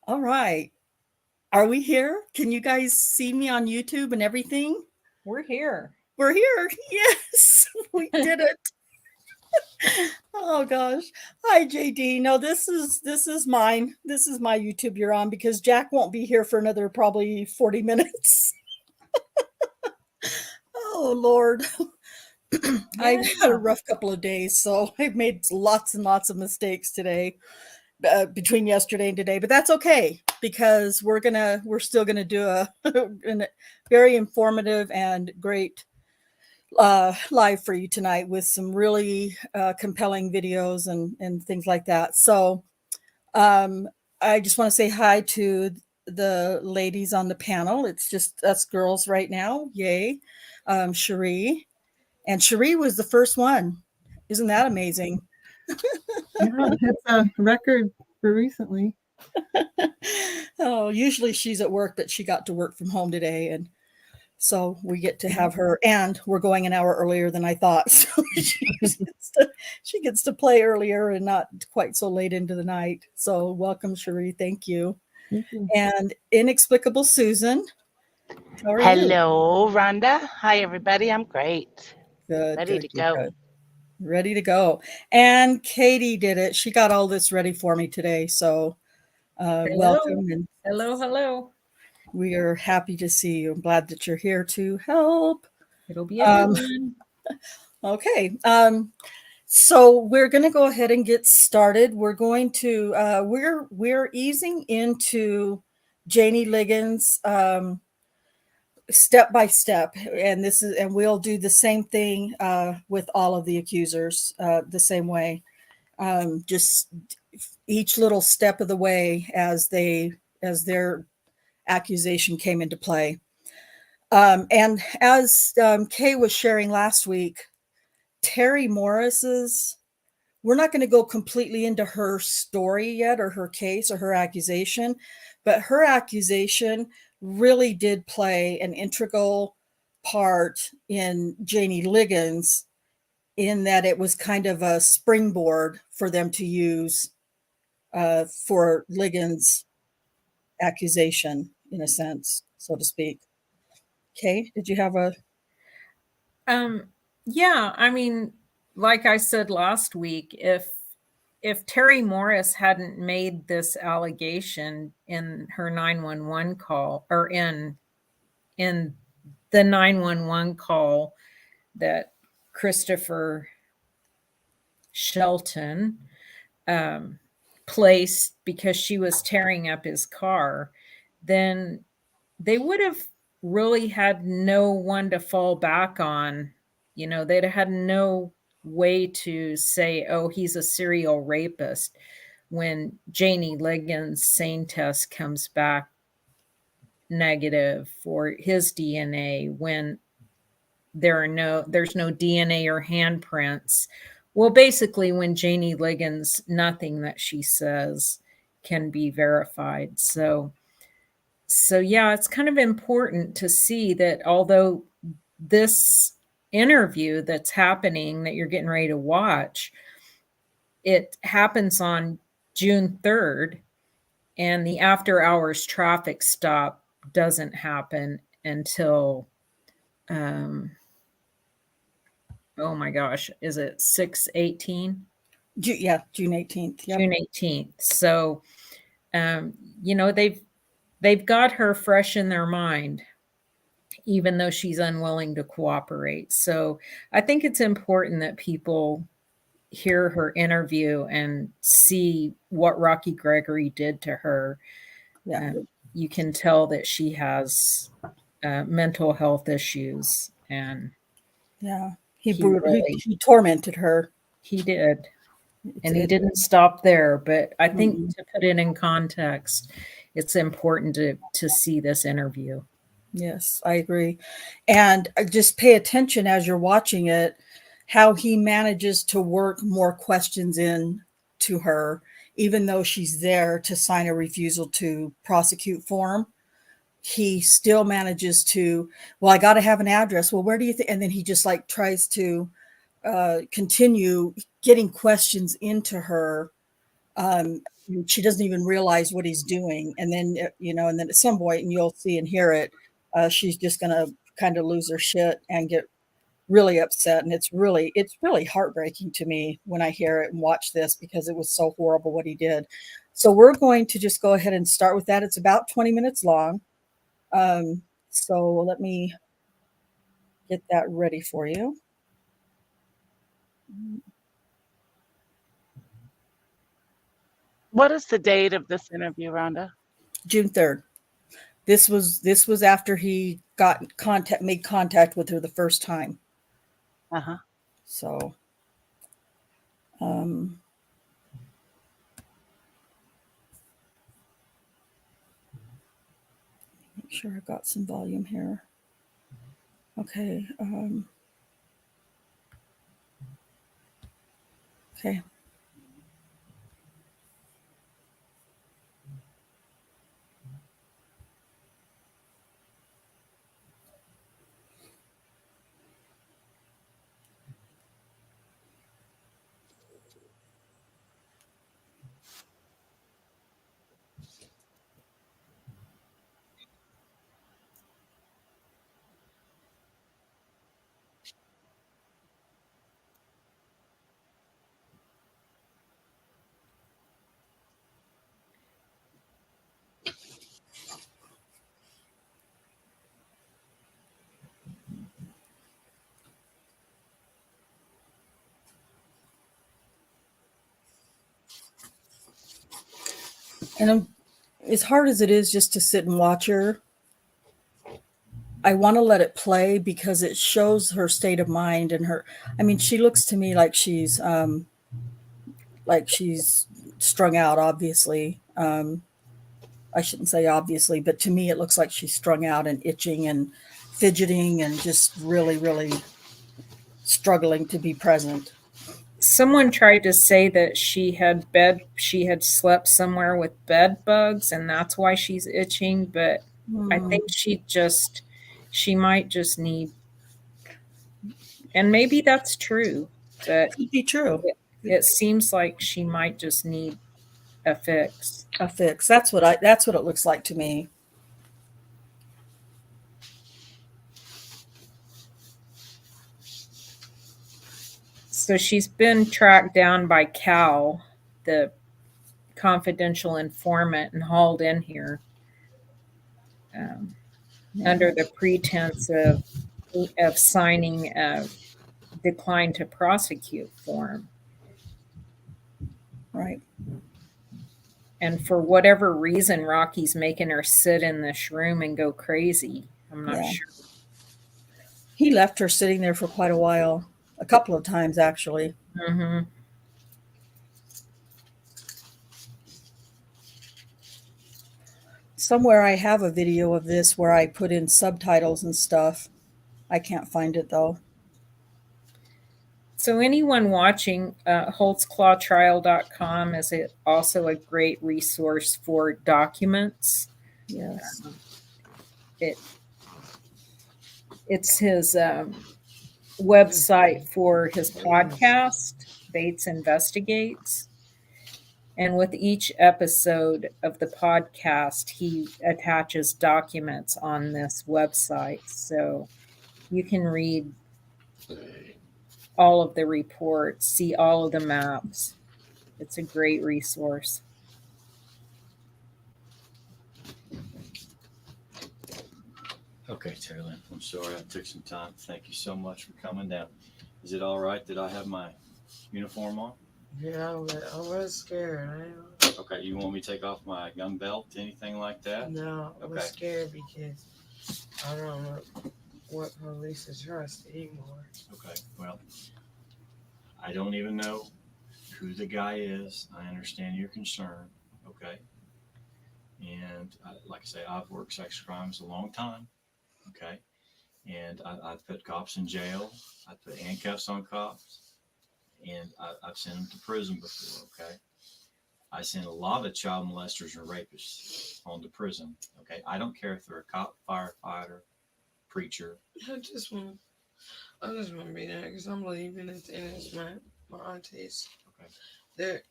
All right. Are we here? Can you guys see me on YouTube and everything? We're here. We're here. Yes, we did it. Oh gosh. Hi JD. No, this is mine. This is my YouTube you're on because Jack won't be here for another probably 40 minutes. Oh Lord. Yeah. I've had a rough couple of days, so I've made lots and lots of mistakes today. Between yesterday and today, but that's okay because we're still gonna do a very informative and great live for you tonight with some really compelling videos and things like that. So I just want to say hi to the ladies on the panel. It's just us girls right now. Yay. Cherie. And Cherie was the first one. Isn't that amazing? Yeah, that's a record for recently. Oh, usually she's at work, but she got to work from home today, and so we get to have her. And we're going an hour earlier than I thought, so she gets to play earlier and not quite so late into the night. So welcome, Cherie. Thank you. And Inexplicable Susan. How are Hello, you? Rhonda. Hi, everybody. I'm great. Good. Ready to go. Good. Ready to go. And Katie did it. She got all this ready for me today. So welcome. And hello. We are happy to see you. I'm glad that you're here to help. It'll be a good one. Okay. So we're going to go ahead and get started. We're going to we're easing into Jannie Ligons step by step, and we'll do the same thing with all of the accusers the same way, just each little step of the way as their accusation came into play. And as Kay was sharing last week, Terry Morris's, we're not going to go completely into her story yet, or her case, or her accusation, but her accusation really did play an integral part in Jannie Ligons, in that it was kind of a springboard for them to use for Ligons' accusation, in a sense, so to speak. Kay, did you have a... Yeah, I mean, like I said last week, if Terry Morris hadn't made this allegation in her 911 call, or in the 911 call that Christopher Shelton placed because she was tearing up his car, then they would have really had no one to fall back on. You know, they'd had no way to say, oh, he's a serial rapist, when Jannie Ligons' SANE test comes back negative for his DNA, when there's no DNA or handprints. Well, basically, when Jannie Ligons, nothing that she says can be verified. So yeah, it's kind of important to see that although this interview that's happening, that you're getting ready to watch, it happens on June 3rd, and the after hours traffic stop doesn't happen until, oh my gosh, is it 6/18? Yeah, June 18th. Yep. June 18th. So, you know, they've got her fresh in their mind, even though she's unwilling to cooperate. So I think it's important that people hear her interview and see what Rocky Gregory did to her, Yeah. you can tell that she has mental health issues, and Yeah. he really He tormented her. he did, and he It, didn't stop there. But I think mm-mm. to put it in context, it's important to see this interview. Yes, I agree. And just pay attention as you're watching it, how he manages to work more questions in to her, even though she's there to sign a refusal to prosecute form. He still manages to, well, I got to have an address. Well, where do you think? And then he just like tries to continue getting questions into her. Um, she doesn't even realize what he's doing. And then, and then at some point, and you'll see and hear it, she's just going to kind of lose her shit and get really upset. And it's really heartbreaking to me when I hear it and watch this, because it was so horrible what he did. So we're going to just go ahead and start with that. It's about 20 minutes long. So let me get that ready for you. What is the date of this interview, Rhonda? June 3rd. This was after he made contact with her the first time. Uh-huh. So, make sure I've got some volume here. Okay. Okay. And as hard as it is just to sit and watch her, I want to let it play because it shows her state of mind and her. I mean, she looks to me like she's strung out. Obviously, I shouldn't say obviously, but to me, it looks like she's strung out and itching and fidgeting and just really, really struggling to be present. Someone tried to say that she had slept somewhere with bed bugs, and that's why she's itching, but I think she might just need, and maybe that's true, but Could be true. it seems like she might just need a fix. A fix. That's what it looks like to me. So she's been tracked down by Cal, the confidential informant, and hauled in here under the pretense of signing a decline to prosecute form. Right. And for whatever reason, Rocky's making her sit in this room and go crazy. I'm not sure. He left her sitting there for quite a while, a couple of times actually. Mm-hmm. Somewhere I have a video of this where I put in subtitles and stuff. I can't find it though. So anyone watching, Holtzclawtrial.com is also a great resource for documents. Yes. It's his website for his podcast, Bates Investigates. And with each episode of the podcast, he attaches documents on this website. So you can read all of the reports, see all of the maps. It's a great resource. Okay, Terry-Lynn, I'm sorry I took some time. Thank you so much for coming down. Is it all right that I have my uniform on? Yeah, I was scared. Okay, you want me to take off my gun belt, anything like that? No, I was Okay. scared because I don't know what police to trust anymore. Okay, well, I don't even know who the guy is. I understand your concern, okay? And like I say, I've worked sex crimes a long time, okay? And I've put cops in jail. I've put handcuffs on cops. And I've sent them to prison before, okay? I sent a lot of child molesters and rapists on to prison, okay? I don't care if they're a cop, firefighter, preacher. I just want to be there because I'm leaving at the end of my aunties. Okay.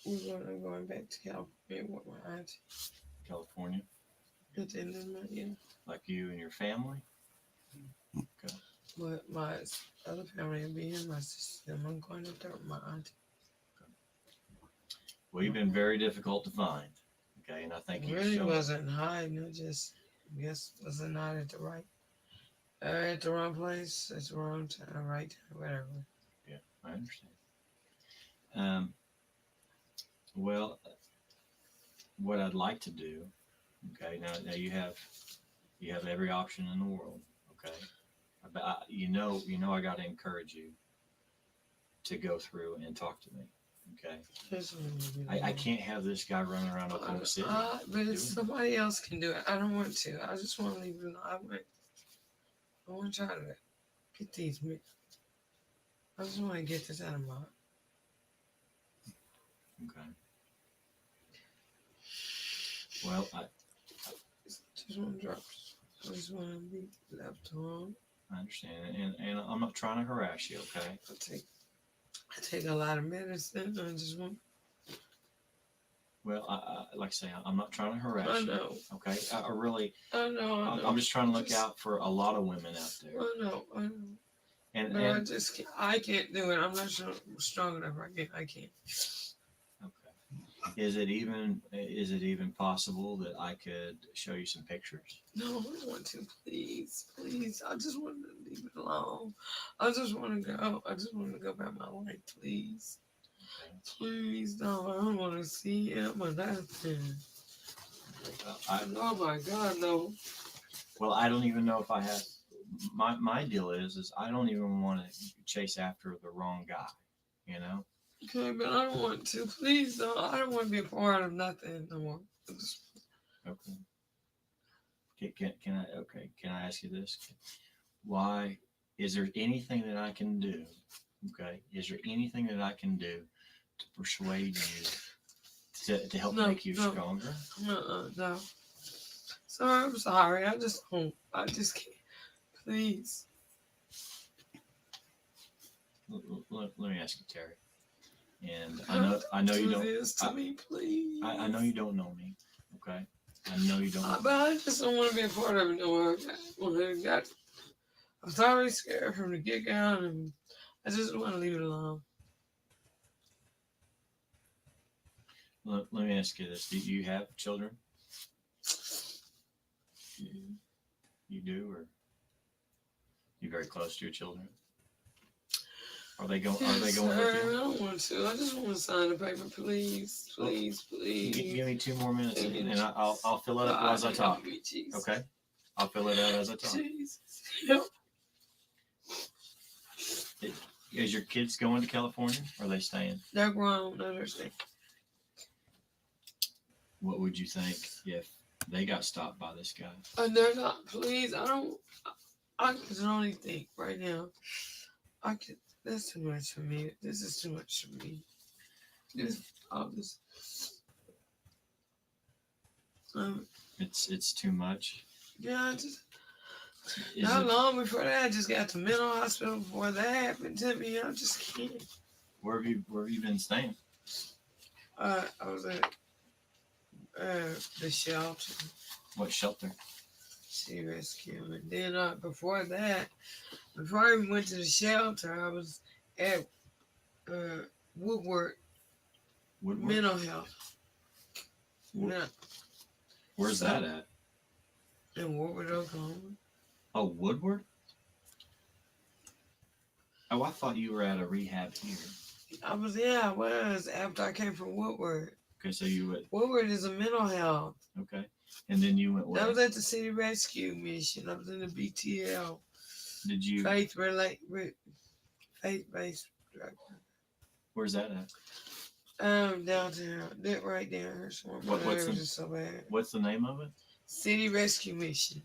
We're going back to California with my auntie. California? At the end of the month, yeah. Like you and your family? Okay. But my other family will be here, my sister, and I'm going up there with my auntie. Well, you've been very difficult to find, okay? And I think It you really wasn't hiding. It just, I guess, wasn't not at the wrong place, at the wrong time, right time, whatever. Yeah, I understand. Well, what I'd like to do, okay? Now you have every option in the world, okay? But you know, I got to encourage you to go through and talk to me, okay? I can't have this guy running around Oklahoma City. But if somebody else can do it, I don't want to. I just want to leave it alone. I want to try to get these. I just want to get this out of my. Okay. Well, I just want to drop. I just want to be left alone. I understand, and I'm not trying to harass you, okay? I take a lot of medicine. I just want. Well, I like I say, I'm not trying to harass I know. you, okay? I really. I know. I'm just trying to look out for a lot of women out there. I know. And I can't do it. I'm not strong enough. I can't. Okay. Is it even possible that I could show you some pictures? No, I don't want to. Please. I just want to leave it alone. I just want to go. I just want to go back my life. Please. Okay. Please, no. I don't want to see him or nothing. Oh my God, no. Well, I don't even know if I have. My deal is I don't even want to chase after the wrong guy, you know? Okay, but I don't want to. Please, no. I don't want to be a part of nothing no more. Okay. Can I ask you this? Why is there anything that I can do? Okay. Is there anything that I can do to persuade you to help make you stronger? No. Sorry, I'm sorry. I just can't. Please. Let me ask you, Terry. And I know you don't. Do this to me, please. I know you don't know me. Okay. I know you don't. But I just don't want to be a part of it no more. I was already scared from the get go, and I just want to leave it alone. Let me ask you this: do you have children? You do, or you very close to your children? Are they going with you? I don't want to. I just want to sign the paper, please. Give me 2 more minutes, and I'll fill it up as I talk. Okay, I'll fill it out as I talk. Jesus. Yep. Is your kids going to California, or are they staying? They're grown. They're staying. What would you think if they got stopped by this guy? And they're not. Please, I can only think right now. That's too much for me. This is too much for me. It's too much. Yeah, not long before that, I just got to mental hospital before that happened to me. I just can't. Where have you been staying? I was at the shelter. What shelter? She rescued me. Then before I even went to the shelter, I was at Woodward Mental Health. Where's that at? In Woodward, Oklahoma. Oh, Woodward? Oh, I thought you were at a rehab here. I was after I came from Woodward. Okay, so you went. Woodward is a mental health. Okay, and then you went where? I was at the City Rescue Mission. I was in the BTL. Did you? Faith-based drug. Where's that at? Downtown. That right there. What's the name of it? City Rescue Mission.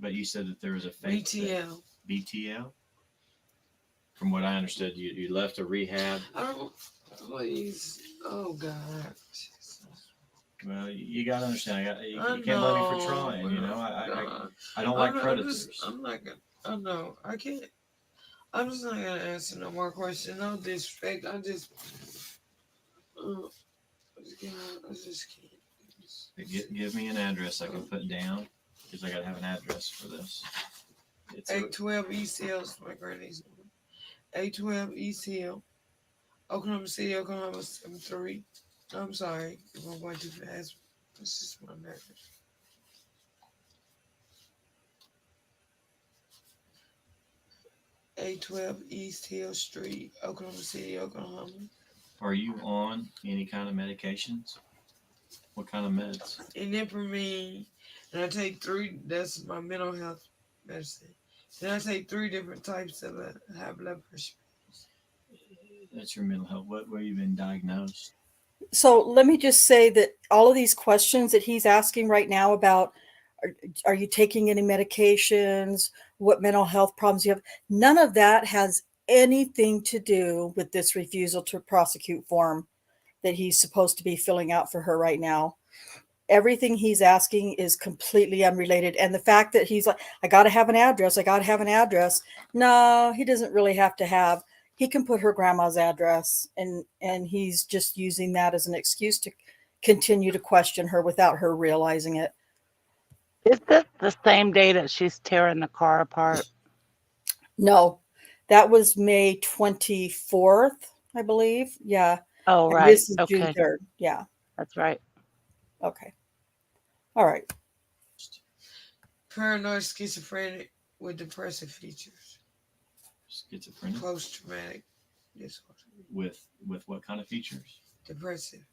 But you said that there was a faith. BTL. BTL. From what I understood, you left a rehab. I don't. Please. Oh God. Well, you got to understand. You I can't blame me for know, trying. You know, I don't like predators. I'm not gonna. I know. I can't. I'm just not gonna answer no more questions. No disrespect. I just can't. Give me an address I can put down because I got to have an address for this. It's 812 East Hill. My granny's number. 812 East Hill, Oklahoma City, Oklahoma 73. I'm sorry if I'm going too fast. It's just my message. 812 East Hill Street, Oklahoma City, Oklahoma. Are you on any kind of medications? What kind of meds? Inipramine, and I take 3. That's my mental health medicine. Then I take 3 different types of high blood pressure. That's your mental health. Where you been diagnosed? So let me just say that all of these questions that he's asking right now about are you taking any medications, what mental health problems you have, none of that has anything to do with this refusal to prosecute form that he's supposed to be filling out for her right now. Everything he's asking is completely unrelated. And the fact that he's like, I got to have an address. No, he doesn't really have to have. He can put her grandma's address, and he's just using that as an excuse to continue to question her without her realizing it. Is this the same day that she's tearing the car apart? No, that was May 24th, I believe. Yeah. Oh, And right. this is Okay. June 3rd. Yeah. That's right. Okay. All right. Paranoid schizophrenic with depressive features. Schizophrenic? Post-traumatic disorder. With what kind of features? Depressive.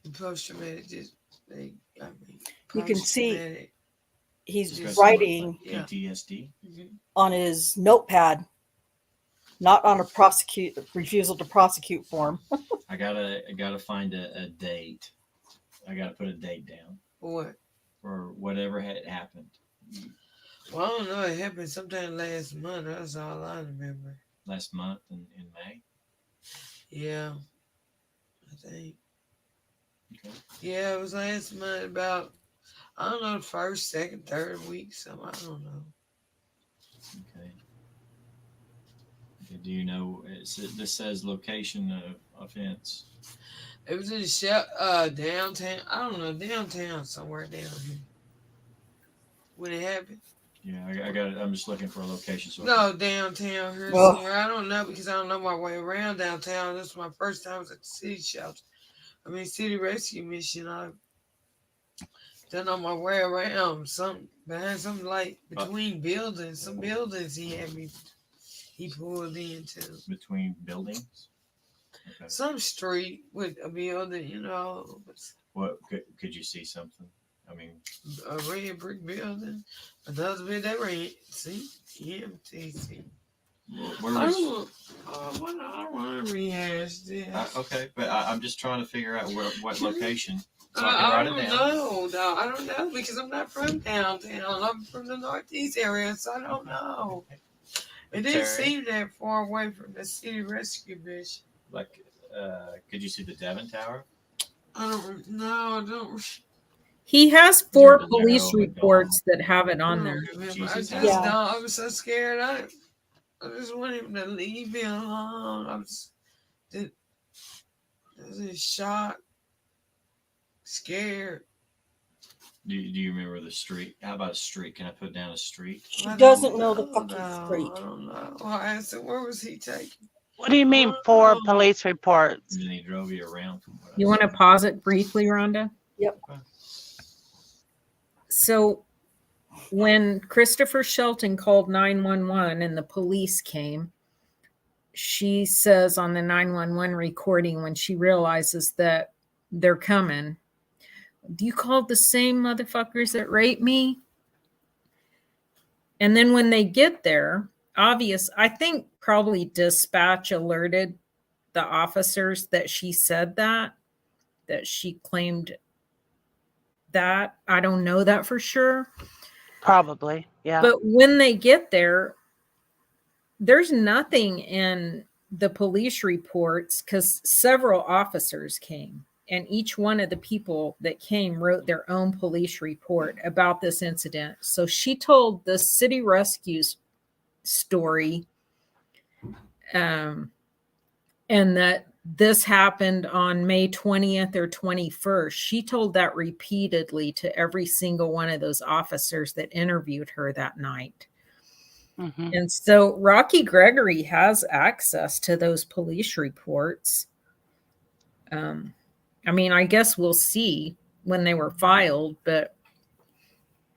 The post-traumatic You can see post-traumatic. he's Stress writing Yeah. PTSD. on his notepad, not on a refusal to prosecute form. I gotta find a date. I gotta put a date down What? for whatever had happened. Well, I don't know. It happened sometime last month. That's all I remember. Last month in May. Yeah. I think. Okay. Yeah, it was last month about, I don't know, the first, second, third week, something. I don't know. Okay. Do you know? This says location of offense. It was in downtown. I don't know, downtown somewhere down here. When it happened. Yeah, I got it. I'm just looking for a location. So No, downtown here Oh. somewhere. I don't know because I don't know my way around downtown. This was my first time at the city shelter. City rescue mission. I don't know my way around. Behind some light between buildings. Some buildings he pulled into. Between buildings. Okay. Some street with a building, What could you see something? I mean, a red brick building. Another bit that red. See? EMTC. where I was? don't want to rehash this. Okay, but I'm just trying to figure out what location. So I I can write don't it down. know. No, I don't know because I'm not from downtown. I'm from the northeast area, so I don't know. It didn't Terry? seem that far away from the city rescue mission. Like, could you see the Devon Tower? I don't. He has 4 There, police no, reports that have it on I there. don't remember. Jesus. I just Yeah. don't. I was so scared. I just want him to leave me alone. I was in shock, scared. Do you remember the street? How about a street? Can I put down a street? She I doesn't don't know the fucking now. street. I don't know. I asked him, where was he taking? What do you mean Oh, 4 no. police reports? And then he drove you around. From what I You want to saw. pause it briefly, Rhonda? Yep. So when Christopher Shelton called 911 and the police came, she says on the 911 recording when she realizes that they're coming, "Do you call the same motherfuckers that raped me?" And then when they get there, I think probably dispatch alerted the officers that she said that she claimed that. I don't know that for sure. Probably, yeah. But when they get there, there's nothing in the police reports because several officers came, and each one of the people that came wrote their own police report about this incident. So she told the city rescue's story, and that this happened on May 20th or 21st. She told that repeatedly to every single one of those officers that interviewed her that night. Mhm. And so Rocky Gregory has access to those police reports. I mean, I guess we'll see when they were filed, but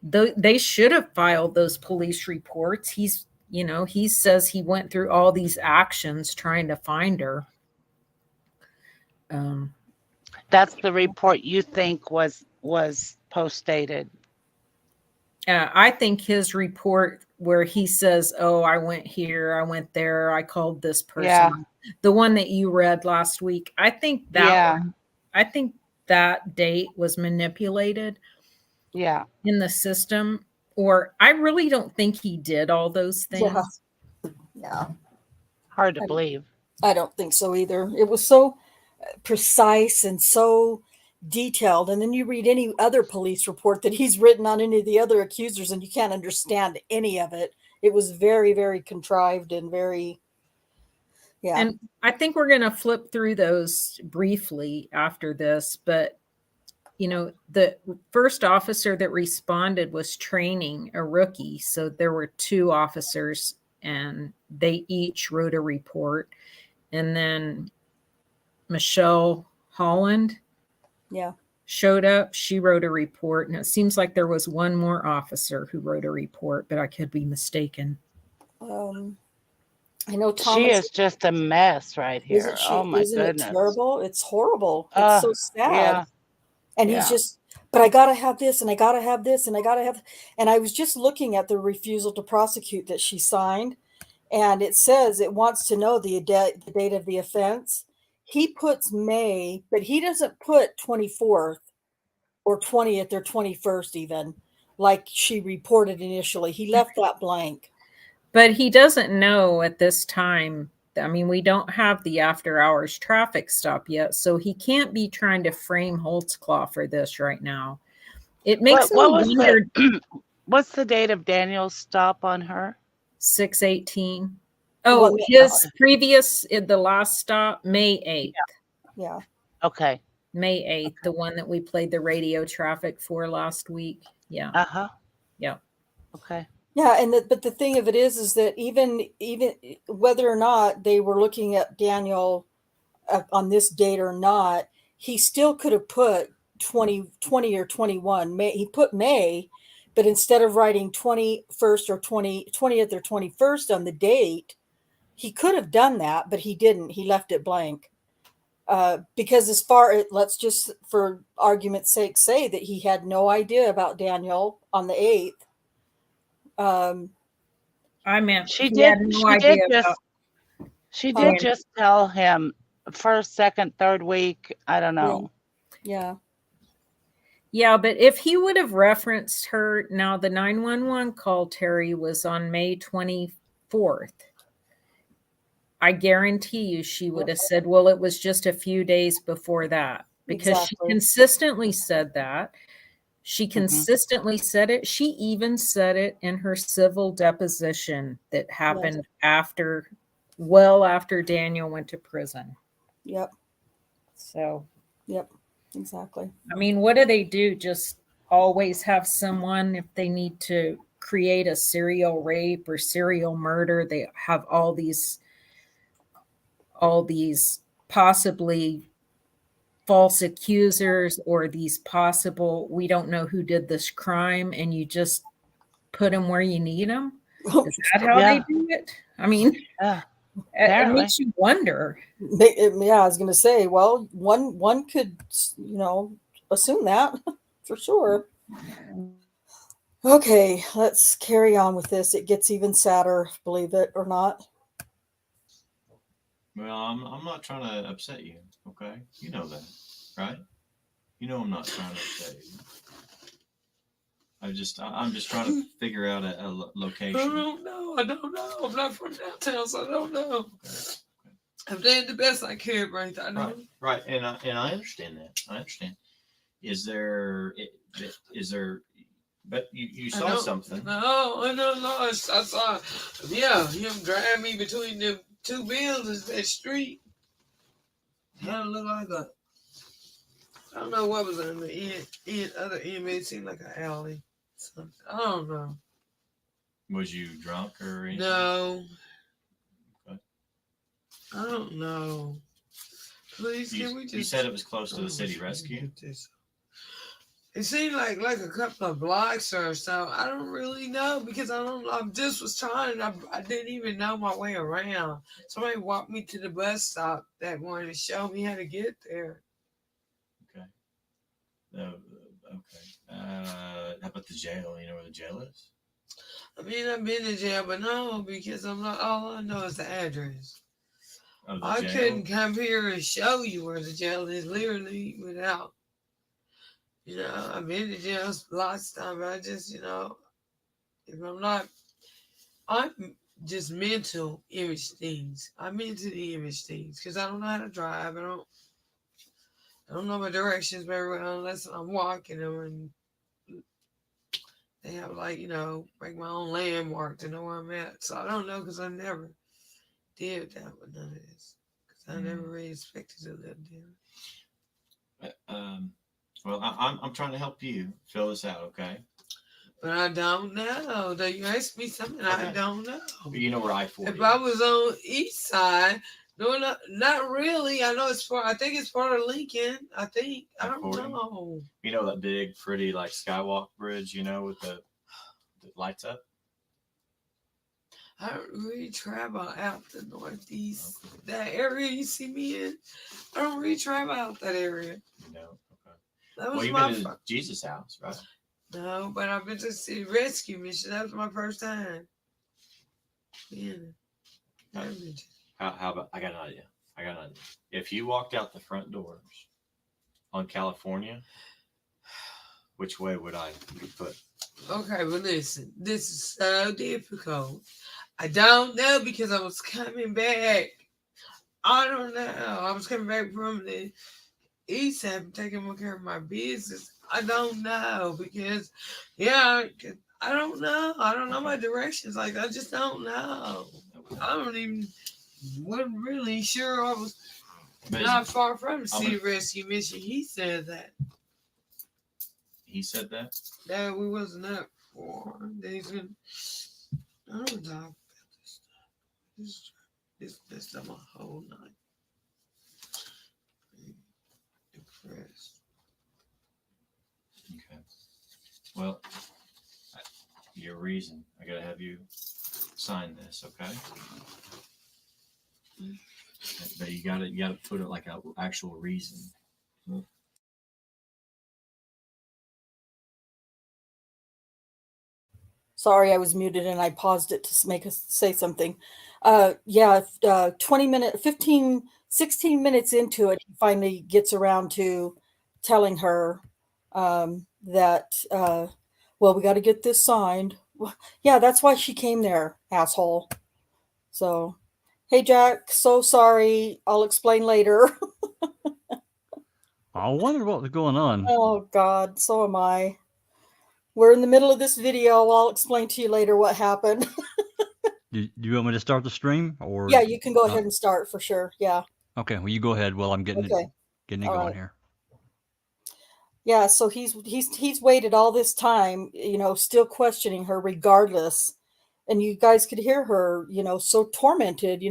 they should have filed those police reports. He says he went through all these actions trying to find her. That's the report you think was post-dated. I think his report where he says, "Oh, I went here, I went there, I called this person," Yeah. the one that you read last week, I think that date was manipulated in the system, or I really don't think he did all those things. Yeah. Hard to believe. I don't think so either. It was so precise and so detailed. And then you read any other police report that he's written on any of the other accusers and you can't understand any of it. It was very, very contrived and very, yeah. And I think we're going to flip through those briefly after this, but the first officer that responded was training a rookie. So there were two officers and they each wrote a report. And then Michelle Holland showed up. She wrote a report. And it seems like there was one more officer who wrote a report, but I could be mistaken. I know Thomas. She is just a mess right here. Isn't she? Oh my Isn't goodness. it terrible? It's horrible. It's so sad. Yeah. And he's just, but I got to have this and I got to have this and I got to have, and I was just looking at the refusal to prosecute that she signed, and it says it wants to know the date of the offense. He puts May, but he doesn't put 24th or 20th or 21st even, like she reported initially. He left that blank. But he doesn't know at this time. I mean, we don't have the after hours traffic stop yet, so he can't be trying to frame Holtzclaw for this right now. It makes me wonder. What's the date of Daniel's stop on her? 6/18. Oh, his previous, the last stop, May 8th. Yeah. Okay. May 8th, the one that we played the radio traffic for last week. Yeah. Yeah. Okay. Yeah, but the thing of it is that even whether or not they were looking at Daniel on this date or not, he still could have put 20 or 21. May, he put May, but instead of writing 21st or 20th or 21st on the date, he could have done that, but he didn't. He left it blank. Because let's just for argument's sake say that he had no idea about Daniel on the 8th. I meant she did just tell him first, second, third week. I don't know. Yeah. Yeah, but if he would have referenced her, now the 911 call, Terry, was on May 24th. I guarantee you she would have said, well, it was just a few days before that, because she consistently said that. She consistently said it. She even said it in her civil deposition that happened after Daniel went to prison. Yep. So. Yep. Exactly. I mean, what do they do? Just always have someone, if they need to create a serial rape or serial murder, they have all these possibly false accusers or these possible, we don't know who did this crime, and you just put them where you need them. Is that how they do it? I mean, It Apparently. makes you wonder. Yeah, I was going to say, well, one could, assume that for sure. Okay, let's carry on with this. It gets even sadder, believe it or not. Well, I'm not trying to upset you, okay? You know that, right? You know I'm not trying to upset you. I'm just trying to figure out a location. I don't know. I'm not from downtown, so I don't know. Okay. I'm doing the best I can, right? I know. Right, and I understand that. I understand. Is there? But you saw something. No, I don't know. I saw. Yeah, him driving me between the two buildings, that street. Kind of look like a. I don't know what was on the other end. It seemed like an alley. Something. I don't know. Was you drunk or anything? No. Okay. I don't know. Please, can we just? You said it was close to the city rescue. It seemed like a couple of blocks or so. I don't really know because I don't know. I just was trying. I didn't even know my way around. Somebody walked me to the bus stop that wanted to show me how to get there. Okay. Okay. How about the jail? You know where the jail is? I mean, I've been to jail, but no, because I'm not. All I know is the address. Of the I jail? couldn't come here and show you where the jail is, literally, without. I've been to jail lots of times. I just, if I'm just mental image things. I'm into the image things because I don't know how to drive. I don't know my directions very well unless I'm walking them, and they have make my own landmark to know where I'm at. So I don't know because I never did that with none of this because I never really expected to live there. Well, I'm trying to help you fill this out, okay? But I don't know. You asked me something I don't know. You know where I-40 If I was on east side, no, not really. I know I think it's part of Lincoln. I think. I don't know. You know that big, pretty, skywalk bridge, with the lights up? I don't really travel out the northeast. Okay. That area you see me in, I don't really travel out that area. No, okay. That was you've been to Jesus' house, right? No, but I've been to the rescue mission. That was my first time. Yeah. How about, I got an idea. If you walked out the front doors on California, which way would I put? Okay, well, listen. This is so difficult. I don't know because I was coming back. I don't know. I was coming back from the east side, taking care of my business. I don't know because, I don't know. I don't know my directions. I just don't know. I wasn't really sure. I was not far from the city rescue mission. He said that. He said that? That we wasn't up for. I don't talk about this stuff. This stuff my whole night. Depressed. Okay. Well, your reason. I gotta have you sign this, okay? But you gotta put it like an actual reason. Sorry, I was muted and I paused it to make us say something. 16 minutes into it, he finally gets around to telling her that, we got to get this signed. Yeah, that's why she came there, asshole. So, hey, Jack, so sorry. I'll explain later. I wondered what was going on. Oh, God, so am I. We're in the middle of this video. I'll explain to you later what happened. Do you want me to start the stream, or? Yeah, you can go ahead and start for sure. Yeah. Okay. Well, you go ahead while I'm getting it going here. Yeah. So he's waited all this time, still questioning her regardless. And you guys could hear her, so tormented,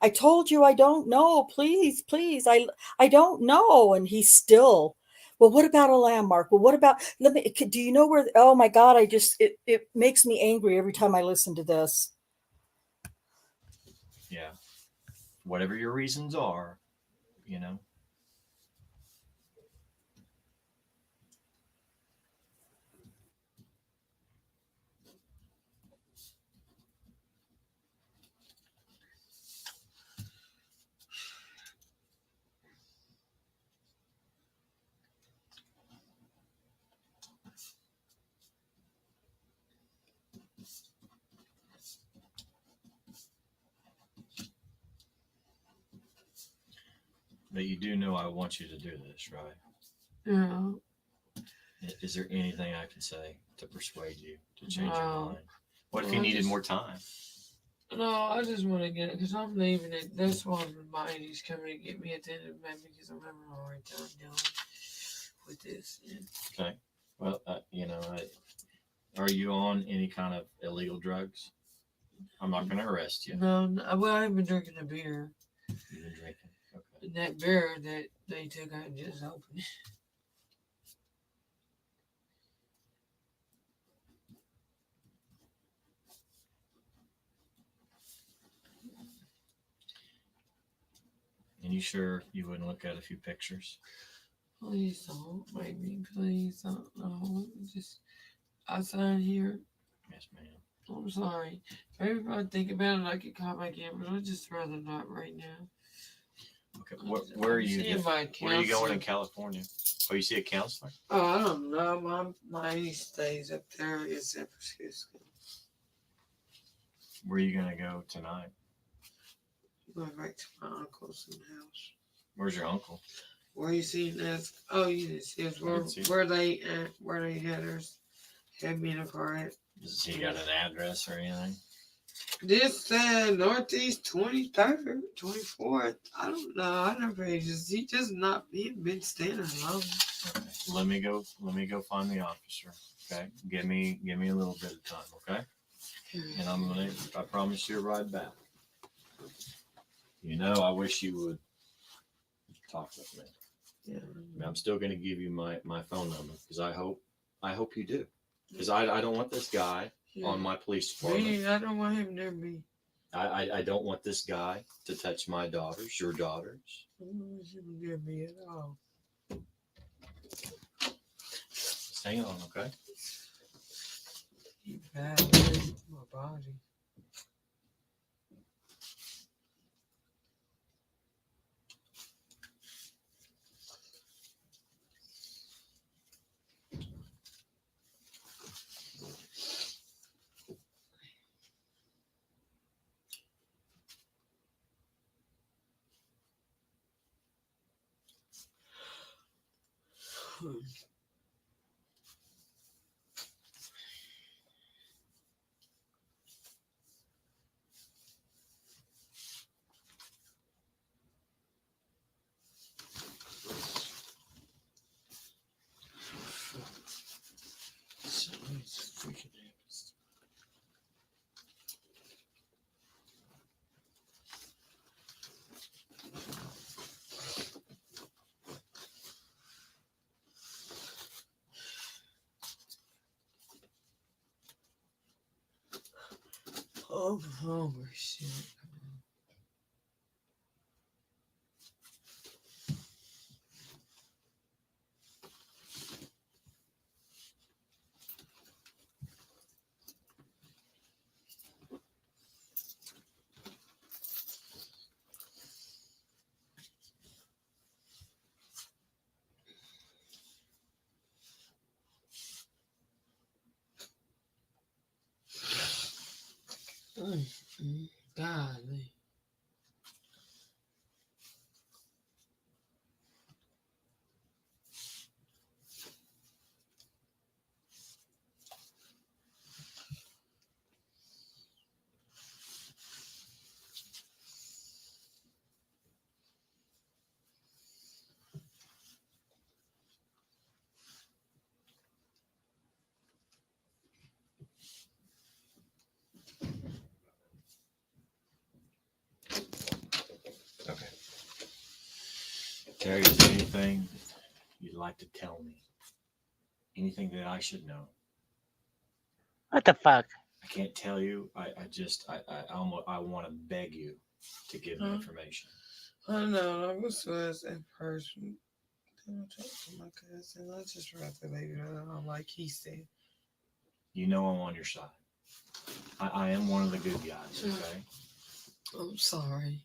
I told you I don't know. Please, I don't know. And he's still, well, what about a landmark? Well, what about, do you know where, oh my God, it makes me angry every time I listen to this. Yeah. whatever your reasons are, you know. But you do know I want you to do this, right? Yeah. Is there anything I can say to persuade you to change your No. mind? What if Well, you I needed just- more time? No, I just want to get it because I'm leaving it. That's why my lady's coming to get me at the end of May because I'm having a hard time dealing with this. And Okay. Well, you know, are you on any kind of illegal drugs? I'm not going to arrest you. no, well, I've been drinking a beer. You've been drinking. Okay. And that beer that they took, I just opened it. And you sure you wouldn't look at a few pictures? Please don't make me. Please don't. No, let me just. I sign here. Yes, ma'am. I'm sorry. Maybe if I think about it, I could call back in, but I'd just rather not right now. Okay. Where are you? Where are you going in California? California? Oh, you see a counselor? Oh, I don't know. My lady stays up there in San Francisco. Where are you going to go tonight? Going back to my uncle's house. Where's your uncle? Where you seen this? Oh, you didn't see us. Where they had us had me in a car at. Does he got an address or anything? This said Northeast 23rd, 24th. I don't know. I never he just not he been standing alone. Okay. Let me go find the officer. Okay. Give me a little bit of time, okay? And I promise you a ride back. You know, I wish you would talk with me. Yeah. I mean, I'm still gonna give you my phone number because I hope you do. Because I don't want this guy on my police department. Me, I don't want him near me. I don't want this guy to touch my daughters, your daughters. I don't want him near me at all. Just hang on, okay? He violated my body. It's freaking happens. Oh, holy shit. Golly. Okay. Terry, is there anything you'd like to tell me? Anything that I should know? What the fuck? I can't tell you. I almost want to beg you to give me information. I know. I was in person. Then I talked to my cousin. I just rather leave it alone, like he said. You know I'm on your side. I am one of the good guys. Okay. I'm sorry.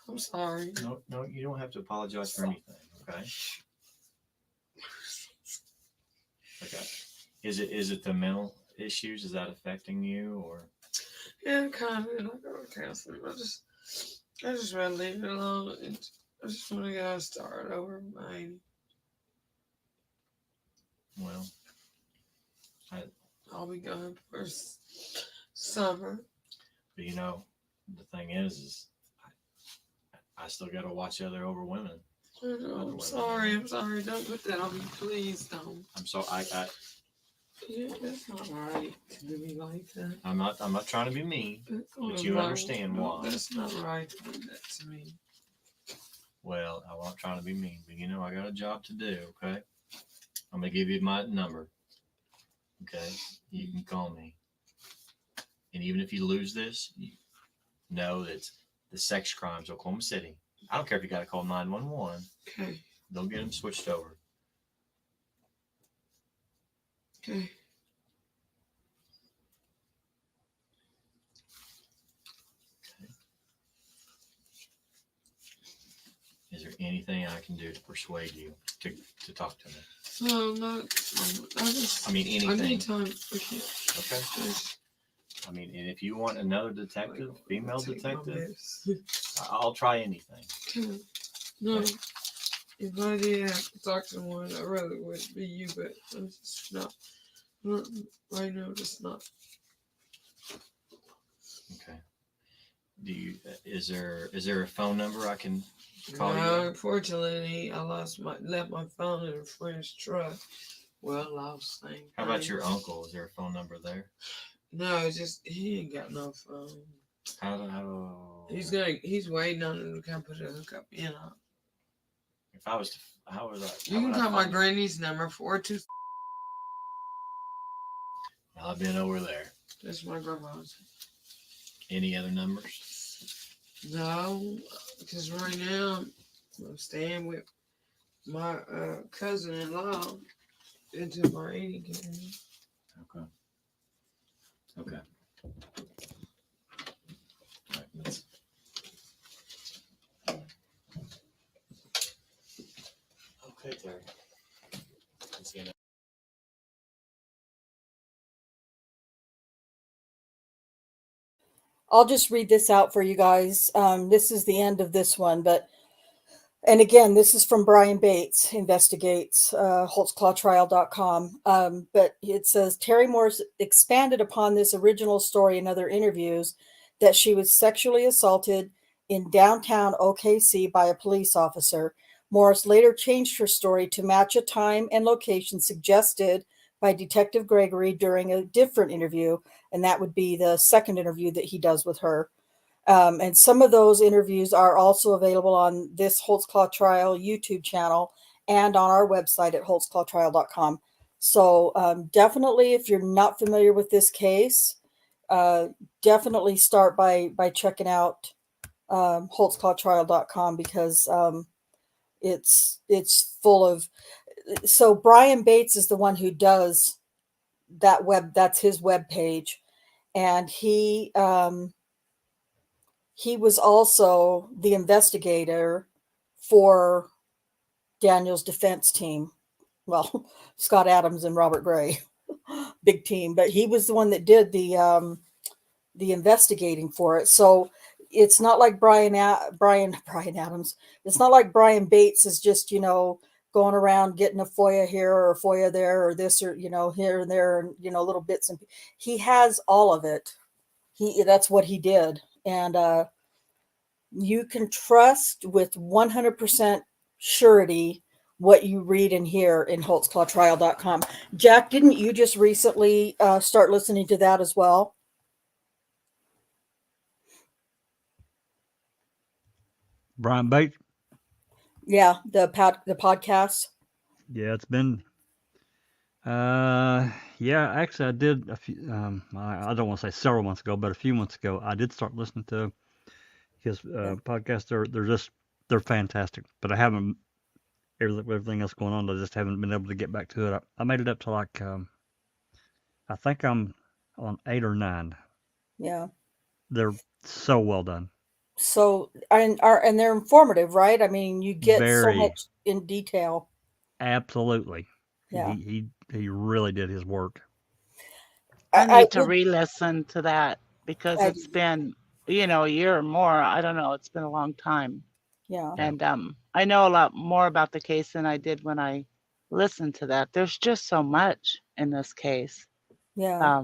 I'm sorry. No, you don't have to apologize for anything. Okay. Okay. Is it the mental issues? Is that affecting you or? Yeah, kind of. I go to counseling. I just rather leave it alone. I just want to go start over, man. Well, I'll be gone for summer. But the thing is I still got to watch other women. I know, I'm sorry. Don't put that on me, please. Don't. I'm sorry. Yeah, that's not right to do me like that. I'm not trying to be mean, but you understand why. That's not right to do that to me. Well, I'm not trying to be mean, but I got a job to do. Okay, I'm gonna give you my number. Okay, you can call me, and even if you lose this, you know that the sex crimes, Oklahoma City. I don't care if you got to call 911. Okay. They'll get them switched over. Okay. Is there anything I can do to persuade you to talk to me? No, not. I mean, anything. I need time. Okay. Okay. I mean, and if you want another detective, female detective, I'll try anything. Okay. No. Okay. If I did have to talk to one, I rather would be you, but I'm just not. Right now, just not. Okay. Is there a phone number I can call you? No, unfortunately, I left my phone in a friend's truck. Well, lost thing. How about your uncle? Is there a phone number there? No, just he ain't got no phone. He's waiting on him to come put a hookup in. If I was to, how would I? You can call my granny's number 42. I've been over there. That's my grandma's. Any other numbers? No, because right now I'm staying with my cousin-in-law until my 80 gets. Okay. All right, okay, Terry. Let's get it. I'll just read this out for you guys. This is the end of this one, and again, this is from Brian Bates, Investigates, Holtzclawtrial.com. But it says, Terry Morse expanded upon this original story in other interviews that she was sexually assaulted in downtown OKC by a police officer. Morris later changed her story to match a time and location suggested by Detective Gregory during a different interview, and that would be the second interview that he does with her. And some of those interviews are also available on this Holtzclaw Trial YouTube channel and on our website at holtzclawtrial.com. So definitely, if you're not familiar with this case, definitely start by checking out holtzclawtrial.com because it's full of. So Brian Bates is the one who does that that's his web page, and he was also the investigator for Daniel's defense team. Well, Scott Adams and Robert Gray, big team, but he was the one that did the investigating for it. So it's not like Brian Adams. It's not like Brian Bates is just, going around getting a FOIA here or a FOIA there or this or, here and there and, little bits. And he has all of it. That's what he did. And you can trust with 100% surety what you read and hear in holtzclawtrial.com. Jack, didn't you just recently start listening to that as well? Brian Bates? Yeah, the podcast. Yeah, it's been Yeah, actually, I did a few. I don't want to say several months ago, but a few months ago, I did start listening to his podcast. They're fantastic. But I haven't everything else going on. I just haven't been able to get back to it. I made it up to like I think I'm on 8 or 9. Yeah. They're so well done. So and they're informative, right? I mean, you get so Very, much in detail. absolutely. Yeah. He really did his work. I I need to would. re-listen to that because I, it's been, a year or more. I don't know. It's been a long time. yeah. Yeah. And I know a lot more about the case than I did when I listened to that. There's just so much in this case. Yeah.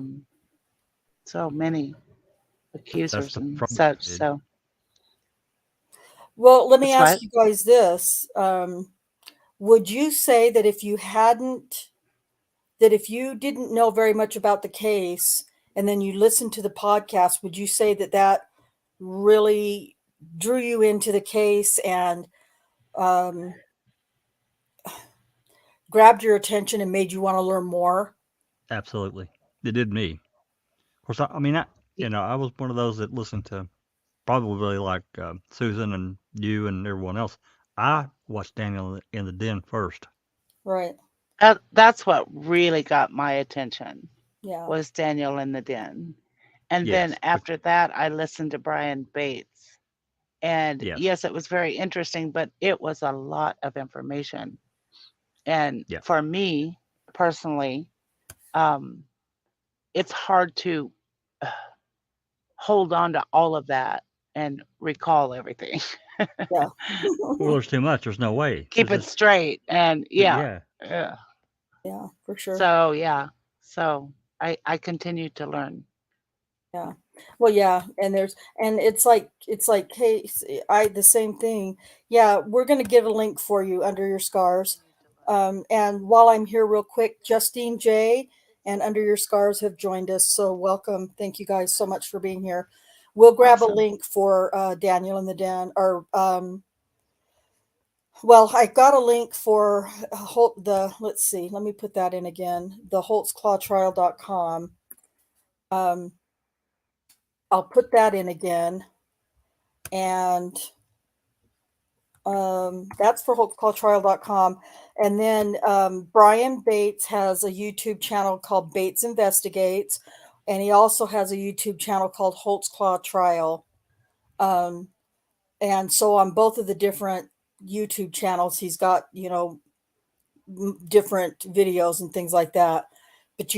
So many That's accusers the and problem. such. So Well, let me it's ask what? you guys this. Would you say that if you didn't know very much about the case and then you listened to the podcast, would you say that really drew you into the case and um, grabbed your attention and made you want to learn more? Absolutely. It did me. Of course, I mean, I was one of those that listened to probably like Susan and you and everyone else. I watched Daniel in the Den first. Right. That's what really got my attention Yeah. was Daniel in the Den. And Yes, then after that, I listened to Brian Bates. And yes, yes, it was very interesting, but it was a lot of information. And yeah, for me personally, it's hard to hold on to all of that and recall everything. Yeah. Well, there's too much. There's no way. Keep There's it just straight. And yeah. yeah. Yeah. Yeah, for sure. So yeah. So I continue to learn. Yeah. Well, yeah, and it's like hey, the same thing. Yeah, we're gonna get a link for you under your scars. And while I'm here, real quick, Justine J and Under Your Scars have joined us. So welcome. Thank you guys so much for being here. We'll grab a Awesome. link for Daniel in the Den, or well, I got a link for let's see, let me put that in again. The Holtzclawtrial.com. I'll put that in again. And that's for holtzclawtrial.com. And then Brian Bates has a YouTube channel called Bates Investigates. And he also has a YouTube channel called Holtzclaw Trial. And so on both of the different YouTube channels, he's got, different videos and things like that. But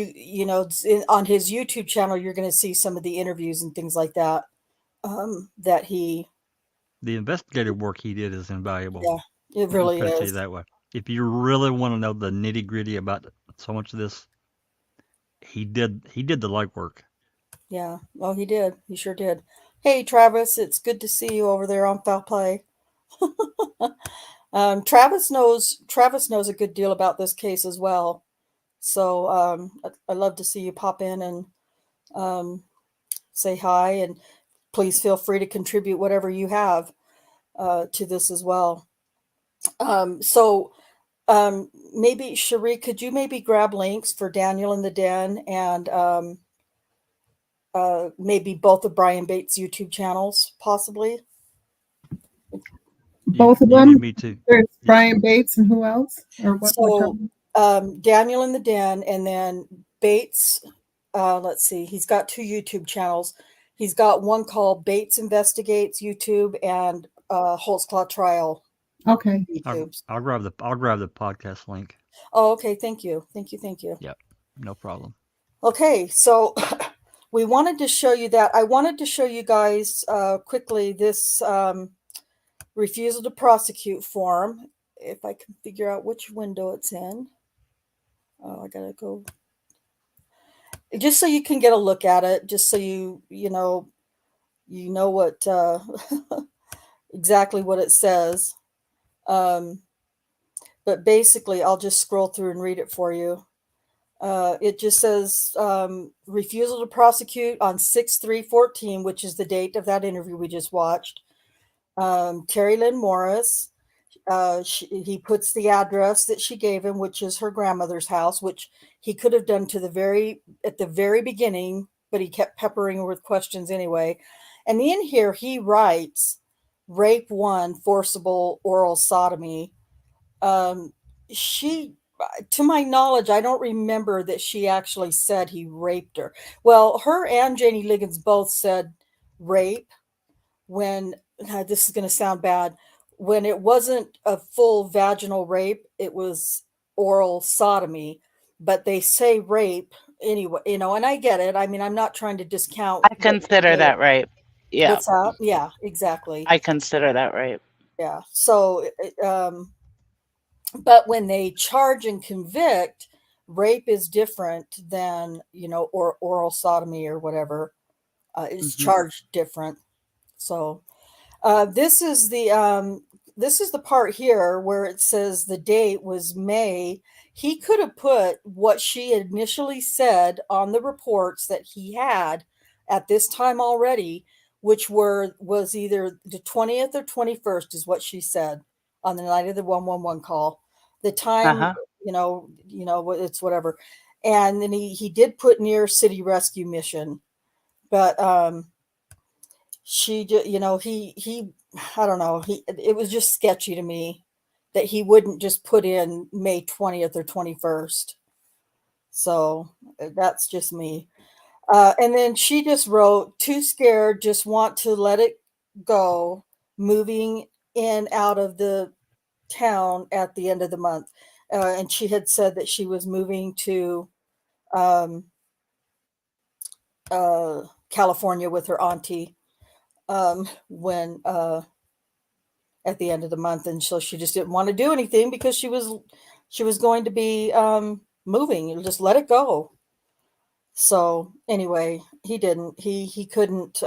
on his YouTube channel, you're going to see some of the interviews and things like that that he. The investigative work he did is invaluable. Yeah, it Let me really put it to you is. that way. If you really want to know the nitty gritty about so much of this, he did the legwork. Yeah. Oh, he did. He sure did. Hey, Travis, it's good to see you over there on Foul Play. Travis knows a good deal about this case as well. So I love to see you pop in and say hi, and please feel free to contribute whatever you have to this as well. Maybe Cherie, could you maybe grab links for Daniel in the Den and maybe both of Brian Bates' YouTube channels, possibly? Both of You need them? me to. There's Yeah. Brian Bates and who else? Or what? So Daniel in the Den, and then Bates. Let's see, he's got 2 YouTube channels. He's got one called Bates Investigates YouTube and Holtzclaw Trial Okay. YouTube. I'll grab the podcast link. Oh, okay. Thank you. Yep, no problem. Okay, so we wanted to show you that. I wanted to show you guys quickly this refusal to prosecute form. If I can figure out which window it's in. Oh, I gotta go. Just so you can get a look at it, just so you know what exactly what it says. But basically, I'll just scroll through and read it for you. It just says refusal to prosecute on 6/3/14, which is the date of that interview we just watched. Terry Lynn Morris. He puts the address that she gave him, which is her grandmother's house, which he could have done at the very beginning, but he kept peppering her with questions anyway. And in here, he writes rape 1, forcible oral sodomy. She, to my knowledge, I don't remember that she actually said he raped her. Well, her and Jannie Ligons both said rape when, this is going to sound bad, when it wasn't a full vaginal rape, it was oral sodomy, but they say rape anyway, and I get it. I mean, I'm not trying to discount. I consider that rape. Yeah, What's that? Yeah, exactly. I consider that rape. Yeah. So, but when they charge and convict, rape is different than, or oral sodomy or whatever. It's charged different. So, this is the part here where it says the date was May. He could have put what she initially said on the reports that he had at this time already, which was either the 20th or 21st is what she said on the night of the 111 call. The time, it's whatever. And then he did put near city rescue mission, but she just, he I don't know, it was just sketchy to me that he wouldn't just put in May 20th or 21st. So that's just me. And then she just wrote, too scared, just want to let it go, moving in out of the town at the end of the month. And she had said that she was moving to California with her auntie when at the end of the month, and so she just didn't want to do anything because she was going to be moving and just let it go. So anyway, he didn't. He couldn't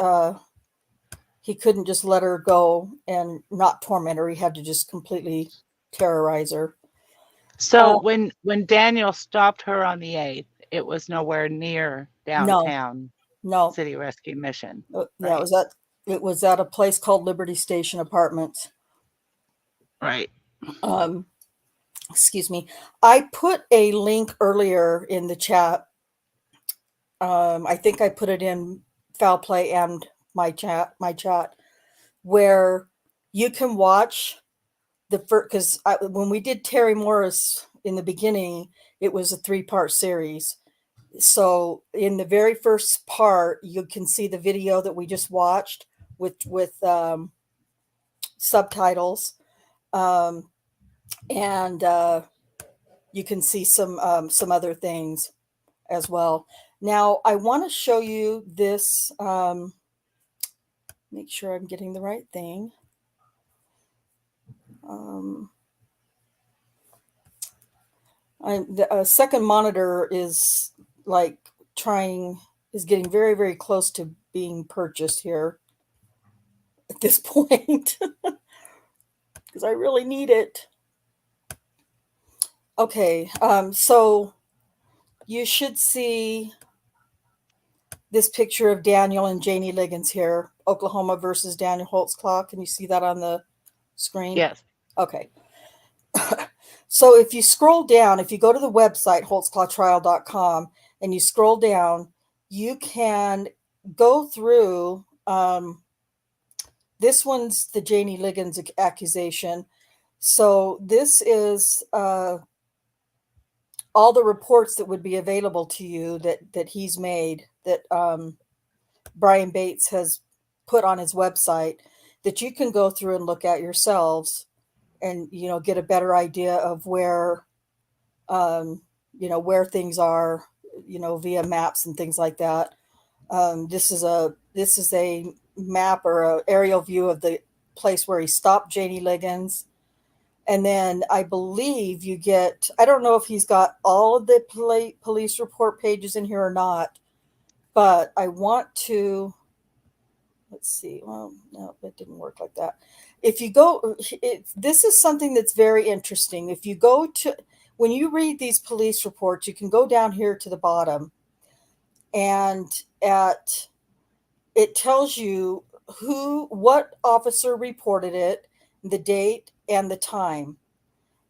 just let her go and not torment her. He had to just completely terrorize her. So when Daniel stopped her on the 8th, it was nowhere near downtown. No. City Rescue Mission. Yeah, right? it was at a place called Liberty Station Apartments. Right. Excuse me. I put a link earlier in the chat. I think I put it in Foul Play and my chat, where you can watch the first, because when we did Terry Morris in the beginning, it was a 3-part series. So in the very first part, you can see the video that we just watched with subtitles, and you can see some other things as well. Now I want to show you this. Make sure I'm getting the right thing. The second monitor is getting very, very close to being purchased here at this point because I really need it. Okay, so you should see this picture of Daniel and Jannie Ligons here, Oklahoma versus Daniel Holtzclaw. Can you see that on the screen? Yes. Okay. So if you scroll down, if you go to the website, holtzclawtrial.com, and you scroll down, you can go through, this one's the Jannie Ligons accusation. So this is all the reports that would be available to you that he's made, that Brian Bates has put on his website, that you can go through and look at yourselves and, get a better idea of where, where things are, via maps and things like that. This is a map or an aerial view of the place where he stopped Jannie Ligons. And then I believe you get, I don't know if he's got all of the police report pages in here or not, but I want to, let's see. Well, no, it didn't work like that. If you go, this is something that's very interesting. If you go to, when you read these police reports, you can go down here to the bottom, and it tells you what officer reported it, the date, and the time.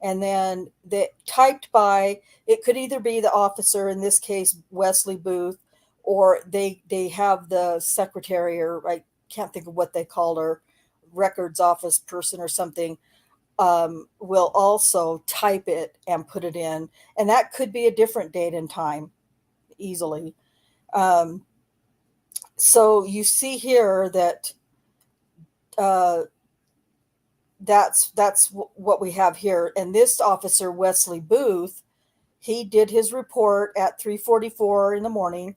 And then the typed by, it could either be the officer, in this case Wesley Booth, or they have the secretary, or I can't think of what they called her, records office person or something, will also type it and put it in, and that could be a different date and time easily. Um, so you see here that uh, that's what we have here. And this officer Wesley Booth, he did his report at 3:44 in the morning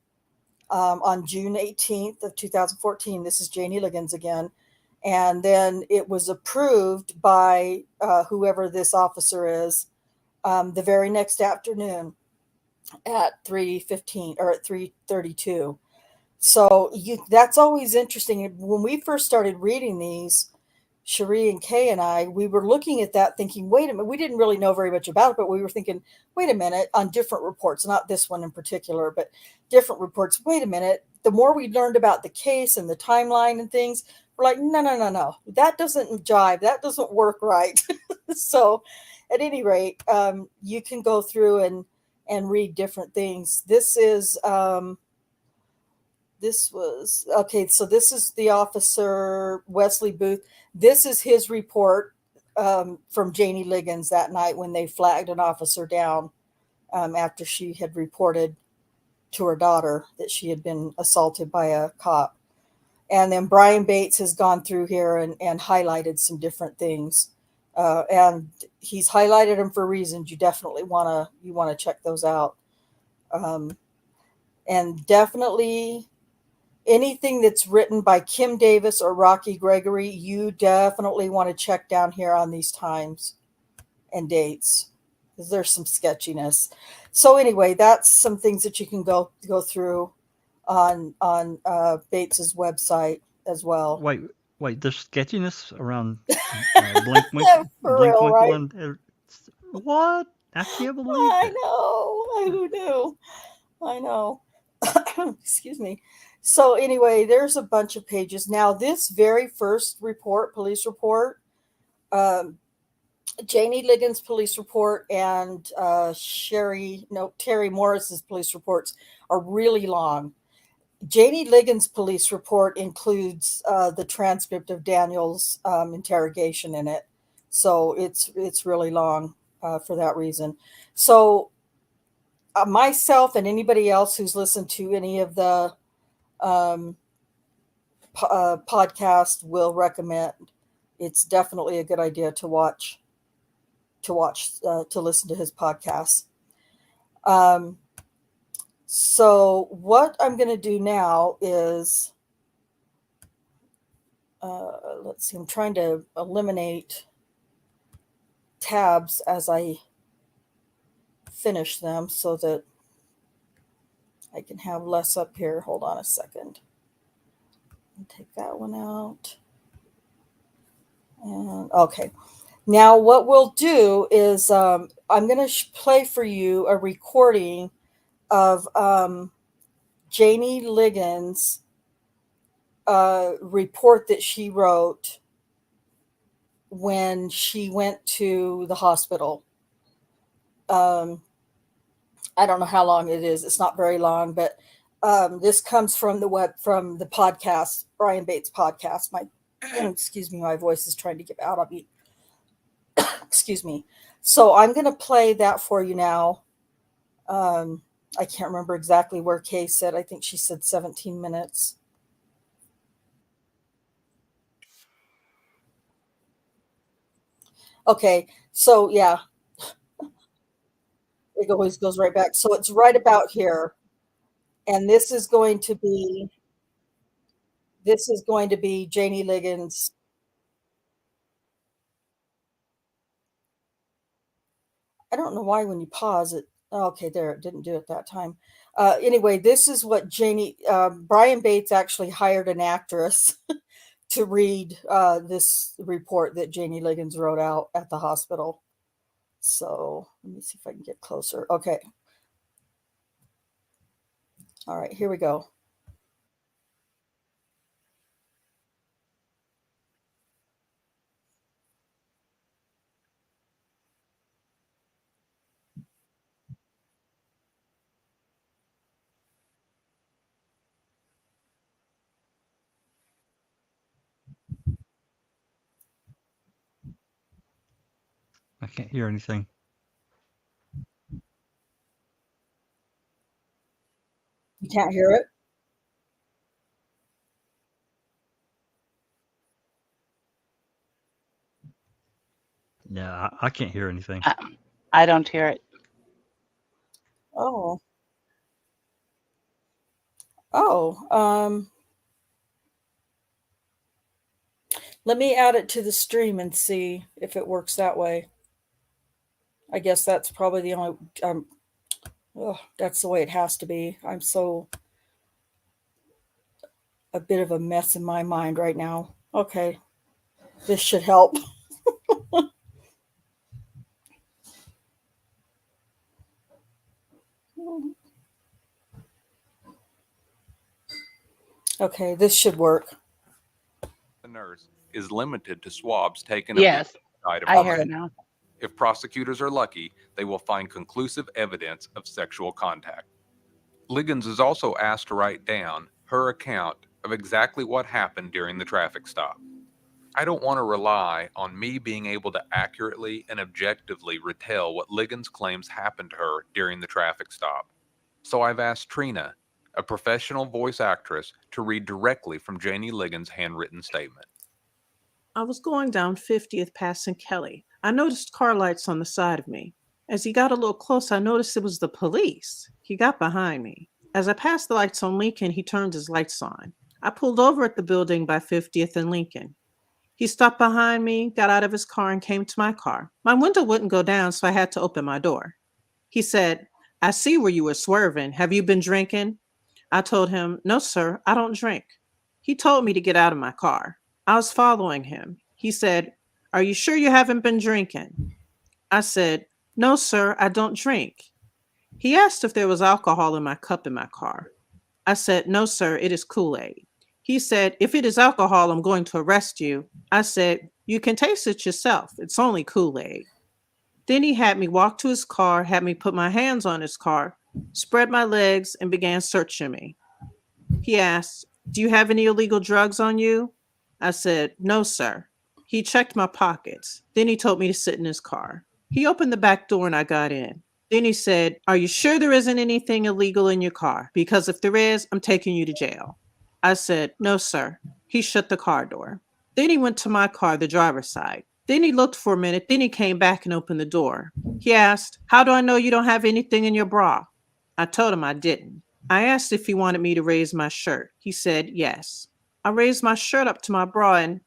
on June 18th of 2014. This is Jannie Ligons again. And then it was approved by whoever this officer is the very next afternoon at 3:15 or at 3:32. So that's always interesting. When we first started reading these, Cherie and Kay and I, we were looking at that thinking, wait a minute, we didn't really know very much about it, but we were thinking, wait a minute, on different reports, not this one in particular, but different reports. Wait a minute. The more we learned about the case and the timeline and things, we're like, no. That doesn't jive. That doesn't work right. So at any rate, you can go through and read different things. This was okay. So this is the officer Wesley Booth. This is his report from Jannie Ligons that night when they flagged an officer down after she had reported to her daughter that she had been assaulted by a cop. And then Brian Bates has gone through here and highlighted some different things, and he's highlighted them for reasons you definitely want to check those out, and definitely. Anything that's written by Kim Davis or Rocky Gregory, you definitely want to check down here on these times and dates, because there's some sketchiness. So anyway, that's some things that you can go through on Bates's website as well. Wait, there's sketchiness around Blink For real, right? and what? I can't believe I that. know. Who knew? I know. Excuse me. So anyway, there's a bunch of pages. Now, this very first report, police report, Jannie Ligons' police report and Terry Morris's police reports are really long. Jannie Ligons' police report includes the transcript of Daniel's interrogation in it, so it's really long for that reason. So myself and anybody else who's listened to any of the podcast will recommend. It's definitely a good idea to listen to his podcast. So what I'm going to do now is, let's see, I'm trying to eliminate tabs as I finish them so that I can have less up here. Hold on a second. Take that one out. And okay. Now what we'll do is I'm going to play for you a recording of Jannie Ligons' report that she wrote when she went to the hospital. I don't know how long it is. It's not very long, but this comes from the podcast, Brian Bates podcast. My excuse me, my voice is trying to get out of me. Excuse me. So I'm going to play that for you now. I can't remember exactly where Kay said. I think she said 17 minutes. Okay. So yeah, it always goes right back. So it's right about here. And this is going to be Jannie Ligons. I don't know why when you pause it. Oh, okay, there, it didn't do it that time. Anyway, this is what Brian Bates actually hired an actress to read this report that Jannie Ligons wrote out at the hospital. So let me see if I can get closer. Okay. All right, here we go. can't hear anything. You can't hear it? Yeah, I can't hear anything. I don't hear it. Oh. Oh, let me add it to the stream and see if it works that way. I guess that's probably the only, that's the way it has to be. I'm so a bit of a mess in my mind right now. Okay, this should help. Okay, this should work. The nurse is limited to swabs taken of Yes, the side of I her hear body. it now. If prosecutors are lucky, they will find conclusive evidence of sexual contact. Ligons is also asked to write down her account of exactly what happened during the traffic stop. I don't want to rely on me being able to accurately and objectively retell what Ligons claims happened to her during the traffic stop. So I've asked Trina, a professional voice actress, to read directly from Jannie Ligons' handwritten statement. I was going down 50th passing Kelly. I noticed car lights on the side of me. As he got a little close, I noticed it was the police. He got behind me. As I passed the lights on Lincoln, he turned his lights on. I pulled over at the building by 50th and Lincoln. He stopped behind me, got out of his car, and came to my car. My window wouldn't go down, so I had to open my door. He said, "I see where you were swerving. Have you been drinking?" I told him, "No, sir, I don't drink." He told me to get out of my car. I was following him. He said, "Are you sure you haven't been drinking?" I said, "No, sir, I don't drink." He asked if there was alcohol in my cup in my car. I said, "No, sir, it is Kool-Aid." He said, "If it is alcohol, I'm going to arrest you." I said, "You can taste it yourself. It's only Kool-Aid." Then he had me walk to his car, had me put my hands on his car, spread my legs, and began searching me. He asked, "Do you have any illegal drugs on you?" I said, "No, sir." He checked my pockets. Then he told me to sit in his car. He opened the back door and I got in. Then he said, "Are you sure there isn't anything illegal in your car? Because if there is, I'm taking you to jail." I said, "No, sir." He shut the car door. Then he went to my car, the driver's side. Then he looked for a minute. Then he came back and opened the door. He asked, "How do I know you don't have anything in your bra?" I told him I didn't. I asked if he wanted me to raise my shirt. He said yes. I raised my shirt up to my bra and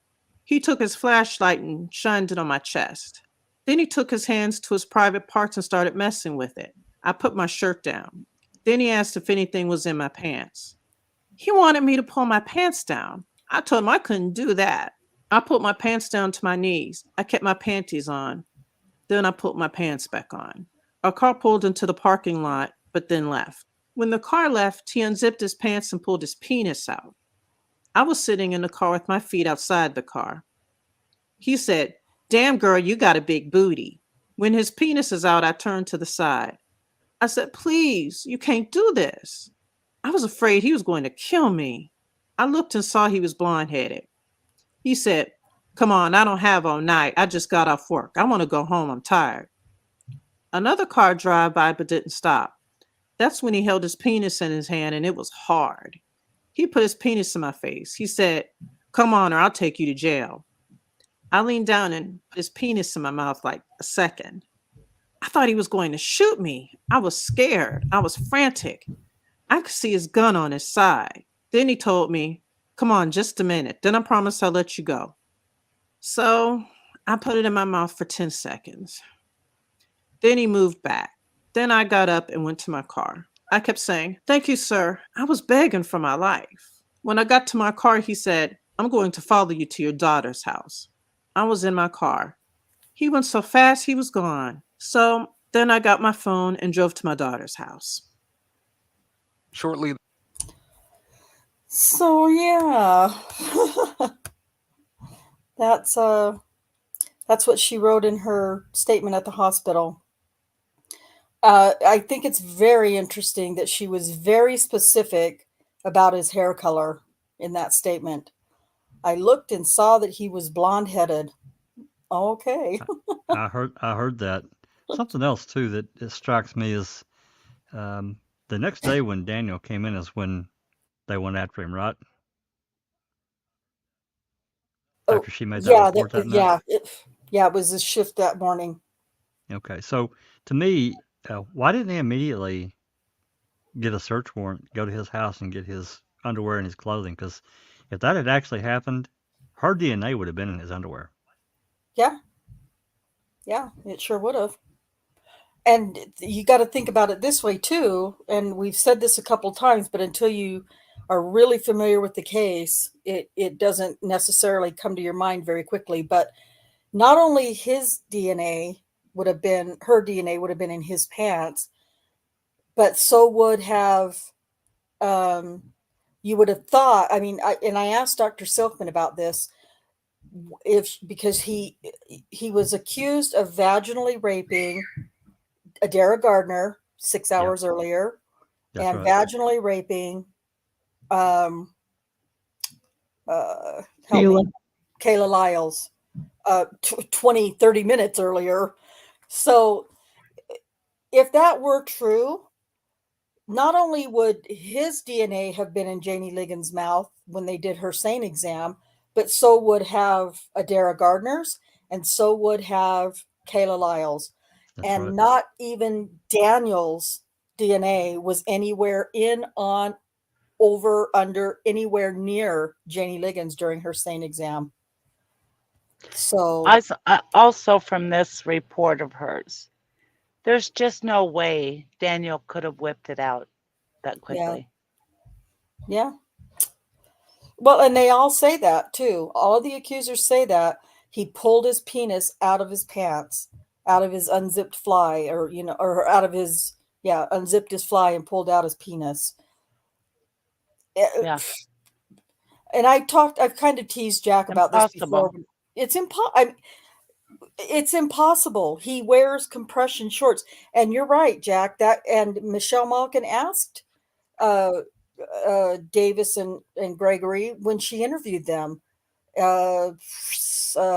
he took his flashlight and shined it on my chest. Then he took his hands to his private parts and started messing with it. I put my shirt down. Then he asked if anything was in my pants. He wanted me to pull my pants down. I told him I couldn't do that. I put my pants down to my knees. I kept my panties on. Then I put my pants back on. Our car pulled into the parking lot, but then left. When the car left, he unzipped his pants and pulled his penis out. I was sitting in the car with my feet outside the car. He said, "Damn, girl, you got a big booty." When his penis is out, I turned to the side. I said, "Please, you can't do this." I was afraid he was going to kill me. I looked and saw he was blonde-headed. He said, "Come on, I don't have all night. I just got off work. I want to go home. I'm tired." Another car drove by but didn't stop. That's when he held his penis in his hand and it was hard. He put his penis in my face. He said, "Come on or I'll take you to jail." I leaned down and put his penis in my mouth like a second. I thought he was going to shoot me. I was scared. I was frantic. I could see his gun on his side. Then he told me, "Come on, just a minute. Then I promise I'll let you go." So I put it in my mouth for 10 seconds. Then he moved back. Then I got up and went to my car. I kept saying, "Thank you, sir." I was begging for my life. When I got to my car, he said, "I'm going to follow you to your daughter's house." I was in my car. He went so fast, he was gone. So then I got my phone and drove to my daughter's house. Shortly So yeah, that's what she wrote in her statement at the hospital. I think it's very interesting that she was very specific about his hair color in that statement. I looked and saw that he was blonde-headed. Okay. I heard that. Something else too that it strikes me is the next day when Daniel came in is when they went after him, right? Oh, After she made that yeah, report that night. It was a shift that morning. Okay, so to me, why didn't they immediately get a search warrant, go to his house, and get his underwear and his clothing? Because if that had actually happened, her DNA would have been in his underwear. Yeah, it sure would have. And you got to think about it this way too. And we've said this a couple times, but until you are really familiar with the case, it doesn't necessarily come to your mind very quickly. But not only his DNA would have been, her DNA would have been in his pants, but so would have, you would have thought, I mean, I asked Dr. Silkman about this, because he was accused of vaginally raping Adara Gardner 6 Yep, hours earlier, that's and right. vaginally raping um help Kayla. me, Kayla Lyles 20, 30 minutes earlier. So if that were true, not only would his DNA have been in Jannie Ligons' mouth when they did her SANE exam, but so would have Adara Gardner's, and so would have Kayla Lyles. That's And right. not even Daniel's DNA was anywhere in, on, over, under, anywhere near Jannie Ligons during her SANE exam. So, Also from this report of hers, there's just no way Daniel could have whipped it out that yeah, quickly. yeah. Well, and they all say that too. All of the accusers say that he pulled his penis out of his pants, out of his unzipped fly, or or out of his, unzipped his fly and pulled out his penis. Yeah, And I've kind of teased Jack about this before. impossible. It's it's impossible. He wears compression shorts, and you're right, Jack. That, and Michelle Malkin asked uh, Davis and Gregory when she interviewed them a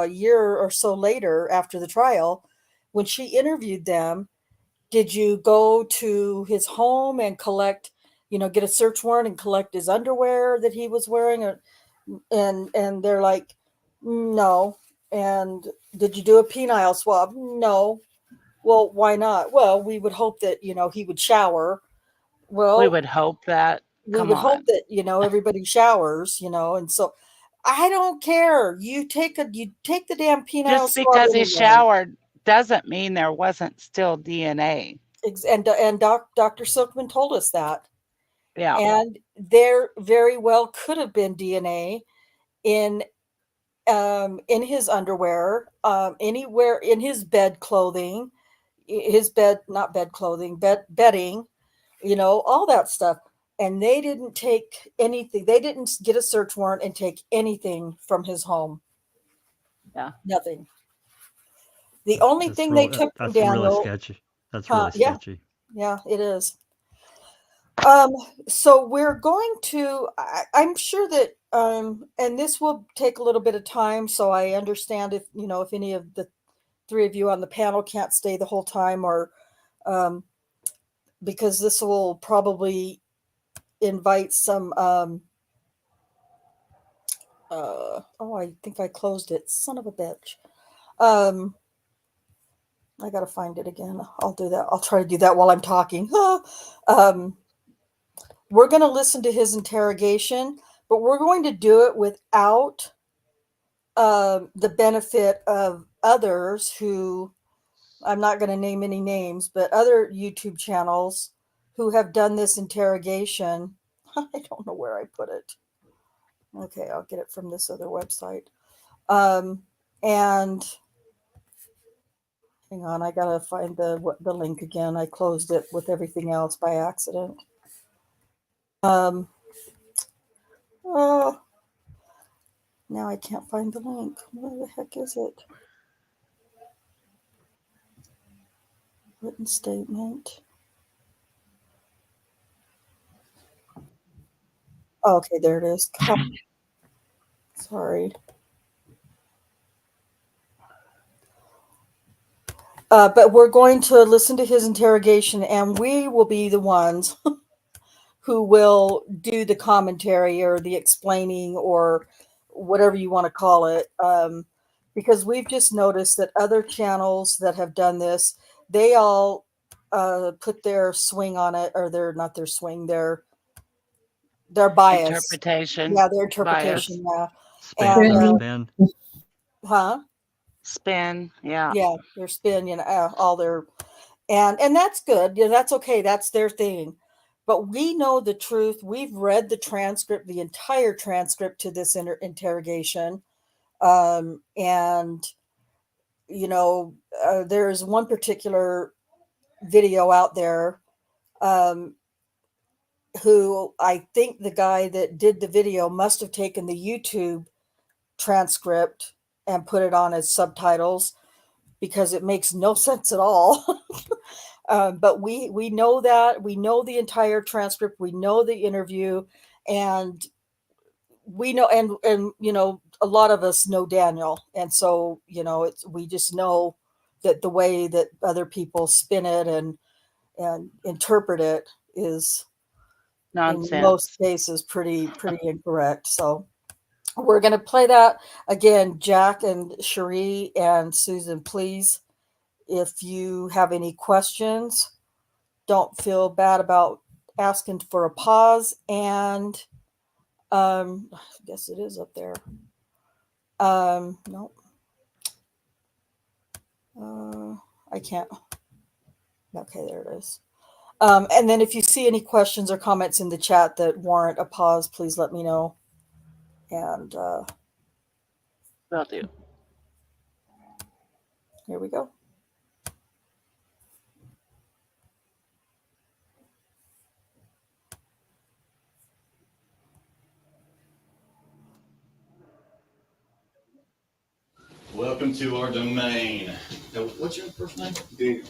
year or so later after the trial, when she interviewed them, did you go to his home and collect, get a search warrant and collect his underwear that he was wearing? And they're like, no. And did you do a penile swab? No. Well, why not? Well, we would hope that, he would shower. We Well, would hope that. we Come would hope on. that, everybody showers, and so I don't care. You take the damn penile Just swab because he anyway. showered doesn't mean there wasn't still DNA. And Dr. Silkman told us that. Yeah. And there very well could have been DNA in his underwear, anywhere in his bed clothing, his bed, not bed clothing, bedding, all that stuff. And they didn't take anything. They didn't get a search warrant and take anything from his home. Yeah. Nothing. The only thing they took from That's really Daniel, sketchy. That's really yeah, sketchy. yeah, it is. So we're going to, I'm sure that, and this will take a little bit of time. So I understand if, if any of the three of you on the panel can't stay the whole time, or, because this will probably invite some, I think I closed it. Son of a bitch. I got to find it again. I'll do that. I'll try to do that while I'm talking. We're going to listen to his interrogation, but we're going to do it without the benefit of others who, I'm not going to name any names, but other YouTube channels who have done this interrogation. I don't know where I put it. Okay, I'll get it from this other website. And hang on, I gotta find the link again. I closed it with everything else by accident. Oh, now I can't find the link. Where the heck is it? Written statement. Oh, okay, there it is. Sorry. But we're going to listen to his interrogation, and we will be the ones who will do the commentary or the explaining or whatever you want to call it. Because we've just noticed that other channels that have done this, they all put their swing on it, or their not their swing, their bias. Interpretation. Yeah, their Bias. interpretation. Yeah, Spin, and spin. huh? Spin. Yeah. Yeah, their spin. All their and that's good. Yeah, that's okay. That's their thing. But we know the truth. We've read the transcript, the entire transcript to this interrogation. And there's one particular video out there, who I think the guy that did the video must have taken the YouTube transcript and put it on as subtitles, because it makes no sense at all. But we know that. We know the entire transcript. We know the interview, and we know, and a lot of us know Daniel, and so we just know that the way that other people spin it and interpret it is Nonsense. in most cases pretty incorrect. So we're going to play that again. Jack and Cherie and Susan, please, if you have any questions, don't feel bad about asking for a pause. And I guess it is up there. No. I can't. Okay, there it is. And then if you see any questions or comments in the chat that warrant a pause, please let me know. And Will do. here we go. Welcome to our domain. Now, what's your first name? Daniel.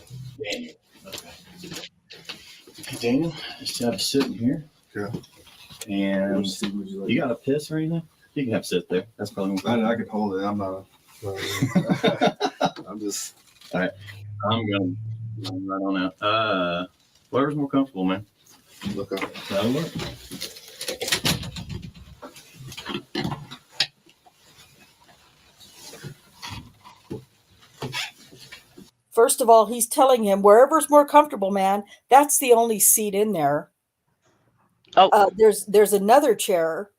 Daniel. Okay. Hey, Daniel, just have a sit in here. Yeah. And Would you like? you got a piss or anything? You can have a sit there. That's probably I can hold it. I'm not. I'm just. All right. I'm gonna right on out. Whatever's more comfortable, man. Look up. That'll work. First of all, he's telling him wherever's more comfortable, man. That's the only seat in there. Oh, There's another chair,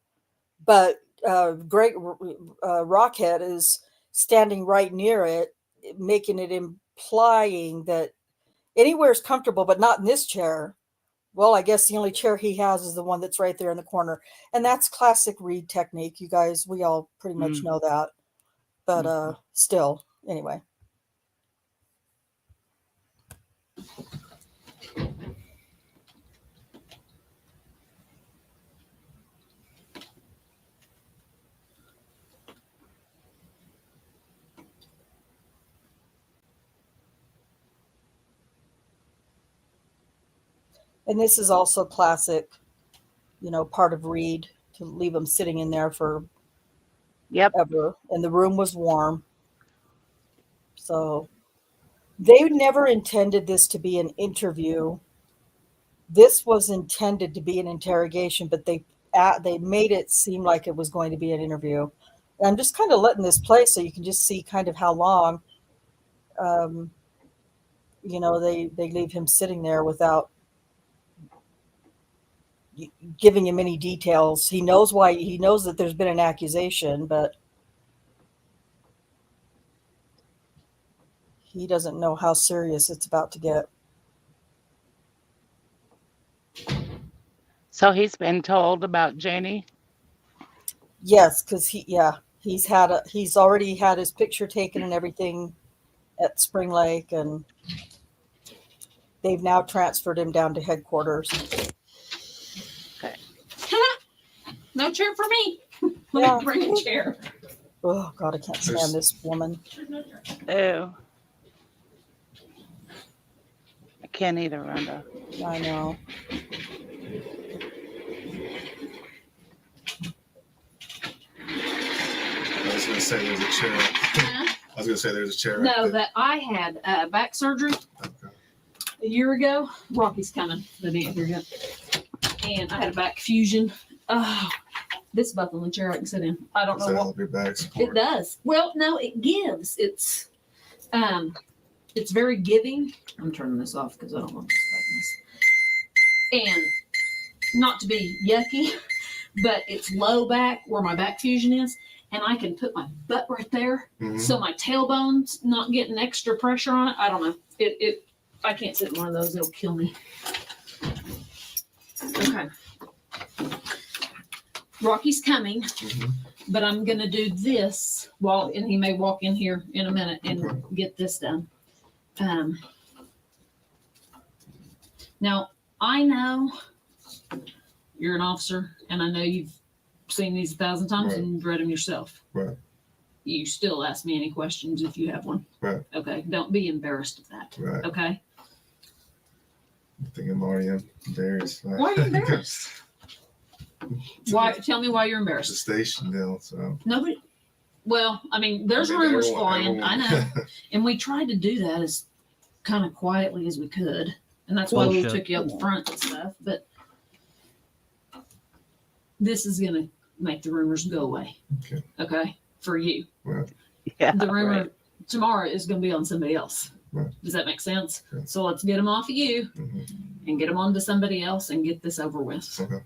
but Greg Rockhead is standing right near it, making it implying that anywhere's comfortable, but not in this chair. Well, I guess the only chair he has is the one that's right there in the corner, and that's classic Reed technique. You guys, we all pretty much know that, but still, anyway. And this is also classic, part of Reed, to leave him sitting in there for ever. And the room was warm. So they never intended this to be an interview. This was intended to be an interrogation, but they made it seem like it was going to be an interview. And I'm just kind of letting this play so you can just see kind of how long, they leave him sitting there without giving him any details. He knows why. He knows that there's been an accusation, but he doesn't know how serious it's about to get. so he's been told about Jannie? Yes, because he's already had his picture taken and everything at Spring Lake, and they've now transferred him down to headquarters. Okay. No chair for me. Let Yeah. me bring a chair. Oh God, I can't stand this woman. Ew. I can't either, Rhonda. I know. I was gonna say there's a chair. Huh? I was gonna say there's a chair. No, Right there. that I had back surgery Okay. a year ago. Rocky's coming. The day here yet. And I had a back fusion. Oh, this is about the only chair I can sit in. I don't Does know that what help your back support? it does. Well, no, it gives. It's very giving. I'm turning this off because I don't want this. And not to be yucky, but it's low back where my back fusion is, and I can put my butt right there, so my tailbone's not getting extra pressure on it. I don't know. I can't sit in one of those. It'll kill me. Okay. Rocky's coming, but I'm gonna do this and he may walk in here in a minute and get this done. Now I know you're an officer, and I know you've seen these 1,000 times and you've read them yourself. Right. You still ask me any questions if you have one. Right. Okay. Don't be embarrassed of that. Right. Okay. I think I'm already embarrassed. Why are you embarrassed? Why? Tell me why you're It's a embarrassed. station deal, so. Nobody. Well, I mean, there's rumors flying. I know, and we tried to do that as kind of quietly as we could, and that's why we took you up front and stuff. But this is gonna make the rumors go away. Okay. Okay, for you. Right. Yeah. The rumor right. tomorrow is gonna be on somebody else. Right. Does that make sense? Okay. So let's get them off of you and get them onto somebody else and get this over with. Okay.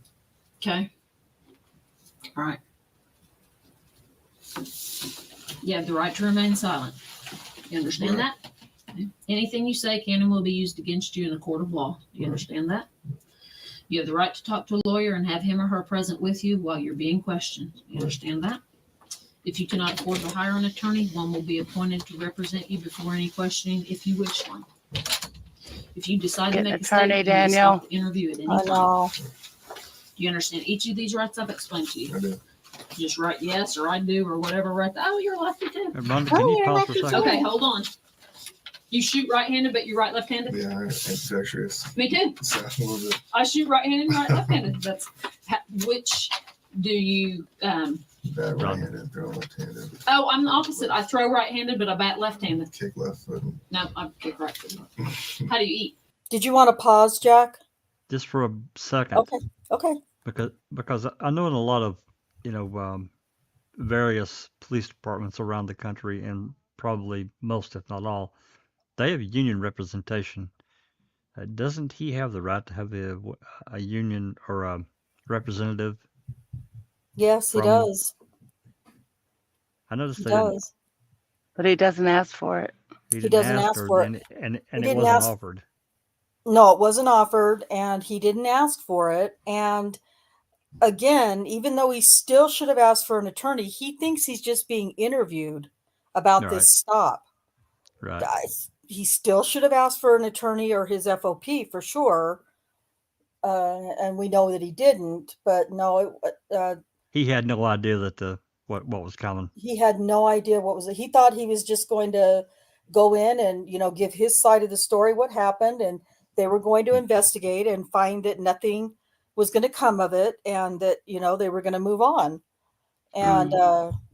Okay. All right. You have the right to remain silent. You understand that? Anything you say can and will be used against you in a court of law. Do you understand that? You have the right to talk to a lawyer and have him or her present with you while you're being questioned. You understand that? If you cannot afford to hire an attorney, one will be appointed to represent you before any questioning if you wish one. If you decide to Get make an a statement, attorney, you may Daniel. stop the interview at any I time. know. Do you understand each of these rights I've explained to you? I do. Just write yes or I do or whatever. Right? Oh, you're lefty too. Rhonda, can you pause for a second? Okay, hold on. You shoot right-handed, but you write left-handed. Yeah, I'm ambidextrous. Me too. So a little bit. I shoot right-handed and write left-handed. That's which do you? Bad right-handed, throw left-handed. Oh, I'm the opposite. I throw right-handed, but I bat left-handed. Kick left foot. No, I kick right-handed. How do you eat? Did you want to pause, Jack? Just for a second. Okay. Okay. Because I know in a lot of various police departments around the country, and probably most, if not all, they have union representation. Doesn't he have the right to have a union or a representative? Yes, he does. I noticed He they didn't. does. But he doesn't ask for it. He He doesn't ask her, for it. and He it didn't wasn't ask- offered. No, it wasn't offered, and he didn't ask for it. And again, even though he still should have asked for an attorney, he thinks he's just being interviewed about Right. this stop. Right. Guys, he still should have asked for an attorney or his FOP for sure. And we know that he didn't, but no, He had no idea that what was coming. he had no idea what was it. He thought he was just going to go in and, give his side of the story, what happened, and they were going to investigate and find that nothing was going to come of it, and that, they were going to move on. And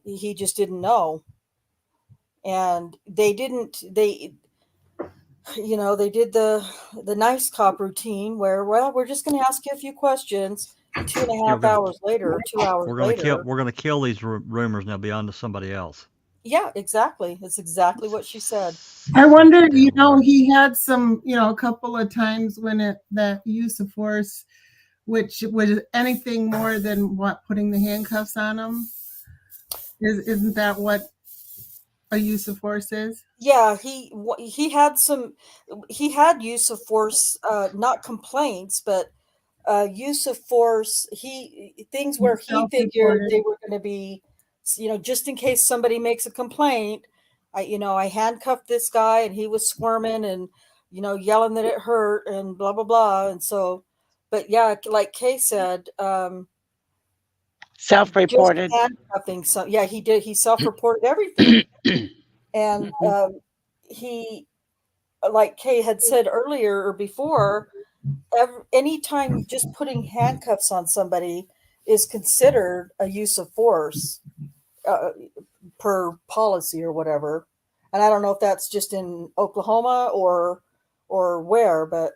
he just didn't know. And they did the nice cop routine where, well, we're just going to ask you a few questions. 2.5 hours later, 2 hours later. We're gonna kill these rumors now. Be on to somebody else. Yeah, exactly. That's exactly what she said. I wonder, he had some, a couple of times when that use of force, which was anything more than putting the handcuffs on him. Isn't that what a use of force is? Yeah, he had use of force, not complaints, but use of force. Things where he figured they were going to be, just in case somebody makes a complaint. I handcuffed this guy and he was squirming and yelling that it hurt and blah blah blah. And so, but yeah, like Kay said, self-reported. just handcuffing. So yeah, he did. He self-reported everything. And he, like Kay had said earlier or before, anytime just putting handcuffs on somebody is considered a use of force per policy or whatever. And I don't know if that's just in Oklahoma or where, but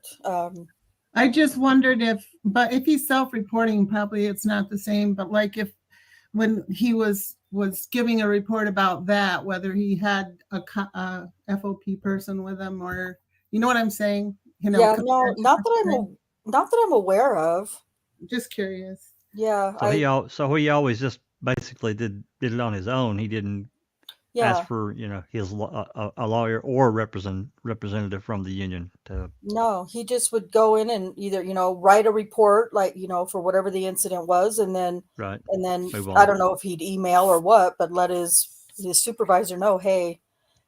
I just wondered if he's self-reporting, probably it's not the same. But like if when he was giving a report about that, whether he had a FOP person with him, or you know what I'm saying? You know, yeah, no, not that I'm aware of. Just curious. Yeah, So he always just basically did it on his own. He didn't ask for his a lawyer or representative from the union to. No, he just would go in and either write a report, like for whatever the incident was, and then I don't know if he'd email or what, but let his supervisor know, hey,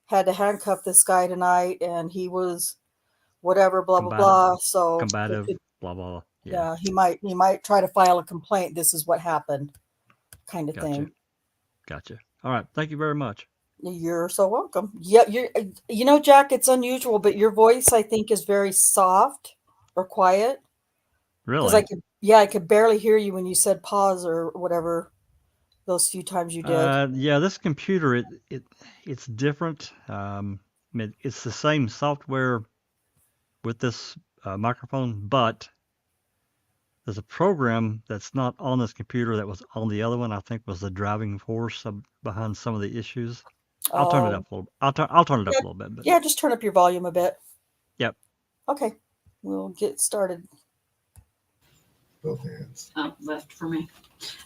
had to handcuff this guy tonight, and he was whatever, blah blah blah. So combative, blah blah. Yeah, he might try to file a complaint. This is what happened, kind of thing. Gotcha. All right, thank you very much. You're so welcome. Yeah, Jack, it's unusual, but your voice, I think, is very soft or quiet. Really? Because I could barely hear you when you said pause or whatever those few times you did. Yeah, this computer, it's different. It's the same software with this microphone, but there's a program that's not on this computer that was on the other one. I think was the driving force behind some of the issues. I'll turn it up a little. I'll turn it up a little bit. But... Yeah, just turn up your volume a bit. Yep. Okay, we'll get started. Both hands. Oh, left for me.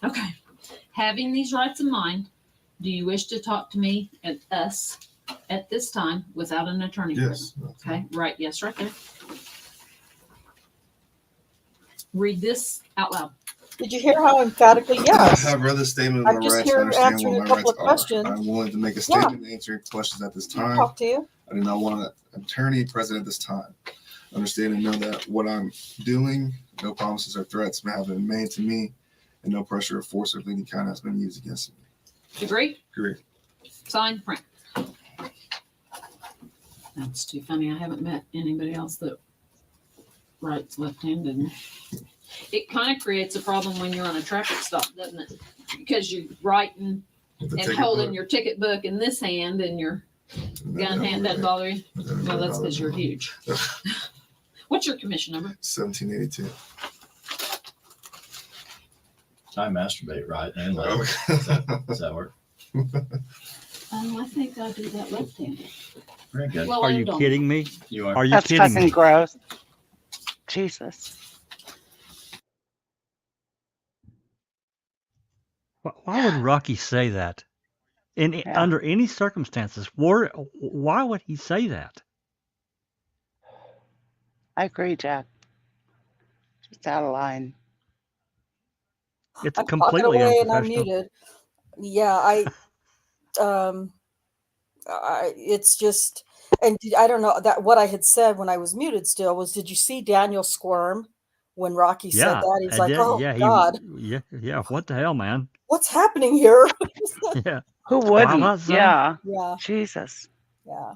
Okay. Having these rights in mind, do you wish to talk to me and us at this time without an attorney? Yes. Okay. Right. Yes. Right there. Read this out loud. Did you hear how emphatically yes? I've read the statement of I'm my just rights. here I understand answering what a my couple rights of questions. are. I'm willing to make a statement and answer questions at this time. Talk to you. I do not want an attorney present at this time. Understand and know that what I'm doing, no promises or threats have been made to me, and no pressure or force of any kind has been used against me. Agree? Agree. Sign, print. That's too funny. I haven't met anybody else that writes left-handed. It kind of creates a problem when you're on a traffic stop, doesn't it? Because you're writing and holding your ticket book in this hand, and your gun hand doesn't bother you. Well, that's because you're huge. What's your commission number? 1782. I masturbate right and left. Does that work? I think I do that left-handed. Very good. Well, are you kidding me? You are. Are you That's kidding fucking me? gross. Jesus. Why would Rocky say that? Under any circumstances, why would he say that? I agree, Jack. It's out of line. It's I'm completely talking away and I'm unprofessional. muted. Yeah, it's just, and I don't know that what I had said when I was muted still was, did you see Daniel squirm when Rocky said that? He's like, oh God. Yeah. What the hell, man? What's happening here? Yeah. Who wouldn't? Wow, Yeah. Yeah. Jesus. Yeah.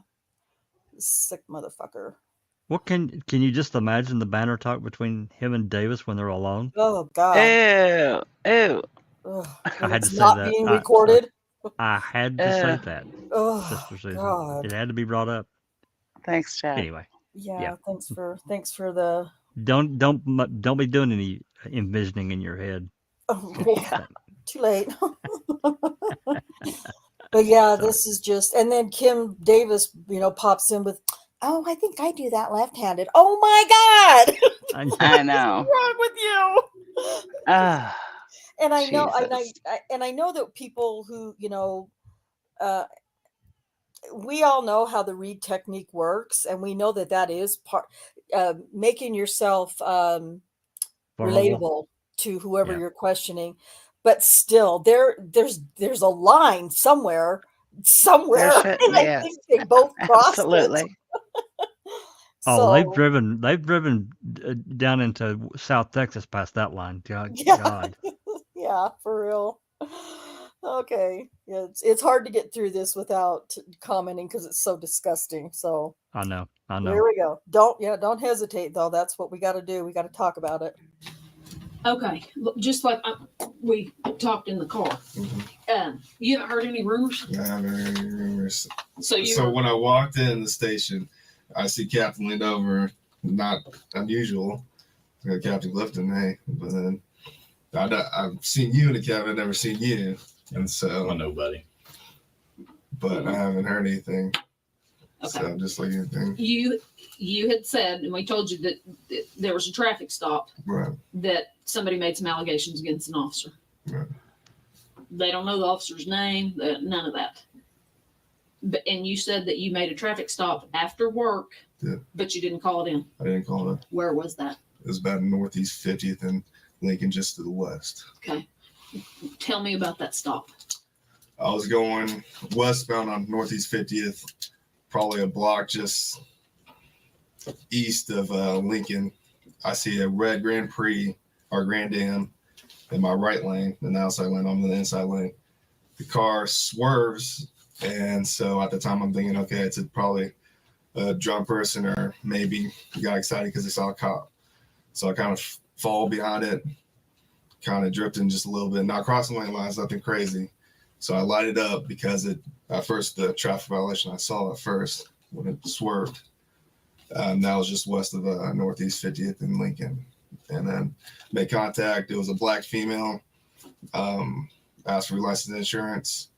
Sick motherfucker. What can you just imagine the banter talk between him and Davis when they're alone? Oh God. Ew. Ew. Ugh, I had to say not that. being recorded. I had to say that, Oh Sister Susan. God. It had to be brought up. Thanks, Jack. Anyway. Yeah. Thanks for the. Don't be doing any envisioning in your head. Oh, yeah. Too late. But yeah, this is just, and then Kim Davis, pops in with, oh, I think I do that left-handed. Oh my God. I know. What's wrong with you? And I know, Jesus. and I know that people who, we all know how the read technique works, and we know that is part, making yourself relatable to whoever you're questioning. But still, there's a line somewhere. And I think they both crossed Absolutely. Oh, they've driven down into South Texas past that line. God. Yeah, for real. Okay, yeah, it's hard to get through this without commenting because it's so disgusting. So I know. Here we go. Don't hesitate though. That's what we got to do. We got to talk about it. Okay, look, just like we talked in the car. Mhm. You haven't heard any rumors? I haven't heard any rumors. So when I walked in the station, I see Captain leaned over, not unusual. Captain Clifton, hey, but then I've seen you in the cabin, I've never seen you, and so Well, nobody. but I haven't heard anything. Okay. So just like anything. You had said, and we told you that there was a traffic stop, Right. that somebody made some allegations against an officer. Right. They don't know the officer's name, none of that. And you said that you made a traffic stop after work, Yeah. but you didn't call it in. I didn't call it. Where was that? It was about Northeast 50th and Lincoln, just to the west. Okay. Tell me about that stop. I was going westbound on Northeast 50th, probably a block just east of Lincoln. I see a red Grand Prix or Grand Am in my right lane, in the outside lane. I'm in the inside lane. The car swerves, and so at the time I'm thinking, okay, it's probably a drunk person, or maybe he got excited because he saw a cop. So I kind of fall behind it, kind of drifting just a little bit, not crossing lane lines, nothing crazy. So I lighted up because at first the traffic violation I saw at first when it swerved. That was just west of Northeast 50th and Lincoln. And then made contact. It was a black female. Asked for license insurance.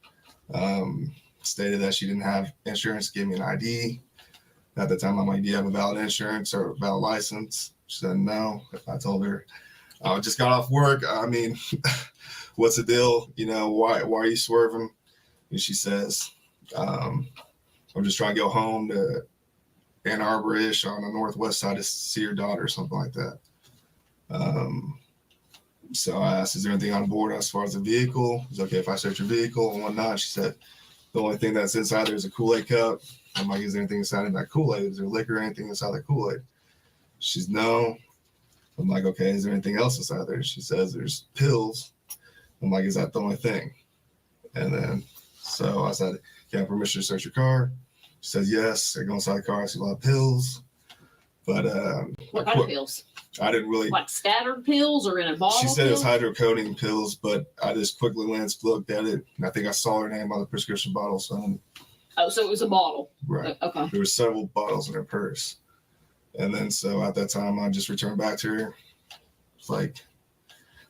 Stated that she didn't have insurance. Gave me an ID. At the time, I'm like, do you have a valid insurance or a valid license? She said no. I told her, I just got off work. I mean, what's the deal? You know, why are you swerving? And she says, I'm just trying to go home to Ann Arbor-ish on the northwest side to see her daughter or something like that. So I asked, is there anything on board as far as the vehicle? Is it okay if I search your vehicle and whatnot? She said, the only thing that's inside there is a Kool-Aid cup. I'm like, is there anything inside of that Kool-Aid? Is there liquor or anything inside that Kool-Aid? She's no. I'm like, okay, is there anything else inside there? She says there's pills. I'm like, is that the only thing? And then, so I said, can I have permission to search your car? She says, yes. I go inside the car, I see a lot of pills. But what kind of pills? I didn't really. Like scattered pills or in a bottle? She said pills? it's hydrocodone pills, but I just quickly looked at it, and I think I saw her name on the prescription bottle. So, oh, so it was a bottle. Right. Okay. There were several bottles in her purse. And then, so at that time, I just returned back to her. It's like,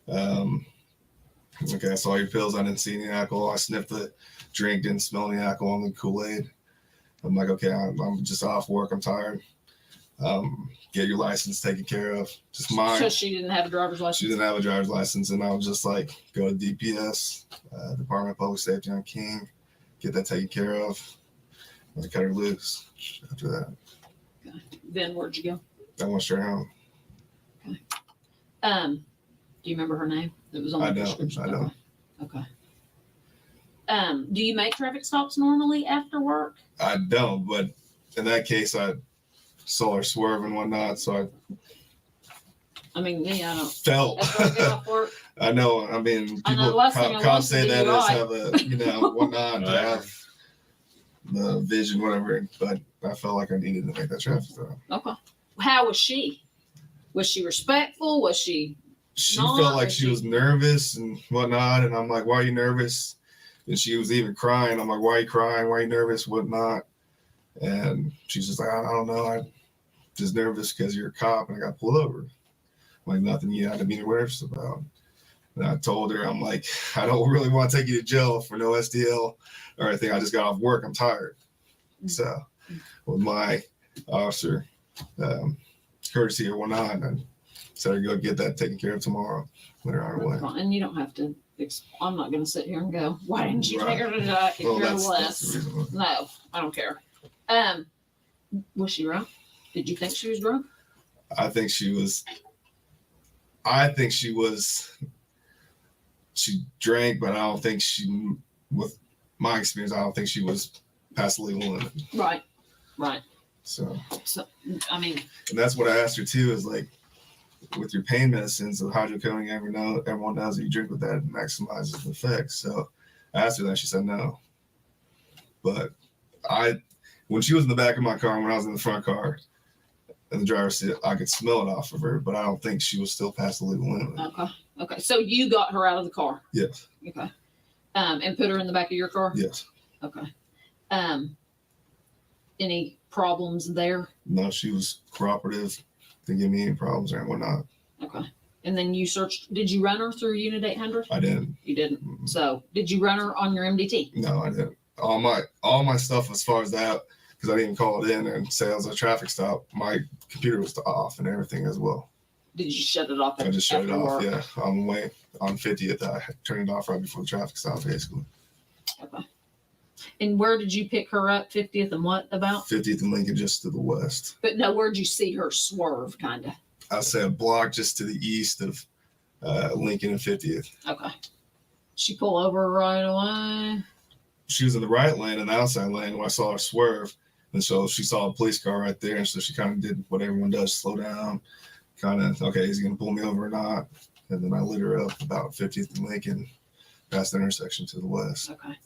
okay, I saw your pills. I didn't see any alcohol. I sniffed the drink, didn't smell any alcohol in the Kool-Aid. I'm like, okay, I'm just off work. I'm tired. Get your license taken care of. Just mine. So she didn't have a driver's license? She didn't have a driver's license. And I was just like, go to DPS, Department of Public Safety on King, get that taken care of. And I cut her loose after that. Okay. Then where'd you go? I went straight home. Okay. Do you remember her name? That was on the prescription. I don't. Okay. Do you make traffic stops normally after work? I don't, but in that case, I saw her swerve and whatnot, so I mean, me, I don't. felt. After I get off work, I know. I mean, I know, people, the last thing I want cops to say do that is right. have a, whatnot, to have the vision, whatever. But I felt like I needed to make that traffic stop. Okay. How was she? Was she respectful? Was she? She not? felt like she was nervous and whatnot, and I'm like, "Why are you nervous?" And she was even crying. I'm like, "Why are you crying? Why are you nervous? Whatnot?" And she's just like, "I don't know. I'm just nervous because you're a cop and I got pulled over. Like nothing you had to be nervous about." And I told her, I'm like, "I don't really want to take you to jail for no SDL or anything. I just got off work. I'm tired." So with my officer courtesy or whatnot, and said, "Go get that taken care of tomorrow." Let her on her way. And you don't have to. I'm not going to sit here and go, "Why didn't you Right. take her to die?" Well, That's that's the reason. No, I don't care. Was she drunk? Did you think she was drunk? I think she was. She drank, but I don't think she. With my experience, I don't think she was past the legal limit. Right. So, I mean, and that's what I asked her too. Is like, with your pain medicines, the hydrocodone, everyone knows that you drink with that, it maximizes the effects. So, I asked her that. She said no. But when she was in the back of my car, when I was in the front car, in the driver's seat. I could smell it off of her, but I don't think she was still past the legal limit. Okay. Okay. So you got her out of the car. Yes. Okay. And put her in the back of your car. Yes. Okay. Any problems there? No, she was cooperative. Didn't give me any problems or whatnot. Okay. And then you searched, did you run her through Unit 800? I didn't. You didn't. So did you run her on your MDT? No, I didn't. All my stuff as far as that, because I didn't call it in and say it was a traffic stop. My computer was off and everything as well. Did you shut it off? I just shut it after off. work? Yeah, on the way on 50th, I turned it off right before the traffic stop, basically. Okay. And where did you pick her up? 50th and what about? 50th and Lincoln, just to the west. But no, where'd you see her swerve, kind of? I say a block just to the east of Lincoln and 50th. Okay. She pull over right away. She was in the right lane and the outside lane when I saw her swerve. And so she saw a police car right there. And so she kind of did what everyone does, slow down, kind of, okay, is he going to pull me over or not? And then I lit her up about 50th and Lincoln, past the intersection to the west. Okay.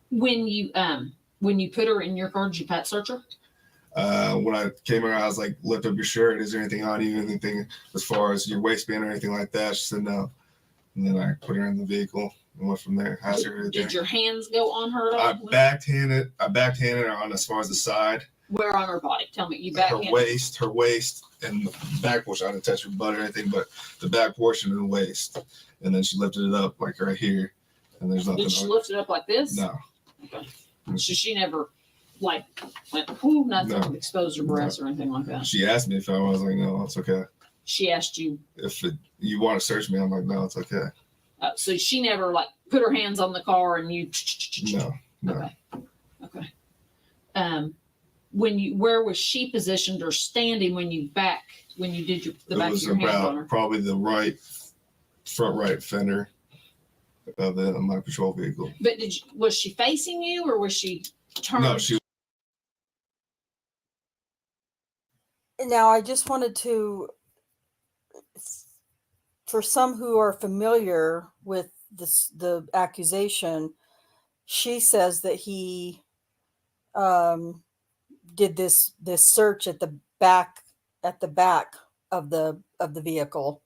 When you put her in your car, did you pat search her? When I came around, I was like, lift up your shirt. Is there anything on you? Anything as far as your waistband or anything like that? She said no. And then I put her in the vehicle and went from there. Asked her everything. Did your hands go on her at all? I backhanded her on as far as the side. Where on her body? Tell me. You backhanded Her waist, and the back portion. I didn't touch her butt or anything, but the back portion of the waist. And then she lifted it up like right here. And there's nothing. Did she lift it up like this? No. Okay. So she never like went, whoo, nothing, No. exposed her breasts or anything like that. She asked me if I was like, no, it's okay. She asked you. If you want to search me, I'm like, no, it's okay. So she never like put her hands on the car and you. No. Okay. Okay. Where was she positioned or standing when you did the back of your hand on her? It was probably the front right fender of my patrol vehicle. But was she facing you or was she turned? No, she. Now, I just wanted to, for some who are familiar with the accusation, she says that he did this search at the back of the vehicle.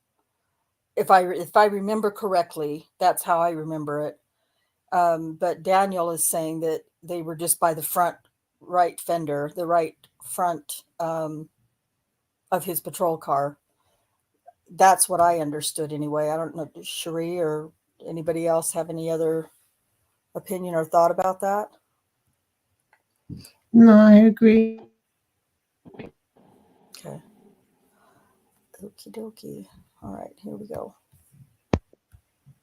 If I remember correctly, that's how I remember it. But Daniel is saying that they were just by the front right fender, the right front of his patrol car. That's what I understood anyway. I don't know, does Cherie or anybody else have any other opinion or thought about that? No, I agree. Okay. Okie dokie. All right, here we go.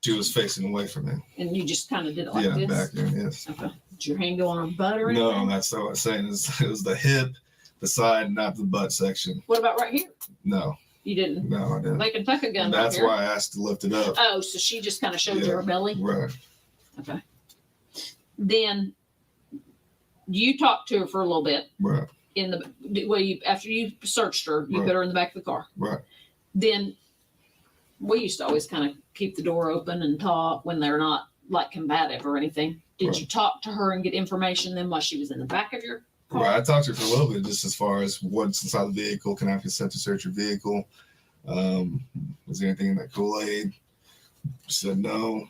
She was facing away from me. And you just kind of did it like Yeah, this? back there, yes. Okay. Did your hand go on her butt or anything? No, that's what I was saying. It was the hip, the side, not the butt section. What about right here? No. You didn't? No, I didn't. They can tuck a gun That's right here. why I asked to lift it up. Oh, so she just kind of showed you her belly? Right. Okay. Then you talked to her for a little bit. Right. After you searched her, you Right. put her in the back of the car. Right. Then we used to always kind of keep the door open and talk when they're not like combative or anything. Did Right. you talk to her and get information then while she was in the back of your car? Right. I talked to her for a little bit, just as far as what's inside the vehicle. Can I have consent to search your vehicle? Was there anything in that Kool-Aid? She said no.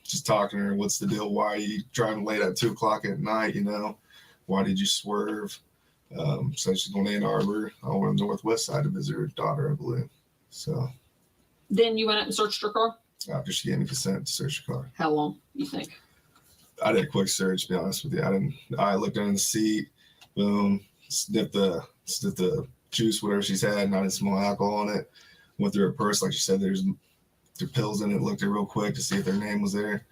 Just talking to her. What's the deal? Why are you driving late at 2:00 at night? Why did you swerve? So she's going to Ann Arbor over on the northwest side to visit her daughter, I believe. So Then you went up and searched her car? after she gave me consent to search her car. How long, you think? I did a quick search, to be honest with you. I looked under the seat, boom, sniffed the juice, whatever she's had, and I didn't smell alcohol on it. Went through her purse, like she said, there's pills in it, looked at it real quick to see if their name was there.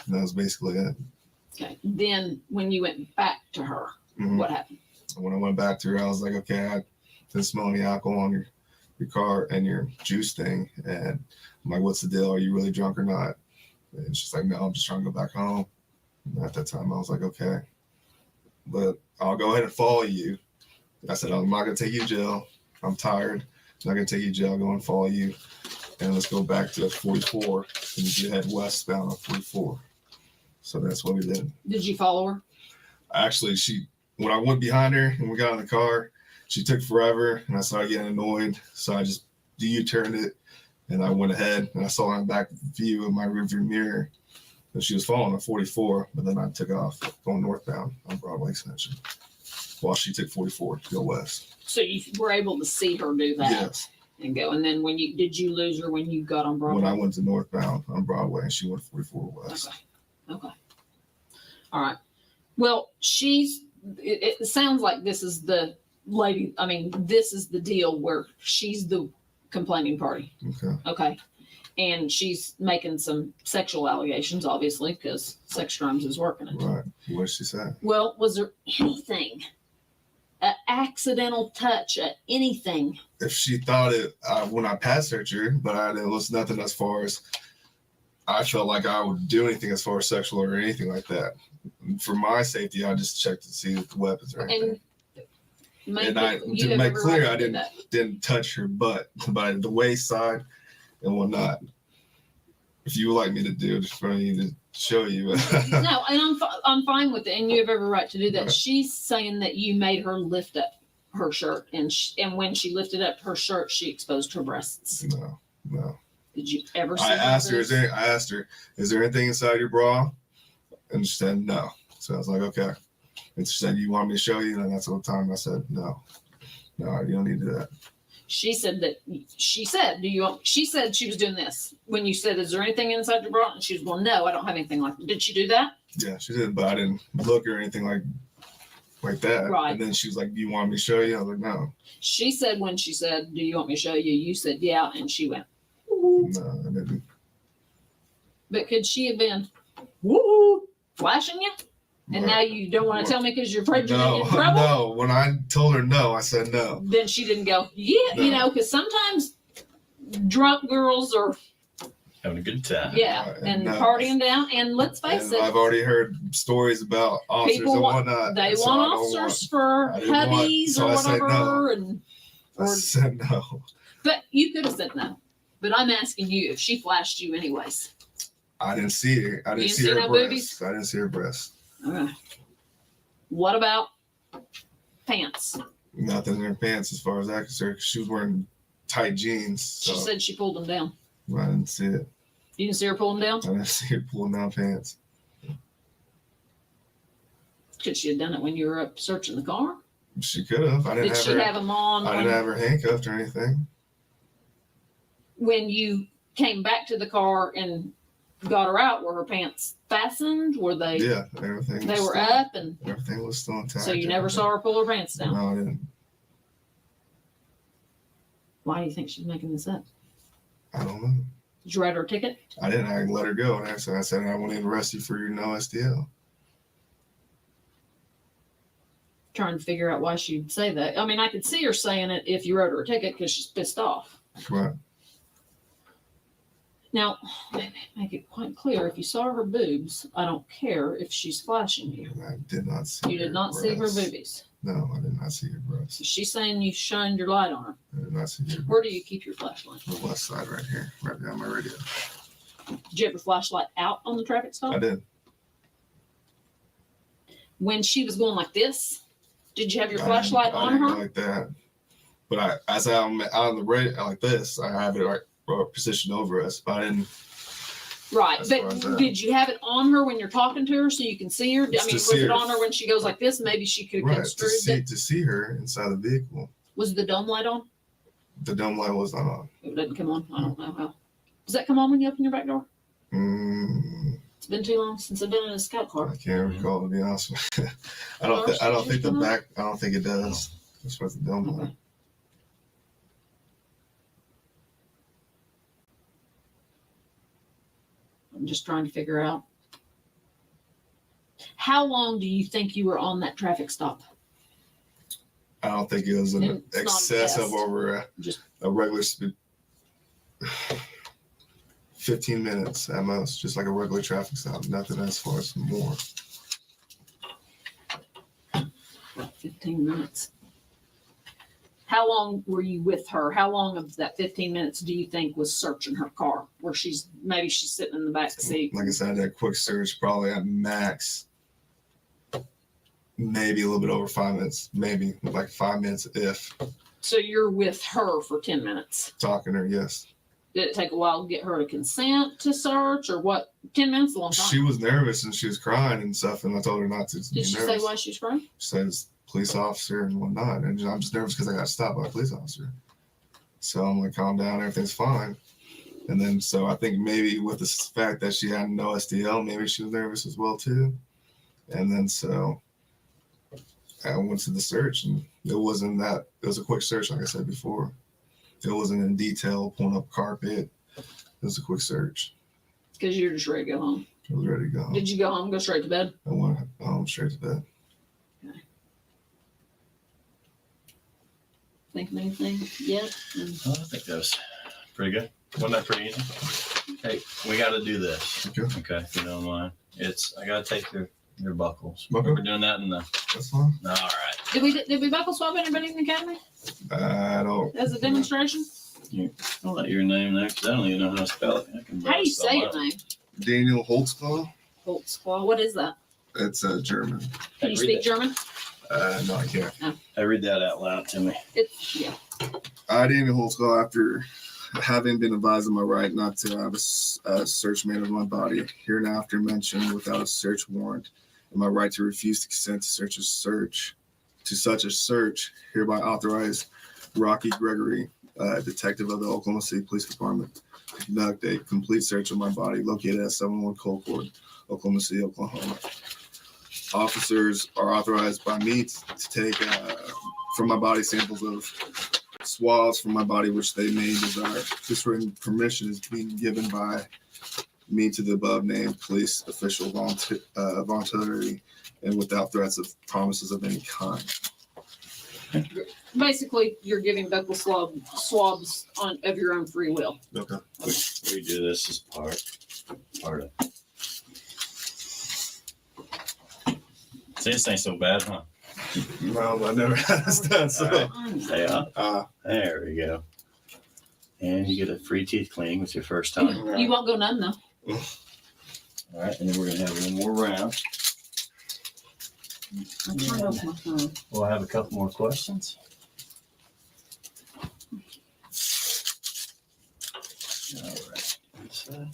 And that was basically it. Okay. Then when you went back to her, Mhm. what happened? When I went back to her, I was like, okay, I didn't smell any alcohol on your car and your juice thing. And I'm like, what's the deal? Are you really drunk or not? And she's like, no, I'm just trying to go back home. And at that time, I was like, okay, but I'll go ahead and follow you. I said, I'm not going to take you to jail. I'm tired. I'm not going to take you to jail. I'll go and follow you. And let's go back to 44. And you head westbound on 44. So that's what we did. Did you follow her? Actually, when I went behind her and we got in the car, she took forever, and I started getting annoyed. So I just U-turned it, and I went ahead, and I saw her in the back view of my rearview mirror. And she was following at 44, but then I took off going northbound on Broadway Extension while she took 44 to go west. So you were able to see her do that Yes. and go. And then did you lose her when you got on Broadway? When I went to northbound on Broadway, and she went 44 west. Okay. All right. Well, it sounds like this is the lady. I mean, this is the deal where she's the complaining party. Okay. Okay. And she's making some sexual allegations, obviously, because sex crimes is working it. Right. What did she say? Well, was there anything, an accidental touch, anything? If she thought it when I pass searched her, but it was nothing as far as I felt like I would do anything as far as sexual or anything like that. For my safety, I just checked to see if the weapons or anything. And to make clear, I didn't touch her butt, but the waist side and whatnot. If you would like me to do it, just for me to show you. No, and I'm fine with it, and you have every right to do that. She's saying that you made her lift up her shirt, and when she lifted up her shirt, she exposed her breasts. No. Did you ever see I asked her, is there anything inside your bra? And she said no. So I was like, okay. And she said, you want me to show you? And that's the time I said, no, you don't need to do that. She said she said she was doing this. When you said, is there anything inside your bra? And she was, well, no, I don't have anything like that. Did she do that? Yeah, she did, but I didn't look or anything like that. Right. And then she was like, do you want me to show you? I was like, no. She said, when she said, do you want me to show you? You said, yeah. And she went, no, I didn't. But could she have been flashing you? And now you don't want to tell me because you're afraid you're going to get in trouble? No, when I told her no, I said no. Then she didn't go, no. Because sometimes drunk girls are having a good time. Yeah, and partying down. And let's face it, I've already heard stories about officers people and whatnot. They want officers for hubbies or whatever. I said no. But you could have said no. But I'm asking you if she flashed you anyways. I didn't see her. I didn't see her breasts. I didn't see her breasts. Okay. What about pants? Nothing in her pants as far as I could see. She was wearing tight jeans. So she said she pulled them down. I didn't see it. You didn't see her pulling down? I didn't see her pulling down pants. Could she have done it when you were up searching the car? She could have. Did she have them on? I didn't have her handcuffed or anything. When you came back to the car and got her out, were her pants fastened? Were they? Yeah, everything. They were up and everything was still intact. So you never saw her pull her pants down? No, I didn't. Why do you think she's making this up? I don't know. Did you write her a ticket? I didn't. I let her go. And I said, I won't even arrest you for your no STL. Trying to figure out why she'd say that. I mean, I could see her saying it if you wrote her a ticket because she's pissed off. Right. Now, make it quite clear, if you saw her boobs, I don't care if she's flashing you. I did not see You did not see her boobies. No, I did not see her breasts. So she's saying you shined your light on her. I did not see her. Where do you keep your flashlight? The left side right here, right behind my radio. Did you have your flashlight out on the traffic stop? I did. When she was going like this, did you have your flashlight on her? Like that. But as I'm out on the radio like this, I have it right positioned over us, but I didn't. Right, but did you have it on her when you're talking to her so you can see her? I mean, was it on her when she goes like this? Maybe she could have construed it. To see her inside the vehicle. Was the dome light on? The dome light was not on. It didn't come on. I don't know how. Does that come on when you open your back door? It's been too long since I've been in a scout car. I can't recall, to be honest with you. I don't think the back. I don't think it does. As far as the dome light. I'm just trying to figure out. How long do you think you were on that traffic stop? I don't think it was an excess of over a regular speed. 15 minutes at most, just like a regular traffic stop. Nothing as far as more. 15 minutes. How long were you with her? How long of that 15 minutes do you think was searching her car? Where she's sitting in the back seat? Like I said, that quick search probably at max maybe a little bit over 5 minutes, maybe like 5 minutes if So you're with her for 10 minutes. talking to her. Yes. Did it take a while to get her to consent to search, or what? 10 minutes is a long time. She was nervous and she was crying and stuff, and I told her not to. Did she say why she was crying? She said it's police officer and whatnot, and I'm just nervous because I got stopped by a police officer. So I'm like, calm down, everything's fine. And then, so I think maybe with the fact that she had no SDL, maybe she was nervous as well too. And then so I went to the search, and it wasn't that. It was a quick search, like I said before. It wasn't in detail, pulling up carpet. It was a quick search. Because you're just ready to go home. I was ready to go home. Did you go home, go straight to bed? I went home straight to bed. Okay. Think of anything yet? Oh, I think that was pretty good. Wasn't that pretty easy? Hey, we got to do this. Okay, if you don't mind. I got to take your buckles. Okay. We're doing that in the. That's fine. All right. Did we buckle swap anybody in the academy I don't. as a demonstration? I'll let your name there because I don't even know how to spell it. How do you say your name? Daniel Holtzclaw. Holtzclaw. What is that? It's German. Can you speak German? No, I can't. I read that out loud to me. Yeah. I, Daniel Holtzclaw, after having been advised of my right not to have a search made of my body, hereinafter mentioned without a search warrant, and my right to refuse to consent to such a search, hereby authorize Rocky Gregory, detective of the Oklahoma City Police Department, to conduct a complete search of my body located at 71 Colcord, Oklahoma City, Oklahoma. Officers are authorized by me to take from my body samples of swabs from my body which they may desire. This written permission is being given by me to the above named police official voluntarily and without threats of promises of any kind. Basically, you're giving buccal swabs of your own free will. Okay. We do this as part of. See, this ain't so bad, huh? Well, I never had this done, so. Right. Stay up. There we go. And you get a free teeth cleaning with your first time. You won't go none though. All right, and then we're gonna have one more round. I turned off my phone. We'll have a couple more questions. All right. So,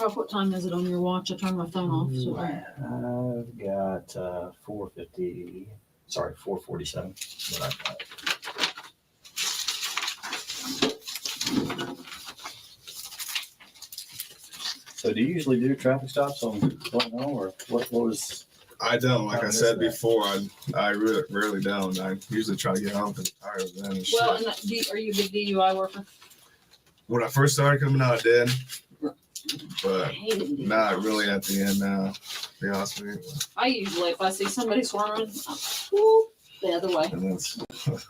Ralph, what time is it on your watch? I turned my phone off. So. I've got 4:50. Sorry, 4:47. What I've got. So, do you usually do traffic stops on going home, or what was? I don't. Like I said before, I rarely don't. I usually try to get home because I'm tired of them and shit. Well, and are you a big DUI worker? When I first started coming out, I did. But not really at the end now, to be honest with you. I usually, if I see somebody swerving, whoop, the other way. And that's what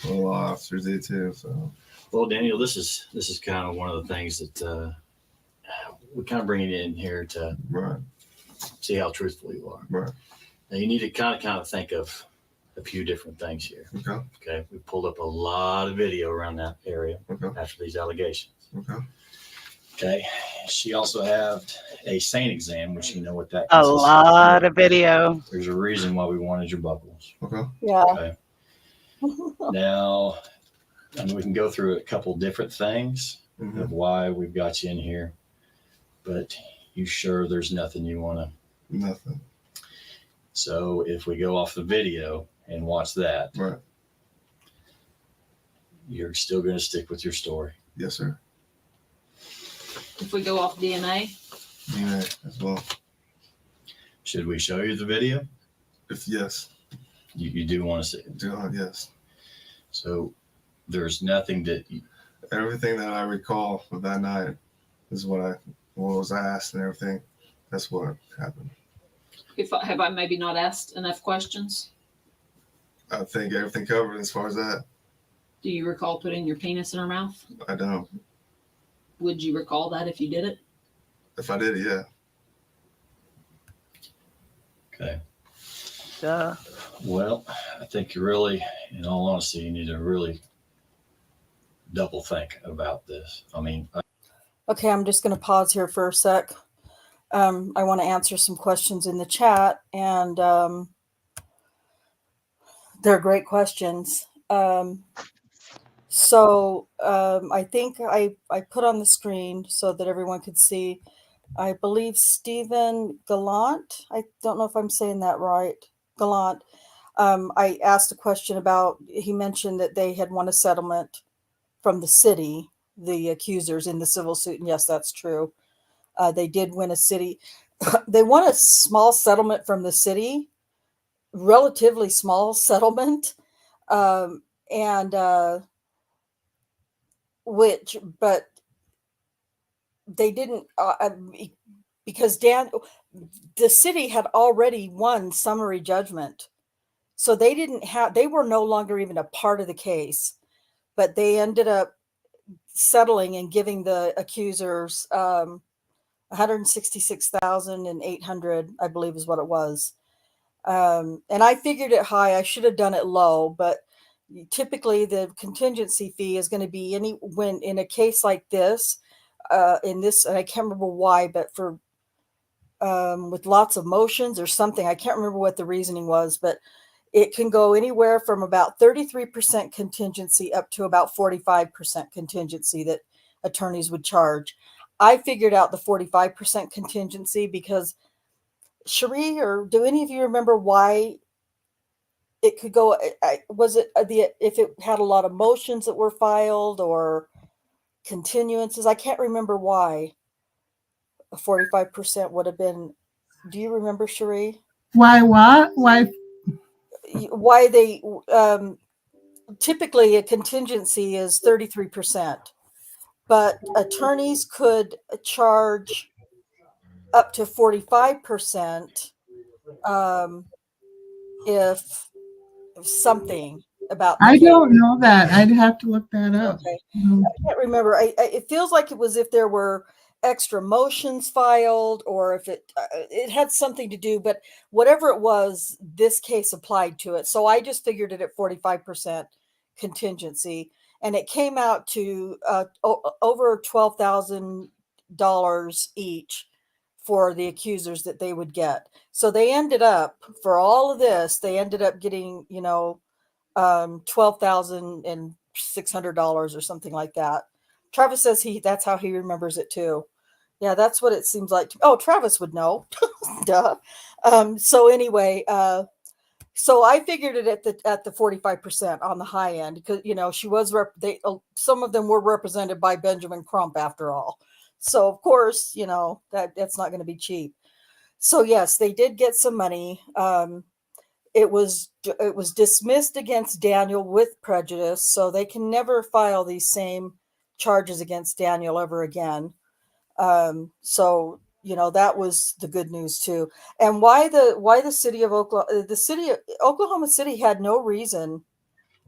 a lot of officers do too. So, Well, Daniel, this is kind of one of the things that we kind of bring it in here to see how truthful you are. Right. Now, you need to kind of think of a few different things here. Okay. Okay. We pulled up a lot of video around that area after these allegations. Okay. Okay. She also had a SANE exam, which you know what that A consists of. lot of video. There's a reason why we wanted your buckles. Okay. Yeah. Okay. Now, I mean, we can go through a couple different things of why we've got you in here, but you sure there's nothing you want to? Nothing. So if we go off the video and watch that, right, you're still going to stick with your story. Yes, sir. If we go off DNA? DNA as well. Should we show you the video? If yes. You do want to see it? Yes. So there's nothing that everything that I recall of that night is what was asked and everything. That's what happened. Have I maybe not asked enough questions? I think everything covered as far as that. Do you recall putting your penis in her mouth? I don't. Would you recall that if you did it? If I did it, yeah. Okay. Duh. Well, I think you really, in all honesty, you need to really double think about this. I mean, Okay, I'm just going to pause here for a sec. I want to answer some questions in the chat, and they're great questions. I think I put on the screen so that everyone could see. I believe Stephen Gallant, I don't know if I'm saying that right, Gallant, I asked a question about, he mentioned that they had won a settlement from the city, the accusers in the civil suit, and yes, that's true. They did win a city. They won a small settlement from the city, relatively small settlement, and but they didn't, because the city had already won summary judgment. So they were no longer even a part of the case, but they ended up settling and giving the accusers 166,800, I believe is what it was. And I figured it high. I should have done it low, but typically the contingency fee is going to be when in a case like this, and I can't remember why, but for with lots of motions or something, I can't remember what the reasoning was, but it can go anywhere from about 33% contingency up to about 45% contingency that attorneys would charge. I figured out the 45% contingency because Cherie, or do any of you remember why it could go? Was it if it had a lot of motions that were filed or continuances? I can't remember why a 45% would have been. Do you remember, Cherie? Why what? Why they typically a contingency is 33%, but attorneys could charge up to 45% if something about the I case. don't know that. I'd have to look that up. Okay. I can't remember. It feels like it was if there were extra motions filed, or if it had something to do, but whatever it was, this case applied to it. So I just figured it at 45% contingency, and it came out to over $12,000 each for the accusers that they would get. So they ended up, for all of this, they ended up getting, $12,600 or something like that. Travis says that's how he remembers it too. Yeah, that's what it seems like. Oh, Travis would know. Duh. So anyway, so I figured it at the 45% on the high end, because she was some of them were represented by Benjamin Crump after all. So of course, that's not going to be cheap. So yes, they did get some money. It was dismissed against Daniel with prejudice, so they can never file these same charges against Daniel ever again. So that was the good news too. And why the city of Oklahoma City had no reason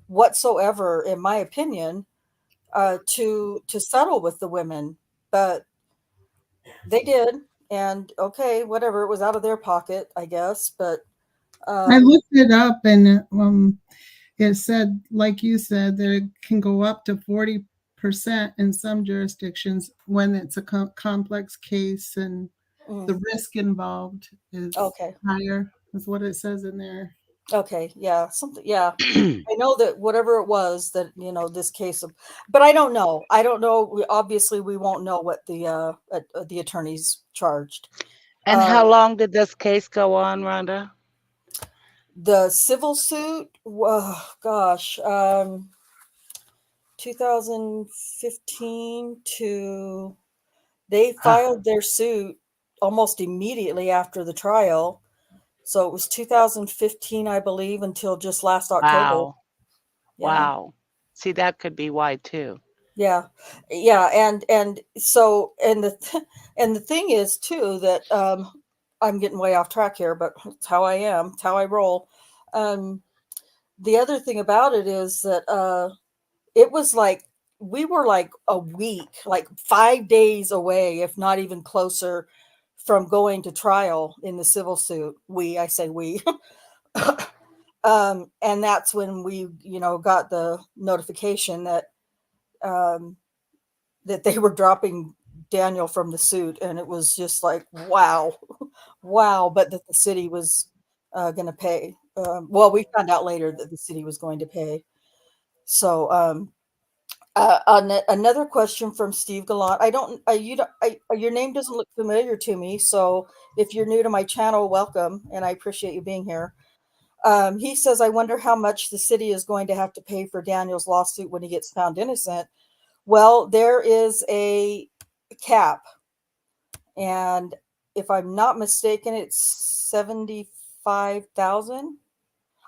whatsoever, in my opinion, to settle with the women, but they did. And okay, whatever, it was out of their pocket, I guess, but I looked it up, and it said, like you said, that it can go up to 40% in some jurisdictions when it's a complex case and the risk involved is higher, is what it says in there. Okay, yeah, something, yeah. I know that whatever it was that, this case of, but I don't know. Obviously, we won't know what the attorneys charged. And how long did this case go on, Rhonda? The civil suit, gosh, 2015 to, they filed their suit almost immediately after the trial. So it was 2015, I believe, until just last October. Wow. Yeah. Wow. See, that could be why too. Yeah. And so, and the thing is too, that, I'm getting way off track here, but it's how I am, it's how I roll. The other thing about it is that, it was like, we were like a week, like 5 days away, if not even closer, from going to trial in the civil suit. I say we. And that's when we, got the notification that that they were dropping Daniel from the suit, and it was just like, wow, wow. But that the city was going to pay. Well, we found out later that the city was going to pay. So another question from Steve Gallant. Your name doesn't look familiar to me. So if you're new to my channel, welcome, and I appreciate you being here. He says, I wonder how much the city is going to have to pay for Daniel's lawsuit when he gets found innocent. Well, there is a cap. And if I'm not mistaken, it's $75,000.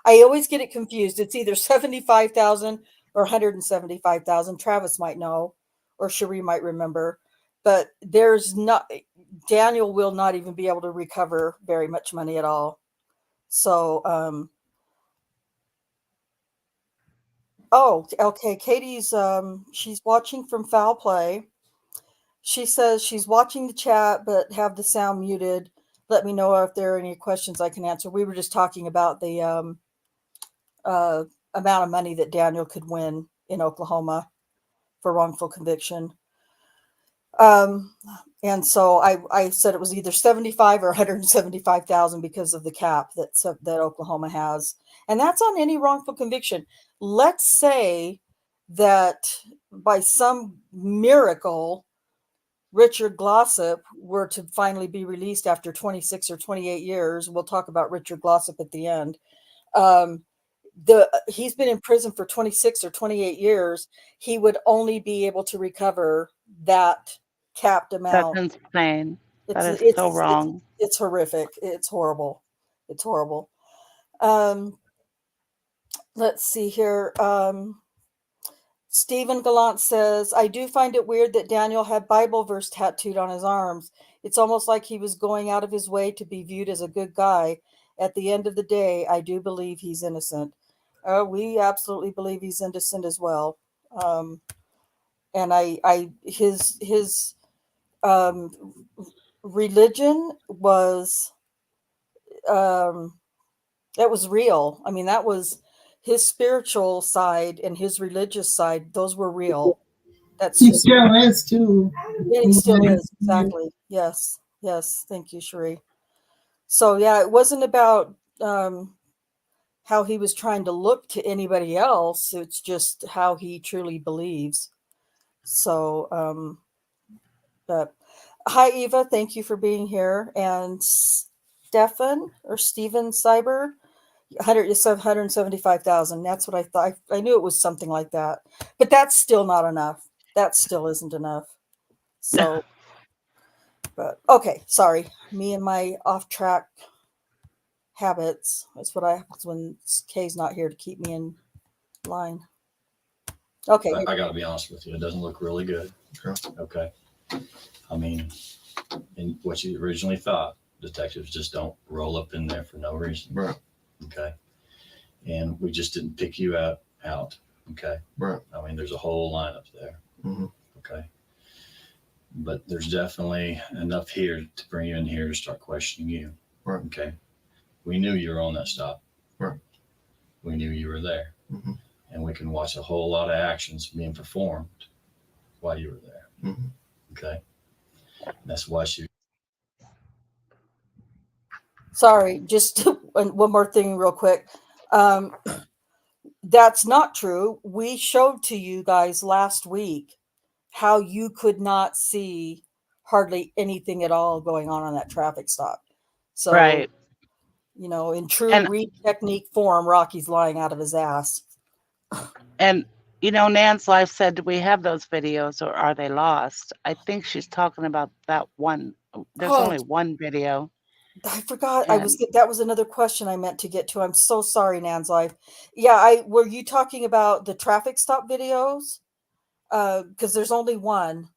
I always get it confused. It's either 75,000 or 175,000. Travis might know, or Cherie might remember. But Daniel will not even be able to recover very much money at all. So, oh, okay. Katie's, she's watching from Foul Play. She says she's watching the chat, but have the sound muted. Let me know if there are any questions I can answer. We were just talking about the amount of money that Daniel could win in Oklahoma for wrongful conviction. And so I said it was either 75 or 175,000 because of the cap that Oklahoma has. And that's on any wrongful conviction. Let's say that by some miracle, Richard Glossip were to finally be released after 26 or 28 years. We'll talk about Richard Glossip at the end. He's been in prison for 26 or 28 years. He would only be able to recover that capped amount. That's insane. That is so wrong. It's horrific. It's horrible. It's horrible. Let's see here. Stephen Gallant says, I do find it weird that Daniel had Bible verse tattooed on his arms. It's almost like he was going out of his way to be viewed as a good guy. At the end of the day, I do believe he's innocent. We absolutely believe he's innocent as well. And his religion was, that was real. I mean, that was his spiritual side and his religious side. Those were real. He still is too. Yeah, he still is. Exactly. Yes. Yes. Thank you, Cherie. So yeah, it wasn't about how he was trying to look to anybody else. It's just how he truly believes. So, but hi, Eva. Thank you for being here. And Stephen Cyber, 175,000. That's what I thought. I knew it was something like that, but that's still not enough. That still isn't enough. So, but okay. Sorry. Me and my off track habits. That's what happens when Kay's not here to keep me in line. Okay. I got to be honest with you. It doesn't look really good. Okay. I mean, in what you originally thought, detectives just don't roll up in there for no reason. Right. Okay. And we just didn't pick you out. Okay. Right. I mean, there's a whole lineup there. Mm-hmm. Okay. But there's definitely enough here to bring you in here to start questioning you. Right. Okay. We knew you were on that stop. Right. We knew you were there. Mm-hmm. And we can watch a whole lot of actions being performed while you were there. Mm-hmm. Okay. And that's why she. Sorry, just one more thing real quick. That's not true. We showed to you guys last week how you could not see hardly anything at all going on that traffic stop. So, right. In true read technique form, Rocky's lying out of his ass. And, Nan's Life said, do we have those videos or are they lost? I think she's talking about that one. There's only one video. I forgot. That was another question I meant to get to. I'm so sorry, Nan's Life. Yeah, were you talking about the traffic stop videos? Because there's only one,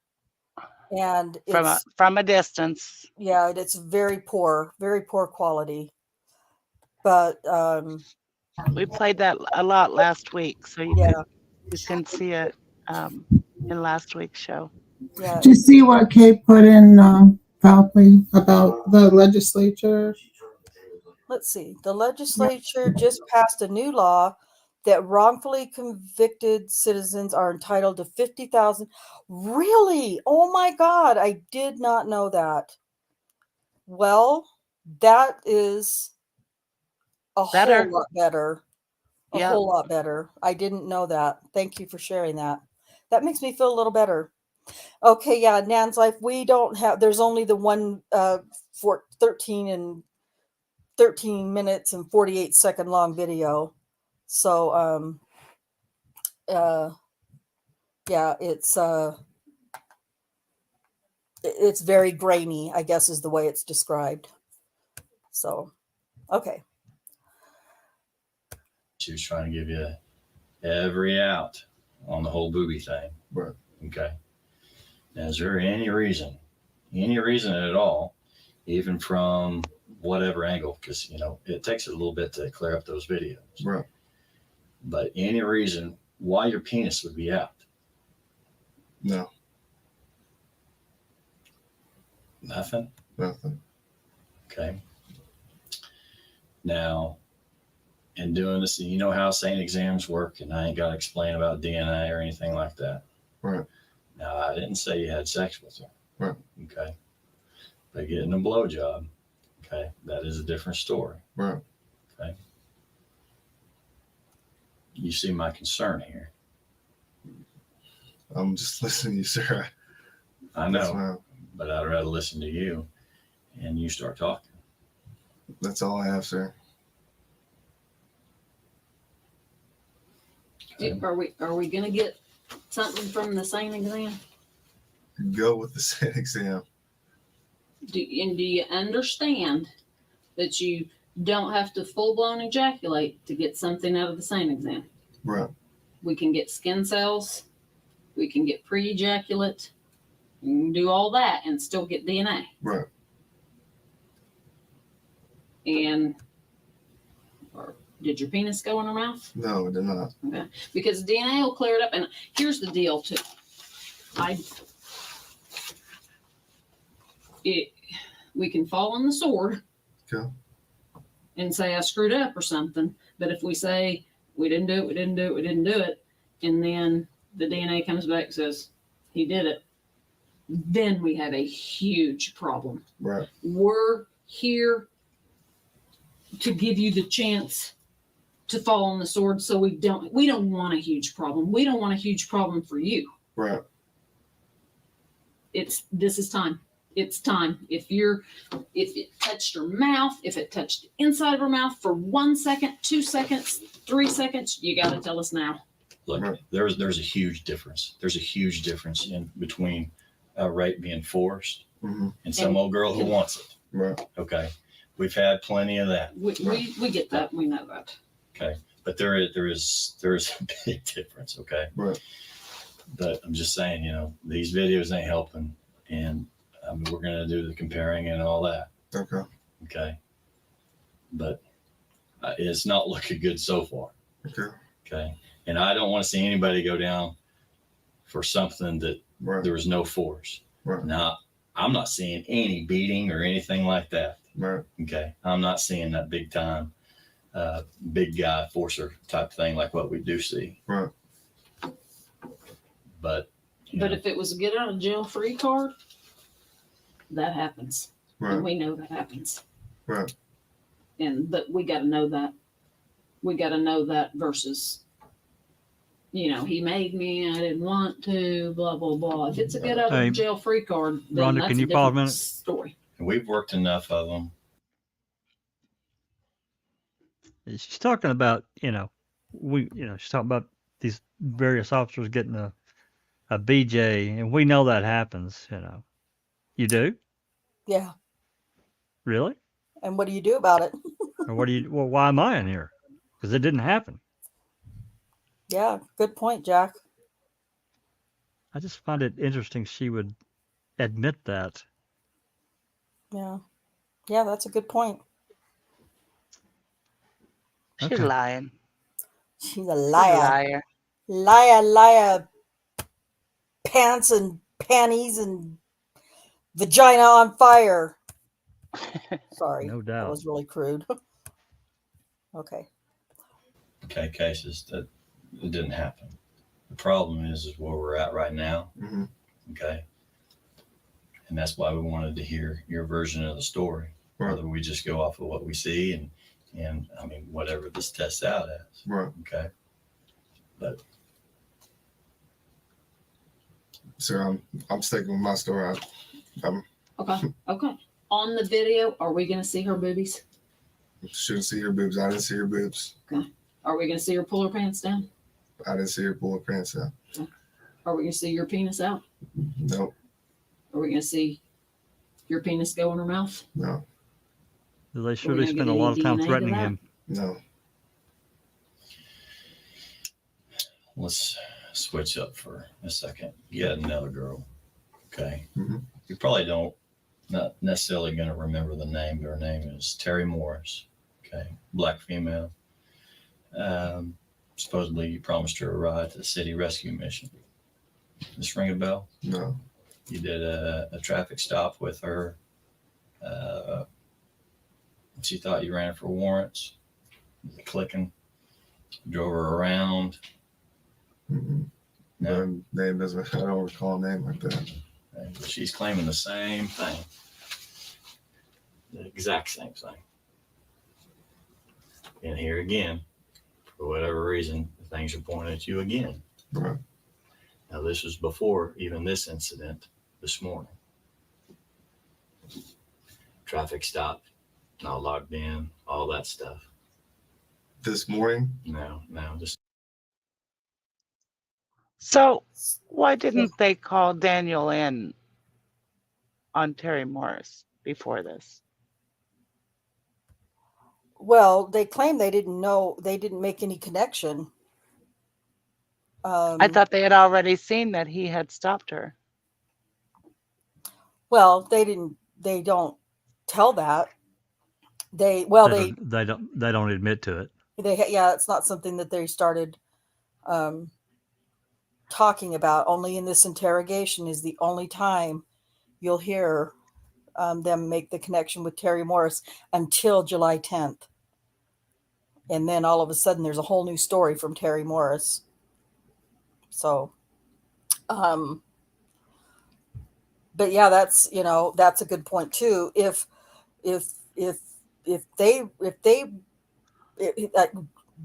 and it's from a distance. Yeah, it's very poor quality. But we played that a lot last week, so you can see it in last week's show. Yeah. Did you see what Kate put in Foul Play about the legislature? let's see. The legislature just passed a new law that wrongfully convicted citizens are entitled to 50,000. Really? Oh my God, I did not know that. Well, that is a Better. whole lot better. A Yep. whole lot better. I didn't know that. Thank you for sharing that. That makes me feel a little better. Okay, yeah, Nan's Life, we don't have, there's only the one for 13 minutes and 48-second long video. So yeah, it's very grainy, I guess is the way it's described. So okay. She was trying to give you every out on the whole booby thing. Right. Okay. Now, is there any reason at all, even from whatever angle, because, it takes a little bit to clear up those videos. Right. But any reason why your penis would be out? No. Nothing? Nothing. Okay. Now, in doing this, you know how SANE exams work, and I ain't got to explain about DNA or anything like that. Right. Now, I didn't say you had sex with her. Right. Okay. But getting a blowjob, okay, that is a different story. Right. Okay. You see my concern here. I'm just listening to you, sir. I know, but I'd rather listen to you and you start talking. That's all I have, sir. Are we gonna get something from the SANE exam? Go with the SANE exam. Do you understand that you don't have to full-blown ejaculate to get something out of the SANE exam? Right. We can get skin cells, we can get pre-ejaculate, we can do all that and still get DNA. Right. And did your penis go in her mouth? No, it did not. Okay. Because DNA will clear it up. And here's the deal too. We can fall on the sword. Okay. And say I screwed up or something. But if we say we didn't do it, and then the DNA comes back and says he did it, then we have a huge problem. Right. We're here to give you the chance to fall on the sword, so we don't want a huge problem. We don't want a huge problem for you. Right. This is time. It's time. If it touched her mouth, if it touched the inside of her mouth for 1 second, 2 seconds, 3 seconds, you got to tell us now. Look, Right. there's a huge difference. There's a huge difference in between a rape being forced Mm-hmm. and some old girl who wants it. Right. Okay. We've had plenty of that. We get that. We know that. Okay. But there is a big difference. Okay. Right. But I'm just saying, these videos ain't helping. And we're going to do the comparing and all that. Okay. Okay. But it's not looking good so far. Okay. Okay. And I don't want to see anybody go down for something that there was no force. Right. Now, I'm not seeing any beating or anything like that. Right. Okay. I'm not seeing that big time, big guy forcer type thing like what we do see. Right. But if it was a get out of jail free card, that happens. Right. And we know that happens. Right. But we got to know that. We got to know that versus, he made me, I didn't want to, blah, blah, blah. If it's a get out of jail free card, then Rhonda, that's can a you pause a different minute? story. And we've worked enough of them. She's talking about, she's talking about these various officers getting a BJ, and we know that happens, You do? Yeah. Really? And what do you do about it? Or why am I in here? Because it didn't happen. Yeah, good point, Jack. I just find it interesting she would admit that. Yeah. Yeah, that's a good point. She's Okay. lying. She's a She's a liar. liar. Liar. Pants and panties and vagina on fire. Sorry. No That doubt. was really crude. Okay. Okay, cases that it didn't happen. The problem is where we're at right now. Mhm. Okay. And that's why we wanted to hear your version of the story. Right. Whether we just go off of what we see and I mean, whatever this tests out as. Right. Okay. But So I'm sticking with my story. Okay. Okay. On the video, are we going to see her boobies? Shouldn't see her boobs. I didn't see her boobs. Are we going to see her pull her pants down? I didn't see her pull her pants out. Are we going to see your penis out? Nope. Are we going to see your penis go in her mouth? No. They sure We're they gonna spent get a lot any of time DNA to threatening that? him. No. let's switch up for a second. You had another girl. Okay. Mm-hmm. You probably not necessarily going to remember the name, but her name is Terry Morris. Okay. Black female. Supposedly you promised her a ride to the city rescue mission. This ring a bell? No. You did a traffic stop with her. She thought you ran for warrants. Clicking. Drove her around. Mm-hmm. No. The name doesn't. I don't recall a name like that. But she's claiming the same thing. The exact same thing. And here again, for whatever reason, things are pointing at you again. Right. Now, this was before even this incident this morning. Traffic stop, not logged in, all that stuff. This morning? No, just. So why didn't they call Daniel in on Terry Morris before this? Well, they claim they didn't know, they didn't make any connection. I thought they had already seen that he had stopped her. Well, they don't tell that. They don't admit to it. It's not something that they started talking about. Only in this interrogation is the only time you'll hear them make the connection with Terry Morris until July 10th. And then all of a sudden there's a whole new story from Terry Morris. So, but yeah, that's a good point too. If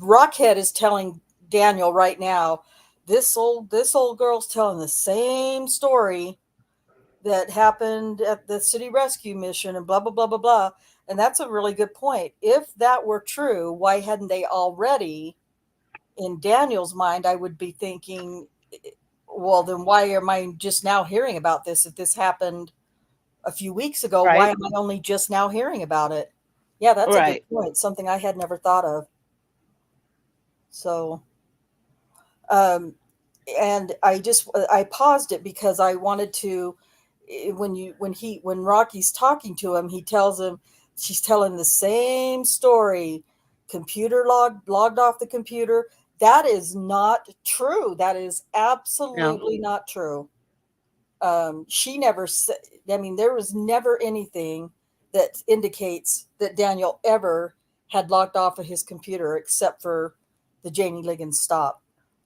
Rockhead is telling Daniel right now, this old girl's telling the same story that happened at the city rescue mission and blah, blah, blah, blah, blah. And that's a really good point. If that were true, why hadn't they already, in Daniel's mind, I would be thinking, well, then why am I just now hearing about this? If this happened a few weeks ago, right. Why am I only just now hearing about it? Yeah, that's a good point. Something I had never thought of. So, and I paused it because I wanted to, when Rocky's talking to him, he tells him she's telling the same story. Computer logged off the computer. That is not true. That is absolutely not true. She never said, there was never anything that indicates that Daniel ever had logged off of his computer except for the Jannie Ligons stop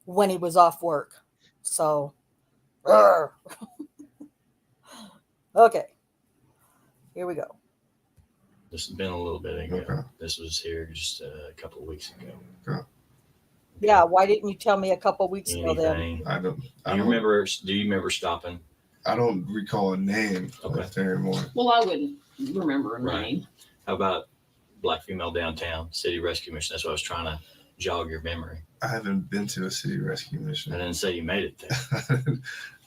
when he was off work. So, okay, here we go. This has been a little bit ago. Okay. This was here just a couple of weeks ago. Okay. Yeah, why didn't you tell me a couple of weeks ago then? Do you remember stopping? I don't recall a name anymore. Well, I wouldn't remember a name. How about Black Female Downtown City Rescue Mission? That's what I was trying to jog your memory. I haven't been to a city rescue mission. I didn't say you made it there.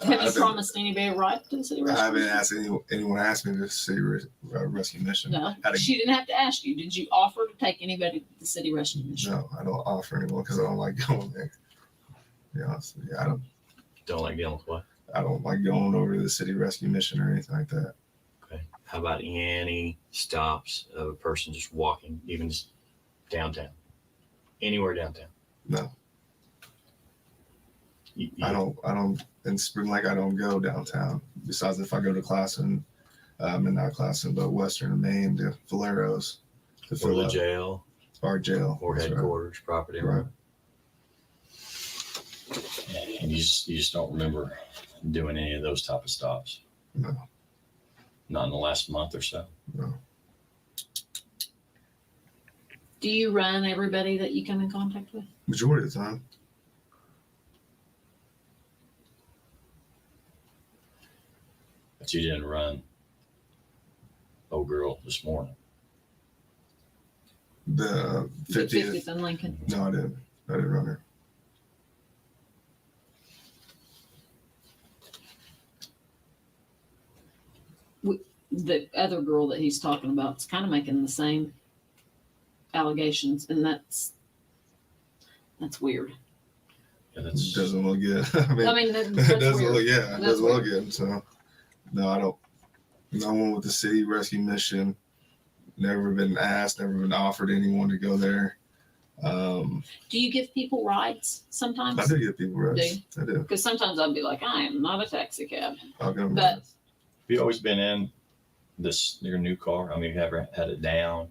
Have you promised anybody a ride to the city rescue mission? I haven't asked anyone asked me to the city rescue mission. No, she didn't have to ask you. Did you offer to take anybody to the city rescue mission? No, I don't offer anyone because I don't like going there. To be honest with you, I don't like dealing with what? I don't like going over to the city rescue mission or anything like that. Okay. How about any stops of a person just walking, even just downtown? Anywhere downtown? No. I don't in Spring Lake I don't go downtown. Besides if I go to Classen, not Classen, but Western and Maine to Valero's. Or the jail. Our jail. or That's right. headquarters property, right? And you just don't remember doing any of those type of stops? No. Not in the last month or so? No. Do you run everybody that you come in contact with? Majority of the time. But you didn't run old girl this morning. The 50th. 50th in Lincoln. No, I didn't run her. The other girl that he's talking about is kind of making the same allegations, and that's weird. Yeah, that's Doesn't look good. I mean, it that's doesn't weird. look. Yeah, it That's doesn't look weird. good. So, no, I don't. No one with the city rescue mission. Never been asked. Never been offered anyone to go there. Do you give people rides sometimes? I do get people rides. Do you? I do. Because sometimes I'd be like, I am not a taxi cab. I'll go. But Have you always been in your new car? I mean, have you ever had it down,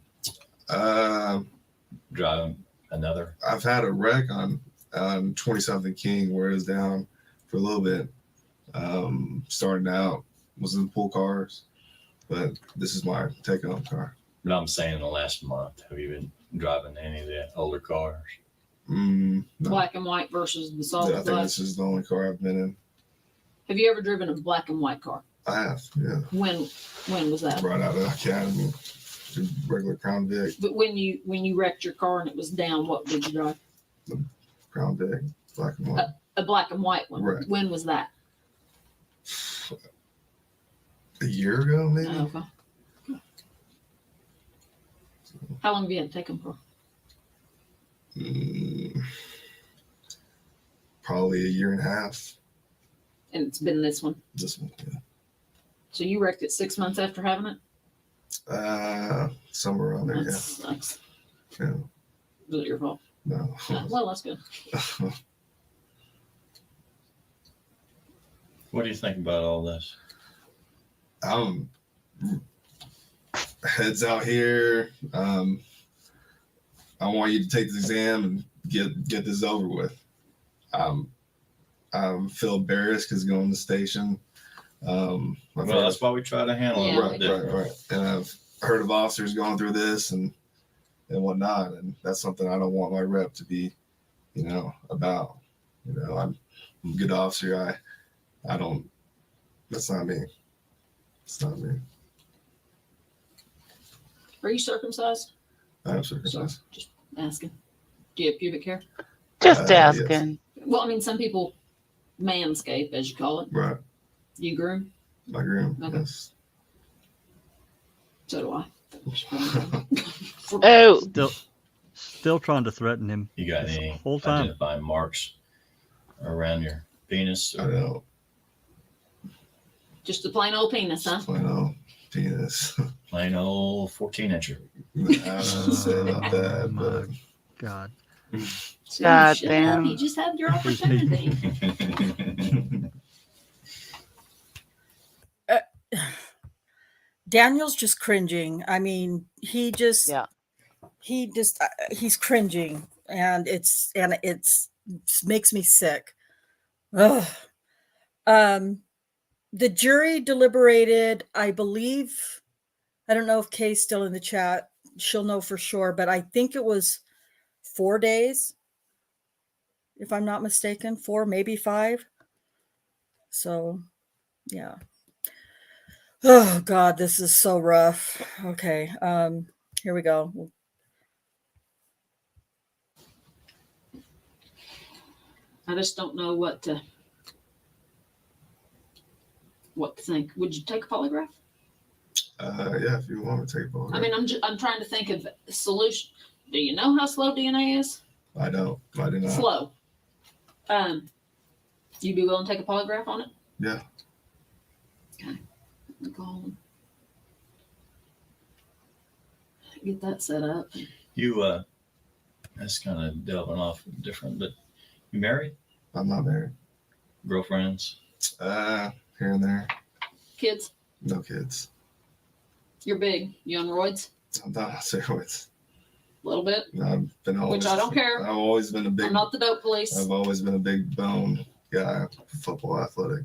driving another? I've had a wreck on 20-something King where it was down for a little bit. Starting out was in pool cars, but this is my take-home car. But I'm saying in the last month, have you been driving any of the older cars? No. black and white versus the solid I think black. this is the only car I've been in. Have you ever driven a black and white car? I have, yeah. When was that? Right out of the academy, regular Crown Vic, But when you wrecked your car and it was down, what did you drive? Crown Vic, black and white. A black and white one. Right. When was that? A year ago, maybe. Oh, okay. How long have you had to take them for? Probably a year and a half. And it's been this one. This one, yeah. So you wrecked it 6 months after having it? Somewhere around there, That yeah. sucks. Yeah. Was it your fault? No. Well, that's good. What do you think about all this? Heads out here. I want you to take this exam and get this over with. I feel embarrassed because going to the station. Well, that's why we try to handle it. Right. And I've heard of officers going through this and whatnot, and that's something I don't want my rep to be, about. I'm a good officer. I don't. That's not me. It's not me. Are you circumcised? I am circumcised. Just asking. Do you have pubic hair? Just Yes. asking. Well, I mean, some people manscape, as you call it. Right. Do you groom? I groom. Okay. Yes. So do I. Oh, Still trying to threaten him. You got this any whole time. identifying marks around your penis? I don't. Just a plain old penis, huh? Plain old penis. Plain old 14-incher. I don't say about that, my but God. So God shut damn. up. You just had your opportunity. Daniel's just cringing. I mean, he's cringing, and it's makes me sick. Ugh. The jury deliberated, I believe, I don't know if Kay's still in the chat. She'll know for sure, but I think it was 4 days, if I'm not mistaken, 4, maybe 5. So, yeah. Oh God, this is so rough. Okay. Here we go. I just don't know what to think. Would you take a polygraph? yeah, if you want to take a I mean, I'm trying to think of a solution. Do you know how slow DNA is? I don't. I do not. Slow. You be willing to take a polygraph on it? Yeah. Okay. I'll call them. Get that set up. You, that's kind of delving off different, but you married? I'm not married. Girlfriends? Here and there. Kids? No kids. You're big. You on roids? I'm not on steroids. A little bit. I've been always, Which I don't care. I've always been a big. I'm not the dope police. I've always been a big bone guy, football athletic.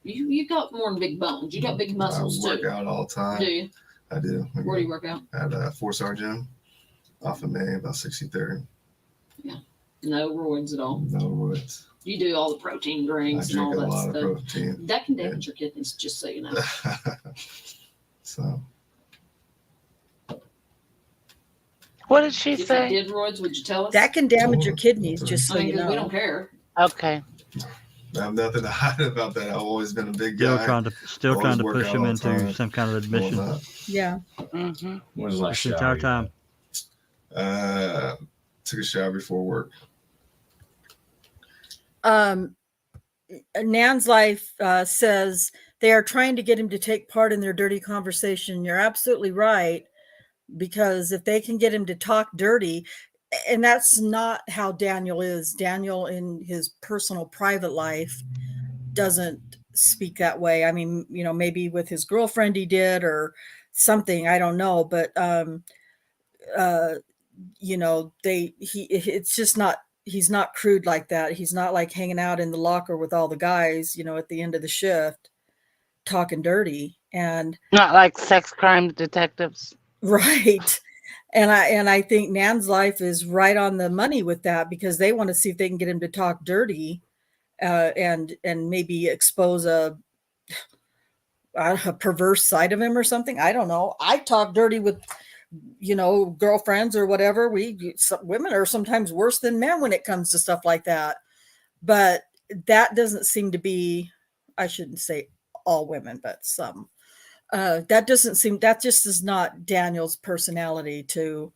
You got more than big bones. You got big muscles I work too. out all the time. Do you? I do. Where do you work out? At a 4-star gym off of May, about 63rd. Yeah. No roids at all. No roids. You do all the protein I drinks and drink all a that lot stuff. of protein. That can damage your kidneys, just so you know. So. What did she If say? you did roids, would you tell us? That can damage your kidneys, just so I mean, you 'cause know. we don't care. Okay. I have nothing to hide about that. I've always been a big Still guy. trying to Always push work him out all into the time. some kind of Doing admission. that. Yeah. Mm-hmm. When was the last This shower entire you had? time. Took a shower before work. Nan's Life says they are trying to get him to take part in their dirty conversation. You're absolutely right, because if they can get him to talk dirty, and that's not how Daniel is. Daniel in his personal private life doesn't speak that way. I mean, you know, maybe with his girlfriend he did or something, I don't know, but you know, it's just not, he's not crude like that. He's not like hanging out in the locker with all the guys, you know, at the end of the shift talking dirty. And Not like sex crime detectives. right. And I think Nan's Life is right on the money with that, because they want to see if they can get him to talk dirty and maybe expose a perverse side of him or something. I don't know. I talk dirty with, you know, girlfriends or whatever. Women are sometimes worse than men when it comes to stuff like that. But that doesn't seem to be, I shouldn't say all women, but some. That just is not Daniel's personality to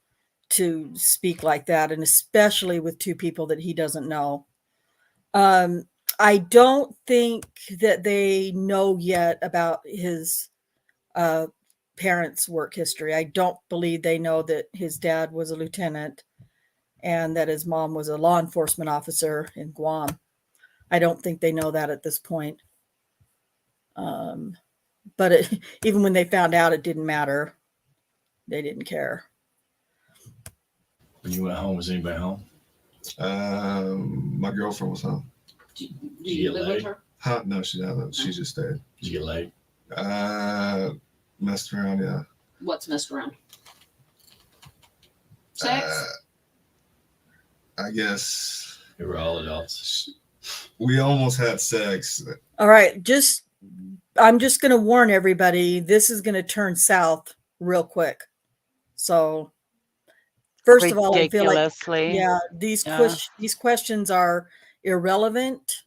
speak like that, and especially with two people that he doesn't know. I don't think that they know yet about his parents' work history. I don't believe they know that his dad was a lieutenant and that his mom was a law enforcement officer in Guam. I don't think they know that at this point. But even when they found out, it didn't matter. They didn't care. When you went home, was anybody home? My girlfriend was home. Do you live with her? Huh? No, she didn't. She just stayed. Did you get laid? Messed around, yeah. What's messed around? Sex? I guess We were all adults. we almost had sex. All right, I'm just going to warn everybody, this is going to turn south real quick. So first of all, I feel like, yeah, these questions are irrelevant,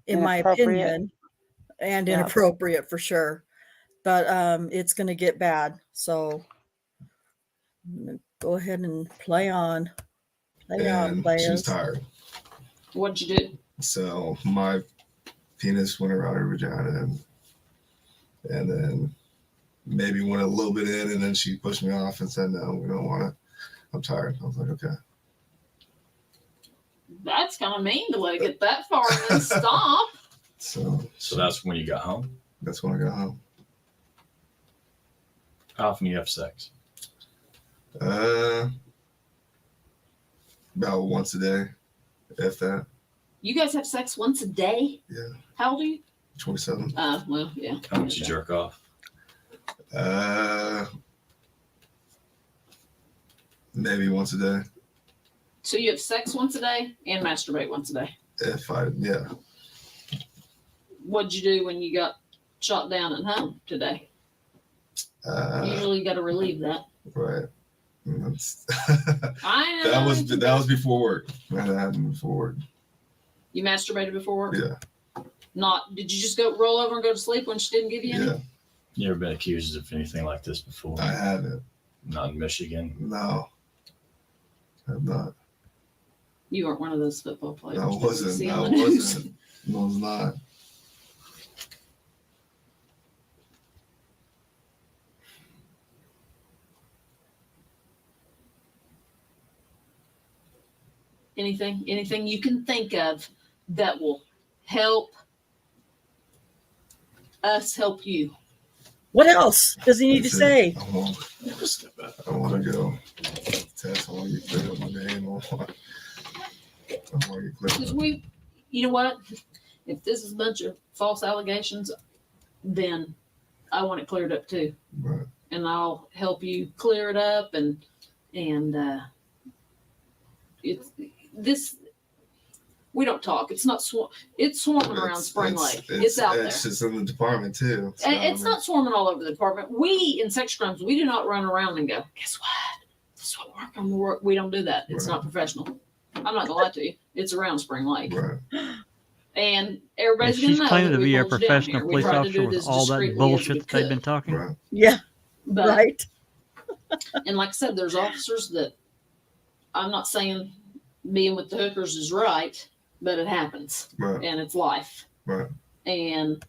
in my opinion, and inappropriate for sure. But it's going to get bad. So go ahead and play on. Play on, players. She was tired. What'd you do? So my penis went around her vagina, and then maybe went a little bit in, and then she pushed me off and said, "No, we don't want it. I'm tired." I was like, "Okay." That's kind of mean to let it get that far and then stop. So that's when you got home? That's when I got home. How often do you have sex? About once a day, if that. You guys have sex once a day? Yeah. How old are you? 27. Well, yeah. How much you jerk off? Maybe once a day. So you have sex once a day and masturbate once a day? Yeah. What'd you do when you got shot down at home today? Usually you got to relieve that. Right. I know. That was before work. That happened before work. You masturbated before work? Yeah. Did you just go roll over and go to sleep when she didn't give you any? Yeah. You ever been accused of anything like this before? I haven't. Not in Michigan? No. I have not. You weren't one of those football players. I wasn't. I was not. Anything you can think of that will help us help you. What else does he need to say? I want to go. test. I want to get cleared up my name. I want to get cleared Because up. you know what? If this is a bunch of false allegations, then I want it cleared up too. Right. And I'll help you clear it up. And it's this. We don't talk. It's not it's swarming around Spring Lake. It's out there. It's just in the department too. So, It's not swarming all over the department. We in sex crimes, we do not run around and go, guess what? This is what work on the work. We don't do that. It's not professional. I'm not gonna lie to you. It's around Spring Lake. Right. And everybody's And she's gonna know claiming that to we be a hold you down professional here. We police try to officer do with this all that discreetly as bullshit we that they've been could. talking. Right. Yeah. But, Right. And like I said, there's officers that I'm not saying being with the hookers is right, but it happens. Right. And it's life. Right. And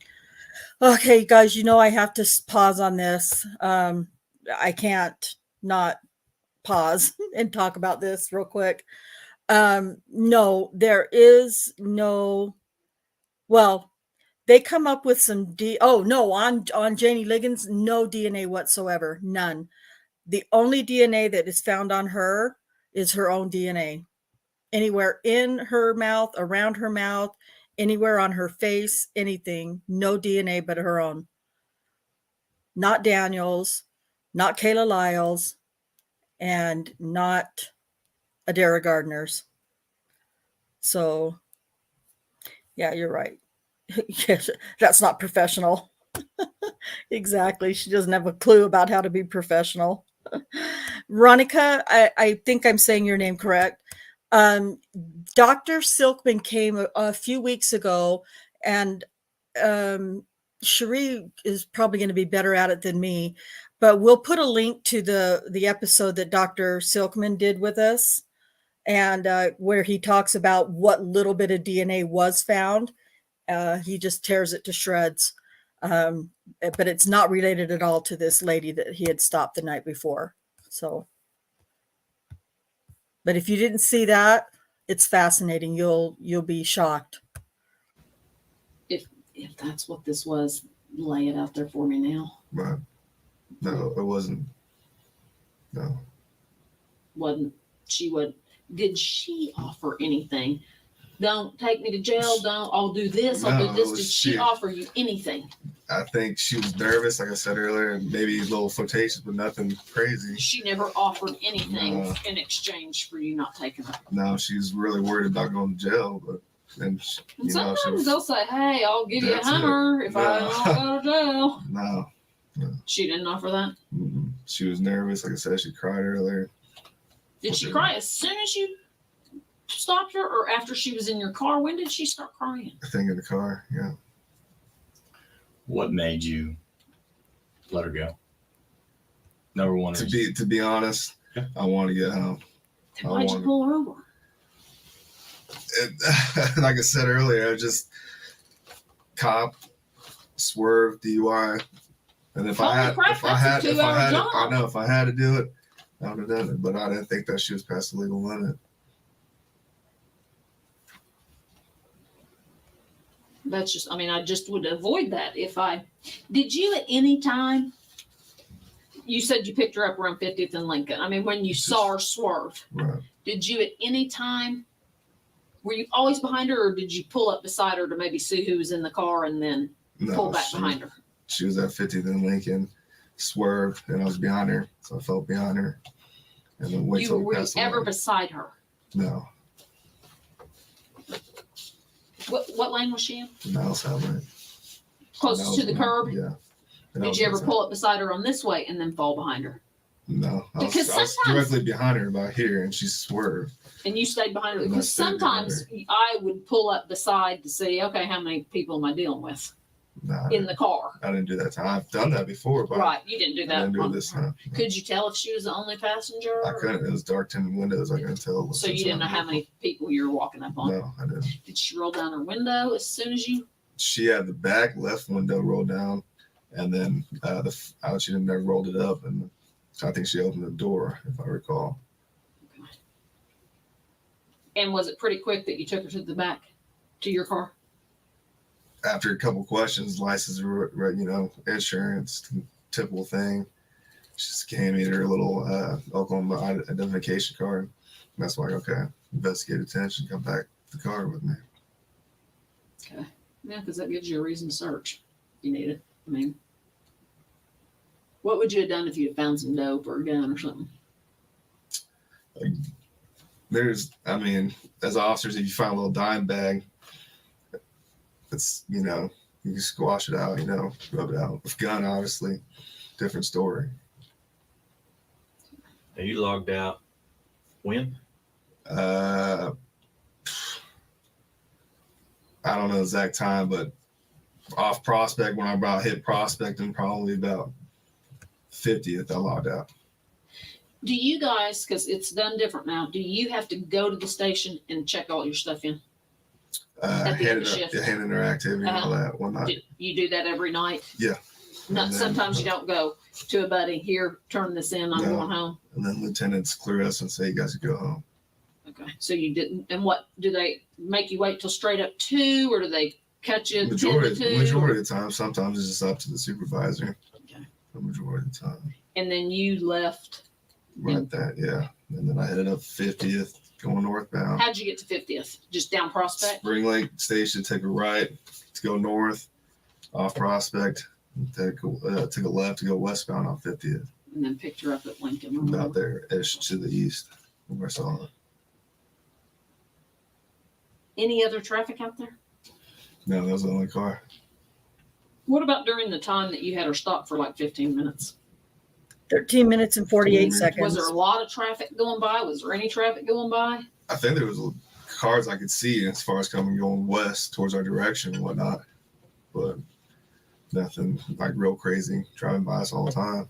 Okay, guys, I have to pause on this. I can't not pause and talk about this real quick. No, there is no, well, they come up with some on Jannie Ligons, no DNA whatsoever, none. The only DNA that is found on her is her own DNA. Anywhere in her mouth, around her mouth, anywhere on her face, anything, no DNA but her own. Not Daniel's, not Kayla Lyle's, and not Adara Gardner's. So, yeah, you're right. Yes, that's not professional. Exactly. She doesn't have a clue about how to be professional. Ronica, I think I'm saying your name correct. Dr. Silkman came a few weeks ago, and Cherie is probably going to be better at it than me, but we'll put a link to the episode that Dr. Silkman did with us, and where he talks about what little bit of DNA was found. He just tears it to shreds. But it's not related at all to this lady that he had stopped the night before. So, but if you didn't see that, it's fascinating. You'll be shocked. if that's what this was, lay it out there for me now. Right. No, it wasn't. No. Did she offer anything? Don't take me to jail. I'll do this. I'll do this. Did she offer you anything? I think she was nervous, like I said earlier, and maybe a little flirtatious, but nothing crazy. She never offered anything in exchange for you not taking her. No, she's really worried about going to jail, but And sometimes they'll say, "Hey, I'll give you a hammer if I don't go to jail." No. She didn't offer that. Mm-mm. She was nervous, like I said. She cried earlier. Did she cry as soon as you stopped her, or after she was in your car? When did she start crying? I think in the car. Yeah. What made you let her go? Number one. To be honest, I want to get home. Then why'd you pull her over? Like I said earlier, I just cop, swerve, DUI, and if I had to do it, I would have done it. But I didn't think that she was past the legal limit. That's just, I just would avoid that did you at any time, you said you picked her up around 50th and Lincoln. When you saw her swerve, right. Did you at any time, were you always behind her, or did you pull up beside her to maybe see who was in the car and then pull back behind her? She was at 50th and Lincoln, swerved, and I was behind her, so I felt behind her. And then were you ever beside her? No. What lane was she in? The outside lane. Closest to the curb? Yeah. Did you ever pull up beside her on this way and then fall behind her? No. I was directly behind her about here, and she swerved. And you stayed behind her? Because sometimes I would pull up beside to see, okay, how many people am I dealing with in the car? I didn't do that time. I've done that before. But right. You didn't do that. I didn't do it this time. No. Could you tell if she was the only passenger? I couldn't. It was dark tinted windows. I couldn't tell. So you didn't know how many people you were walking up on? No, I didn't. Did she roll down her window as soon as you? She had the back left window rolled down, and then she never rolled it up, and I think she opened the door, if I recall. Okay. And was it pretty quick that you took her to the back, to your car? After a couple questions, license, insurance, typical thing. She just gave me her little Oklahoma identification card. And that's why, okay, investigate attention, come back to the car with me. Okay. Yeah, because that gives you a reason to search. If you need it. I mean, what would you have done if you had found some dope or a gun or something? As officers, if you find a little dime bag, it's, you can squash it out, rub it out. With gun, obviously, different story. Now you logged out when? I don't know the exact time, but off Prospect, when I about hit Prospect, and probably about 50th, I logged out. Do you guys, because it's done different now, do you have to go to the station and check all your stuff in? At the end of the shift? Handing their activity and all that one night. You do that every night? Yeah. Not sometimes you don't go to a buddy, here, turn this in, I'm going home. And then lieutenants clear us and say, you guys can go home. Okay. So you didn't, and what, do they make you wait till straight up 2, or do they cut you Majority of 2? the time. Sometimes it's just up to the supervisor. Okay. The majority of the time. And then you left. Right that, yeah. And then I headed up 50th, going northbound. How'd you get to 50th? Just down Prospect? Spring Lake Station, take a right to go north, off Prospect, took a left to go westbound on 50th. And then picked her up at Lincoln. About there, ish to the east, where I saw her. Any other traffic out there? No, that was the only car. What about during the time that you had her stopped for like 15 minutes? 13 minutes and 48 seconds. Was there a lot of traffic going by? Was there any traffic going by? I think there was cars I could see as far as going west towards our direction and whatnot, but nothing like real crazy driving by us all the time.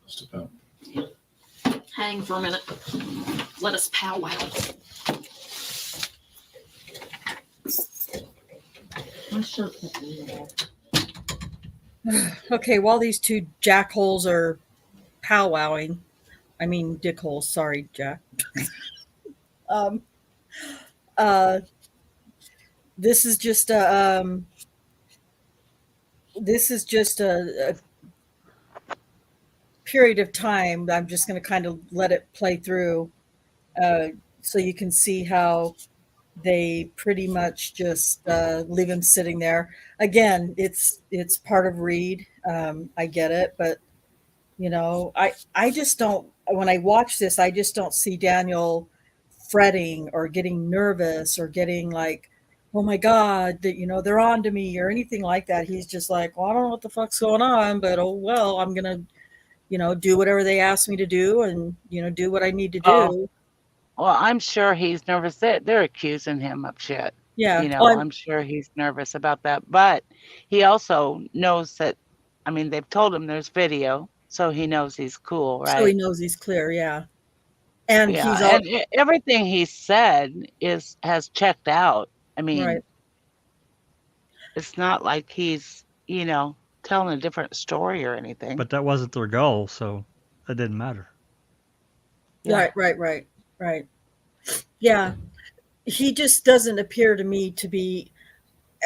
Just about. Hang for a minute. Let us powwow. My shirt. Okay, while these two jackholes are powwowing, I mean dickholes, sorry, Jack. This is just a period of time. I'm just going to kind of let it play through, so you can see how they pretty much just leave him sitting there. Again, it's part of Reed. I get it, but I just don't. When I watch this, I just don't see Daniel fretting or getting nervous or getting like, oh my God, that they're on to me or anything like that. He's just like, well, I don't know what the fuck's going on, but oh well, I'm gonna, do whatever they ask me to do and do what I need to do. Oh. Well, I'm sure he's nervous. They're accusing him of shit. Yeah. I'm sure he's nervous about that. But he also knows that, they've told him there's video, so he knows he's cool, right? So he knows he's clear, yeah. And everything he said has checked out. Right. It's not like he's, telling a different story or anything. But that wasn't their goal, so it didn't matter. Yeah. Right. Yeah. He just doesn't appear to me to be,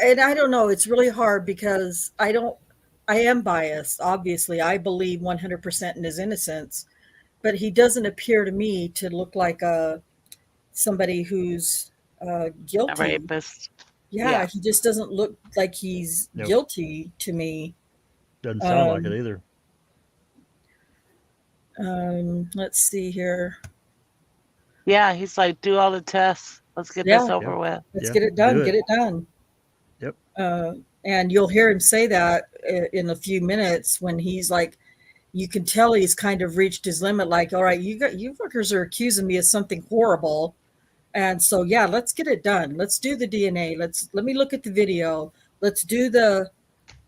and I don't know, it's really hard because I am biased. Obviously, I believe 100% in his innocence, but he doesn't appear to me to look like somebody who's guilty. A rapist. Yeah, he just doesn't look like he's guilty to me. Doesn't sound like it either. Let's see here. Yeah, he's like, do all the tests. Let's get this over with. Let's get it done. Get it done. Yep. And you'll hear him say that in a few minutes when he's like, you can tell he's kind of reached his limit. Like, all right, you fuckers are accusing me of something horrible. And so, yeah, let's get it done. Let's do the DNA. Let me look at the video. Let's do the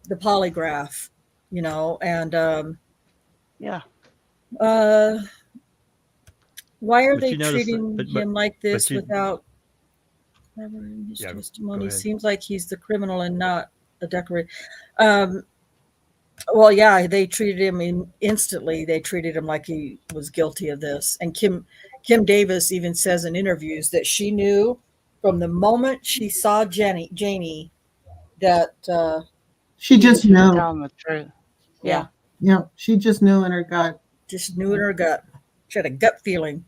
polygraph, and yeah. Why are they treating him like this without his testimony? Seems like he's the criminal and not a decorator. Well, yeah, they treated him instantly. They treated him like he was guilty of this. And Kim Kim Davis even says in interviews that she knew from the moment she saw Janie that She just She was knew. telling the truth. Yeah. Yeah, she just knew in her gut. just knew in her gut. She had a gut feeling.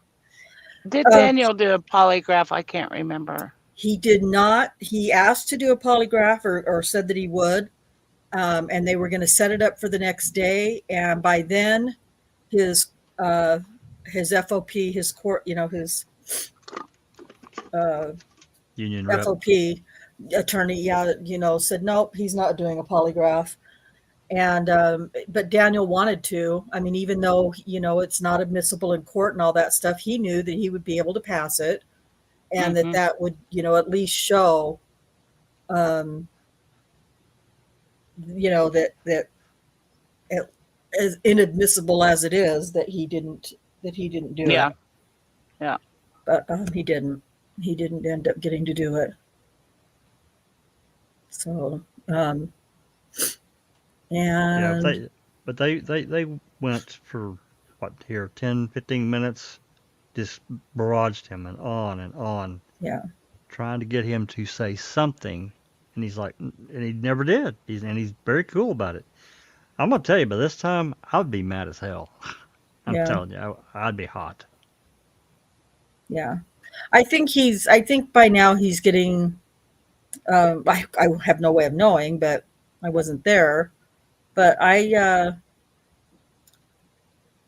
Did Daniel do a polygraph? I can't remember. He did not. He asked to do a polygraph or said that he would. And they were going to set it up for the next day. And by then, his FOP, his court, his Union rep. FOP attorney, said nope, he's not doing a polygraph. And but Daniel wanted to. I mean, even though it's not admissible in court and all that stuff, he knew that he would be able to pass it, and that would at least show, that as inadmissible as it is, that he didn't do it. Yeah. But he didn't end up getting to do it. So and but they went for 10, 15 minutes, just barraged him and on. Yeah. Trying to get him to say something, and he's like, and he never did. He's very cool about it. I'm gonna tell you, by this time I would be mad as hell. I'm telling you, I'd be hot. Yeah, I think by now he's getting. I have no way of knowing, but I wasn't there. But I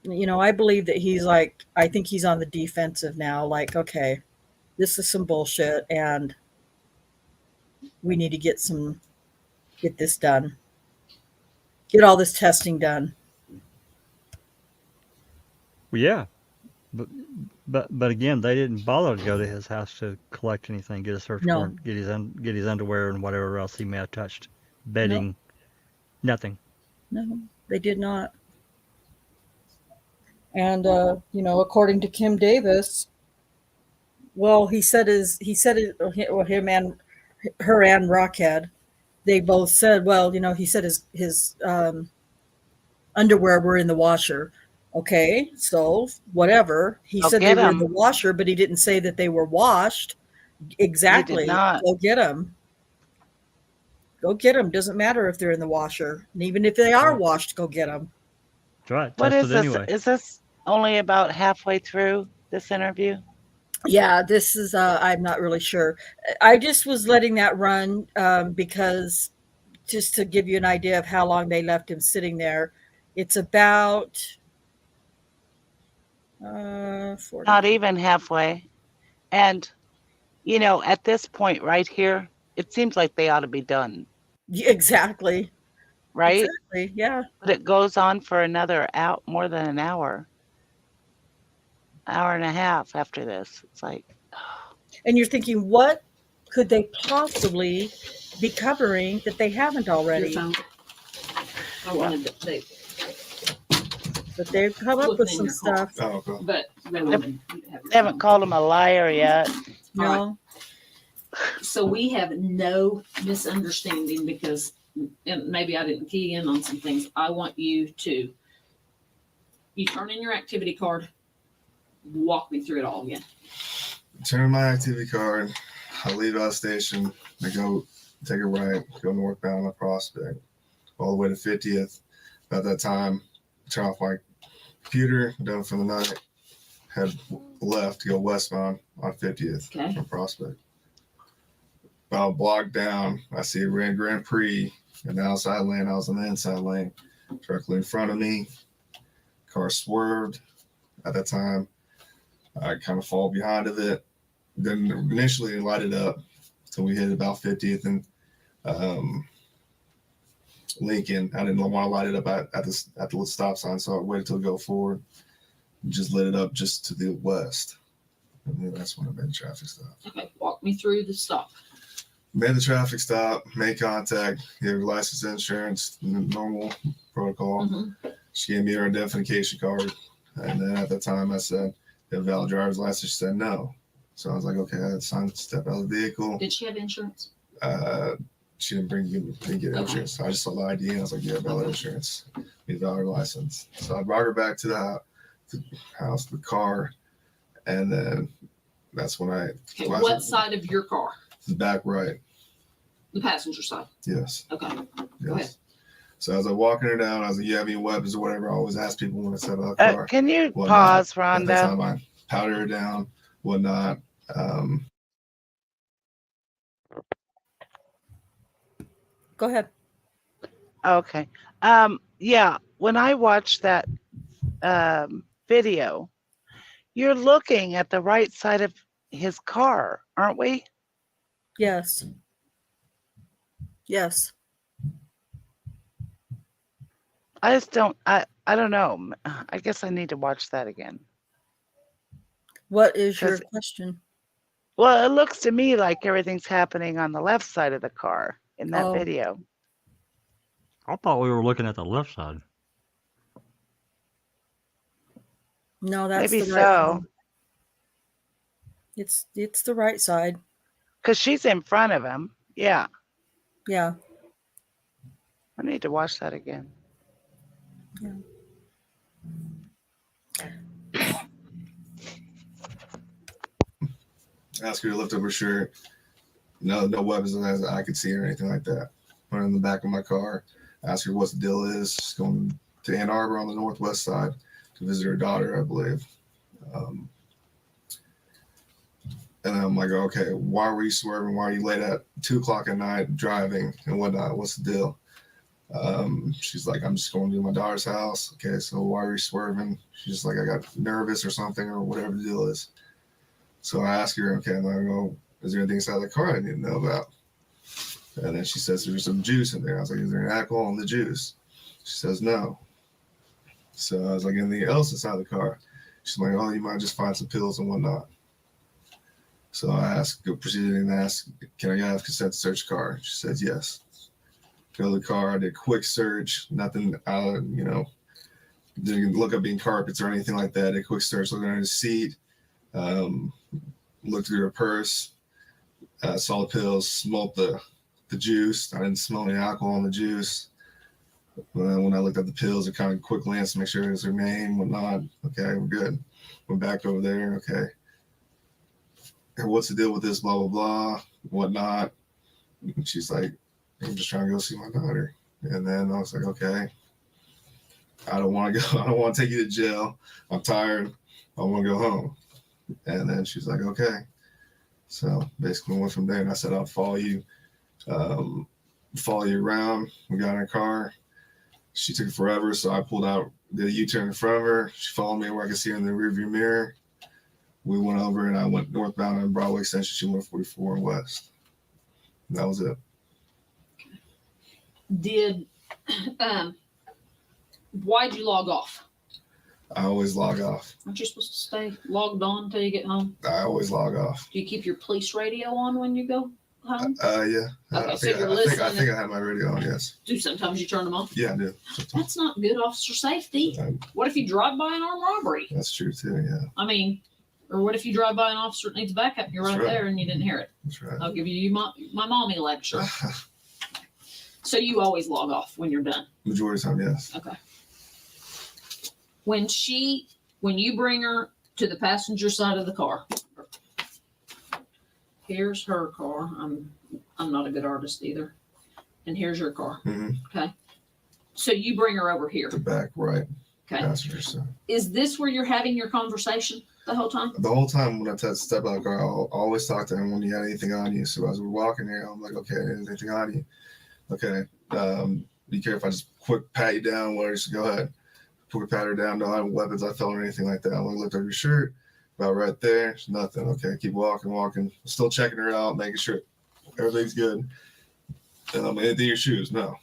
believe that he's like, I think he's on the defensive now. Like, okay, this is some bullshit, and we need to get this done. Get all this testing done. Well, yeah, but again, they didn't bother to go to his house to collect anything, get a search warrant, get his underwear and whatever else he may have touched, bedding, nothing. No, they did not. And according to Kim Davis, well, him and her and Rockhead, they both said, well, he said his underwear were in the washer. Okay, so whatever. He said they were in the washer, but he didn't say that they were washed. Exactly. Go get them. Go get them. Doesn't matter if they're in the washer. And even if they are washed, go get them. That's right. What is this? Anyway. Is this only about halfway through this interview? Yeah, this is, I'm not really sure. I just was letting that run because just to give you an idea of how long they left him sitting there, it's about 40. Not even halfway. And, at this point right here, it seems like they ought to be done. Exactly. Right? Exactly, yeah. But it goes on for another more than an hour. Hour and a half after this. It's like, and you're thinking, what could they possibly be covering that they haven't already? I wanted to say, but they've come up with some stuff. but they haven't called him a liar yet. No. So we have no misunderstanding because, and maybe I didn't key in on some things. I want you turn in your activity card. Walk me through it all again. Turn in my activity card. I leave out station. I go take a right, go northbound on Prospect, all the way to 50th. At that time, turn off my computer, done for the night. Head left to go westbound on 50th from Prospect. About a block down, I see a red Grand Prix in the outside lane. I was in the inside lane, directly in front of me. Car swerved. At that time, I kind of fall behind of it. Then initially it lighted up until we hit about 50th and Lincoln. I didn't want to light it up at the stop sign, so I waited till it go forward. And just lit it up just to the west. And then that's when I made the traffic stop. Okay, walk me through the stop. Made the traffic stop, made contact, gave her license, insurance, normal protocol. Mm-hmm. She gave me her identification card. And then at the time I said, "You have a valid driver's license?" She said no. So I was like, okay, I had time to step out of the vehicle. Did she have insurance? She didn't get insurance. So I just saw the ID and I was like, yeah, valid insurance. Need a valid license. So I brought her back to the house, the car. And then that's when Okay, what side of your car? The back right. The passenger side. Yes. Okay. Yes. Go ahead. So as I'm walking her down, I was like, "You have any weapons or whatever?" I always ask people when I step out of the car. Can you whatnot. pause, At the Rhonda? time, I powder her down, whatnot. Go ahead. Okay. Yeah, when I watched that video, you're looking at the right side of his car, aren't we? Yes. Yes. I just don't I don't know. I guess I need to watch that again. What is your 'Cause question? well, it looks to me like everything's happening on the left side of the car in that Oh. video. I thought we were looking at the left side. No, that's Maybe the right so. side. It's the right side. Because she's in front of him. Yeah. Yeah. I need to watch that again. Yeah. Ask her to lift up her shirt. No weapons as I could see or anything like that. Put her in the back of my car. Ask her what the deal is. She's going to Ann Arbor on the northwest side to visit her daughter, I believe. And then I'm like, okay, why were you swerving? Why are you late at 2:00 at night driving and whatnot? What's the deal? She's like, I'm just going to my daughter's house. Okay, so why are you swerving? She's just like, I got nervous or something or whatever the deal is. So I ask her, okay, and I go, is there anything inside the car I need to know about? And then she says there's some juice in there. I was like, is there alcohol in the juice? She says no. So I was like, anything else inside the car? She's like, oh, you might just find some pills and whatnot. So I proceeded and asked, can I have consent to search the car? She says yes. Go to the car, I did a quick search, nothing out, didn't look up any carpets or anything like that. A quick search, looked under the seat, looked through her purse, saw the pills, smelled the juice. I didn't smell any alcohol in the juice. When I looked at the pills, I kind of quick glance to make sure it was her name, whatnot. Okay, we're good. Went back over there. Okay. What's the deal with this? Blah, blah, blah, whatnot. And she's like, I'm just trying to go see my daughter. And then I was like, okay, I don't want to go. I don't want to take you to jail. I'm tired. I want to go home. And then she's like, okay. So basically went from there and I said, I'll follow you around. We got in a car. She took it forever. So I pulled out, did a U-turn in front of her. She followed me where I could see her in the rearview mirror. We went over and I went northbound on Broadway Extension. She went 44 and west. And that was it. Why'd you log off? I always log off. Aren't you supposed to stay logged on until you get home? I always log off. Do you keep your police radio on when you go home? Yeah. Okay, so you're I listening. think I had my radio on, yes. Do sometimes you turn them off? Yeah, I do. That's not good officer safety. What if you drive by an armed robbery? That's true too, yeah. I mean, or what if you drive by an officer that needs backup and you're right there and you didn't hear it? That's right. I'll give you my mommy lecture. So you always log off when you're done? Majority of the time, yes. Okay. When you bring her to the passenger side of the car, here's her car. I'm not a good artist either. And here's your car. Mm-hmm. Okay. So you bring her over here. The back right. Okay. Passenger side. Is this where you're having your conversation the whole time? The whole time when I step out of the car, I'll always talk to him when you had anything on you. So as we're walking here, I'm like, okay, anything on you? Okay. Be careful. I just quick pat you down. Where just go ahead. Quick pat her down. Don't have weapons I felt or anything like that. I want to look over your shirt. About right there. There's nothing. Okay. Keep walking. Still checking her out, making sure everything's good. And I'm anything in your shoes. No.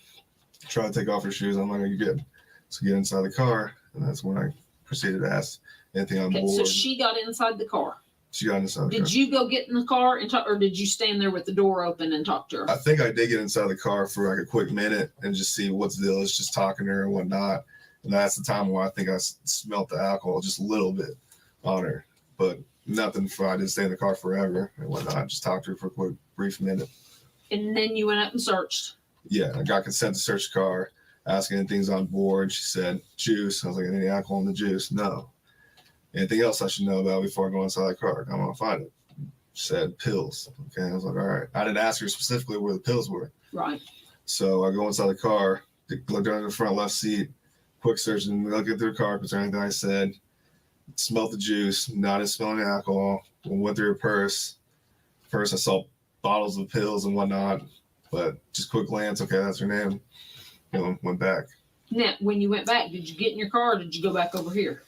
Try to take off her shoes. I'm like, you're good. So get inside the car. And that's when I proceeded to ask anything on board. So she got inside the car. She got inside the car. Did you go get in the car and talk, or did you stand there with the door open and talk to her? I think I did get inside the car for like a quick minute and just see what's the deal is, just talking to her and whatnot. And that's the time where I think I smelt the alcohol just a little bit on her, but nothing for, I didn't stay in the car forever and whatnot. Just talked to her for a quick, brief minute. And then you went up and searched. Yeah, I got consent to search the car, asking anything's on board. She said juice. I was like, any alcohol in the juice? No. anything else I should know about before I go inside the car? I'm gonna find it. She said pills. Okay, I was like, all right. I didn't ask her specifically where the pills were. Right. So I go inside the car, look under the front left seat, quick search, and looking through the car, because anything I said, smelled the juice, not smelling the alcohol. Went through her purse. First, I saw bottles of pills and whatnot, but just quick glance, okay, that's her name. Went back. Now, when you went back, did you get in your car or did you go back over here?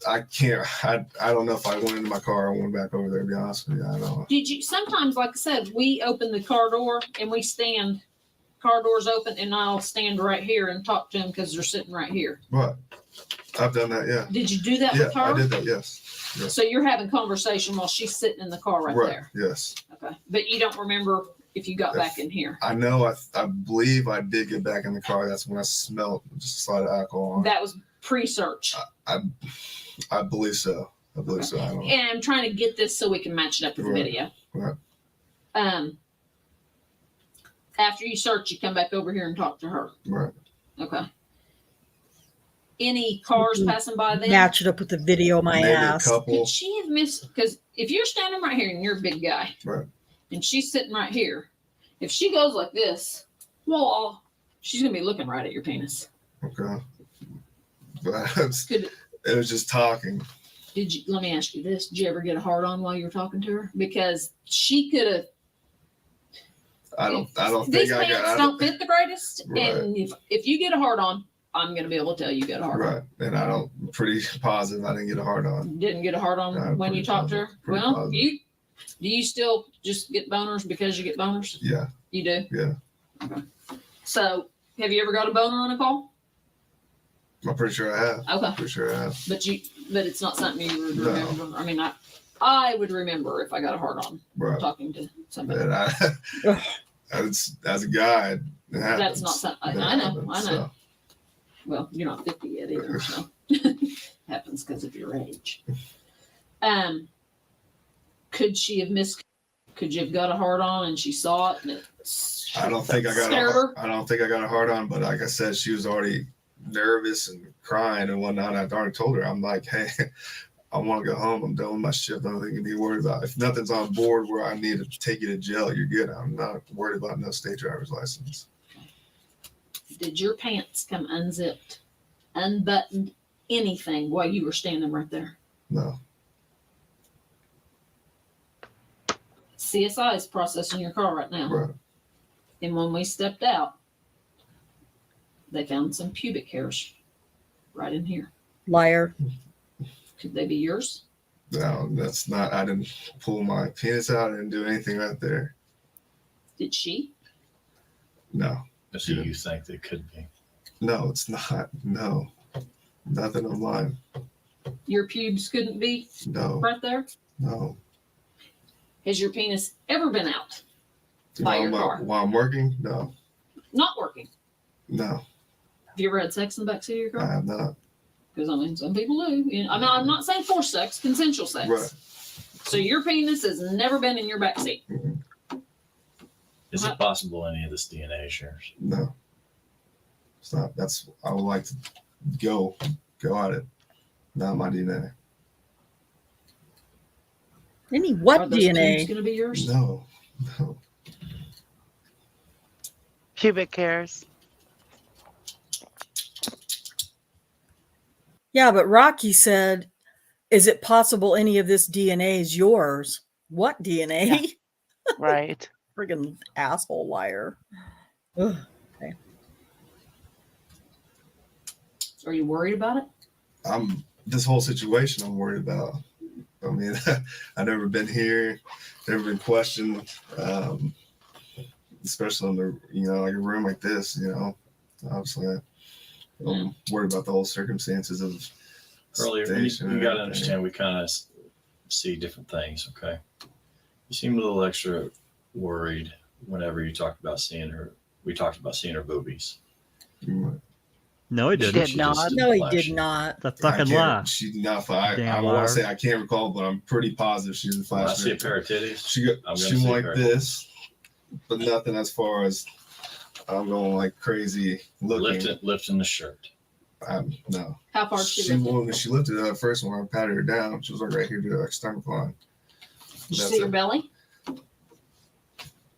I can't. I don't know if I went into my car or went back over there. To be honest with you, I don't know. Did you? Sometimes, like I said, we open the car door and we stand. Car doors open, and I'll stand right here and talk to them because they're sitting right here. What? I've done that. Yeah. Did you do that Yeah, with her? I did that. Yes. Yes. So you're having conversation while she's sitting in the car right there. Yes. Okay, but you don't remember if you got back in here. I know. I believe I did get back in the car. That's when I smelled just a slight of alcohol on it. That was pre-search. I believe so. I believe so. I don't know. And I'm trying to get this so we can match it up with the Right. video. Right. After you search, you come back over here and talk to her. Right. Okay. Any cars passing by then? Match it up with the video, my Maybe ass. a couple. Could she have missed? Because if you're standing right here and you're a big guy, Right. and she's sitting right here, if she goes like this, well, she's gonna be looking right at your penis. Okay. But it was just talking. Did you? Let me ask you this: did you ever get a hard on while you were talking to her? Because she could have. I don't These think I pants got. don't fit the greatest, Right. and if you get a hard on, I'm gonna be able to tell you got a hard on. Right. And I'm pretty positive I didn't get a hard on. Didn't get a hard on No, when you pretty talked to her. positive, pretty Well, positive. do you still just get boners because you get boners? Yeah. You do. Yeah. Okay. So, have you ever got a boner on a call? I'm pretty sure I have. Okay. Pretty sure I have. But it's not something you would No. remember. I mean, I would remember if I got a hard on Right. talking to somebody. And as a guy, it happens. That's not something. It I know. happens, I know. so. Well, you're not 50 yet either, so happens because of your age. Could she have missed? Could you have got a hard on and she saw it and it I don't think I got scared her? I don't think I got a hard on, but like I said, she was already nervous and crying and whatnot. I'd already told her, I'm like, hey, I want to go home. I'm done with my shift. I don't think you need to worry about it. If nothing's on board where I need to take you to jail, you're good. I'm not worried about no state driver's license. Did your pants come unzipped, unbuttoned, anything while you were standing right there? No. CSI is processing your car right now. Right. And when we stepped out, they found some pubic hairs right in here. Liar. Could they be yours? No, that's not. I didn't pull my penis out. I didn't do anything right there. Did she? No. So you think they could be? No, it's not. No. Nothing of mine. Your pubes couldn't be No. right there? No. Has your penis ever been out by your car? While I'm working? No. Not working. No. Have you ever had sex in the backseat of your I car? have not. Because I mean, some people do. You know, I mean, I'm not saying forced sex, consensual sex. Right. So your penis has never been in your backseat. Is it possible any of this DNA shares? No. It's not. That's. I would like to go at it. Not my DNA. Any what Are those pubes DNA? going to be yours? No. No. Pubic hairs. Yeah, but Rocky said, is it possible any of this DNA is yours? What DNA? Yeah. Right. Friggin' asshole liar. Ugh. Are you worried about it? This whole situation I'm worried about. I mean, I've never been here, never been questioned, especially in the, like a room like this, obviously I'm worried about the whole circumstances of Earlier, station you and got to everything. understand, we kind of see different things, okay? You seem a little extra worried whenever you talked about seeing her. We talked about seeing her boobies. No, he She didn't. did not. No, he did not. That's a fucking lie. She did not. I Damn want liar. to say I can't recall, but I'm pretty positive she didn't When I flash. see a pair of titties, She I'm gonna she see went a like pair of this, but nothing as far as I'm going like crazy looking. lifting the shirt. No. How far did she She lift it? when she lifted it up first, when I patted her down, she was like right here to the stomach line. Did you That's see her it. belly?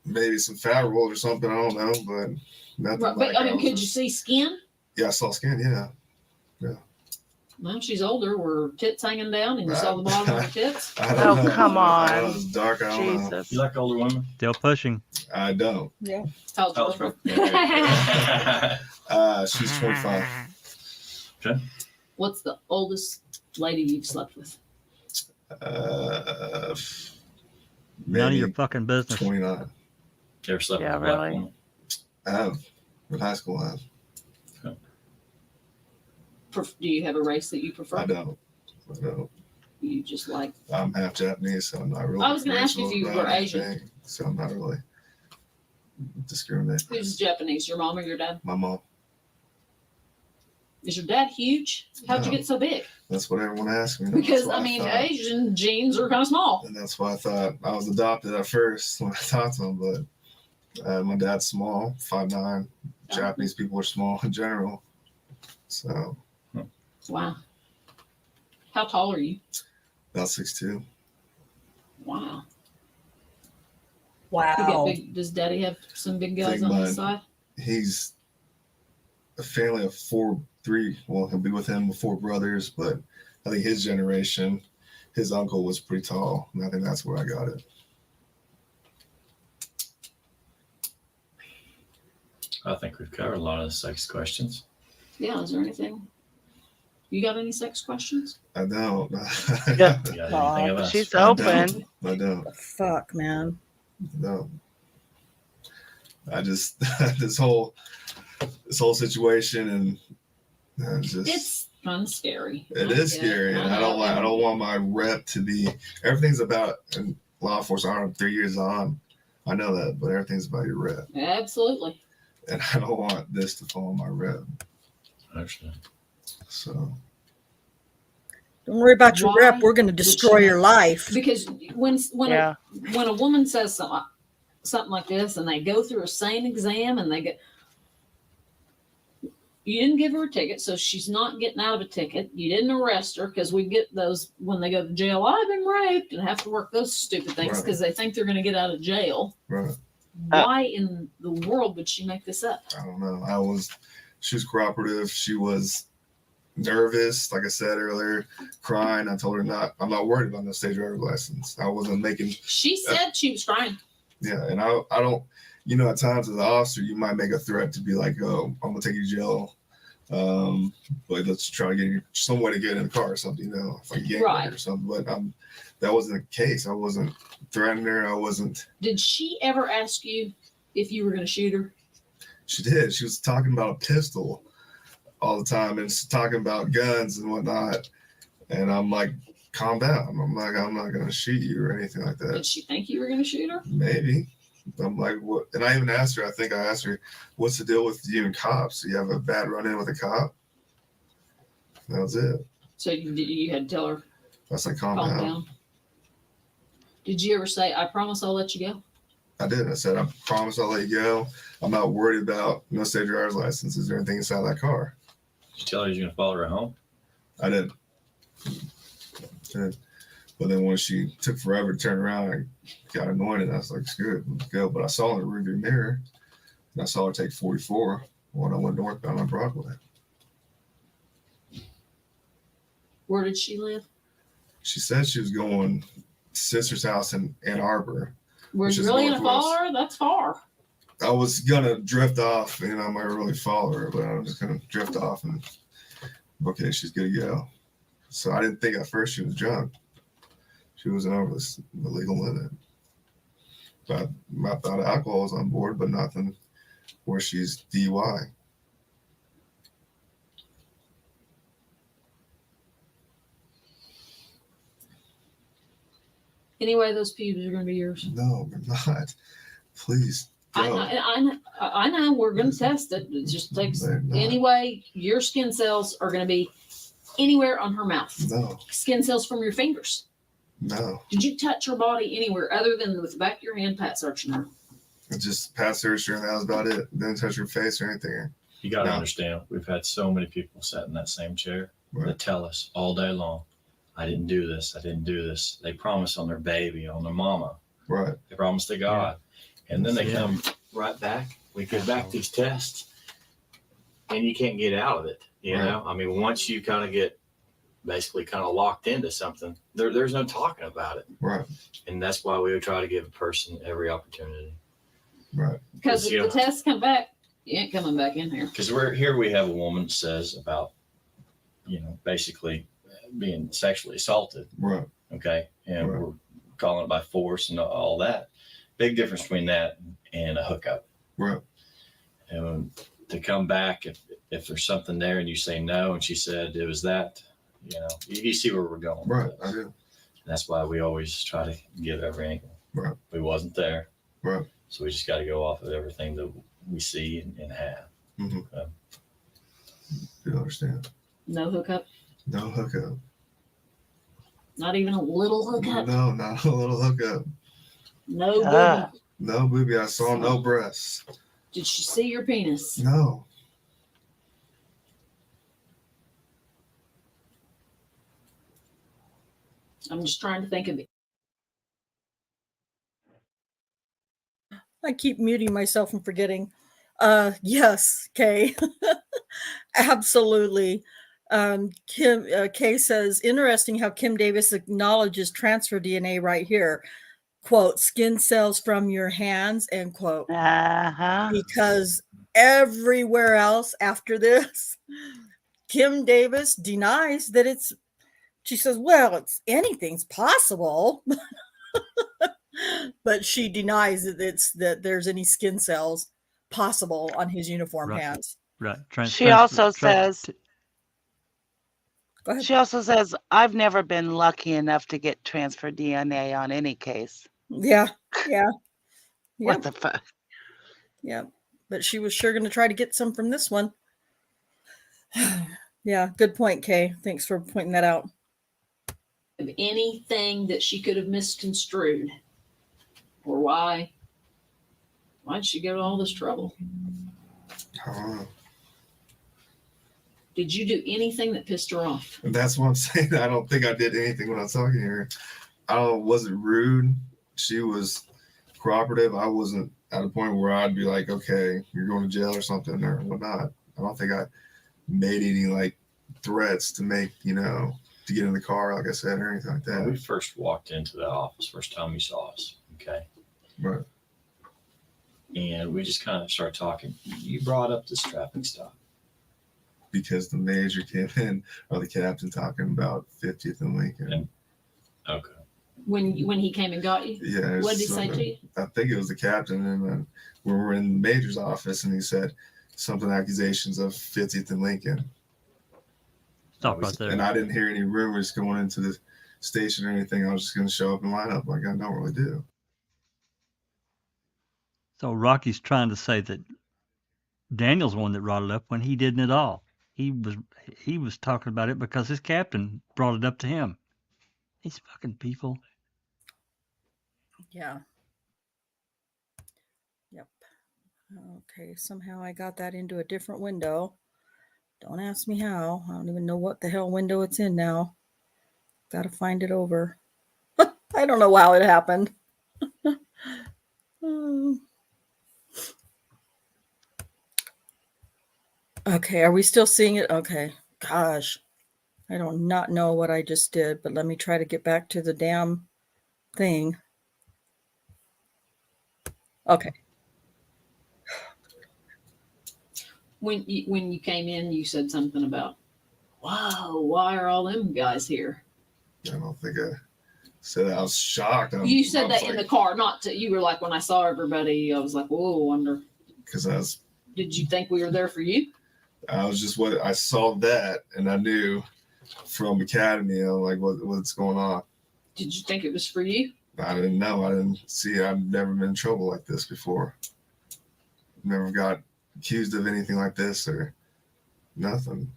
Maybe some fat roll or something. I don't know, but nothing. Right, like but I mean, was could just- you see skin? Yeah, I saw skin. Yeah. Well, she's older. Were tits hanging down, and you saw the bottom of her tits? I Oh, don't know. come I don't know. on. It's dark. I don't know. Jesus. You like older women? Still pushing. I don't. Yeah. How's How's her? She's 25. Okay. What's the oldest lady you've slept with? None of your Maybe fucking business. 29. You ever slept Yeah, with a black really. woman? I have. In high school, I have. Do you have a race that you prefer? I don't. You just like. I'm half Japanese, so I'm not really. I was gonna ask you if you racial were about Asian. anything, so I'm not really discriminating. Who's Japanese? Your mom or your dad? My mom. Is your dad huge? How'd you No. get so big? That's what everyone asks me. Because That's I why mean, thought- Asian genes are kind of small. And that's why I thought I was adopted at first when I talked to him, but my dad's small, 5'9". Japanese people are small in general. So Wow. How tall are you? about 6'2". Wow. You got Wow. big, does Daddy have some big guys Big on bud. his side? He's a family of three. Well, he'll be with him with 4 brothers, but I think his generation, his uncle was pretty tall, and I think that's where I got it. I think we've covered a lot of the sex questions. Yeah. Is there anything? You got any sex questions? I don't. Yeah. You got anything of us? She's I open. don't. I don't. Fuck, man. No. I just this whole situation and just It's kind of scary. it is scary, and I don't want my rep to be. Everything's about and law enforcement. I'm 3 years on. I know that, but everything's about your rep, Absolutely. and I don't want this to fall on my rep. I understand. So Don't worry about your Why rep. We're going to would destroy she- your life. Because when Yeah. a woman says something like this, and they go through a sane exam, and they get, you didn't give her a ticket, so she's not getting out of a ticket. You didn't arrest her, because we get those when they go to jail. I've been raped, and have to work those stupid things Right. because they think they're going to get out of jail. right, Why in the world would she make this up? I don't know. She was cooperative. She was nervous, like I said earlier, crying. I told her I'm not worried about no state driver's license. I wasn't making. She said she was crying. Yeah, and I don't. At times as an officer, you might make a threat to be like, "Oh, I'm gonna take you to jail." But let's try to get you some way to get in the car or something, like a gang Right. or something. But that wasn't the case. I wasn't threatening her. I wasn't. Did she ever ask you if you were going to shoot her? She did. She was talking about a pistol all the time and talking about guns and whatnot. And I'm like, calm down. I'm like, I'm not gonna shoot you or anything like that. Did she think you were going to shoot her? Maybe. I'm like, what? And I even asked her, I think I asked her, what's the deal with you and cops? Do you have a bad run-in with a cop? That was it. So you had to tell her, I was like, calm calm down. down. Did you ever say, I promise I'll let you go? I did. I said, I promise I'll let you go. I'm not worried about no state driver's license. Is there anything inside that car? Did you tell her you're going to follow her home? I did. But then when she took forever to turn around, I got annoyed and I was like, screw it, let's go. But I saw in the rearview mirror and I saw her take 44 when I went northbound on Broadway. Where did she live? She said she was going to sister's house in Ann Arbor. Were Which you is really going to northwest. follow her? That's far. I was gonna drift off, and I might really follow her, but I was just gonna drift off and okay, she's good to go. So I didn't think at first she was drunk. She wasn't over the legal limit. But I thought alcohol was on board, but nothing where she's DUI. Anyway, those pubes are going to be yours. No, we're not. Please go. I know. We're going to test it. It just takes. They're not. Anyway, your skin cells are going to be anywhere on her mouth. No, Skin cells from your fingers. no. Did you touch her body anywhere other than with the back of your hand, pat searching her? I just pat searched her, and that was about it. Didn't touch her face or anything. You got to No. understand, we've had so many people sit in that same chair Right. that tell us all day long, I didn't do this. I didn't do this. They promise on their baby, on their mama. Right. They promise to God. And then they Yeah. come right back. We go back these tests and you can't get out of it. You Right. know, I mean, once you kind of get basically kind of locked into something, there's no talking about it. Right. And that's why we would try to give a person every opportunity. Right. Because if you the know- tests come back, you ain't coming back in here. Because we have a woman that says about, you know, basically being sexually assaulted. Right. Okay. And Right. we're calling it by force and all that. Big difference between that and a hookup. Right. And to come back, if there's something there and you say no, and she said it was that, you know, you see where we're going. Right. with this. I do. And that's why we always try to give every angle. Right. We wasn't there. Right. So we just got to go off of everything that we see and have. Mm-hmm. You understand? No hookup. No hookup. Not even a little hookup. No, not a little hookup. No Ah. booby. No booby. I saw no breasts. Did she see your penis? No. I'm just trying to think of it. I keep muting myself and forgetting. Yes, Kay. Absolutely. Kay says, interesting how Kim Davis acknowledges transfer DNA right here. Quote, skin cells from your hands, end quote. Uh-huh. Because everywhere else after this, Kim Davis denies that she says, well, anything's possible. But she denies that there's any skin cells possible on his uniform Right. hands. Right. She also says, Go ahead. she also says, I've never been lucky enough to get transfer DNA on any case. Yeah. What the fuck? Yeah. But she was sure going to try to get some from this one. Yeah. Good point, Kay. Thanks for pointing that out. Of anything that she could have misconstrued, or why'd she go to all this trouble? I don't know. Did you do anything that pissed her off? And that's what I'm saying. I don't think I did anything when I was talking to her. I don't know. Was it rude? She was cooperative. I wasn't at a point where I'd be like, okay, you're going to jail or something or whatnot. I don't think I made any like threats to make, to get in the car, like I said, or anything like that. When we first walked into the office, first time you saw us, okay? Right. And we just kind of started talking. You brought up this traffic stop. Because the major came in, or the captain talking about 50th and Lincoln. Okay. When he came and got you? Yeah. What did he say to you? I think it was the captain, and then we were in the major's office, and he said something accusations of 50th and Lincoln. Stop right there. And I didn't hear any rumors going into the station or anything. I was just going to show up and line up like I don't really do. So Rocky's trying to say that Daniel's the one that brought it up when he didn't at all. He was talking about it because his captain brought it up to him. These fucking people. Yeah. Yep. Okay. Somehow I got that into a different window. Don't ask me how. I don't even know what the hell window it's in now. Got to find it over. I don't know how it happened. Okay, are we still seeing it? Okay. Gosh, I don't not know what I just did, but let me try to get back to the damn thing. Okay. When you came in, you said something about, wow, why are all them guys here? I don't think I said that. I was shocked. You said that in the car, not to, you were like, when I saw everybody, I was like, whoa, I wonder. Because did you think we were there for you? I was just I saw that, and I knew from Academy, I'm like, what's going on? Did you think it was for you? I didn't know. I didn't see. I've never been in trouble like this before. Never got accused of anything like this or nothing.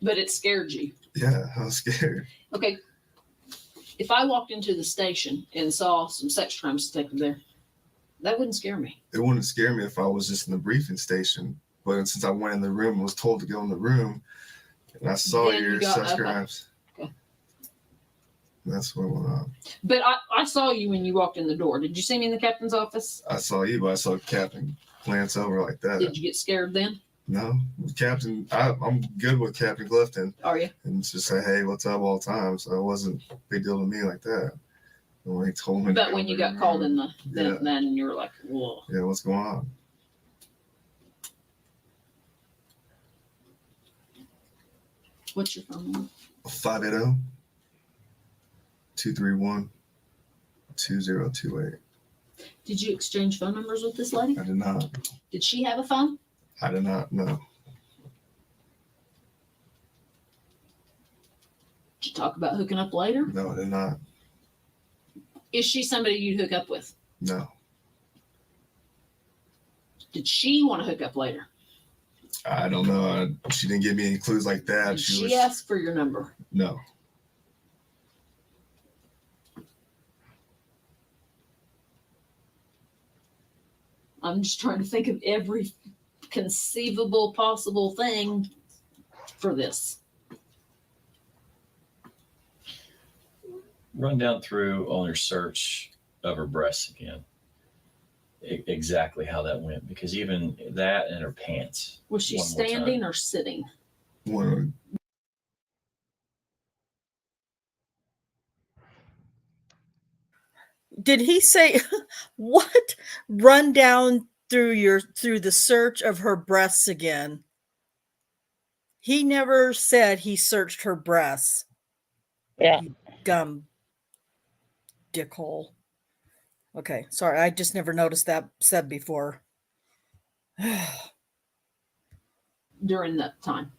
But it scared you. Yeah, I was scared. Okay. If I walked into the station and saw some sex crimes detective there, That wouldn't scare me. It wouldn't scare me if I was just in the briefing station. But since I went in the room and was told to go in the room, and I saw Then you your got sex up. crimes, Okay. that's what went on. But I saw you when you walked in the door. Did you see me in the captain's office? I saw you, but I saw Captain glance over like that. Did you get scared then? No, Captain. I'm good with Captain Clifton, Are you? and just say, "Hey, what's up?" all the time. So it wasn't a big deal to me like that. And when he told me, But when you got called in yeah, then you were like, whoa. yeah, what's going on? What's your phone number? 580-231-2028. Did you exchange phone numbers with this lady? I did not. Did she have a phone? I did not know. Did you talk about hooking up later? No, I did not. Is she somebody you'd hook up with? No, Did she want to hook up later? I don't know. She didn't give me any clues like that. Did she ask for your number? No. I'm just trying to think of every conceivable possible thing for this. Run down through on your search of her breasts again. Exactly how that went, because even that and her pants. Was she one more time. standing or sitting? One. Did he say what? Run down through the search of her breasts again. He never said he searched her breasts. Yeah. You dumb dickhole. Okay, sorry, I just never noticed that said before. During that time.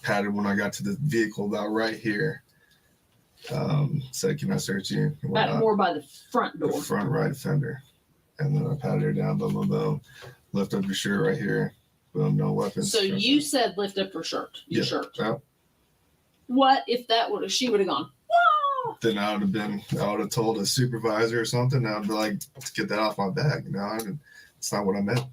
Patted when I got to the vehicle about right here. Said, "Can I search you?" And More by the front the door. front right fender. And then I patted her down, boom, boom, boom. Lift up your shirt right here. Boom, no weapons. So you said lift up her shirt. Your shirt. Yeah. What if she would have gone, whoa! Then I would have told a supervisor or something. I'd be like, "Get that off my back." It's not what I meant.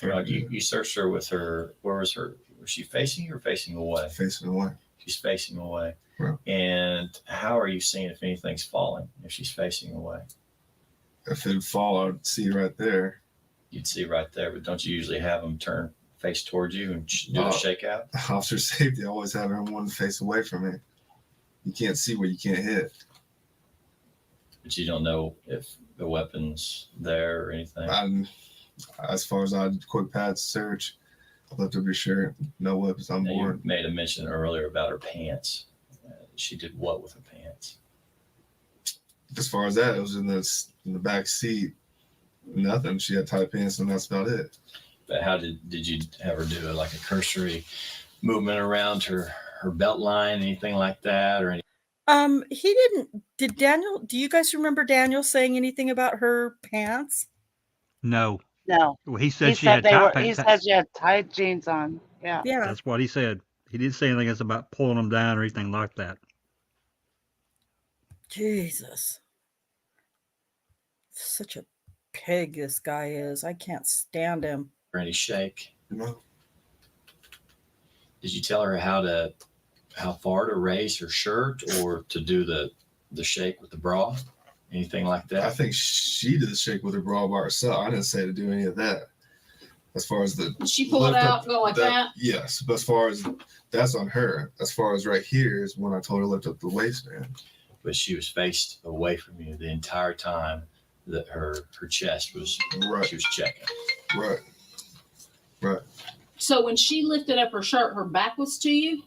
You searched her with her, where was her? Was she facing you or facing away? Facing away. She's facing away. Right. And how are you seeing if anything's falling if she's facing away? If it'd fall, I'd see right there. You'd see right there, but don't you usually have them turn face towards you and do a shakeout? Officer safety always have everyone face away from me. You can't see what you can't hit. But you don't know if the weapon's there or anything. As far as I quick pad search, lift up your shirt, no weapons on board. You made a mention earlier about her pants. She did what with her pants? As far as that, it was in the back seat. Nothing. She had tight pants, and that's about it. But how did you have her do like a cursory movement around her belt line, anything like that, or any? He didn't. Did Daniel? Do you guys remember Daniel saying anything about her pants? No. No. Well, he said she said had tight he pants. said she had tight jeans on. Yeah. Yeah. That's what he said. He didn't say anything else about pulling them down or anything like that. Jesus. Such a pig this guy is. I can't stand him. Or any shake? No. Did you tell her how far to raise her shirt or to do the shake with the bra? Anything like that? I think she did the shake with her bra by herself. I didn't say to do any of that. As far as Did she pull it out and go like that? Yes. But as far as that's on her. As far as right here is when I told her to lift up the waistband. But she was faced away from you the entire time that her chest was right. She was checking. Right. Right. So when she lifted up her shirt, her back was to you?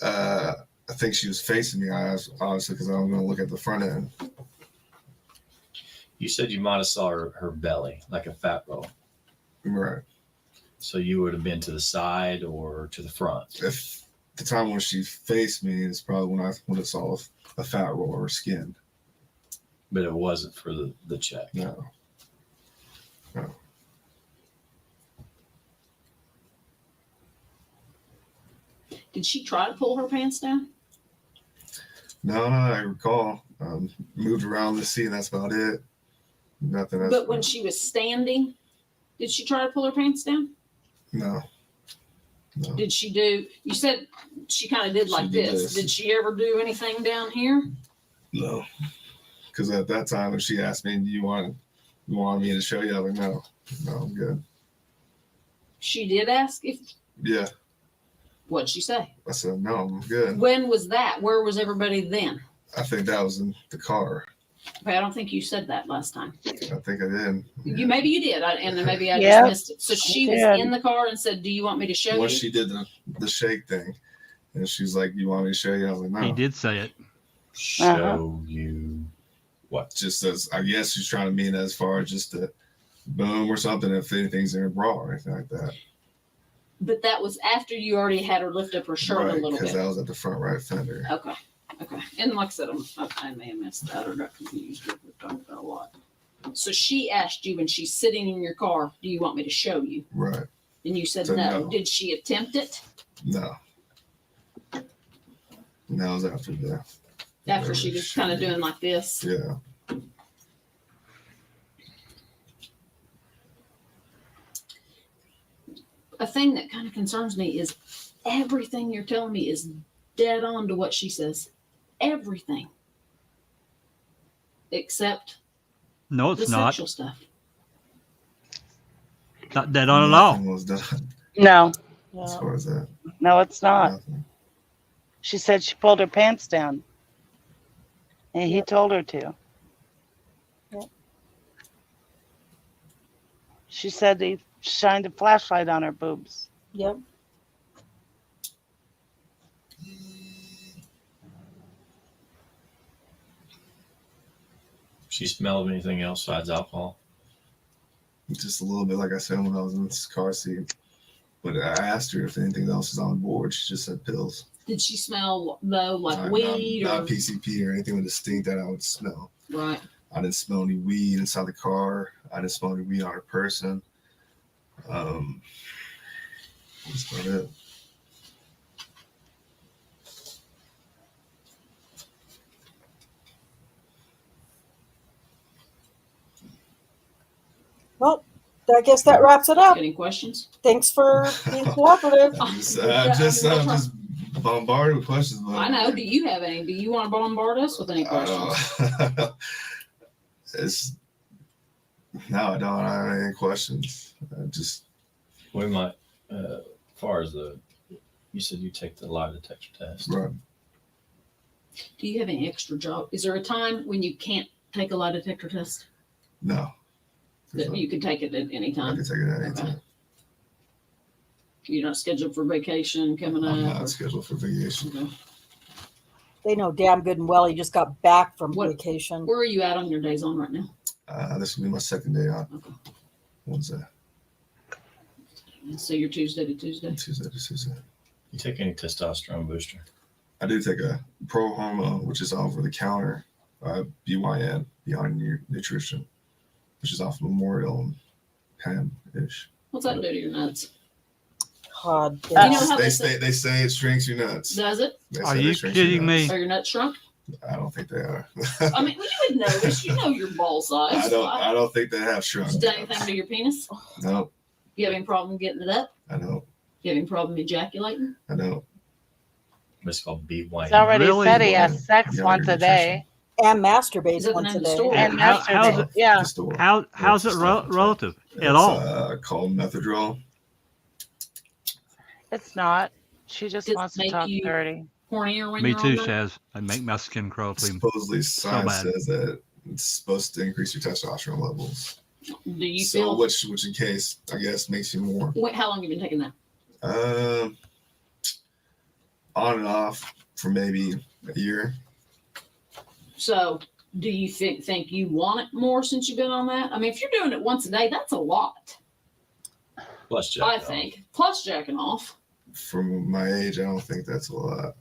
I think she was facing me, obviously, because I'm going to look at the front end. You said you might have saw her belly, like a fat roll. Right. So you would have been to the side or to the front? If the time when she faced me is probably when I would have saw a fat roll or skin. But it wasn't for the check? No. No. Did she try to pull her pants down? No, I recall. Moved around the seat, and that's about it. Nothing else. But when she was standing, did she try to pull her pants down? No. Did she do? You said she kind of did like She did this. this. Did she ever do anything down here? No. Because at that time, when she asked me, "Do you want me to show you?" I was like, "No, I'm good." She did ask if. Yeah. What'd she say? I said, "No, I'm good." When was that? Where was everybody then? I think that was in the car. Okay, I don't think you said that last time. I think I did. Maybe you did, and then maybe I Yep, just missed it. So she was did. in the car and said, "Do you want me to show Once you?" she did the shake thing, and she's like, "You want me to show you?" I was like, "No." He did say it. Show you what? Just as I guess she's trying to mean as far as just to boom or something if anything's in her bra or anything like that. But that was after you already had her lift up her shirt a little because bit. that was at the front right fender. Okay. And like I said, I may have missed that or got confused. We've talked about a lot. So she asked you when she's sitting in your car, "Do you want me to show you?" Right. And you said So no. no. Did she attempt it No. And that was after that. after she was kind of doing like this? Yeah. A thing that kind of concerns me is everything you're telling me is dead on to what she says. Everything. Except No, the it's not. sexual stuff. Not dead on at all. Nothing was done No, as far as that. no, it's not. Nothing. She said she pulled her pants down. And he told her to. Yep. She said he shined a flashlight on her boobs. Yep. She smelled anything else besides alcohol? Just a little bit, like I said, when I was in this car seat. But I asked her if anything else was on board. She just said pills. Did she smell though like Not- weed not or PCP or anything with distinct that I would smell. right? I didn't smell any weed inside the car. I didn't smell any weed on her person. That's about it. Well, I guess that wraps it up. Any questions? Thanks for being cooperative. I'm just bombarded with questions. But I know. Do you have any? Do you want to bombard us with any questions? I don't have any questions. We might, as far as you said you take the lie detector test. Right. Do you have any extra job? Is there a time when you can't take a lie detector test? No. That you can take it at any I time? can take it at any time. You're not scheduled for vacation coming I'm up? not scheduled for vacation. Okay. They know damn good and well he just got back from What- vacation. Where are you at on your days on right now? This will be my second day out. Okay. What's that? So you're Tuesday to Tuesday? Tuesday to Tuesday. You take any testosterone booster? I do take a pro hormone, which is over the counter, BYN, Beyond Nutrition, which is off Memorial and Penn-ish. What's that do to your nuts? God You know damn. how They say it shrinks your nuts. Does it? They Are say you it shrinks your kidding nuts. me? Are your nuts shrunk? I don't think they are. I mean, you would know this. You know your ball size. I don't think they have shrunk. Has it done anything to your penis? No, You have any problem getting it up? I don't. You have any problem ejaculating? I don't. It's called BYN. He's already Really? said he has sex Yeah, once a nutrition. day. And Is masturbates that the once name a of the day. store? And How's masturbate. it- Yeah. The store. How's it It's the stuff. relative at It's, all? called methadrol. It's not. She just Does it wants to make talk you- dirty. Hornier when Me you're too, on that? Shaz. I make my skin crawl clean. Supposedly, science bad. says that it's supposed to increase your testosterone levels. Do you So, feel? which in case, I guess, makes you more. Wait, how long have you been taking that? On and off for maybe a year. So, do you think you want it more since you've been on that? I mean, if you're doing it once a day, that's a lot. Plus jack I off. think. Plus jacking off. For my age, I don't think that's a lot.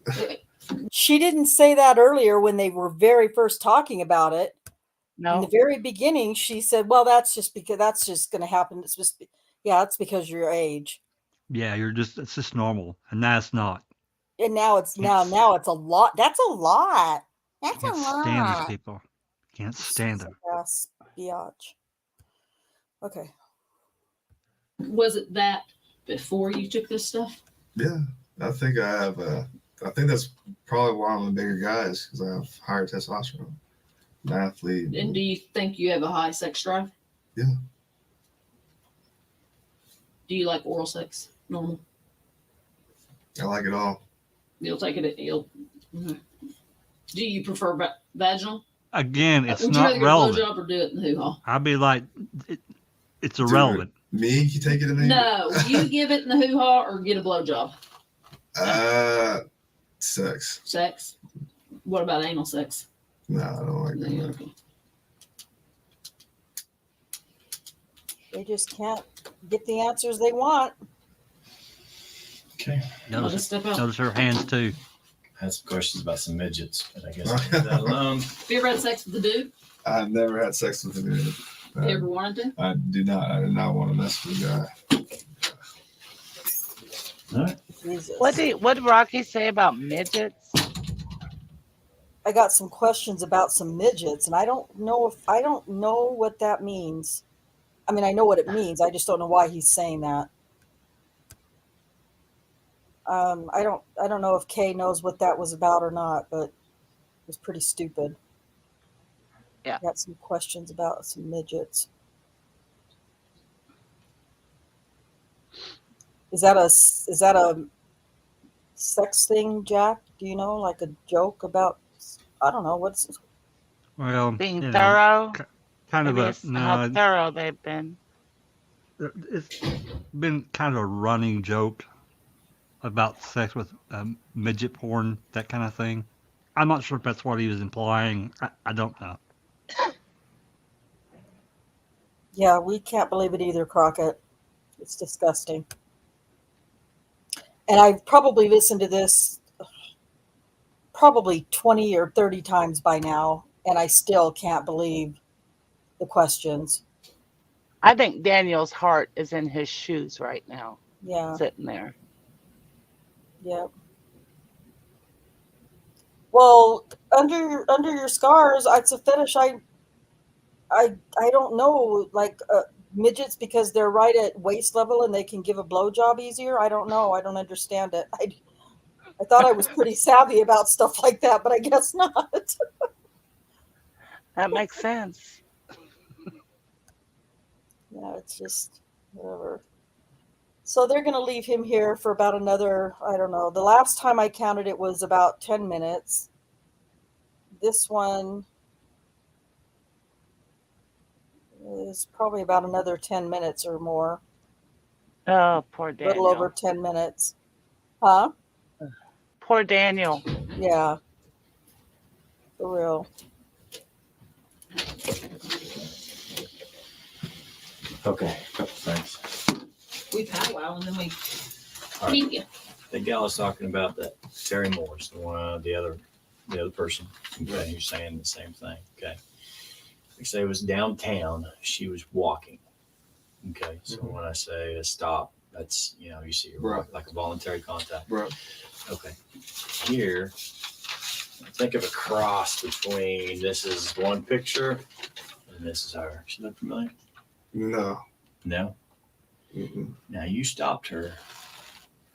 She didn't say that earlier when they were very first talking about it. In the No. very beginning, she said, "Well, that's just going to happen. It's just, yeah, it's because of your age." Yeah, it's just normal, and that's not. And now it's Yes. now it's a lot. That's a lot. That's a Can't stand these lot. people. Can't stand them. Yes. Biatch. Okay. Was it that before you took this stuff? Yeah, I think I have. I think that's probably why I'm a bigger guys because I have higher testosterone. An athlete. And do you think you have a high sex drive? Yeah. Do you like oral sex? Normal? I like it all. You'll take it. Do you prefer vaginal? Again, it's Would you not rather get a relevant. blowjob or do it in the hoo-ha? I'd be like, it's irrelevant. Me? You take it in the No, you give it in the hoo-ha or get a blowjob? Sex. Sex? What about anal sex? No, I don't like that. Okay. They just can't get the answers they want. Okay. Notice her hands too. I had some questions about some midgets, but I guess I'll leave that alone. Have you ever had sex with a dude? I've never had sex with a dude. You ever wanted to? I do not. I do not want to mess with a guy. All right. Jesus. What did Rocky say about midgets? I got some questions about some midgets, and I don't know what that means. I mean, I know what it means. I just don't know why he's saying that. I don't know if Kay knows what that was about or not, but it was pretty stupid. Yeah. Got some questions about some midgets. Is that a sex thing, Jack? Do you know, like a joke about? I don't know what's. Well, Being you know, thorough? kind of Maybe a it's how thorough they've been. It's been kind of a running joke about sex with midget porn, that kind of thing. I'm not sure if that's what he was implying. I don't know. Yeah, we can't believe it either, Crockett. It's disgusting. And I've probably listened to this probably 20 or 30 times by now, and I still can't believe the questions. I think Daniel's heart is in his shoes right now. Yeah. Sitting there. Yep. Well, under your scars, it's a fetish. I don't know, like midgets because they're right at waist level and they can give a blowjob easier. I don't know. I don't understand it. I thought I was pretty savvy about stuff like that, but I guess not. That makes sense. Yeah, it's just whatever. So they're going to leave him here for about another, I don't know. The last time I counted it was about 10 minutes. This one is probably about another 10 minutes or more. Oh, poor A Daniel. little over 10 minutes. Huh? Poor Daniel. Yeah. For real. Okay, couple things. We powwow and then we All right. keep you. The gal was talking about that Terry Morris, the other person. Okay, who's saying the same thing. Okay. They say it was downtown. She was walking. Okay. So when I say a stop, that's, you see like a voluntary contact. Right. Okay. Here, think of a cross between this is one picture and this is her. She look familiar? No. No? Mm-mm. Now you stopped her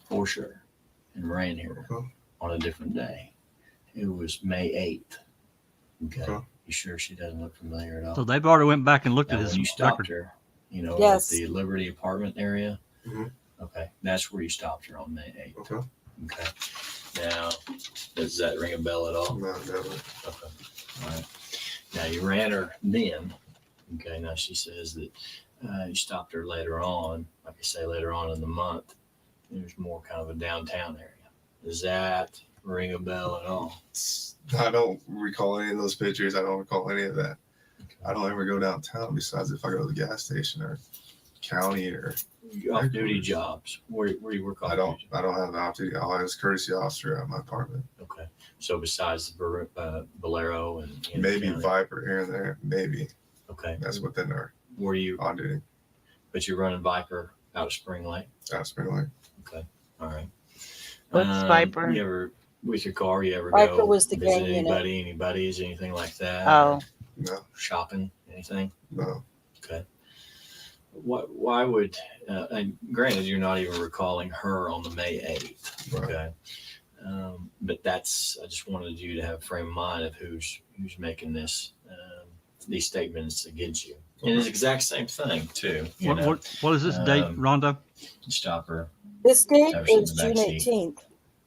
for sure and ran here on a different day. It was May 8th. Okay. You sure she doesn't look familiar at all? So they've already went back and looked Now, at his when you stopped record. her, Yes. at the Liberty apartment area. Mm-hmm. Okay. That's where you stopped her on May 8th. Okay. Okay. Now, does that ring a bell at all? No, never. Okay. All right. Now you ran her then. Okay. Now she says that you stopped her later on, like I say, later on in the month. There's more kind of a downtown area. Does that ring a bell at all? I don't recall any of those pictures. I don't recall any of that. Okay. I don't ever go downtown besides if I go to the gas station or county or off-duty jobs. Where you work off? I don't have an off-duty. I have a courtesy officer at my apartment. Okay. So besides the Bolero and maybe county. Viper here and there, maybe. Okay. That's within our were you on duty. But you're running Viper out of Spring Lake? Out of Spring Lake. Okay. All right. What's Viper? You ever with your car? You ever Viper go was the visit gang unit. any buddies, anything like that? Oh. No. Shopping, Anything? No. Okay. Why would, and granted, you're not even recalling her on the May 8th. Right. Okay. But I just wanted you to have a frame of mind of who's making these statements against you. And it's the exact same thing too. What is this date, Rhonda? Stop her. This date Have her sit in is the back June seat. 18th.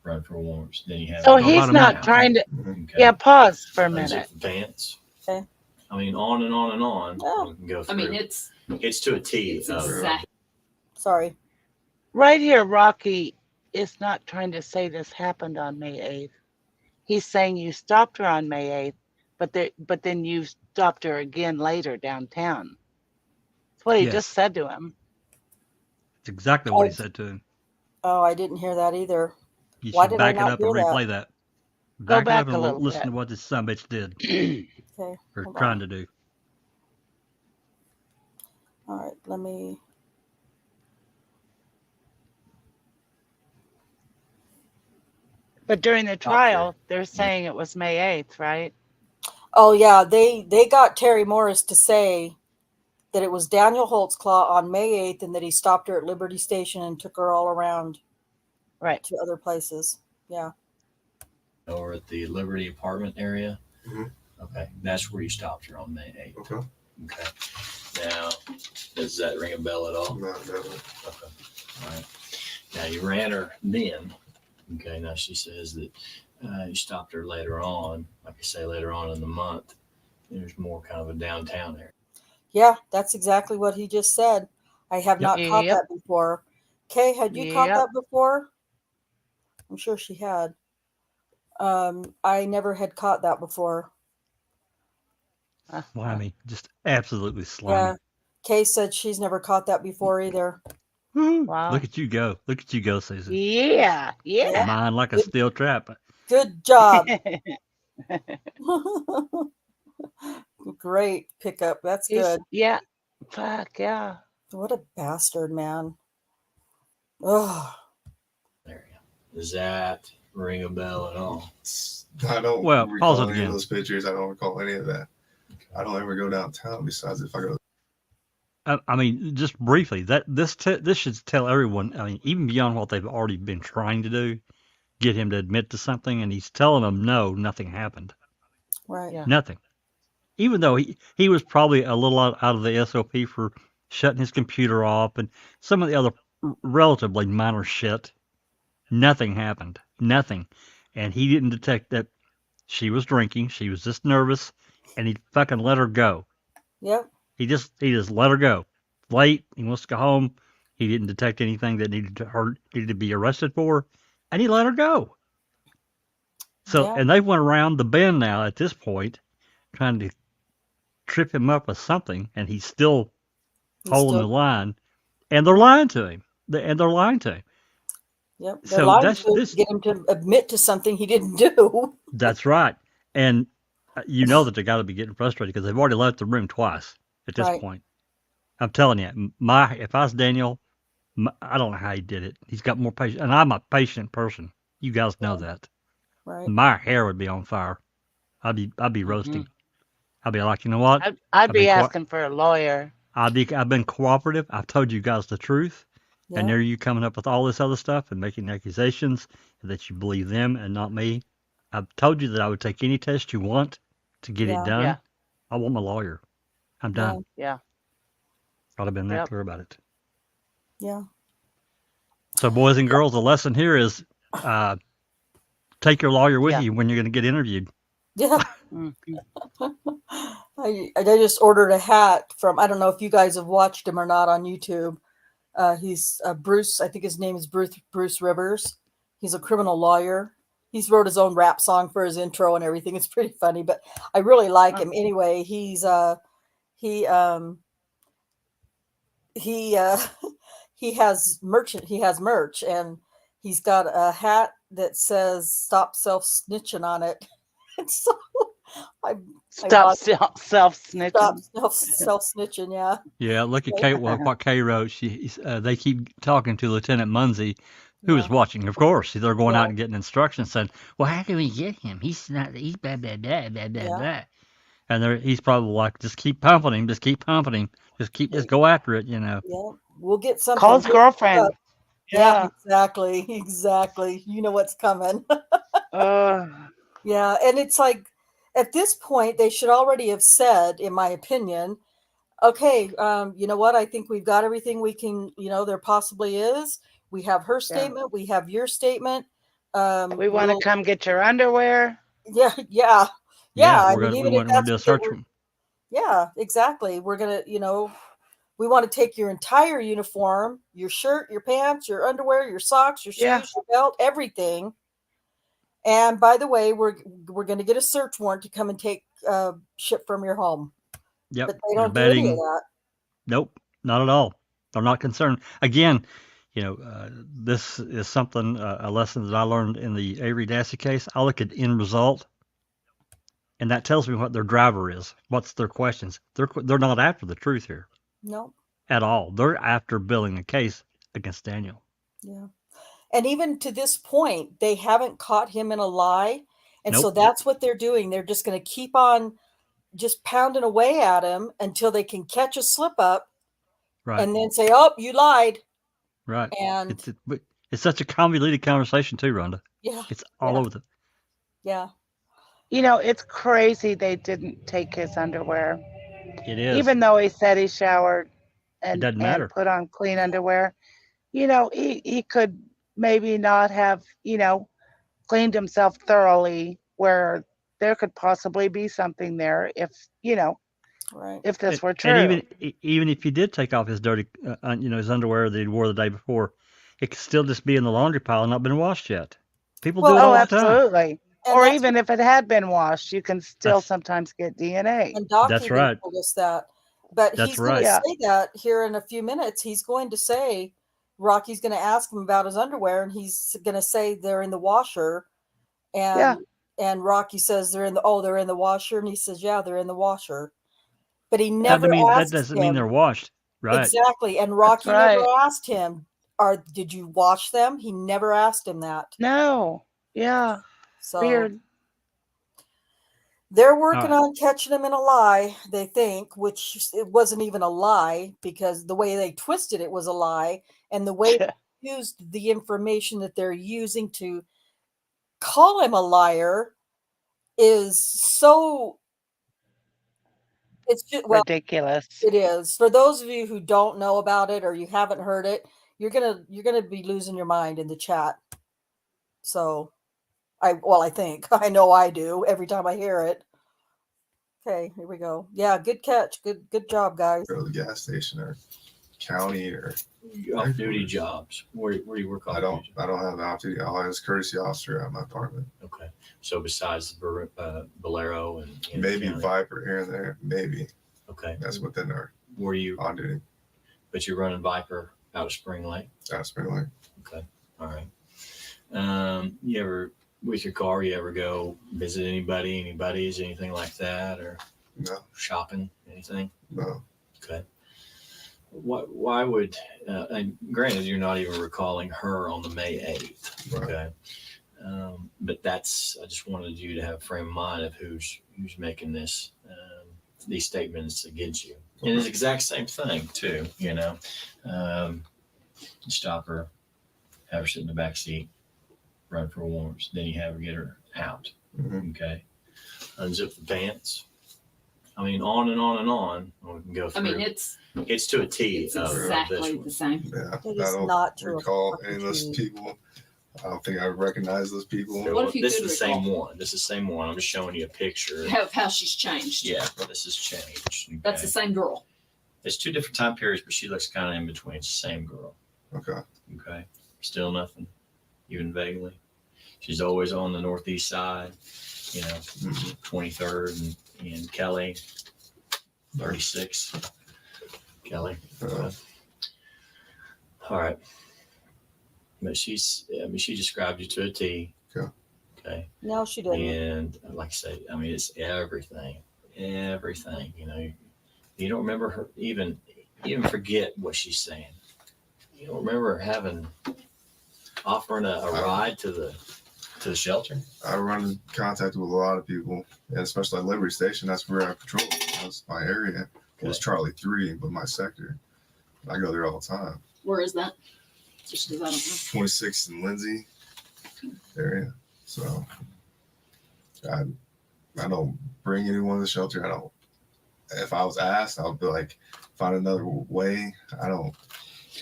Run for warrants. Then you have. So about he's a not minute. trying to. Okay. Yeah, pause for a Unzip minute. the pants. Okay. I mean, on and on and on. Oh. We can go through. I mean, it's to a T. exact. Sorry. Right here, Rocky is not trying to say this happened on May 8th. He's saying you stopped her on May 8th, but then you stopped her again later downtown. That's what he Yes. just said to him. It's exactly what he said to him. Oh, I didn't hear that either. You Why should did back I it not up and hear that? replay that. Go Back it back up a and little listen bit. to what this sumbitch did Okay. or hold trying on. to do. All right. Let me. But during the trial, they're saying it was May 8th, right? Oh yeah, they got Terry Morris to say that it was Daniel Holtzclaw on May 8th and that he stopped her at Liberty Station and took her all around Right. to other places. Yeah. Over at the Liberty apartment area. Mhm. Okay, that's where you stopped her on May 8th. Okay. Okay. Now, does that ring a bell at all? No, never. Okay. All right. Now you ran her then. Okay. Now she says that you stopped her later on. Like I say, later on in the month. There's more kind of a downtown area. Yeah, that's exactly what he just said. I have not caught Yep. that before. Kay, had you caught Yep. that before? I'm sure she had. I never had caught that before. Slimy. Just absolutely Yeah. slimy. Kay said she's never caught that before either. Wow. Look at you go. Look at you go, Susan. Yeah. Yeah. Mine like a steel trap. Good job. Great pickup. That's good. Yeah. Fuck yeah. What a bastard, man. Oh, Area. Does that ring a bell at all? I don't Well, recall pause it any again. of those pictures. I don't recall any of that. I don't ever go downtown besides if I go. I mean, just briefly, this should tell everyone. I mean, even beyond what they've already been trying to do, get him to admit to something, and he's telling them no, nothing happened, right. Yeah. nothing. Even though he was probably a little out of the SOP for shutting his computer off and some of the other relatively minor shit, nothing happened, nothing, and he didn't detect that she was drinking. She was just nervous, and he fucking let her go. Yep. He just let her go. Late, he wants to go home. He didn't detect anything that needed to be arrested for, and he let her go. So, Yeah. and they went around the bend now at this point, trying to trip him up with something, and he's still holding the line, and they're lying to him. They're lying to him. Yep. They're So lying that's to this. get him to admit to something he didn't do. That's right, and you know that they got to be getting frustrated because they've already left the room twice at this Right. point. I'm telling you, if I was Daniel, I don't know how he did it. He's got more patience, and I'm a patient person. You guys know that. Right. My hair would be on fire. I'd be roasting. I'd be like, you know what? I'd be been asking for a lawyer. I've been cooperative. I've told you guys the truth, and Yeah. there you coming up with all this other stuff and making accusations that you believe them and not me. I've told you that I would take any test you want to get Yeah. it done. Yeah. I want my lawyer. I'm Yeah. done. Yeah. I'd have been that Yep. clear about it. Yeah. So, boys and girls, the lesson here is take your lawyer with Yeah. you when you're going to get interviewed. Yeah. Mhm. I just ordered a hat from, I don't know if you guys have watched him or not on YouTube. He's Bruce, I think his name is Bruce Rivers. He's a criminal lawyer. He's wrote his own rap song for his intro and everything. It's pretty funny, but I really like him. Anyway, he has merch, and he's got a hat that says "Stop Self Snitching" on it. And so Stop self-snitching. Stop self snitching. Yeah. Yeah, look at Kate. Well, what Kay wrote. They keep talking to Lieutenant Munsey, who is watching. Of course, they're going out and getting instructions, saying, "Well, how can we get him? He's not. He's blah blah blah blah blah blah." And he's probably like, just keep pumping him, just go after it, Yeah, we'll get something. Call his girlfriend. Yeah, exactly. You know what's coming. Yeah, and it's like at this point they should already have said, in my opinion, okay, you know what? I think we've got everything we can. There possibly is. We have her statement. We have your statement. We want to come get your underwear. Yeah. I mean, even if that's do a what they search. were, yeah, exactly. We're gonna, we want to take your entire uniform, your shirt, your pants, your underwear, your socks, your shoes, your belt, everything. And by the way, we're going to get a search warrant to come and take shit from your home. Yep. But they don't do any of that. Nope, not at all. They're not concerned. Again, this is something, a lesson that I learned in the Avery Dassey case. I look at end result, and that tells me what their driver is. What's their questions? They're not after the truth here. No. At all. They're after building a case against Daniel. Yeah. And even to this point, they haven't caught him in a lie. And Nope. so that's what they're doing. They're just going to keep on just pounding away at him until they can catch a slip up. Right. And then say, oh, you lied. Right. And it's such a convoluted conversation too, Rhonda. Yeah. It's all over the. Yeah. It's crazy they didn't take his underwear. It is. Even though he said he showered It doesn't matter. and put on clean underwear. He could maybe not have, cleaned himself thoroughly, where there could possibly be something there if, right. if this were true. And even if he did take off his dirty, his underwear that he wore the day before, it could still just be in the laundry pile and not been washed yet. People do it all the time. Absolutely. And or even if it had been washed, you can still That's- sometimes get DNA. And Doc That's even right. told us that. But That's he's going right. to say that here in a few minutes. He's going to say, Rocky's going to ask him about his underwear, and he's going to say they're in the washer. And Rocky says they're in the washer, and he says, yeah, they're in the washer. But he never that doesn't mean they're washed, right? Exactly. And Rocky never asked him, did you wash them? He never asked him that. No. Yeah. So weird. They're working on catching him in a lie, they think, which it wasn't even a lie, because the way they twisted it was a lie, and the way they used the information that they're using to call him a liar is so it's just ridiculous. It is. For those of you who don't know about it or you haven't heard it, you're gonna be losing your mind in the chat. So I think I know I do every time I hear it. Okay, here we go. Yeah, good catch. Good job, guys. Go to the gas station or county or off-duty jobs. Where do you work on? I don't have off-duty. I'll have a courtesy officer at my apartment. Okay. So besides the Bolero and maybe Viper here and there, maybe. Okay. That's within our were you on duty. But you're running Viper out of Spring Lake? Out of Spring Lake. Okay. All right. You ever with your car, you ever go visit any buddies, anything like that, or no shopping, anything? No. Okay. Why would, and granted, you're not even recalling her on the May 8th. Right. Okay. But I just wanted you to have a frame of mind of who's making these statements against you. And it's the exact same thing too, stop her, have her sit in the back seat, run for warrants, then you have her get her out. Mm-hmm. Okay. Unzip the pants. I mean, on and on and on. We can go through. I mean, it's to a T. It's exactly the same. Yeah, It I is don't not true. recall any of those people. I don't think I recognize those people. What if you this could is the same recall? one. This is the same one. I'm just showing you a picture. Of how she's changed. Yeah, this has changed. Okay. That's the same girl. It's two different time periods, but she looks kind of in between. It's the same girl. Okay. Okay. Still nothing, even vaguely. She's always on the northeast side, 23rd and Kelly, 36. Kelly. All right. But she described you to a T. Okay. Okay. No, she didn't. And like I say, I mean, it's everything. You don't remember her even forget what she's saying. You don't remember offering a ride to the to the shelter? I run in contact with a lot of people, and especially at Liberty Station. That's where I patrol. That's my area. It was Charlie 3, but my sector. I go there all the time. Where is that? Just because I don't know. 26th and Lindsay area. So I don't bring anyone to the shelter. I don't. If I was asked, I would be like, find another way. I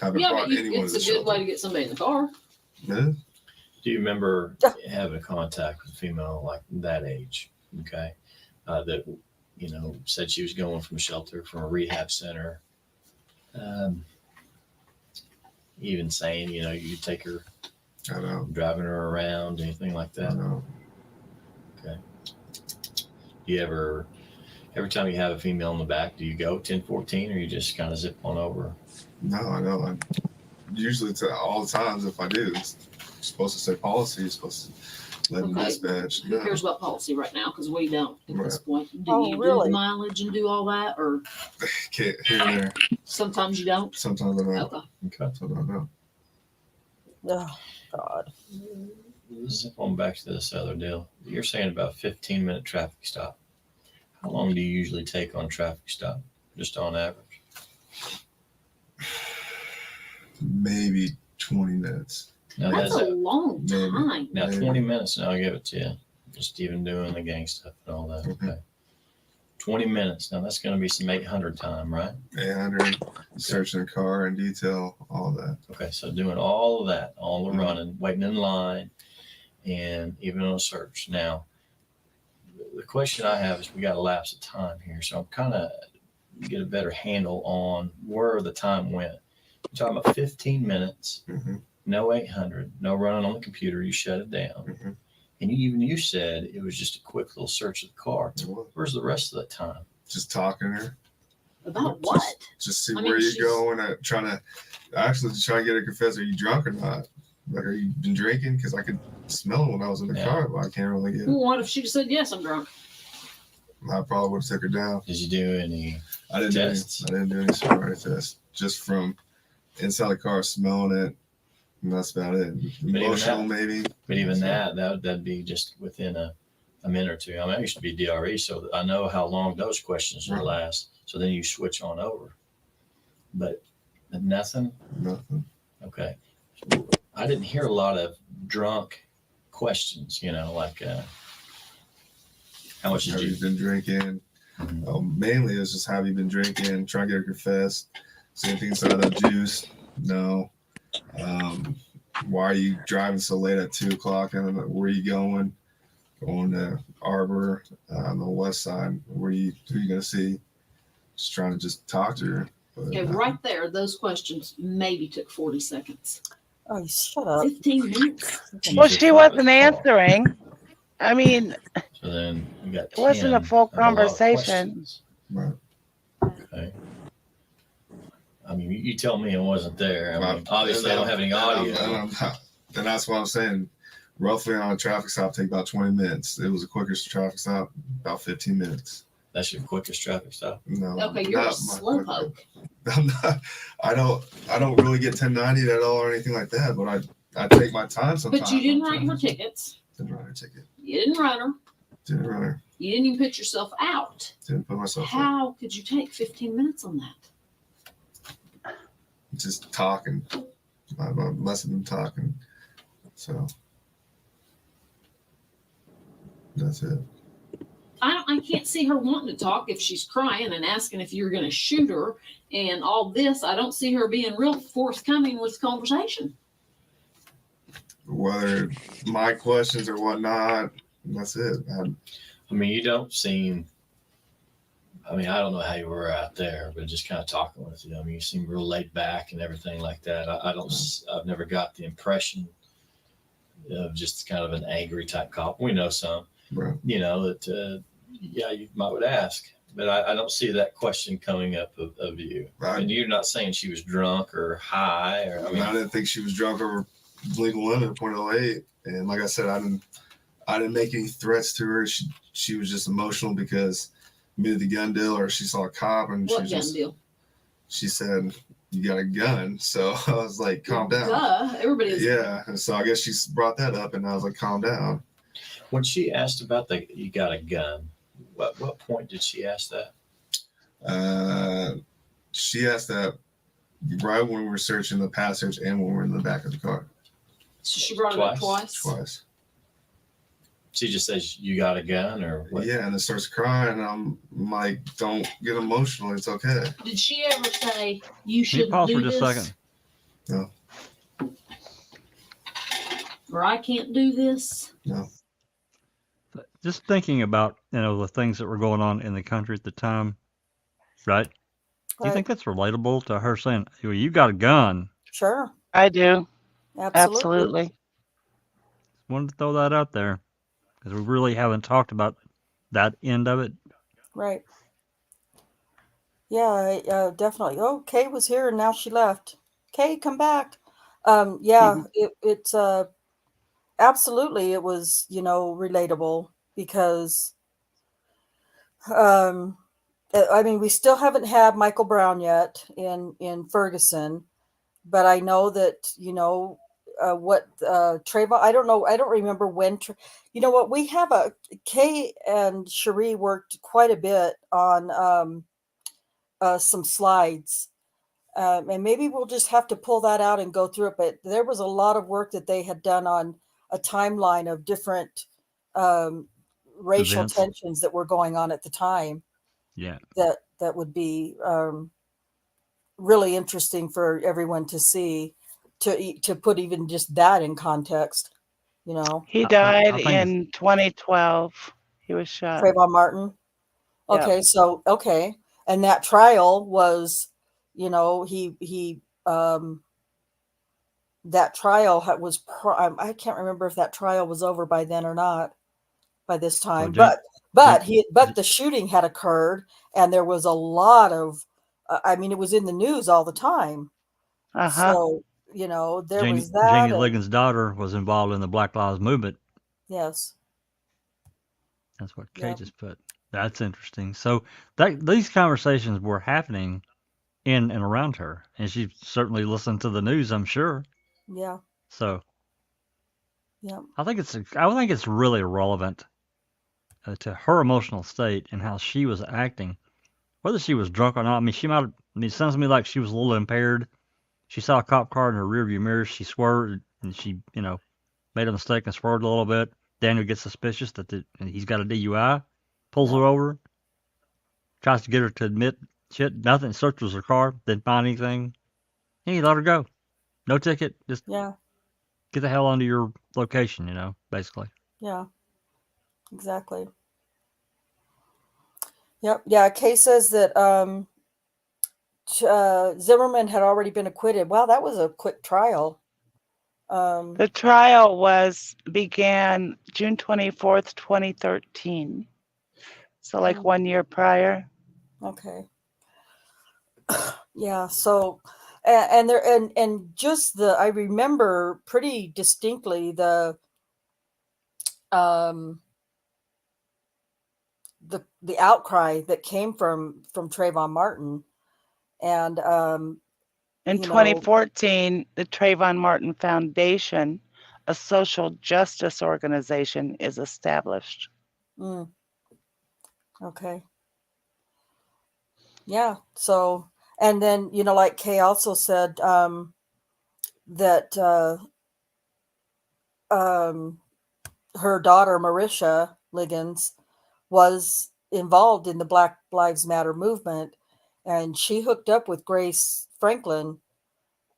haven't Yeah, brought but anyone to it's the a shelter. good way to get somebody in the car. Yeah. Do you remember having contact with a female like that age? Okay. That, said she was going from a shelter, from a rehab center. Even saying, you take her, I know. driving her around, anything like that? I know. Okay. Do you ever, every time you have a female in the back, do you go 10-14 or you just kind of zip on over? No, I know. Usually, all the times, if I do, it's supposed to say policy. It's supposed to let them Okay. dispatch. Who No. cares about policy right now? Because we don't at this Right. point. Do Oh, you do really? the mileage and do all that, or Can't here and there. sometimes you don't? Sometimes I don't. Okay. Okay. Sometimes I don't. Oh, God. Zip on back to this other deal. You're saying about 15-minute traffic stop. How long do you usually take on traffic stop, just on average? Maybe 20 minutes. Now, That's a long maybe. time. Now, Maybe. 20 minutes, now I'll give it to you. Just even doing the gang stuff and all that. Mhm. Okay. 20 minutes. Now, that's going to be some 800 time, right? 800, searching the car in detail, all that. Okay. So doing all of that, all the Mhm. running, waiting in line, and even on a search. Now, the question I have is we got a lapse of time here. So I'm kind of get a better handle on where the time went. You're talking about 15 minutes, Mm-hmm. no 800, no running on the computer. You shut it down. Mm-hmm. And you said it was just a quick little search of the car. Where's the rest of the time? Just talking to her. About what? Just see I mean, where you're she's- going. Trying to get her confess. Are you drunk or not? Like, are you been drinking? Because I could smell it when I was in the Yeah. car, but I can't really get it. Well, what if she just said, yes, I'm drunk? I probably would have took her down. Did you do any I didn't tests? do any sobriety tests. Just from inside the car, smelling it, and that's about it. even Emotional, that- maybe. But even that'd be just within a minute or two. I mean, I used to be DRE, so I know how long those questions will Right. last. So then you switch on over. But nothing? Nothing. Okay. I didn't hear a lot of drunk questions, like how much Have did you you? been drinking? Mainly, it's just have you been drinking? Try to get her confessed. Is anything inside that juice? No. Why are you driving so late at 2:00? And where are you going? Going to Arbor on the west side. Who are you gonna see? Just trying to just talk to her. But, Okay, right there, those questions maybe took 40 seconds. Oh, shut up. 15 minutes? Well, she wasn't answering. I mean, So then you got it wasn't a 10 full of a lot of conversation. questions. Right. Okay. I mean, you tell me it wasn't there. I mean, Right. obviously I don't have any audio. And that's what I'm saying. Roughly on a traffic stop, take about 20 minutes. It was the quickest traffic stop, about 15 minutes. That's your quickest traffic stop. No. Okay, you're a not my slowpoke. I'm not. I don't really get 1090 at all or anything like that. But I take my time sometimes. But you didn't write her tickets. Didn't write her ticket. You didn't write her. Didn't write her. You didn't even put yourself out. Didn't put myself up. How could you take 15 minutes on that? Just talking. I must have been talking. So that's it. I can't see her wanting to talk if she's crying and asking if you're going to shoot her and all this. I don't see her being real forthcoming with conversation. Whether my questions or whatnot, that's it. I mean, you don't seem. I mean, I don't know how you were out there, but just kind of talking with you. I mean, you seem real laid back and everything like that. I've never got the impression of just kind of an angry type cop. We know some, Right. that, yeah, you might would ask, but I don't see that question coming up of you. Right. And you're not saying she was drunk or high or, I mean, I didn't think she was drunk over legal limit 0.08. And like I said, I didn't make any threats to her. She was just emotional because maybe the gun deal or she saw a cop and What she gun deal? she said you got a gun. So I was like, calm down. Duh, everybody is. Yeah. And so I guess she brought that up, and I was like, calm down. When she asked about you got a gun, what point did she ask that? She asked that right when we were searching the passage and when we were in the back of the car. So she brought it up twice. Twice. She just says, you got a gun, or what? Yeah, and then starts crying. And I'm like, don't get emotional. It's okay. Did she ever say you should Pause do for just this? a second. No. Or I can't do this? No. Just thinking about, the things that were going on in the country at the time, right? Do you think that's relatable to her saying, well, you got a gun? Sure. I do. Absolutely. Wanted to throw that out there because we really haven't talked about that end of it. Right. Yeah, definitely. Oh, Kay was here and now she left. Kay, come back. Yeah, it's absolutely, it was, relatable because, I mean, we still haven't had Michael Brown yet in Ferguson, but I know that, what Trayvon, I don't know, I don't remember when, you know what, we have Kay and Cherie worked quite a bit on some slides. And maybe we'll just have to pull that out and go through it. But there was a lot of work that they had done on a timeline of different racial Events. tensions that were going on at the time. Yeah. That would be really interesting for everyone to see, to put even just that in context. He I died think in 2012. He was shot. Trayvon Martin. Yep. Okay, so and that trial was, that trial was I can't remember if that trial was over by then or not by this time, but the shooting had occurred and there was a lot of I mean, it was in the news all the time. So there was that. Jannie Ligons' daughter was involved in the Black Lives Movement. Yes, that's what Kay just put. That's interesting. So these conversations were happening in and around her, and she certainly listened to the news, I'm sure. Yeah. So. Yeah. I think it's really relevant to her emotional state and how she was acting, whether she was drunk or not. I mean, it sounds to me like she was a little impaired. She saw a cop car in her rearview mirror. She swerved and she, made a mistake and swerved a little bit. Daniel gets suspicious that he's got a DUI, pulls her over, tries to get her to admit shit, nothing, searches her car, didn't find anything. He let her go. No ticket, just get the hell onto your location, basically. Yeah, exactly. Yep. Yeah. Kay says that Zimmerman had already been acquitted. Wow, that was a quick trial. The trial began June 24th, 2013. So like 1 year prior. Okay. Yeah. So, and just I remember pretty distinctly the outcry that came from Trayvon Martin, and in 2014, the Trayvon Martin Foundation, a social justice organization, is established. Okay. Yeah. So, and then like Kay also said that her daughter Marisha Ligons was involved in the Black Lives Matter movement, and she hooked up with Grace Franklin,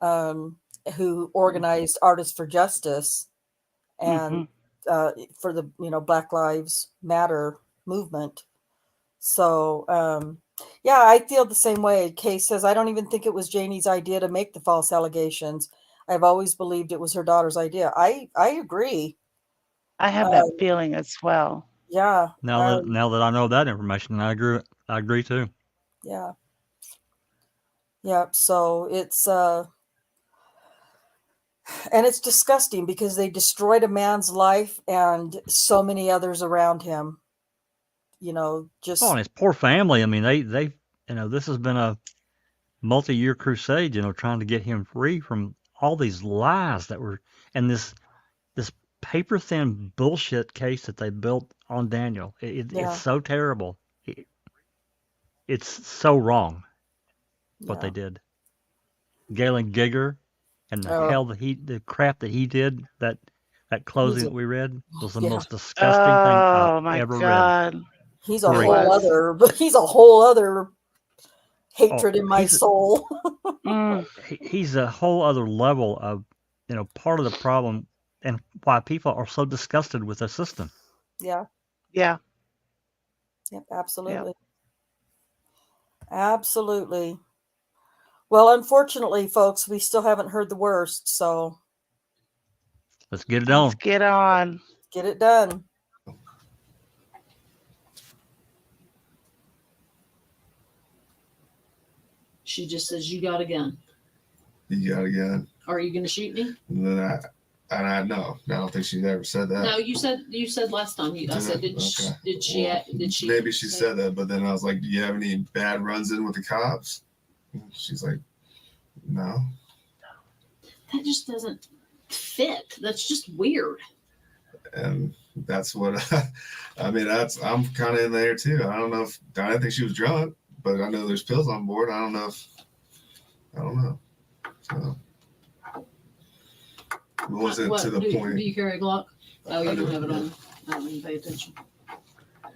who organized Artists for Justice and for the Black Lives Matter movement. So I feel the same way. Kay says, I don't even think it was Janie's idea to make the false allegations. I've always believed it was her daughter's idea. I agree. I have that feeling as well. Yeah. Now that I know that information, I agree too. Yeah. Yeah. So it's and it's disgusting because they destroyed a man's life and so many others around him. And his poor family. I mean, they this has been a multi-year crusade, trying to get him free from all these lies that were, and this paper thin bullshit case that they built on Daniel. Yeah. It's so terrible. It's so wrong what Yeah. they did. Galen Gigger and Oh. the crap that he did, that closing that we read was the Yeah. most disgusting thing Oh I've my ever read. God. He's a Great. whole other hatred Oh, in my soul. He's a whole other level of, part of the problem and why people are so disgusted with the system. Yeah. Yeah. Yep, absolutely. Absolutely. Well, unfortunately, folks, we still haven't heard the worst, so let's get it on. Let's get on. Get it done. She just says, "You got a gun. You got a gun. Are you going to shoot me?" And then I know. I don't think she's ever said that. No, you said last time. I said, did she? Maybe she said that, but then I was like, "Do you have any bad runs in with the cops?" And she's like, "No." That just doesn't fit. That's just weird. And that's what I'm kind of in there too. I don't think she was drunk, but I know there's pills on board. I don't know. So it wasn't to the point. Do you carry a Glock? Oh, you I don't do, have it yeah. on. I don't even pay attention.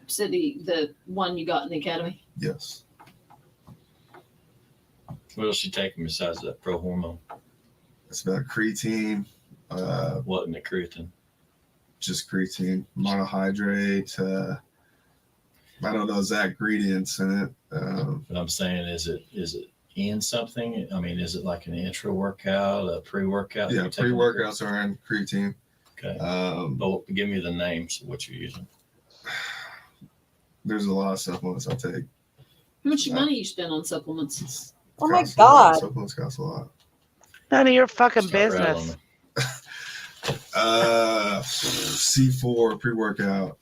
So the one you got in the academy? Yes. What else you taking besides that pro hormone? It's about creatine. What in the creatine? Just creatine, monohydrate. I don't know exact ingredients in it. But I'm saying, is it in something? I mean, is it like an intra workout, a pre-workout? Yeah, pre-workouts are in creatine. Okay. But give me the names of what you're using. There's a lot of supplements I take. How much money you spend on supplements? Oh my God. Supplements cost a lot. None of your fucking Start rattling business. C4 pre-workout.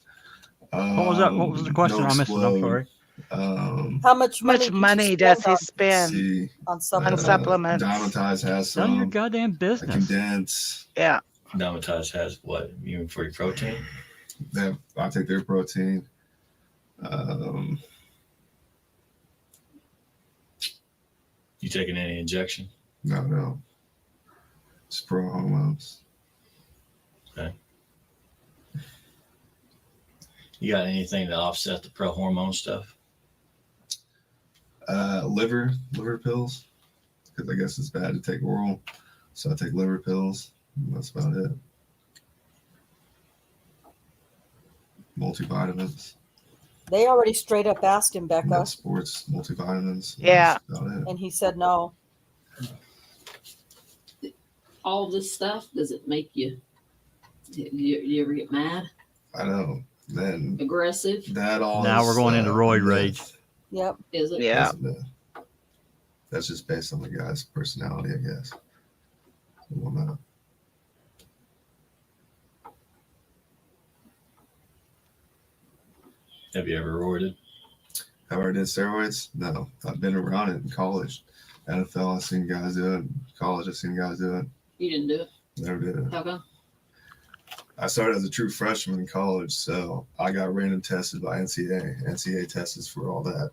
What was that? What was the question? No I missed it. I'm Explode. sorry. How much money does he spend See, on on supplements? supplements? Dymatize has None of your some. goddamn business. Condense. Yeah. Dymatize has what? You mean for your protein? I take their protein. You taking any injection? No. It's pro hormones. Okay. You got anything to offset the pro hormone stuff? Liver pills, because I guess it's bad to take oral, so I take liver pills. That's about it. Multivitamins. They already straight up asked him, Becca. No sports multivitamins. Yeah. That's about it. And he said no. All this stuff, does it make you ever get mad? I know. Then aggressive? that all. Now we're going into roid rage. Yep. Is it? Yeah. That's just based on the guy's personality, I guess. Well, not. Have you ever roided? Have I ever did steroids? No. I've been around it in college. NFL, I've seen guys do it. In college, I've seen guys do it. You didn't do it? Never did it. How come? I started as a true freshman in college, so I got random tested by NCAA. NCAA tests for all that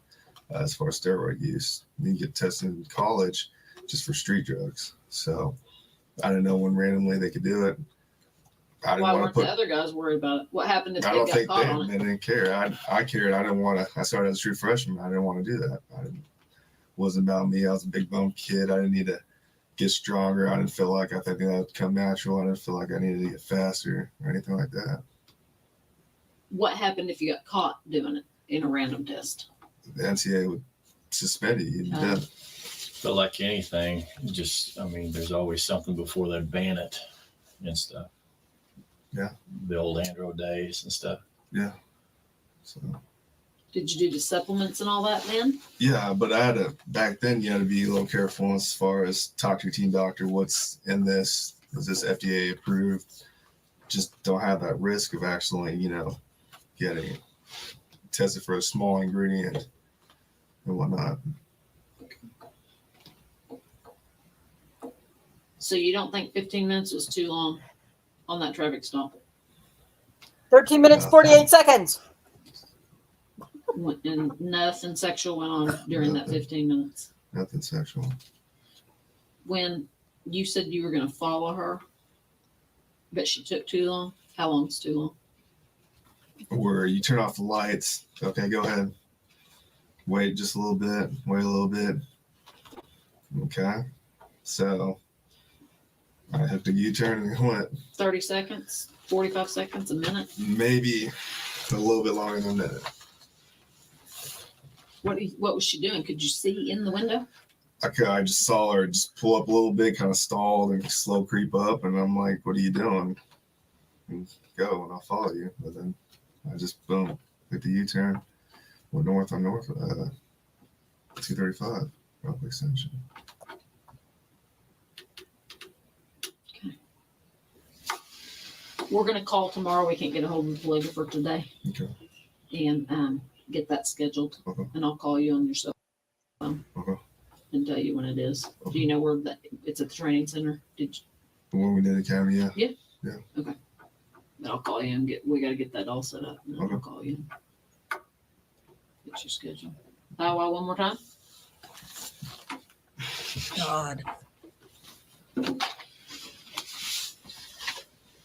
as far as steroid use. You get tested in college just for street drugs. So I didn't know when randomly they could do it. I didn't Why want weren't to put. the other guys worried about it? What happened if I they don't got think caught on they it? didn't care. I cared. I didn't want to. I started as a true freshman. I didn't want to do that. Wasn't about me. I was a big bone kid. I didn't need to get stronger. I didn't feel like I think that would come natural. I didn't feel like I needed to get faster or anything like that. What happened if you got caught doing it in a random test? The NCAA would suspend you. You'd be dead. But like anything, there's always something before they ban it and stuff. Yeah. The old Andro days and stuff. Yeah. So. Did you do the supplements and all that then? Yeah, but back then you had to be a little careful as far as talk to your team doctor. What's in this? Is this FDA approved? Just don't have that risk of actually, getting tested for a small ingredient and whatnot. So you don't think 15 minutes was too long on that traffic stop? 13 minutes, 48 seconds. And nothing sexual went on during that 15 minutes. Nothing sexual. When you said you were going to follow her, but she took too long. How long's too long? Where you turn off the lights. Okay, go ahead. Wait just a little bit. Wait a little bit. Okay. So I hooked a U-turn and went 30 seconds, 45 seconds, a minute. maybe a little bit longer than a minute. What was she doing? Could you see in the window? I just saw her just pull up a little bit, kind of stalled and slow creep up, and I'm like, "What are you doing?" And go, and I'll follow you. But then I just boom, hit the U-turn, went north on north, 235 Rockaway Extension. Okay. We're gonna call tomorrow. We can't get a hold of the photographer today. Okay. And get that scheduled. Okay. And I'll call you on your cell phone. Okay. And tell you when it is. Do you know where it's at the training center? Did you? When we did academy, yeah. Yeah. Yeah. Okay. But I'll call you and we got to get that all set up. And then Okay. I'll call you. Get your schedule. One more time. God.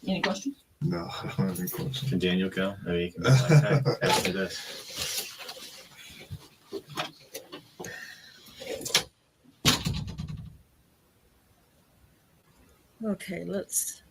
Any questions? No, I don't have any questions. Can Daniel go? Maybe he can be like, hey, ask me this. Okay, let's.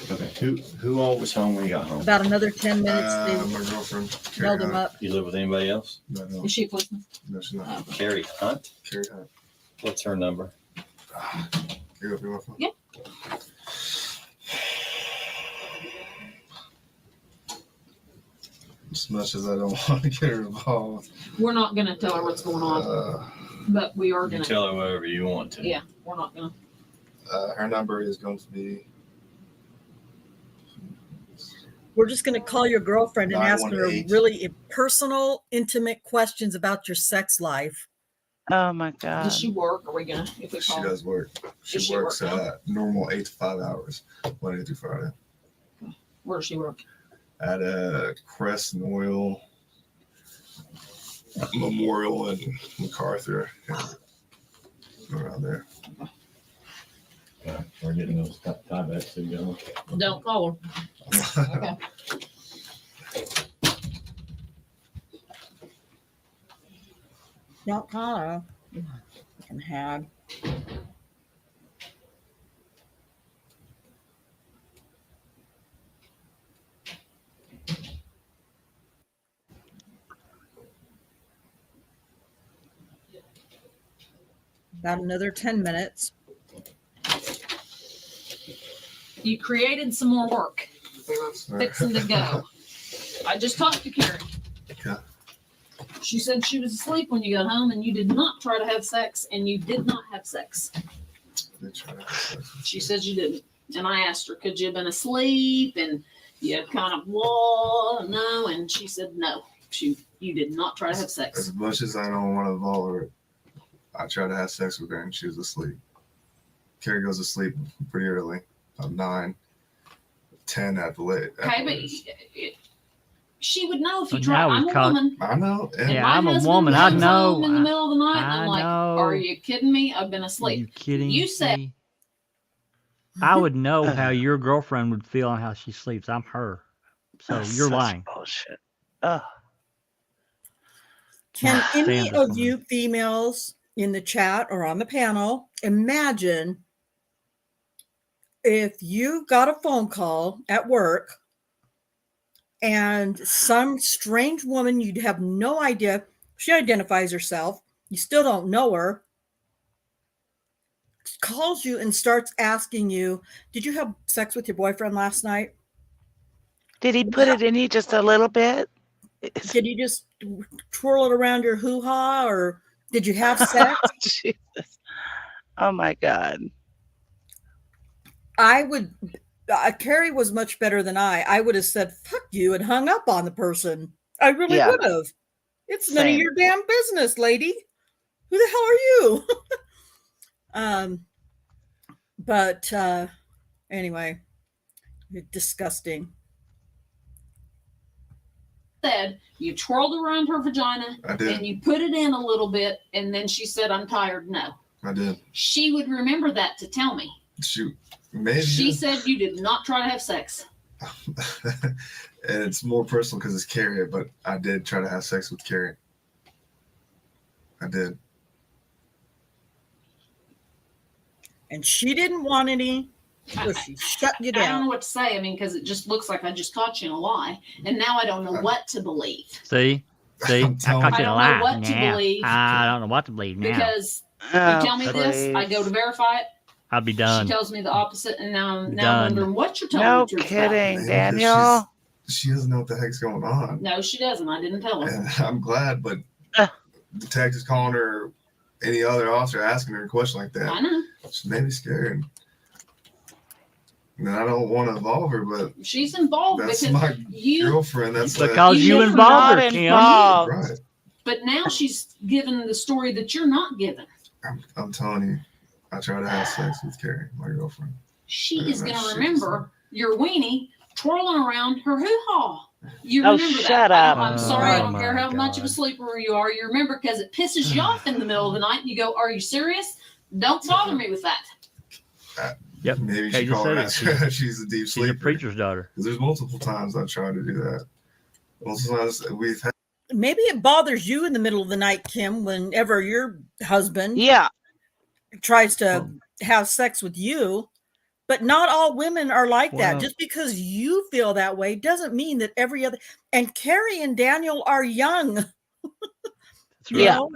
Okay. Who all was home when you got home? About another 10 minutes. My girlfriend. They held him up. You live with anybody else? No, Is she a policeman? no, she's not. Carrie Hunt? Carrie Hunt. What's her number? Can you open my phone? Yeah. As much as I don't want to get her involved. We're not going to tell her what's going on, but we are You going can to. tell her whatever you want to. Yeah, we're not going to. Her number is going to be We're just going to call your girlfriend and ask her 918. really personal, intimate questions about your sex life. Oh my God. Does she work? Are we going to, if we She call? does work. Does She she works work now? normal 8 to 5 hours, Monday through Friday. Where does she work? At a Crest and Oil Memorial in MacArthur. Yeah. Around there. Yeah, we're getting those tie backs to go. Don't call her. Okay. Don't call her. Fucking hag. About another 10 minutes. You created some more work. Fixing to go. I just talked to Karen. Okay. She said she was asleep when you got home and you did not try to have sex and you did not have sex. She said you didn't. And I asked her, could you have been asleep? And you kind of, no. And she said, no, you did not try to have sex. As much as I don't want to involve her, I tried to have sex with her and she was asleep. Carrie goes to sleep pretty early, about 9, 10 at the late. Okay, but she would know if you But tried. now I'm we've a caught- woman. I know. And Yeah, my I'm a husband woman. I comes know. home in the middle of the night, and I I'm like, know. "Are you kidding me? I've been Are asleep." you kidding You said- me? I would know how your girlfriend would feel on how she sleeps. I'm her. So That's you're such lying. Bullshit. Ugh. Can Stand any this of woman. you females in the chat or on the panel imagine if you got a phone call at work and some strange woman you'd have no idea, she identifies herself, you still don't know her, calls you and starts asking you, did you have sex with your boyfriend last night? Did he put it in you just a little bit? Did you just twirl it around your hoo-ha, or Did you have sex? Jesus. Oh my God. I would. Carrie was much better than I. I would have said "fuck you" and hung up on the person. I really Yeah. would have. It's none of Same. your damn business, lady. Who the hell are you? But anyway, disgusting. Said you twirled around her vagina I did. and you put it in a little bit, and then she said, "I'm tired." No, I did. she would remember that to tell me. Shoot. Maybe. She said you did not try to have sex. And it's more personal because it's Carrie, but I did try to have sex with Carrie. I did. And she didn't want any, so she shut you I don't know down. what to say. I mean, because it just looks like I just caught you in a lie, and now I don't know what to believe. See, I I'm telling caught I you in a don't know lie. what to Now, believe. I don't know what to believe now. Because Oh, you tell me this, I go to verify it. I'll be done. She tells me the opposite, and now I'm Done. wondering what you're telling No the truth about. kidding, Maybe Daniel. She doesn't know what the heck's going on. No, she doesn't. I didn't tell her. And I'm glad, but Uh. detectives calling her, or any other officer asking her a question like I that, know. she made me scared. And I don't want to involve her, but She's involved that's because my you. girlfriend. That's Because you You're involved her, not Kim. involved. right. But now she's given the story that you're not given. I'm telling you, I tried to have sex with Carrie, my girlfriend. She Yeah, is going that to shit remember your weenie twirling around her hoo-ha. You Oh, remember shut that. up. I'm sorry. I Oh, don't care my how much of a God. sleeper you are. You remember because it pisses you off in the middle of the night. And you go, "Are you serious? Don't bother me with that." Yep. Maybe Okay, she just called said her. it. She's a deep She's a sleeper. preacher's daughter. 'Cause there's multiple times I tried to do that. Multiple times we've had. Maybe it bothers you in the middle of the night, Kim, whenever your husband Yeah. tries to have sex with you. But not all women are like that. Well- Just because you feel that way doesn't mean that every other. And Carrie and Daniel are young. That's You right. Yeah. know?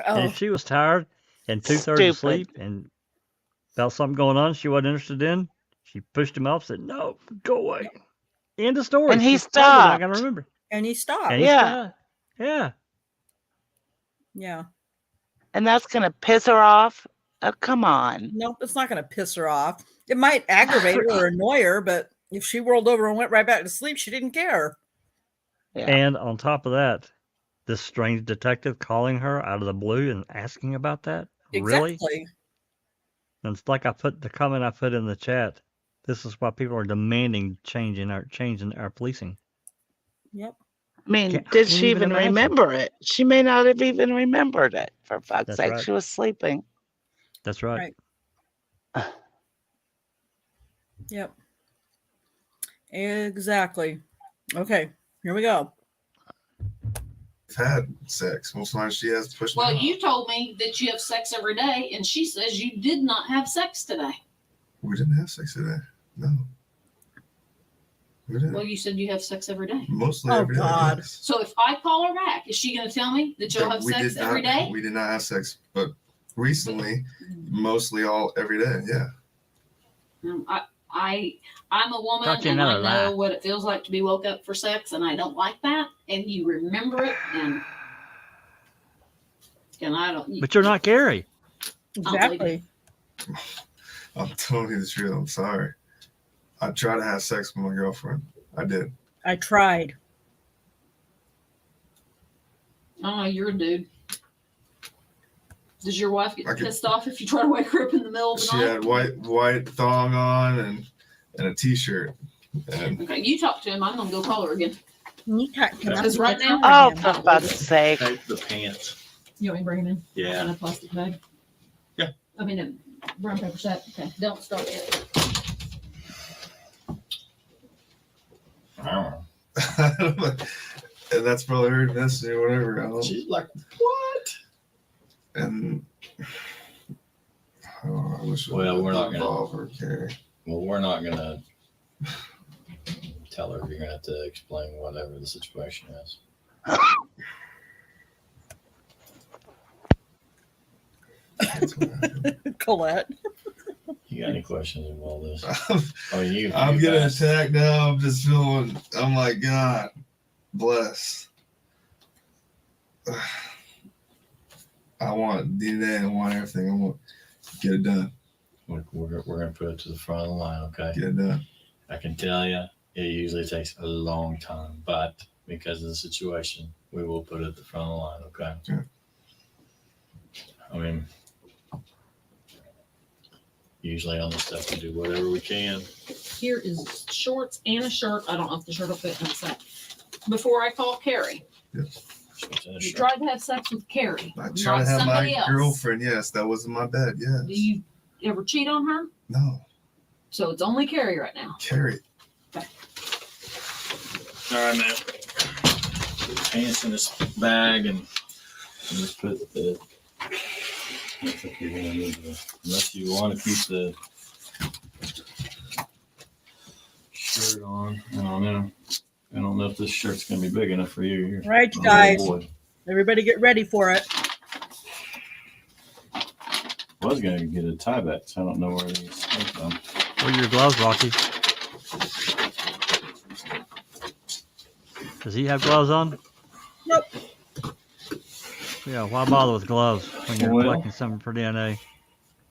And Oh, if she was tired and 2/3 Stupid. asleep and felt something going on she wasn't interested in, she pushed him off, said, "No, go away." End of story. And he She's probably not stopped. gonna remember. and he stopped. And he Yeah. stopped. Yeah. Yeah. And that's going to piss her off. Oh, come on. Nope, it's not going to piss her off. It might aggravate her or annoy her, but if she rolled over and went right back to sleep, she didn't care. Yeah. And on top of that, this strange detective calling her out of the blue and asking about that. Really? Exactly. And it's like I put the comment I put in the chat. This is why people are demanding change in our policing. Yep. I mean, Can't did she even even imagine. remember it? She may not have even remembered it. For fuck's That's sake, right. she was sleeping. That's right. Right. Yep. Exactly. Okay, here we go. Had sex. Most times she has pushed me Well, off. you told me that you have sex every day, and she says you did not have sex today. We didn't have sex today. No. We didn't. Well, you said you have sex every day. Mostly Oh, every day. God. yes. So if I call her back, is she going to tell me that you'll But have we sex did every not- day? We did not have sex, but recently, mostly all every day. Yeah. I'm a woman, Got you and I another know lie. what it feels like to be woke up for sex, and I don't like that. And you remember it, and I don't. But you're not Carrie. Exactly. I'm telling you the truth. I'm sorry. I tried to have sex with my girlfriend. I did. I tried. Oh, you're a dude. Does your wife I get could- pissed off if you try to wake her up in the middle of the She night? had white thong on and a t-shirt. And Okay, you talk to him. I'm gonna go call her again. Because right now- Oh, for fuck's sake. Take the pants. You want me to bring him in? Yeah. In a plastic bag? Yeah. I mean, a brown paper sack. Okay, don't start yet. I and that's probably her message or whatever. I don't know. don't, She's like, what? and oh, I wish Well, we're not gonna- involve her, Carrie. Well, we're not gonna tell her. You're gonna have to explain whatever the situation is. That's what happened. Colette. You got any questions of all this? I'm, I mean, I'm you getting asked. attacked now. I'm just feeling. I'm like, God bless. I want DNA. I want everything. I want get it done. We're going to put it to the front of the line, okay? Get it done. I can tell you, it usually takes a long time, but because of the situation, we will put it at the front of the line, okay? Yeah. I mean, usually on this stuff, we do whatever we can. Here is shorts and a shirt. I don't know if the shirt will fit in the set. Before I call Carrie, you tried to have sex with Carrie, I not tried to have somebody my else. girlfriend. Yes, that wasn't my bed. Yes. Do you ever cheat on her? No, So it's only Carrie right now. Carrie. All right, man. Put the pants in this bag and just put the. I think you're gonna need to, unless you want to keep the shirt on. I don't know. I don't know if this shirt's gonna be big enough for you. You're Right, you a guys. little boy. Everybody get ready for it. I was gonna get a tie back, so I don't know where these come from. Where are your gloves, Rocky? Does he have gloves on? Nope. Yeah, why bother with gloves when you're Well. collecting something for DNA?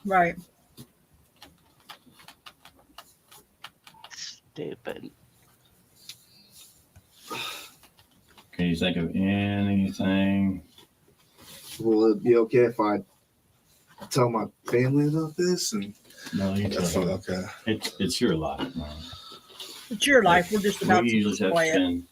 Right. Stupid. Can you think of anything? Will it be okay if I tell my family about this? And No, you that's can. fine. Okay. It's your life, man. It's your life. We're just about We to usually have to play it. spend.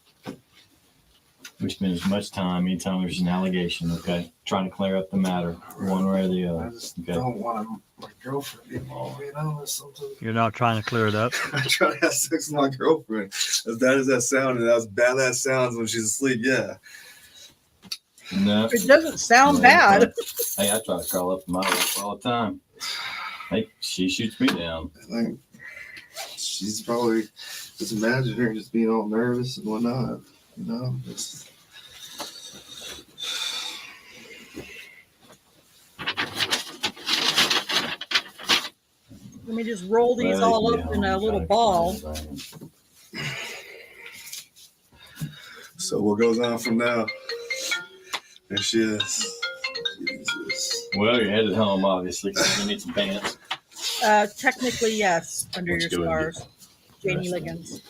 We spend as much time anytime there's an allegation, okay, trying to clear up the matter, one way or the I other. just Okay. don't want my girlfriend to be involved. You know, or something. You're not trying to clear it up. I try to have sex with my girlfriend. As bad as that sounds, and as bad that sounds when she's asleep, yeah. No. It doesn't sound No, bad. Hey, I try to call up my wife all the time. Hey, she shoots me down. Like, she's probably just imagine her just being all nervous and whatnot. You know, it's, Let me just roll these Well, all yeah, up in a little I'm ball. so what goes on from now? There she is. Jesus. Well, you're headed home, obviously, because you need some pants. Technically, yes, under Let's your go ahead and scars. Jannie rest Ligons.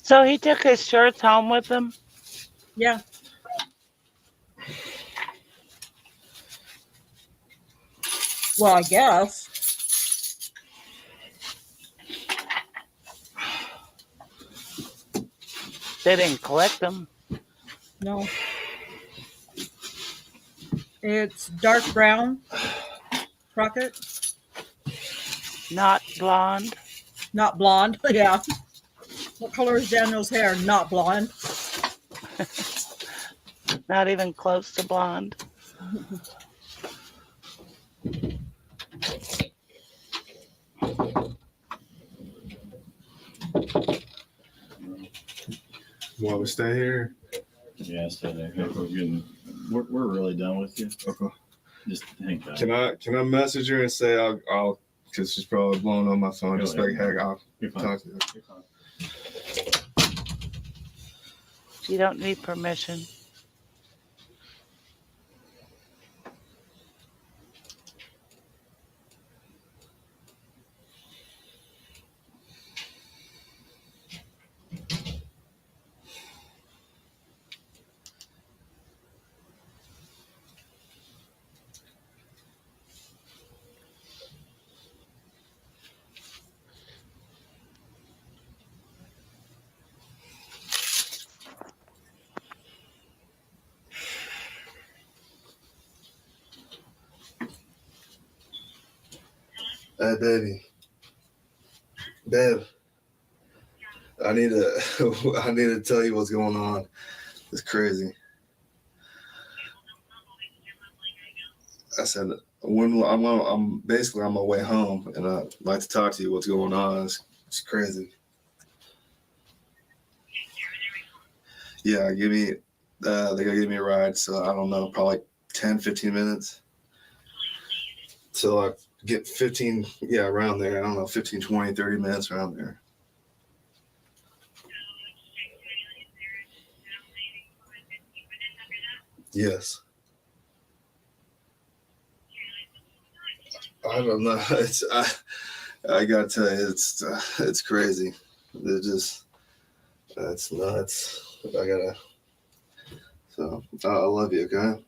So he took his shirts home with him? Yeah. Well, I guess. They didn't collect them. No. It's dark brown. Crockett. Not blonde. Not blonde. Yeah. What color is Daniel's hair? Not blonde. Not even close to blonde. Want to stay here? Yeah, stay there. Hey, we're getting, we're really done with you. Okay. Just hang tight. Can I message her and say I'll because she's probably blown on my phone. Go Just ahead. like, hey, I'll You're fine. talk to you. You're fine. You don't need permission. Hey, baby. Babe. I need to tell you what's going on. It's crazy. I said, when I'm basically on my way home, and I'd like to talk to you. What's going on? It's crazy. Yeah, they gotta give me a ride. So I don't know, probably like 10, 15 minutes. So I get 15, around there. I don't know, 15, 20, 30 minutes around there. Yes. I don't know. I gotta tell you, it's crazy. It's nuts. So I love you, okay?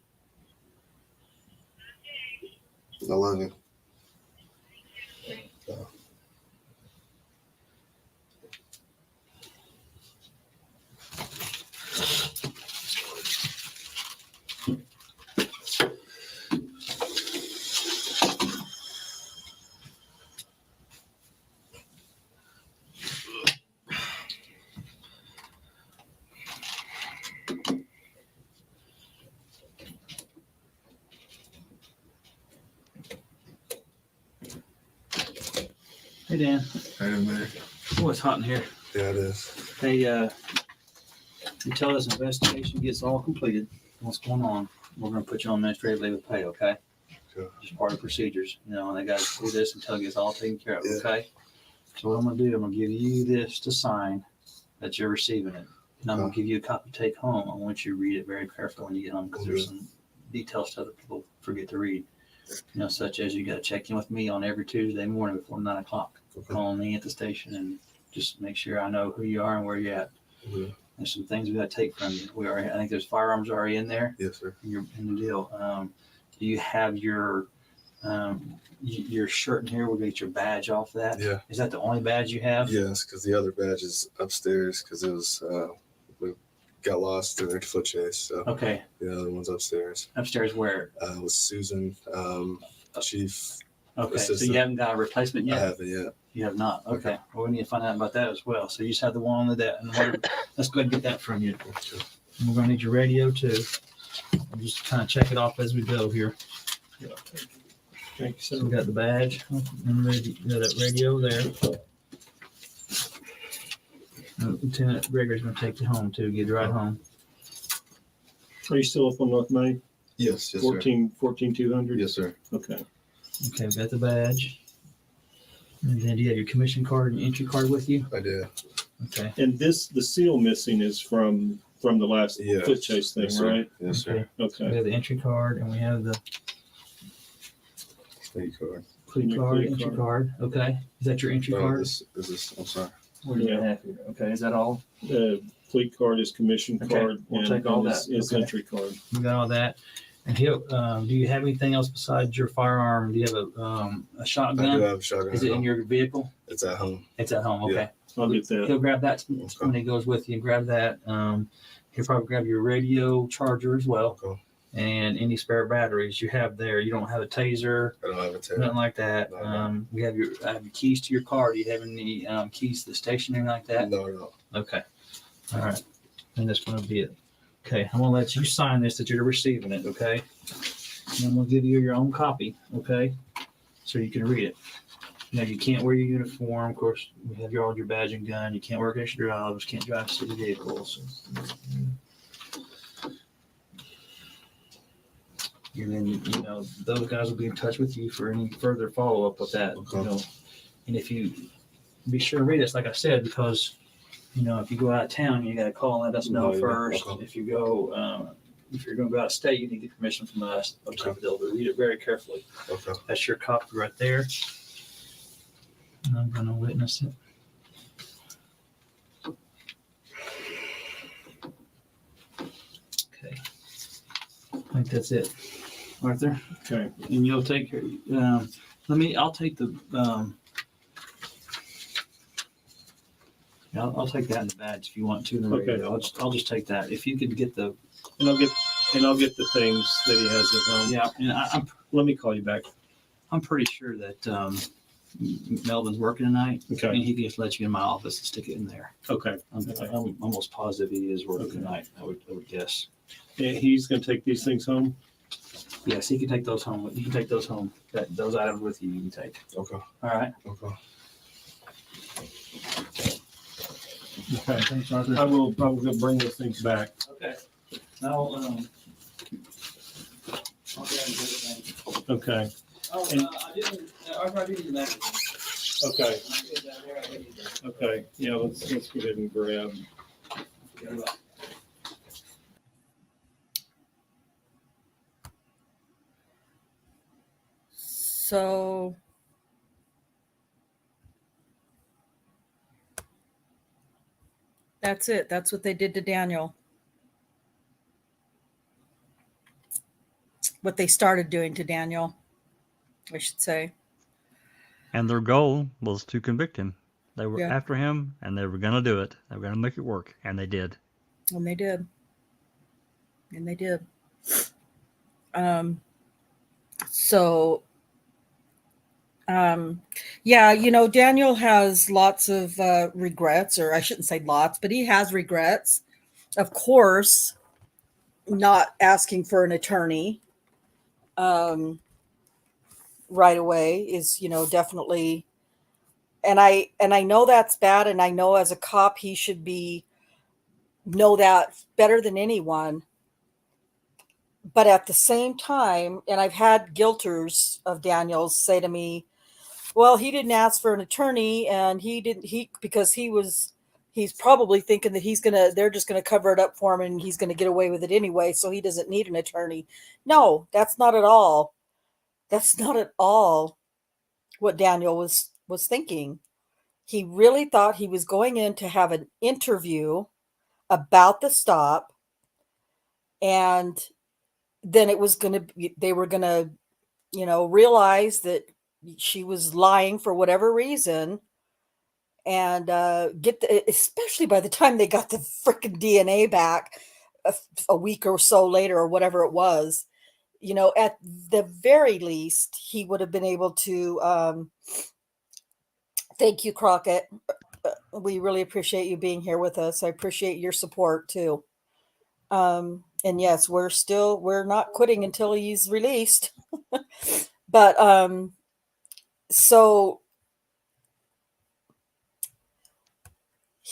I love you. Hey, Dan. Hey, man. Oh, it's hot in here. Yeah, it is. Hey, until this investigation gets all completed, what's going on, we're going to put you on administrative leave of pay, okay? Sure. Just part of procedures, and they got to do this until it gets all taken care of, Yeah. okay? So what I'm going to do, I'm going to give you this to sign that you're receiving it. And I'm going to give you a copy to take home. I want you to read it very carefully when you get home because there's some details that other people forget to read. Such as you got to check in with me on every Tuesday morning before 9 o'clock. Okay. Call me at the station and just make sure I know who you are and where you're at. Mm-hmm. There's some things we got to take from you. I think there's firearms already in there. Yes, sir. In the deal. Do you have your shirt in here? We'll get your badge off that. Yeah. Is that the only badge you have? Yes, because the other badge is upstairs because it was we got lost in their foot chase. So Okay. the other one's upstairs. Upstairs where? With Susan, chief. Okay. assistant. So you haven't got a replacement yet? I haven't yet. You have not. Okay. Well, we need to find out about that as well. So you just have the one on that. And let's go ahead and get that from you. And we're going to need your radio too. We'll just kind of check it off as we go here. Okay. So we got the badge and that radio there. Lieutenant Gregory's going to take you home too. Get you right home. Are you still up on North Main? Yes, 14,200? Yes, sir. Okay. Okay, we got the badge. And then do you have your commission card and entry card with you? I do. Okay. And the seal missing is from the last foot chase thing, yes, sir. right? Yes, sir. Okay. We have the entry card and we have the Plea card. plea card, entry card. Okay. Is that your entry card? Is this? I'm sorry. What do you have here? Okay, is that all? The plea card is commission Okay, card. we'll take all that. Is Okay. entry card. We got all that. And do you have anything else besides your firearm? Do you have a shotgun? I do have a shotgun. Is it in your vehicle? It's at home. It's at home. Okay. Yeah. I'll get that. He'll grab that when he goes with you. Grab that. He'll probably grab your radio charger as well, Okay. and any spare batteries you have there. You don't have a taser, I don't have a taser. nothing like that. No. We have I have your keys to your car. Do you have any keys to the station, anything like that? No. Okay. All right. And that's going to be it. Okay. I'm going to let you sign this that you're receiving it. Okay. And I'm going to give you your own copy. Okay. So you can read it. Now, you can't wear your uniform. Of course, we have all your badge and gun. You can't work extra jobs. Can't drive city vehicles. And then, those guys will be in touch with you for any further follow-up with that. Okay. And if you be sure to read this, like I said, because, if you go out of town, you got to call and let us know Yeah, first. okay. If you go, if you're going to go out of state, you need to get permission from us. Okay. They'll read it very carefully. Okay. That's your copy right there. And I'm going to witness it. Okay. I think that's it, Arthur. Okay. And you'll take care. I'll take the. I'll take that in the badge if you want to. In the radio. I'll just take that. If you could get the. And I'll get the things that he has at home. Yeah, and Let me call you back. I'm pretty sure that Melvin's working tonight, Okay. and he can just let you in my office and stick it in there. Okay. I'm almost positive he is working tonight. I would guess. And he's going to take these things home? Yes, he can take those home. You can take those home. Those items with you. You can take. Okay. All right. Okay. Okay. Thanks, Arthur. I will bring those things back. Okay. Now, I'll grab everything. Okay. Oh, And- I didn't imagine. Okay. Okay. Yeah, let's go ahead and grab. So that's it. That's what they did to Daniel. What they started doing to Daniel, I should say. And their goal was to convict him. They were Yeah. after him, and they were going to do it. They were going to make it work, and they did. And they did. And they did. So, yeah, you know, Daniel has lots of regrets, or I shouldn't say lots, but he has regrets. Of course, not asking for an attorney right away is, you know, definitely. And I know that's bad, and I know as a cop he should know that better than anyone. But at the same time, and I've had guilters of Daniel's say to me, well, he didn't ask for an attorney, and because he's probably thinking that they're just gonna cover it up for him and he's gonna get away with it anyway, so he doesn't need an attorney. No, that's not at all. That's not at all what Daniel was thinking. He really thought he was going in to have an interview about the stop, and then they were going to, you know, realize that she was lying for whatever reason, and especially by the time they got the freaking DNA back a week or so later, or whatever it was, you know, at the very least, he would have been able to, thank you, Crockett. We really appreciate you being here with us. I appreciate your support too. And yes, we're not quitting until he's released. But so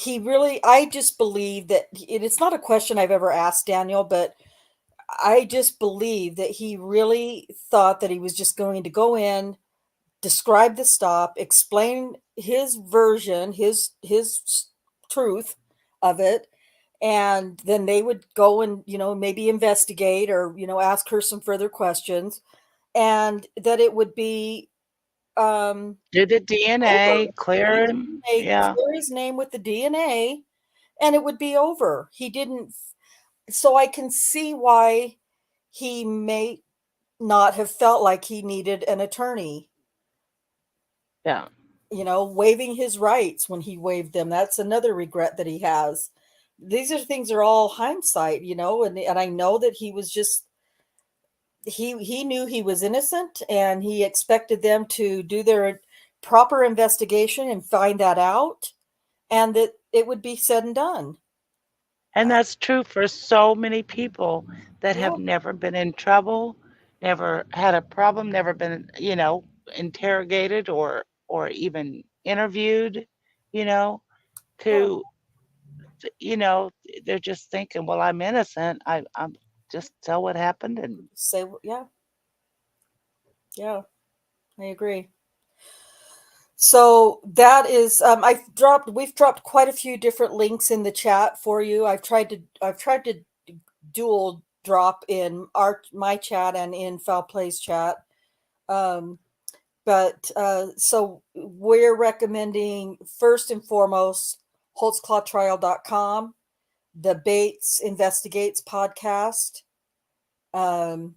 I just believe that it's not a question I've ever asked Daniel, but I just believe that he really thought that he was just going to go in, describe the stop, explain his version, his truth of it, and then they would go and, you know, maybe investigate, or, you know, ask her some further questions, and that it would be Do the DNA, over. clear him. Yeah. Clear his name with the DNA, and it would be over. He didn't. So I can see why he may not have felt like he needed an attorney. Yeah. You know, waiving his rights when he waived them. That's another regret that he has. These things are all hindsight, you know, and I know that he was just, he knew he was innocent, and he expected them to do their proper investigation and find that out, and that it would be said and done. And that's true for so many people that Yeah. have never been in trouble, never had a problem, never been, you know, interrogated or even interviewed, you know, you know, they're just thinking, well, I'm innocent. I'm just tell what happened and Say, yeah. Yeah, I agree. So that is, we've dropped quite a few different links in the chat for you. I've tried to dual drop in my chat and in Foul Plays chat. But so we're recommending, first and foremost, holtzclawtrial.com, the Bates Investigates podcast. And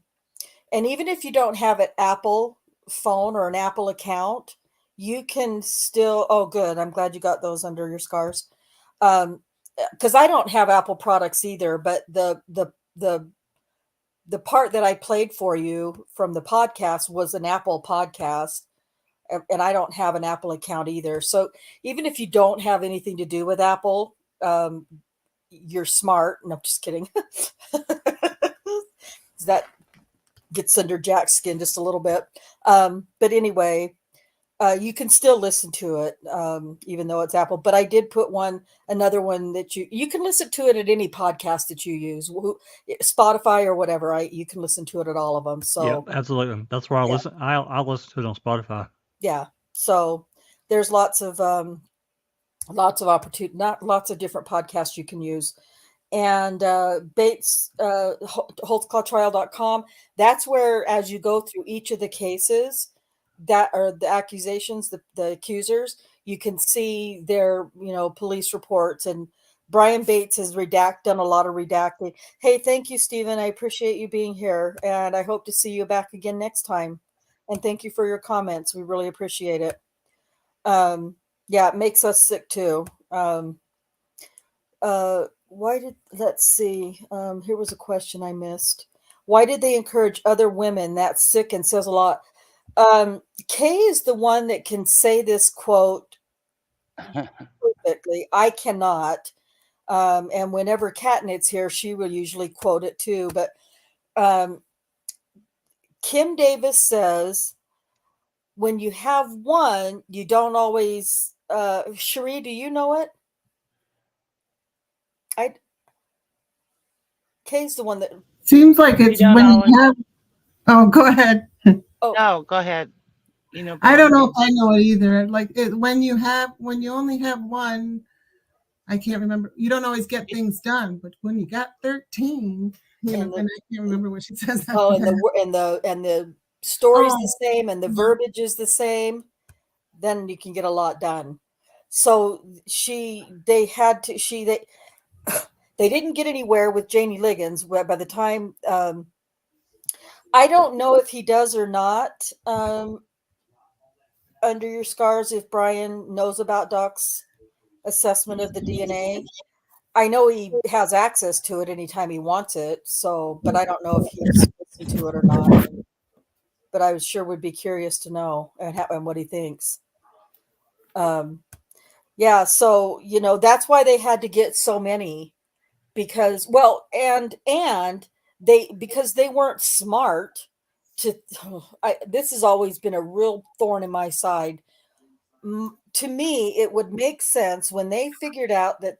even if you don't have an Apple phone or an Apple account, you can still, oh, good. I'm glad you got those under your scars. Because I don't have Apple products either, but the part that I played for you from the podcast was an Apple podcast. and I don't have an Apple account either. So even if you don't have anything to do with Apple, you're smart. No, I'm just kidding. That gets under Jack's skin just a little bit. But anyway, you can still listen to it, even though it's Apple. But I did put another one that you can listen to it at any podcast that you use, Spotify or whatever. You can listen to it at all of them. So yeah, absolutely. That's where I listen. I listen to it on Spotify. yeah. So there's lots of opportunity, not lots of different podcasts you can use. And Bates, Holtzclawtrial.com. That's where, as you go through each of the cases that are the accusations, the accusers, you can see their, police reports. And Brian Bates has done a lot of redacting. Hey, thank you, Stephen. I appreciate you being here. And I hope to see you back again next time. And thank you for your comments. We really appreciate it. Yeah, it makes us sick too. Let's see. Here was a question I missed. Why did they encourage other women? That's sick and says a lot. Kay is the one that can say this quote perfectly. I cannot. And whenever Katniss here, she will usually quote it too. But Kim Davis says, when you have one, you don't always. Cherie, do you know it? Kay's the one that seems like it's when you have. Oh, go ahead. Oh no, go ahead. I don't know if I know it either. Like when you only have one, I can't remember. You don't always get things done, but when you got 13, and I can't remember what she says. Oh, and the story's the same, and the verbiage is the same. Then you can get a lot done. So they didn't get anywhere with Jannie Ligons by the time. I don't know if he does or not. Under Your Scars, if Brian knows about Doc's assessment of the DNA. I know he has access to it anytime he wants it. So, but I don't know if he's listened to it or not. But I sure would be curious to know and what he thinks. Yeah, so that's why they had to get so many, because because they weren't smart this has always been a real thorn in my side. To me, it would make sense when they figured out that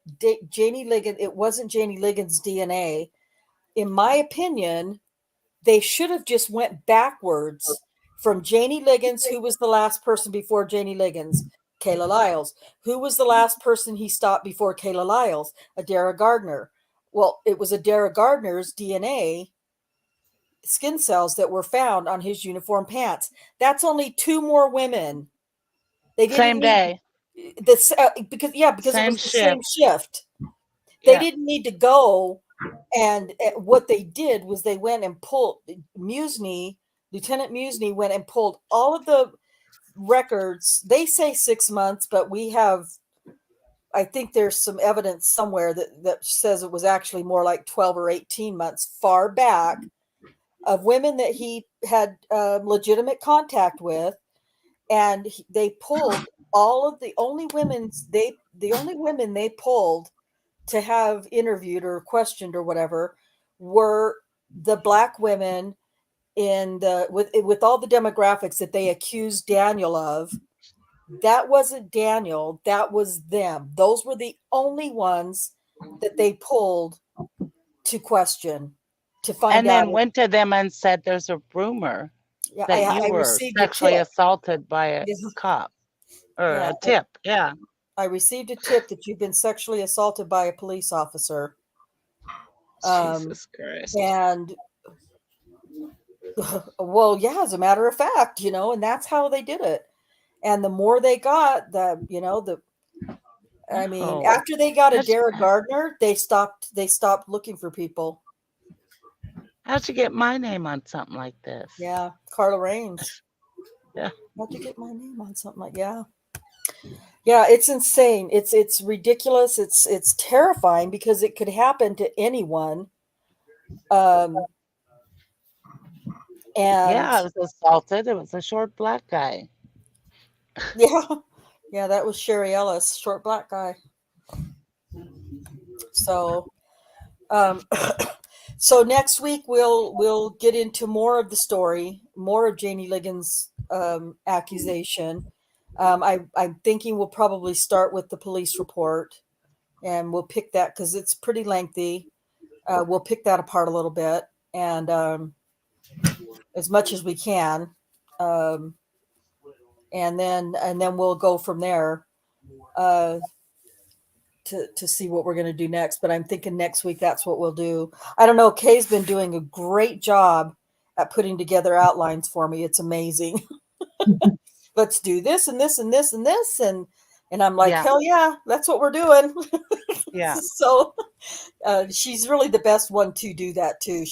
Jannie Ligons, it wasn't Jannie Ligons' DNA. In my opinion, they should have just went backwards from Jannie Ligons, who was the last person before Jannie Ligons. Kayla Lyles. Who was the last person he stopped before Kayla Lyles? Adara Gardner. Well, it was Adara Gardner's DNA skin cells that were found on his uniform pants. That's only 2 more women. They didn't same day. Because it was the same shift. They didn't need to go, and what they did was they went and pulled Lieutenant Musney went and pulled all of the records. They say 6 months, but I think there's some evidence somewhere that says it was actually more like 12 or 18 months far back of women that he had legitimate contact with. And they pulled all of the only women they pulled to have interviewed or questioned or whatever were the Black women with all the demographics that they accused Daniel of. That wasn't Daniel, that was them. Those were the only ones that they pulled to question, to find out. And then went to them and said, there's a rumor that you were sexually assaulted by a cop or a tip. Yeah. I received a tip that you've been sexually assaulted by a police officer. Jesus Christ. And well, yeah, as a matter of fact, and that's how they did it. And the more they got, after they got Adara Gardner, they stopped looking for people. How'd you get my name on something like this? Yeah, Carla Raines. Yeah. How'd you get my name on something like Yeah, it's insane. It's ridiculous. It's terrifying because it could happen to anyone. And I was assaulted. It was a short Black guy. Yeah, that was Sherry Ellis, short black guy. So, so next week we'll get into more of the story, more of Jannie Ligons' accusation. I'm thinking we'll probably start with the police report, and we'll pick that because it's pretty lengthy. We'll pick that apart a little bit, and as much as we can, and then we'll go from there to see what we're going to do next. But I'm thinking next week that's what we'll do. I don't know. Kay's been doing a great job at putting together outlines for me. It's amazing. Let's do this and this and this and this, and I'm like, hell yeah, that's what we're doing. Yeah. So she's really the best one to do that too.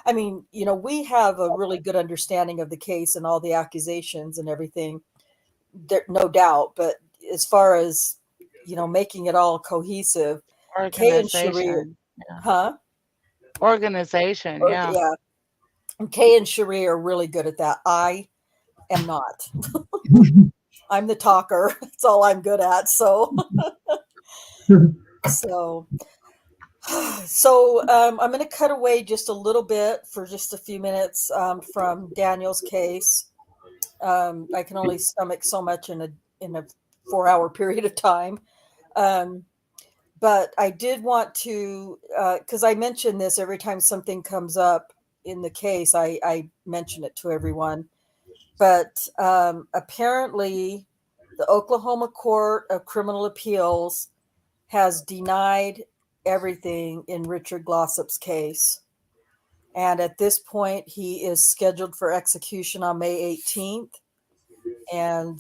I mean, we have a really good understanding of the case and all the accusations and everything, there, no doubt. But as far as, making it all cohesive, Kay and Cherie, Organization, yeah. Yeah. And Kay and Cherie are really good at that. I am not. I'm the talker. That's all I'm good at. So, I'm going to cut away just a little bit for just a few minutes from Daniel's case. I can only stomach so much in a 4-hour period of time. But I did want to, because I mention this every time something comes up in the case, I mention it to everyone. But apparently, the Oklahoma Court of Criminal Appeals has denied everything in Richard Glossop's case. And at this point, he is scheduled for execution on May 18th. And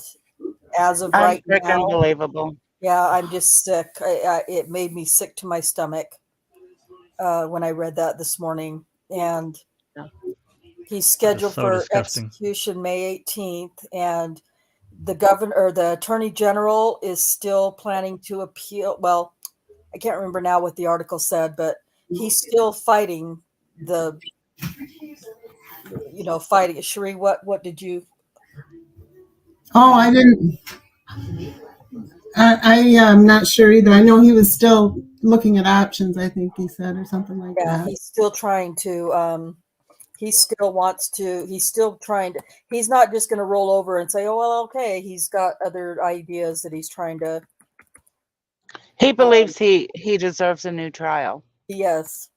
as of right now, unbelievable. Yeah, I'm just sick. It made me sick to my stomach when I read that this morning. And he's scheduled for execution May 18th. And the governor or the attorney general is still planning to appeal. Well, I can't remember now what the article said, but he's still fighting fighting. Cherie, what did you? Oh, I didn't. I am not sure either. I know he was still looking at options, I think he said, or something like that. Yeah, he's still trying to, he's still trying to, he's not just going to roll over and say, oh, well, okay. He's got other ideas that he's trying to. He believes he deserves a new trial. Yes.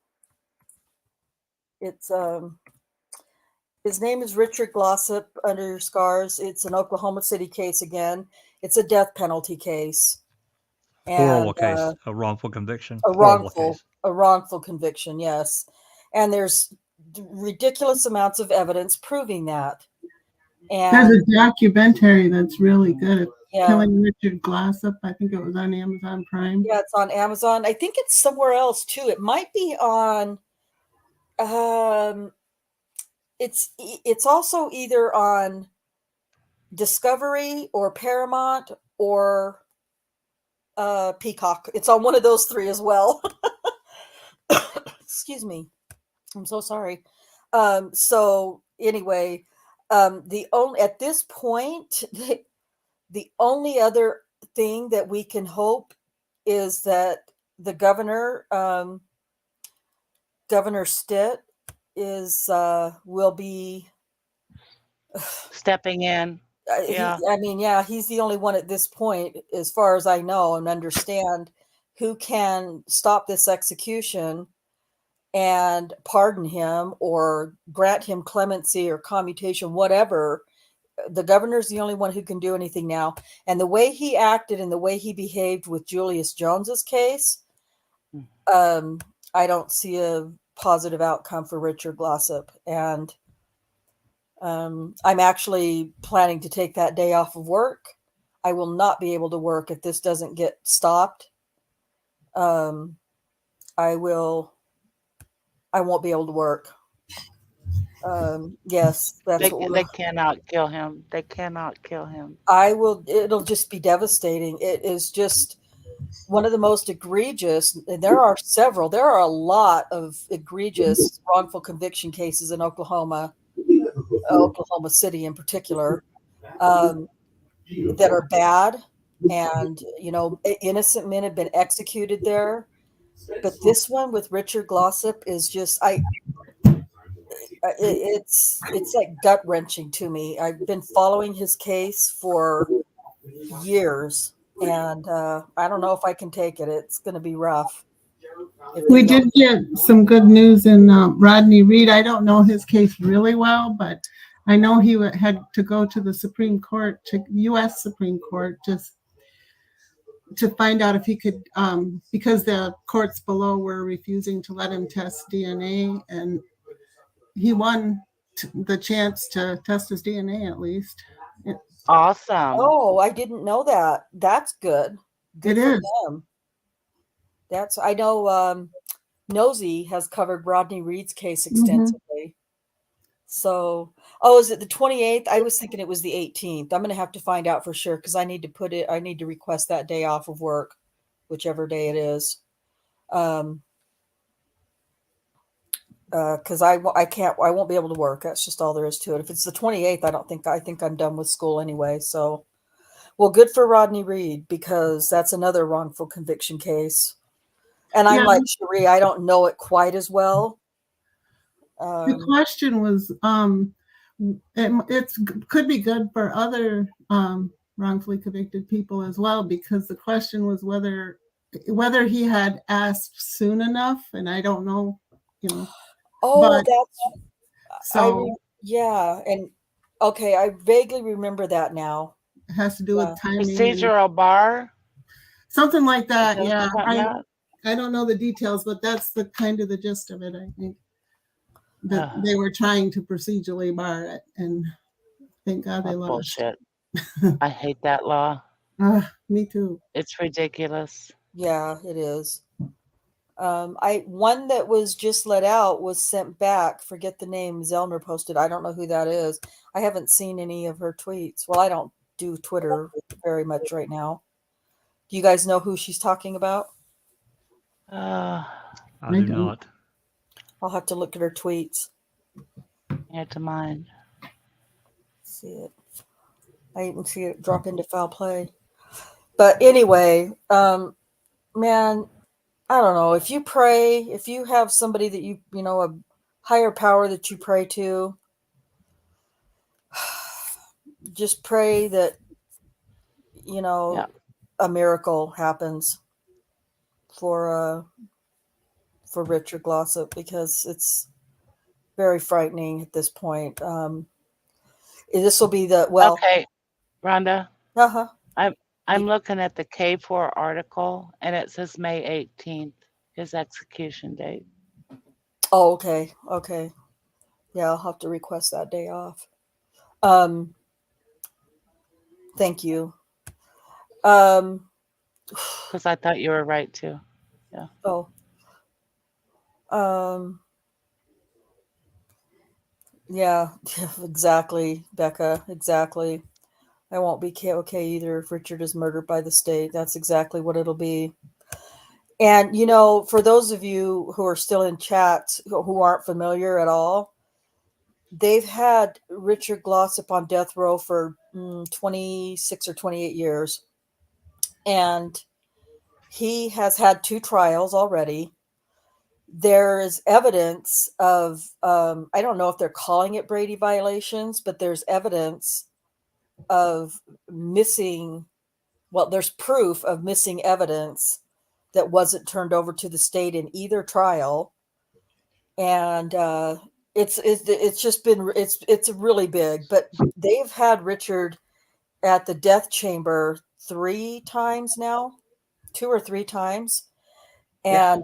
It's, his name is Richard Glossop under scars. It's an Oklahoma City case again. It's a death penalty case. Horrible case, a wrongful conviction. A wrongful conviction, yes. And there's ridiculous amounts of evidence proving that. And there's a documentary that's really good. Killing Richard Glossop. I think it was on Amazon Prime. Yeah, it's on Amazon. I think it's somewhere else too. It might be on. It's also either on Discovery or Paramount or Peacock. It's on one of those three as well. Excuse me. I'm so sorry. So anyway, at this point, the only other thing that we can hope is that the governor, Governor Stitt, will be stepping in. Yeah. He's the only one at this point, as far as I know and understand, who can stop this execution and pardon him or grant him clemency or commutation, whatever. The governor's the only one who can do anything now. And the way he acted and the way he behaved with Julius Jones's case, I don't see a positive outcome for Richard Glossop. And I'm actually planning to take that day off of work. I will not be able to work if this doesn't get stopped. I won't be able to work. Yes, that's they cannot kill him. They cannot kill him. It'll just be devastating. It is just one of the most egregious, and there are a lot of egregious wrongful conviction cases in Oklahoma City in particular. that are bad, and innocent men have been executed there. But this one with Richard Glossop is just it's like gut wrenching to me. I've been following his case for years, and I don't know if I can take it. It's going to be rough. We did get some good news in Rodney Reed. I don't know his case really well, but I know he had to go to the Supreme Court, to U.S. Supreme Court, just to find out if he could, because the courts below were refusing to let him test DNA, and he won the chance to test his DNA at least. Awesome. Oh, I didn't know that. That's good. Good It for is. them. I know Nosy has covered Rodney Reed's case extensively. So, is it the 28th? I was thinking it was the 18th. I'm going to have to find out for sure, because I need to request that day off of work, whichever day it is. Because I won't be able to work. That's just all there is to it. If it's the 28th, I think I'm done with school anyway. So, well, good for Rodney Reed, because that's another wrongful conviction case. And I'm like Cherie, I don't know it quite as well. The question was, it could be good for other wrongfully convicted people as well, because the question was whether he had asked soon enough, and I don't know, Oh, so and okay, I vaguely remember that now. It has to do with timing, procedural bar, something like that. Is that Yeah, I don't know the details, but that's the kind of the gist of it. I think that they were trying to procedurally bar it, and thank God they lost. Bullshit. I hate that law. Me too. It's ridiculous. Yeah, it is. One that was just let out was sent back. Forget the name. Zellner posted. I don't know who that is. I haven't seen any of her tweets. Well, I don't do Twitter very much right now. Do you guys know who she's talking about? I do not. I'll have to look at her tweets. Add to mine. See it. I even see it drop into foul play. But anyway, man, I don't know. If you pray, if you have somebody that a higher power that you pray to, just pray that, a miracle happens for Richard Glossop, because it's very frightening at this point. This will be okay, Rhonda. Uh-huh. I'm looking at the K4 article, and it says May 18th, his execution date. Oh, okay. Okay. Yeah, I'll have to request that day off. Thank you. Because I thought you were right too. Yeah. Oh. Yeah, exactly, Becca. Exactly. I won't be okay either if Richard is murdered by the state. That's exactly what it'll be. And, for those of you who are still in chat who aren't familiar at all, they've had Richard Glossop on death row for 26 or 28 years. And he has had 2 trials already. There is evidence of, I don't know if they're calling it Brady violations, but there's evidence of there's proof of missing evidence that wasn't turned over to the state in either trial. And it's just been, it's really big, but they've had Richard at the death chamber 3 times now, 2 or 3 times. And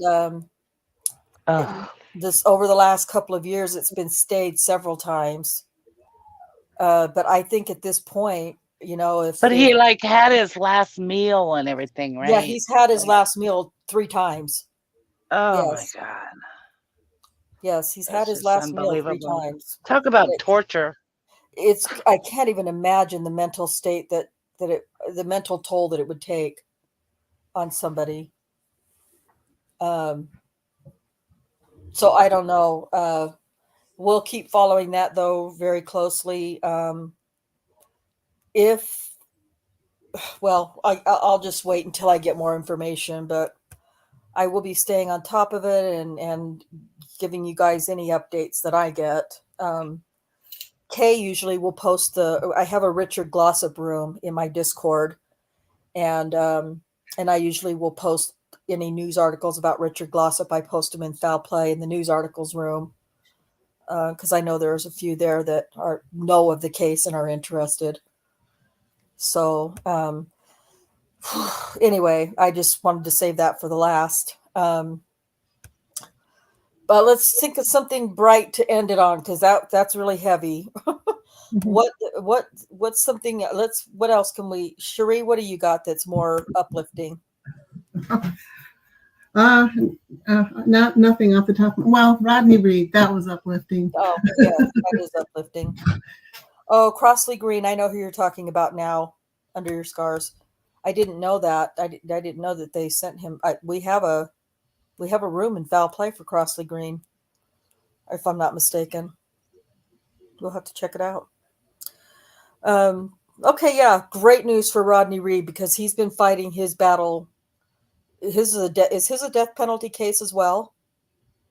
this over the last couple of years, it's been stayed several times. But I think at this point, But he had his last meal and everything, right? Yeah, he's had his last meal 3 times. Oh Yes. my God. Yes, he's That's had his just last meal 3 unbelievable. times. Talk about torture. I can't even imagine the mental state the mental toll that it would take on somebody. So I don't know. We'll keep following that though very closely. If well, I'll just wait until I get more information, but I will be staying on top of it and giving you guys any updates that I get. Kay usually will post I have a Richard Glossop room in my Discord, and I usually will post any news articles about Richard Glossop. I post them in Foul Play in the news articles room, because I know there's a few there that know of the case and are interested. So anyway, I just wanted to save that for the last. But let's think of something bright to end it on, because that's really heavy. What's something? What else can we? Cherie, what do you got that's more uplifting? Nothing off the top. Well, Rodney Reed, that was uplifting. Oh, yes, that is uplifting. Oh, Crossley Green, I know who you're talking about now. Under Your Scars, I didn't know that. I didn't know that they sent him. We have a room in Foul Play for Crossley Green, if I'm not mistaken. We'll have to check it out. Okay, yeah, great news for Rodney Reed, because he's been fighting his battle. Is his a death penalty case as well?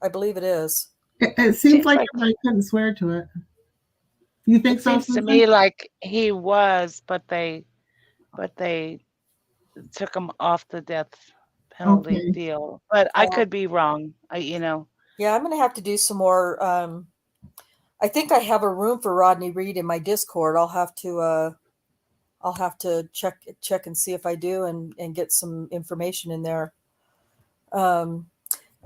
I believe it is. It seems like I couldn't swear to it. You think so? It seems to me like he was, but they took him off the death penalty deal. But I could be wrong. Yeah, I'm gonna have to do some more. I think I have a room for Rodney Reed in my Discord. I'll have to check and see if I do, and get some information in there.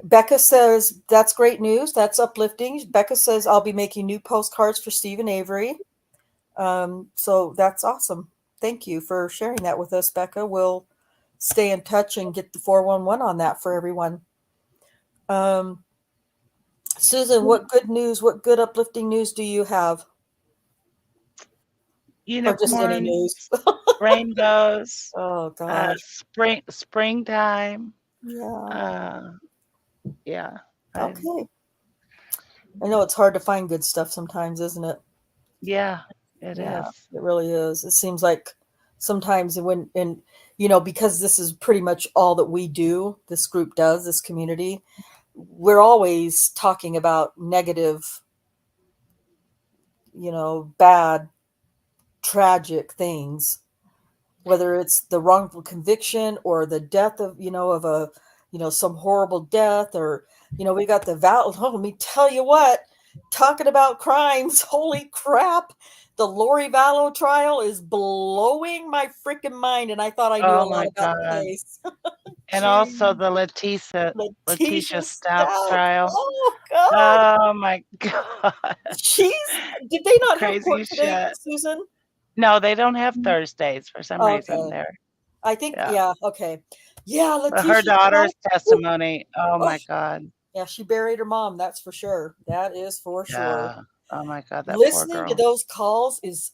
Becca says, that's great news. That's uplifting. Becca says, I'll be making new postcards for Stephen Avery. So that's awesome. Thank you for sharing that with us, Becca. We'll stay in touch and get the 411 on that for everyone. Susan, what good uplifting news do you have? Unicorns, or just any news? rainbows. Oh gosh. Springtime. Yeah. Yeah. Okay. I know it's hard to find good stuff sometimes, isn't it? Yeah, it is. It really is. It seems like sometimes because this is pretty much all that we do, this group does, this community, we're always talking about negative, bad, tragic things, whether it's the wrongful conviction or the death of some horrible death, or we got the let me tell you what, talking about crimes, holy crap, the Lori Vallow trial is blowing my freaking mind, and I thought I knew a lot about the case. And also the Letitia Stouts trial. Oh God. Oh my God. Did they not have court today, Susan? No, they don't have Thursdays for some reason there. I think, okay. Yeah, Letitia. Her daughter's testimony. Oh my God. Yeah, she buried her mom, that's for sure. That is for sure. Oh my God, that Listening poor girl. to those calls is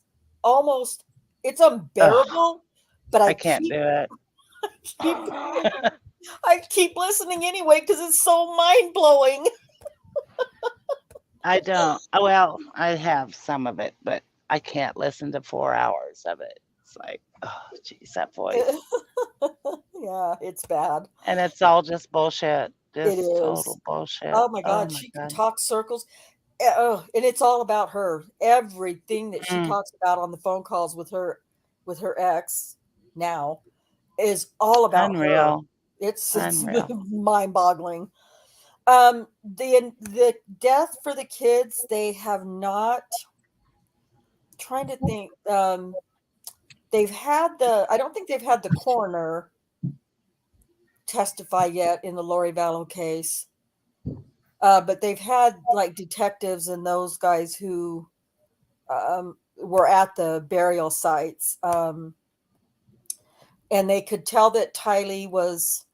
it's unbearable, but I can't do it. I keep listening anyway because it's so mind-blowing. I don't. Well, I have some of it, but I can't listen to 4 hours of it. It's like, oh, geez, that voice. Yeah, it's bad. And it's all just bullshit. Just It is total bullshit. Oh my God, she can talk circles. And it's all about her. Everything that she talks about on the phone calls with her ex now is all about Unreal. her. It's Unreal. mind-boggling. The death for the kids, they have not. Trying to think. They've had I don't think they've had the coroner testify yet in the Lori Vallow case. But they've had like detectives and those guys who were at the burial sites. And they could tell that Tylee was,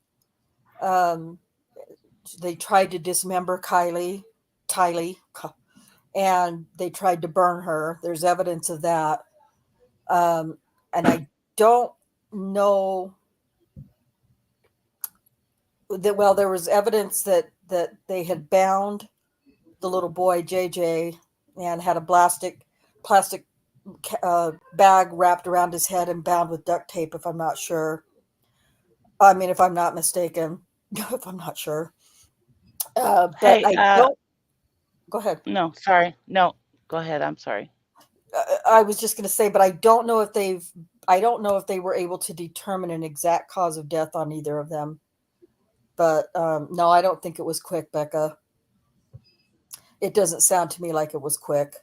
they tried to dismember Tylee, and they tried to burn her. There's evidence of that. And I don't know that, well, there was evidence that they had bound the little boy JJ and had a plastic bag wrapped around his head and bound with duct tape, if I'm not sure. I mean, if I'm not mistaken, if I'm not sure. But Hey, I don't. Go ahead. no, sorry. No, go ahead. I'm sorry. I was just going to say, but I don't know if they were able to determine an exact cause of death on either of them. But no, I don't think it was quick, Becca. It doesn't sound to me like it was quick.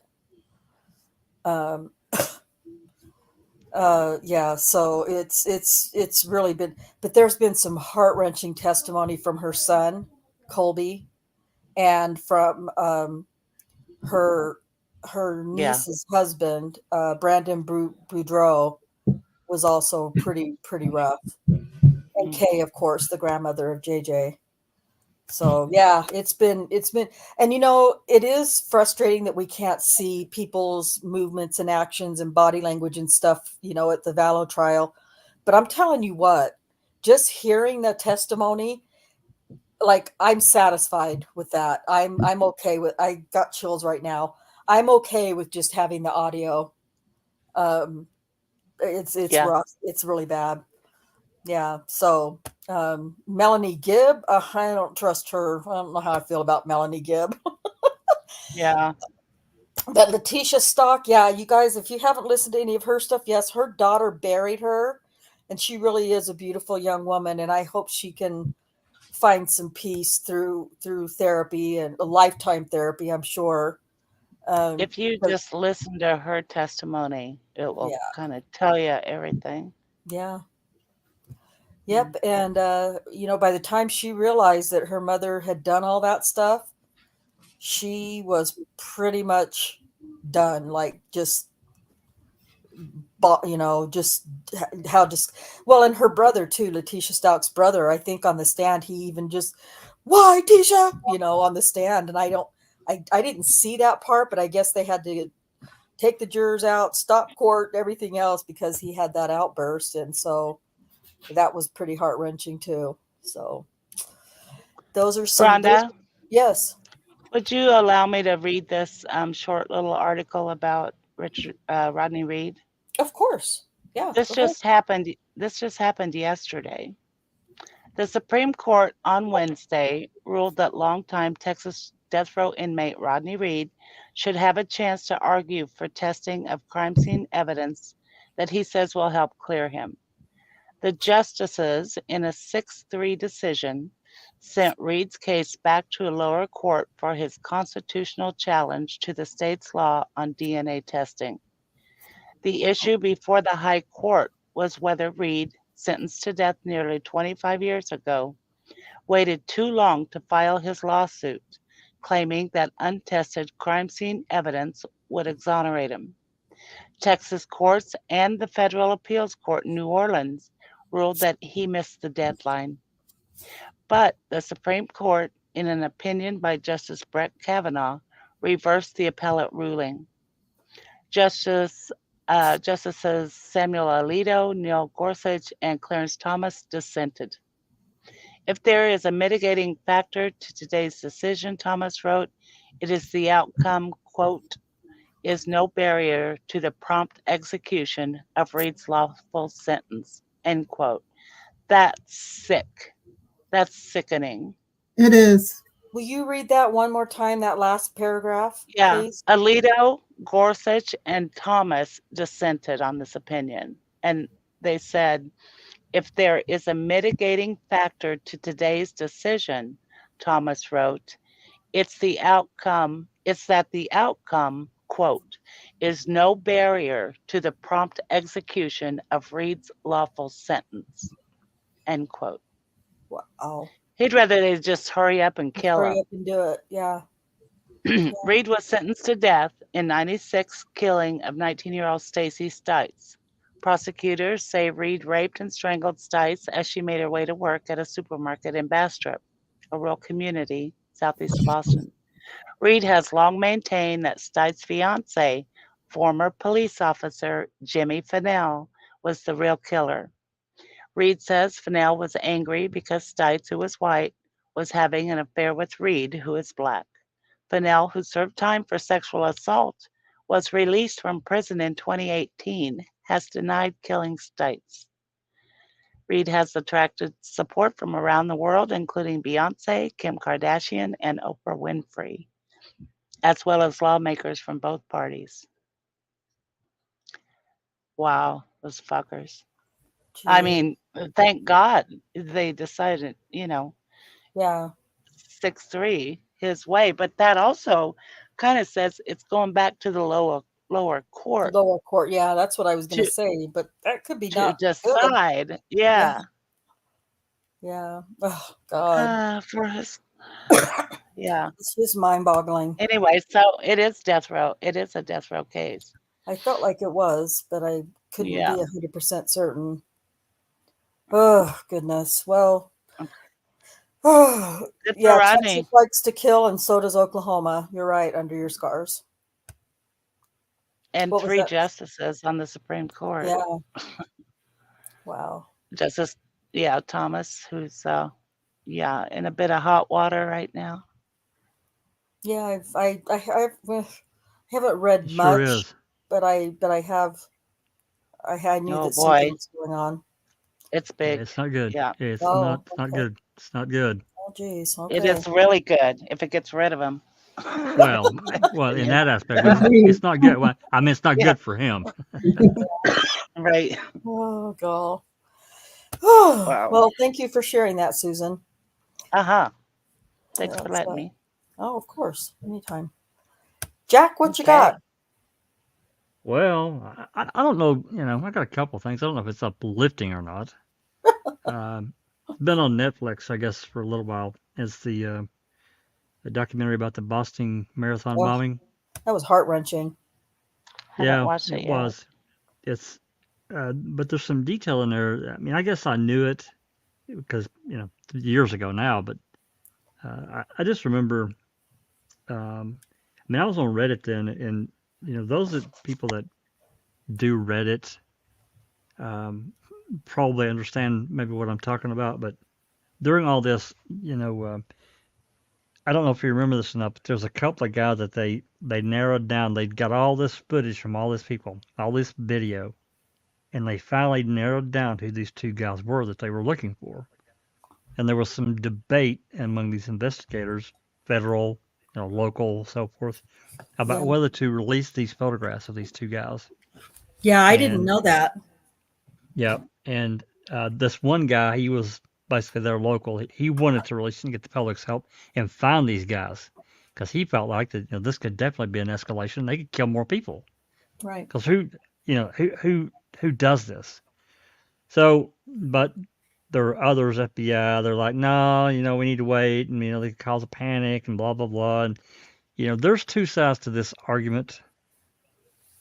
Yeah, so it's really been, but there's been some heart-wrenching testimony from her son, Colby, and from her Yeah. niece's husband, Brandon Boudreau, was also pretty rough. And Kay, of course, the grandmother of JJ. So yeah, it's been, and it is frustrating that we can't see people's movements and actions and body language and stuff, at the Vallow trial. But I'm telling you what, just hearing the testimony, like, I'm satisfied with that. I'm okay with, I got chills right now. I'm okay with just having the audio. It's Yeah. rough. It's really bad. Yeah. So Melanie Gibb, I don't trust her. I don't know how I feel about Melanie Gibb. Yeah. But Letitia Stock, yeah, you guys, if you haven't listened to any of her stuff, yes, her daughter buried her, and she really is a beautiful young woman, and I hope she can find some peace through therapy, and a lifetime therapy, I'm sure. If you just listen to her testimony, it will Yeah. kind of tell you everything. Yeah. Yep. And, by the time she realized that her mother had done all that stuff, she was pretty much done. Like, just, just how just, well, and her brother too, Letitia Stock's brother, I think on the stand, he even just, why, Tisha, on the stand. And I didn't see that part, but I guess they had to take the jurors out, stop court, everything else, because he had that outburst. And so that was pretty heart-wrenching too. So those are some. Rhonda, Yes. would you allow me to read this short little article about Rodney Reed? Of course. Yeah. This just happened yesterday. The Supreme Court on Wednesday ruled that longtime Texas death row inmate Rodney Reed should have a chance to argue for testing of crime scene evidence that he says will help clear him. The justices, in a 6-3 decision, sent Reed's case back to a lower court for his constitutional challenge to the state's law on DNA testing. The issue before the High Court was whether Reed, sentenced to death nearly 25 years ago, waited too long to file his lawsuit, claiming that untested crime scene evidence would exonerate him. Texas courts and the Federal Appeals Court in New Orleans ruled that he missed the deadline. But the Supreme Court, in an opinion by Justice Brett Kavanaugh, reversed the appellate ruling. Justices Samuel Alito, Neil Gorsuch, and Clarence Thomas dissented. If there is a mitigating factor to today's decision, Thomas wrote, it is the outcome, quote, is no barrier to the prompt execution of Reed's lawful sentence, end quote. That's sick. That's sickening. It is. Will you read that one more time, that last paragraph, Yeah. please? Alito, Gorsuch, and Thomas dissented on this opinion. And they said, if there is a mitigating factor to today's decision, Thomas wrote, it's that the outcome, quote, is no barrier to the prompt execution of Reed's lawful sentence, end quote. Wow. He'd rather they just hurry up and kill him. Hurry up and do it. Yeah. Reed was sentenced to death in '96 killing of 19-year-old Stacy Stites. Prosecutors say Reed raped and strangled Stites as she made her way to work at a supermarket in Bastrop, a rural community southeast of Boston. Reed has long maintained that Stites' fiance, former police officer Jimmy Fennell, was the real killer. Reed says Fennell was angry because Stites, who was white, was having an affair with Reed, who is black. Fennell, who served time for sexual assault, was released from prison in 2018, has denied killing Stites. Reed has attracted support from around the world, including Beyonce, Kim Kardashian, and Oprah Winfrey, as well as lawmakers from both parties. Wow, those fuckers. I Gee. mean, thank God they decided, Yeah. 6-3 his way, but that also kind of says it's going back to the lower court Lower court. Yeah, that's what I was going to to say, but that could be to not good. decide. Yeah. Yeah. Oh God. For his yeah. It's just mind-boggling. Anyway, so it is death row. It is a death row case. I felt like it was, but I couldn't Yeah. be 100% certain. Oh goodness. Well, oh, Good for yeah, Rodney. Texas likes to kill, and so does Oklahoma. You're right, under your scars. And What was 3 that? justices on the Supreme Court. Yeah. Wow. Justice, Thomas, who's in a bit of hot water right now. Yeah, I haven't read It much, sure is. but I knew Oh that boy, something was going on. it's Yeah, big. it's not good. Yeah, It's Oh, not. It's not okay. good. It's not good. Oh, geez. it Okay. is really good if it gets rid of him. Well, in that aspect, it's not good. Well, I mean, it's not Yeah. good for him. Right. Oh God. Wow. Well, thank you for sharing that, Susan. Thanks for That's, letting me. Oh, of course. Anytime. Jack, what you Okay. got? Well, I don't know. I got a couple things. I don't know if it's uplifting or not. It's been on Netflix, I guess, for a little while. It's the documentary about the Boston Marathon Oh, bombing. that was heart-wrenching. Haven't watched it It yet. was. It's, but there's some detail in there. I mean, I guess I knew it because years ago now, but I just remember. I mean, I was on Reddit then, and those people that do Reddit probably understand maybe what I'm talking about. But during all this, I don't know if you remember this or not, but there's a couple of guys that they narrowed down. They got all this footage from all these people, all this video, and they finally narrowed down who these 2 guys were that they were looking for. And there was some debate among these investigators, federal, local, so forth, about Yeah. whether to release these photographs of these 2 guys. Yeah, I didn't And know that. yeah, and this one guy, he was basically their local. He wanted to release and get the public's help and find these guys because he felt like that this could definitely be an escalation. They could kill more people Right. because who does this? So, but there are others, FBI. They're like, no, we need to wait, and they cause a panic and blah blah blah. And there's 2 sides to this argument.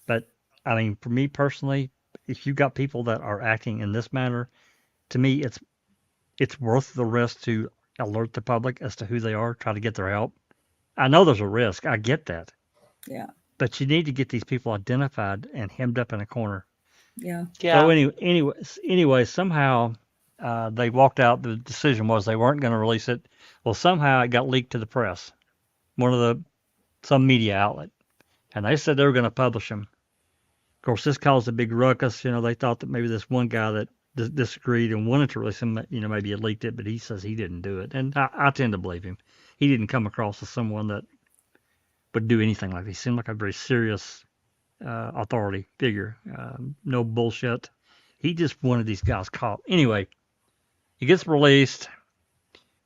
But I mean, for me personally, if you got people that are acting in this manner, to me, it's worth the risk to alert the public as to who they are, try to get their help. I know there's a risk. I get that. Yeah. But you need to get these people identified and hemmed up in a corner. Yeah. Yeah. So anyway, somehow they walked out. The decision was they weren't going to release it. Well, somehow it got leaked to the press, some media outlet, and they said they were going to publish them. Of course, this caused a big ruckus. They thought that maybe this one guy that disagreed and wanted to release him, maybe had leaked it, but he says he didn't do it. And I tend to believe him. He didn't come across as someone that would do anything like this. He seemed like a very serious authority figure. No bullshit. He just wanted these guys caught. Anyway, he gets released.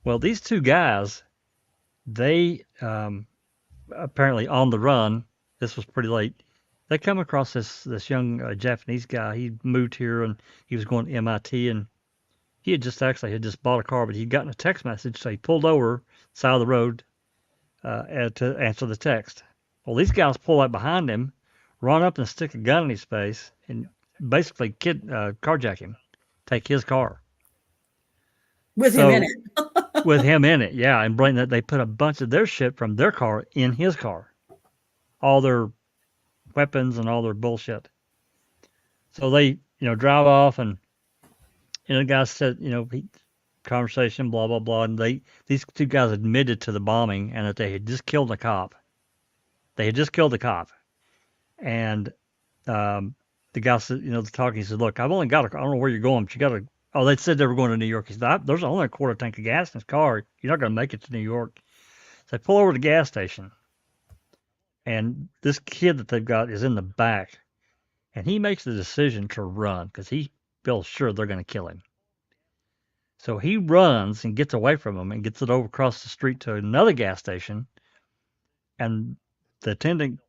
Well, these 2 guys, they apparently on the run. This was pretty late. They come across this young Japanese guy. He moved here and he was going to MIT, and he had just bought a car, but he'd gotten a text message, so he pulled over side of the road to answer the text. Well, these guys pull up behind him, run up and stick a gun in his face, and basically carjack him, take his car. With him in it. With him in it, yeah, and bring that. They put a bunch of their shit from their car in his car, all their weapons and all their bullshit. So they, drive off, and the guy said, conversation, blah blah blah, and these 2 guys admitted to the bombing and that they had just killed a cop. They had just killed a cop, And the guy said, the talking, he said, look, I've only got I don't know where you're going, but you got to, oh, they said they were going to New York. He said, there's only a quarter tank of gas in his car. You're not going to make it to New York. So they pull over to the gas station. And this kid that they've got is in the back. And he makes the decision to run because he feels sure they're going to kill him. So he runs and gets away from them and gets it over across the street to another gas station. And the attendant,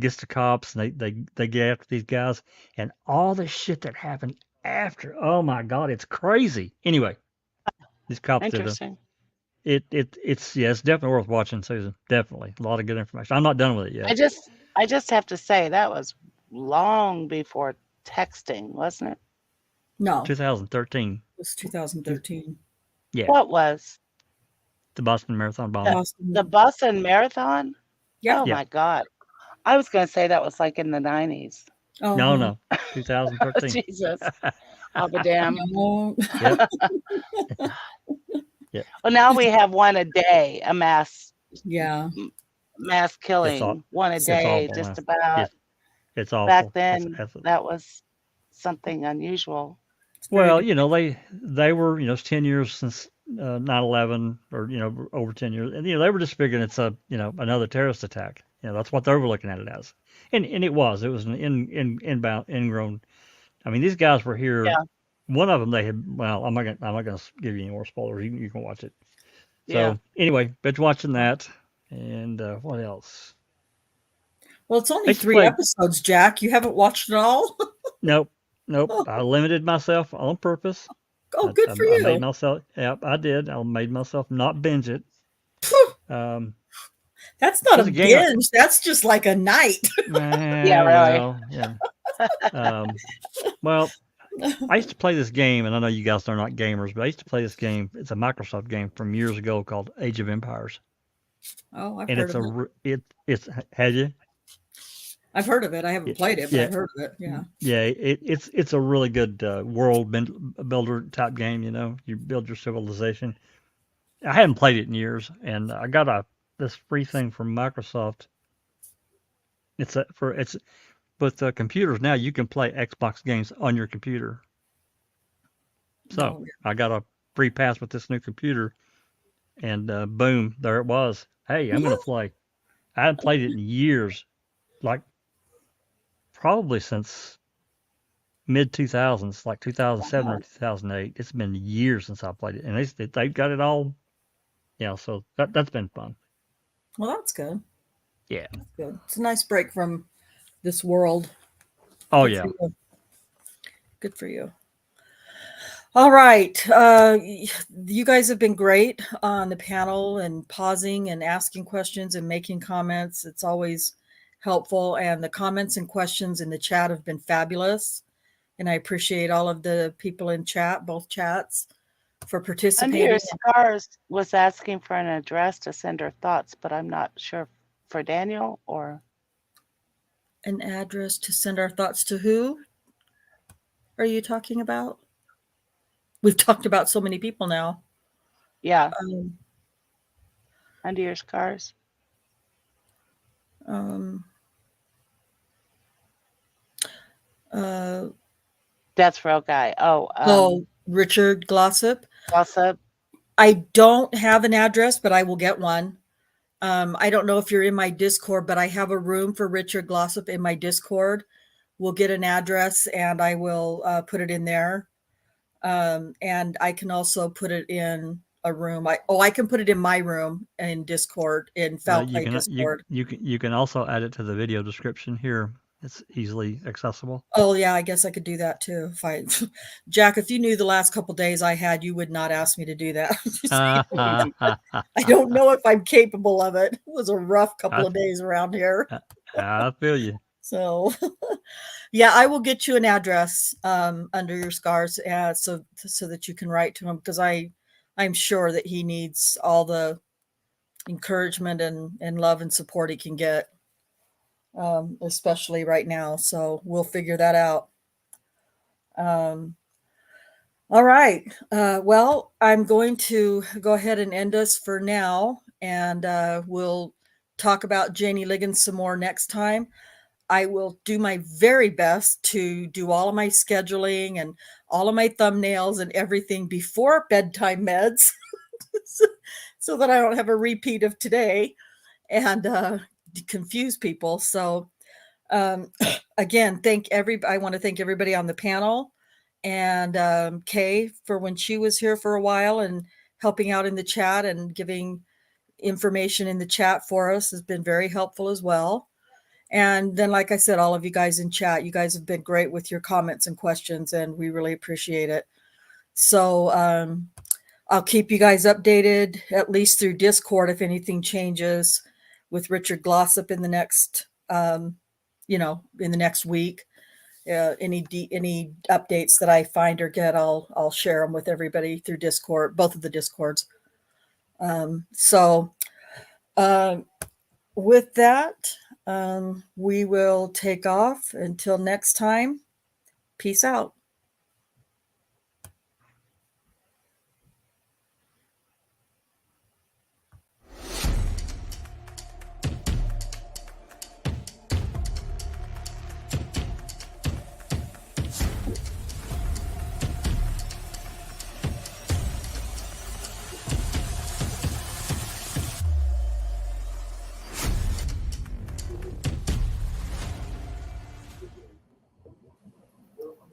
gets the cops and they get after these guys and all the shit that happened after. Oh my God, it's crazy. Anyway, these cops did it's definitely worth watching, Susan. Definitely. A lot of good information. I'm not done with it yet. I just have to say that was long before texting, wasn't it? No. 2013. It was 2013. Yeah. What was? The Boston Marathon bomb. The Boston Marathon? Yeah. Oh my God. I was going to say that was like in the 90s. Oh, No. 2013. Jesus. I'll be damned. Yep. Yeah. Well, now we have one a day, a mass killing, one a day, awful, just about. It's awful. Back then, that was something unusual. Well, they were, it's 10 years since 9/11, or over 10 years, and they were just figuring it's another terrorist attack. That's what they were looking at it as, and it was an ingrown. I mean, these guys were here. Yeah. One of them they had. Well, I'm not gonna give you any more spoilers. You can watch it. So anyway, but watching that, and what else? Well, it's only 3 episodes, Jack. You haven't watched it all? Nope. I limited myself on purpose. Oh, good for you. I made myself. Yep, I did. I made myself not binge it. That's not a binge. That's just like a night. Yeah, really. Well, yeah. Well, I used to play this game, and I know you guys are not gamers, but I used to play this game. It's a Microsoft game from years ago called Age of Empires. Oh, I've heard of it. It's had you? I've heard of it. I haven't played it, but I've heard of it. Yeah. Yeah, it's a really good world builder type game. You build your civilization. I hadn't played it in years, and I got this free thing from Microsoft. It's with computers now. You can play Xbox games on your computer. So I got a free pass with this new computer, and boom, there it was. Hey, I'm gonna play. I hadn't played it in years, like probably since mid 2000s, like 2007 or 2008. It's been years since I played it, and they've got it all. Yeah, so that's been fun. Well, that's good. Yeah, that's good. It's a nice break from this world. Oh, yeah. Good for you. All right. You guys have been great on the panel and pausing and asking questions and making comments. It's always helpful. And the comments and questions in the chat have been fabulous. And I appreciate all of the people in chat, both chats, for participating. Under Scars was asking for an address to send her thoughts, but I'm not sure for Daniel or... An address to send our thoughts to who are you talking about? We've talked about so many people now. Yeah. Under your scars. That's real guy. Richard Glossop. Glossop. I don't have an address, but I will get one. I don't know if you're in my Discord, but I have a room for Richard Glossop in my Discord. We'll get an address and I will put it in there. And I can also put it in a room. I can put it in my room in Discord, in Foul Play Discord. You can also add it to the video description here. It's easily accessible. Oh yeah, I guess I could do that too. Jack, if you knew the last couple of days I had, you would not ask me to do that. I don't know if I'm capable of it. It was a rough couple of days around here. I feel you. So, yeah, I will get you an address under your scars, so that you can write to him, because I'm sure that he needs all the encouragement and love and support he can get. Especially right now. So we'll figure that out. All right. Well, I'm going to go ahead and end us for now, and we'll talk about Jannie Ligons some more next time. I will do my very best to do all of my scheduling and all of my thumbnails and everything before bedtime meds so that I don't have a repeat of today and confuse people. So again, I want to thank everybody on the panel and Kay for when she was here for a while and helping out in the chat and giving information in the chat for us has been very helpful as well. And then, like I said, all of you guys in chat, you guys have been great with your comments and questions, and we really appreciate it. So I'll keep you guys updated, at least through Discord, if anything changes with Richard Glossop in the next, in the next week. Any updates that I find or get, I'll share them with everybody through Discord, both of the Discords. With that, we will take off until next time. Peace out.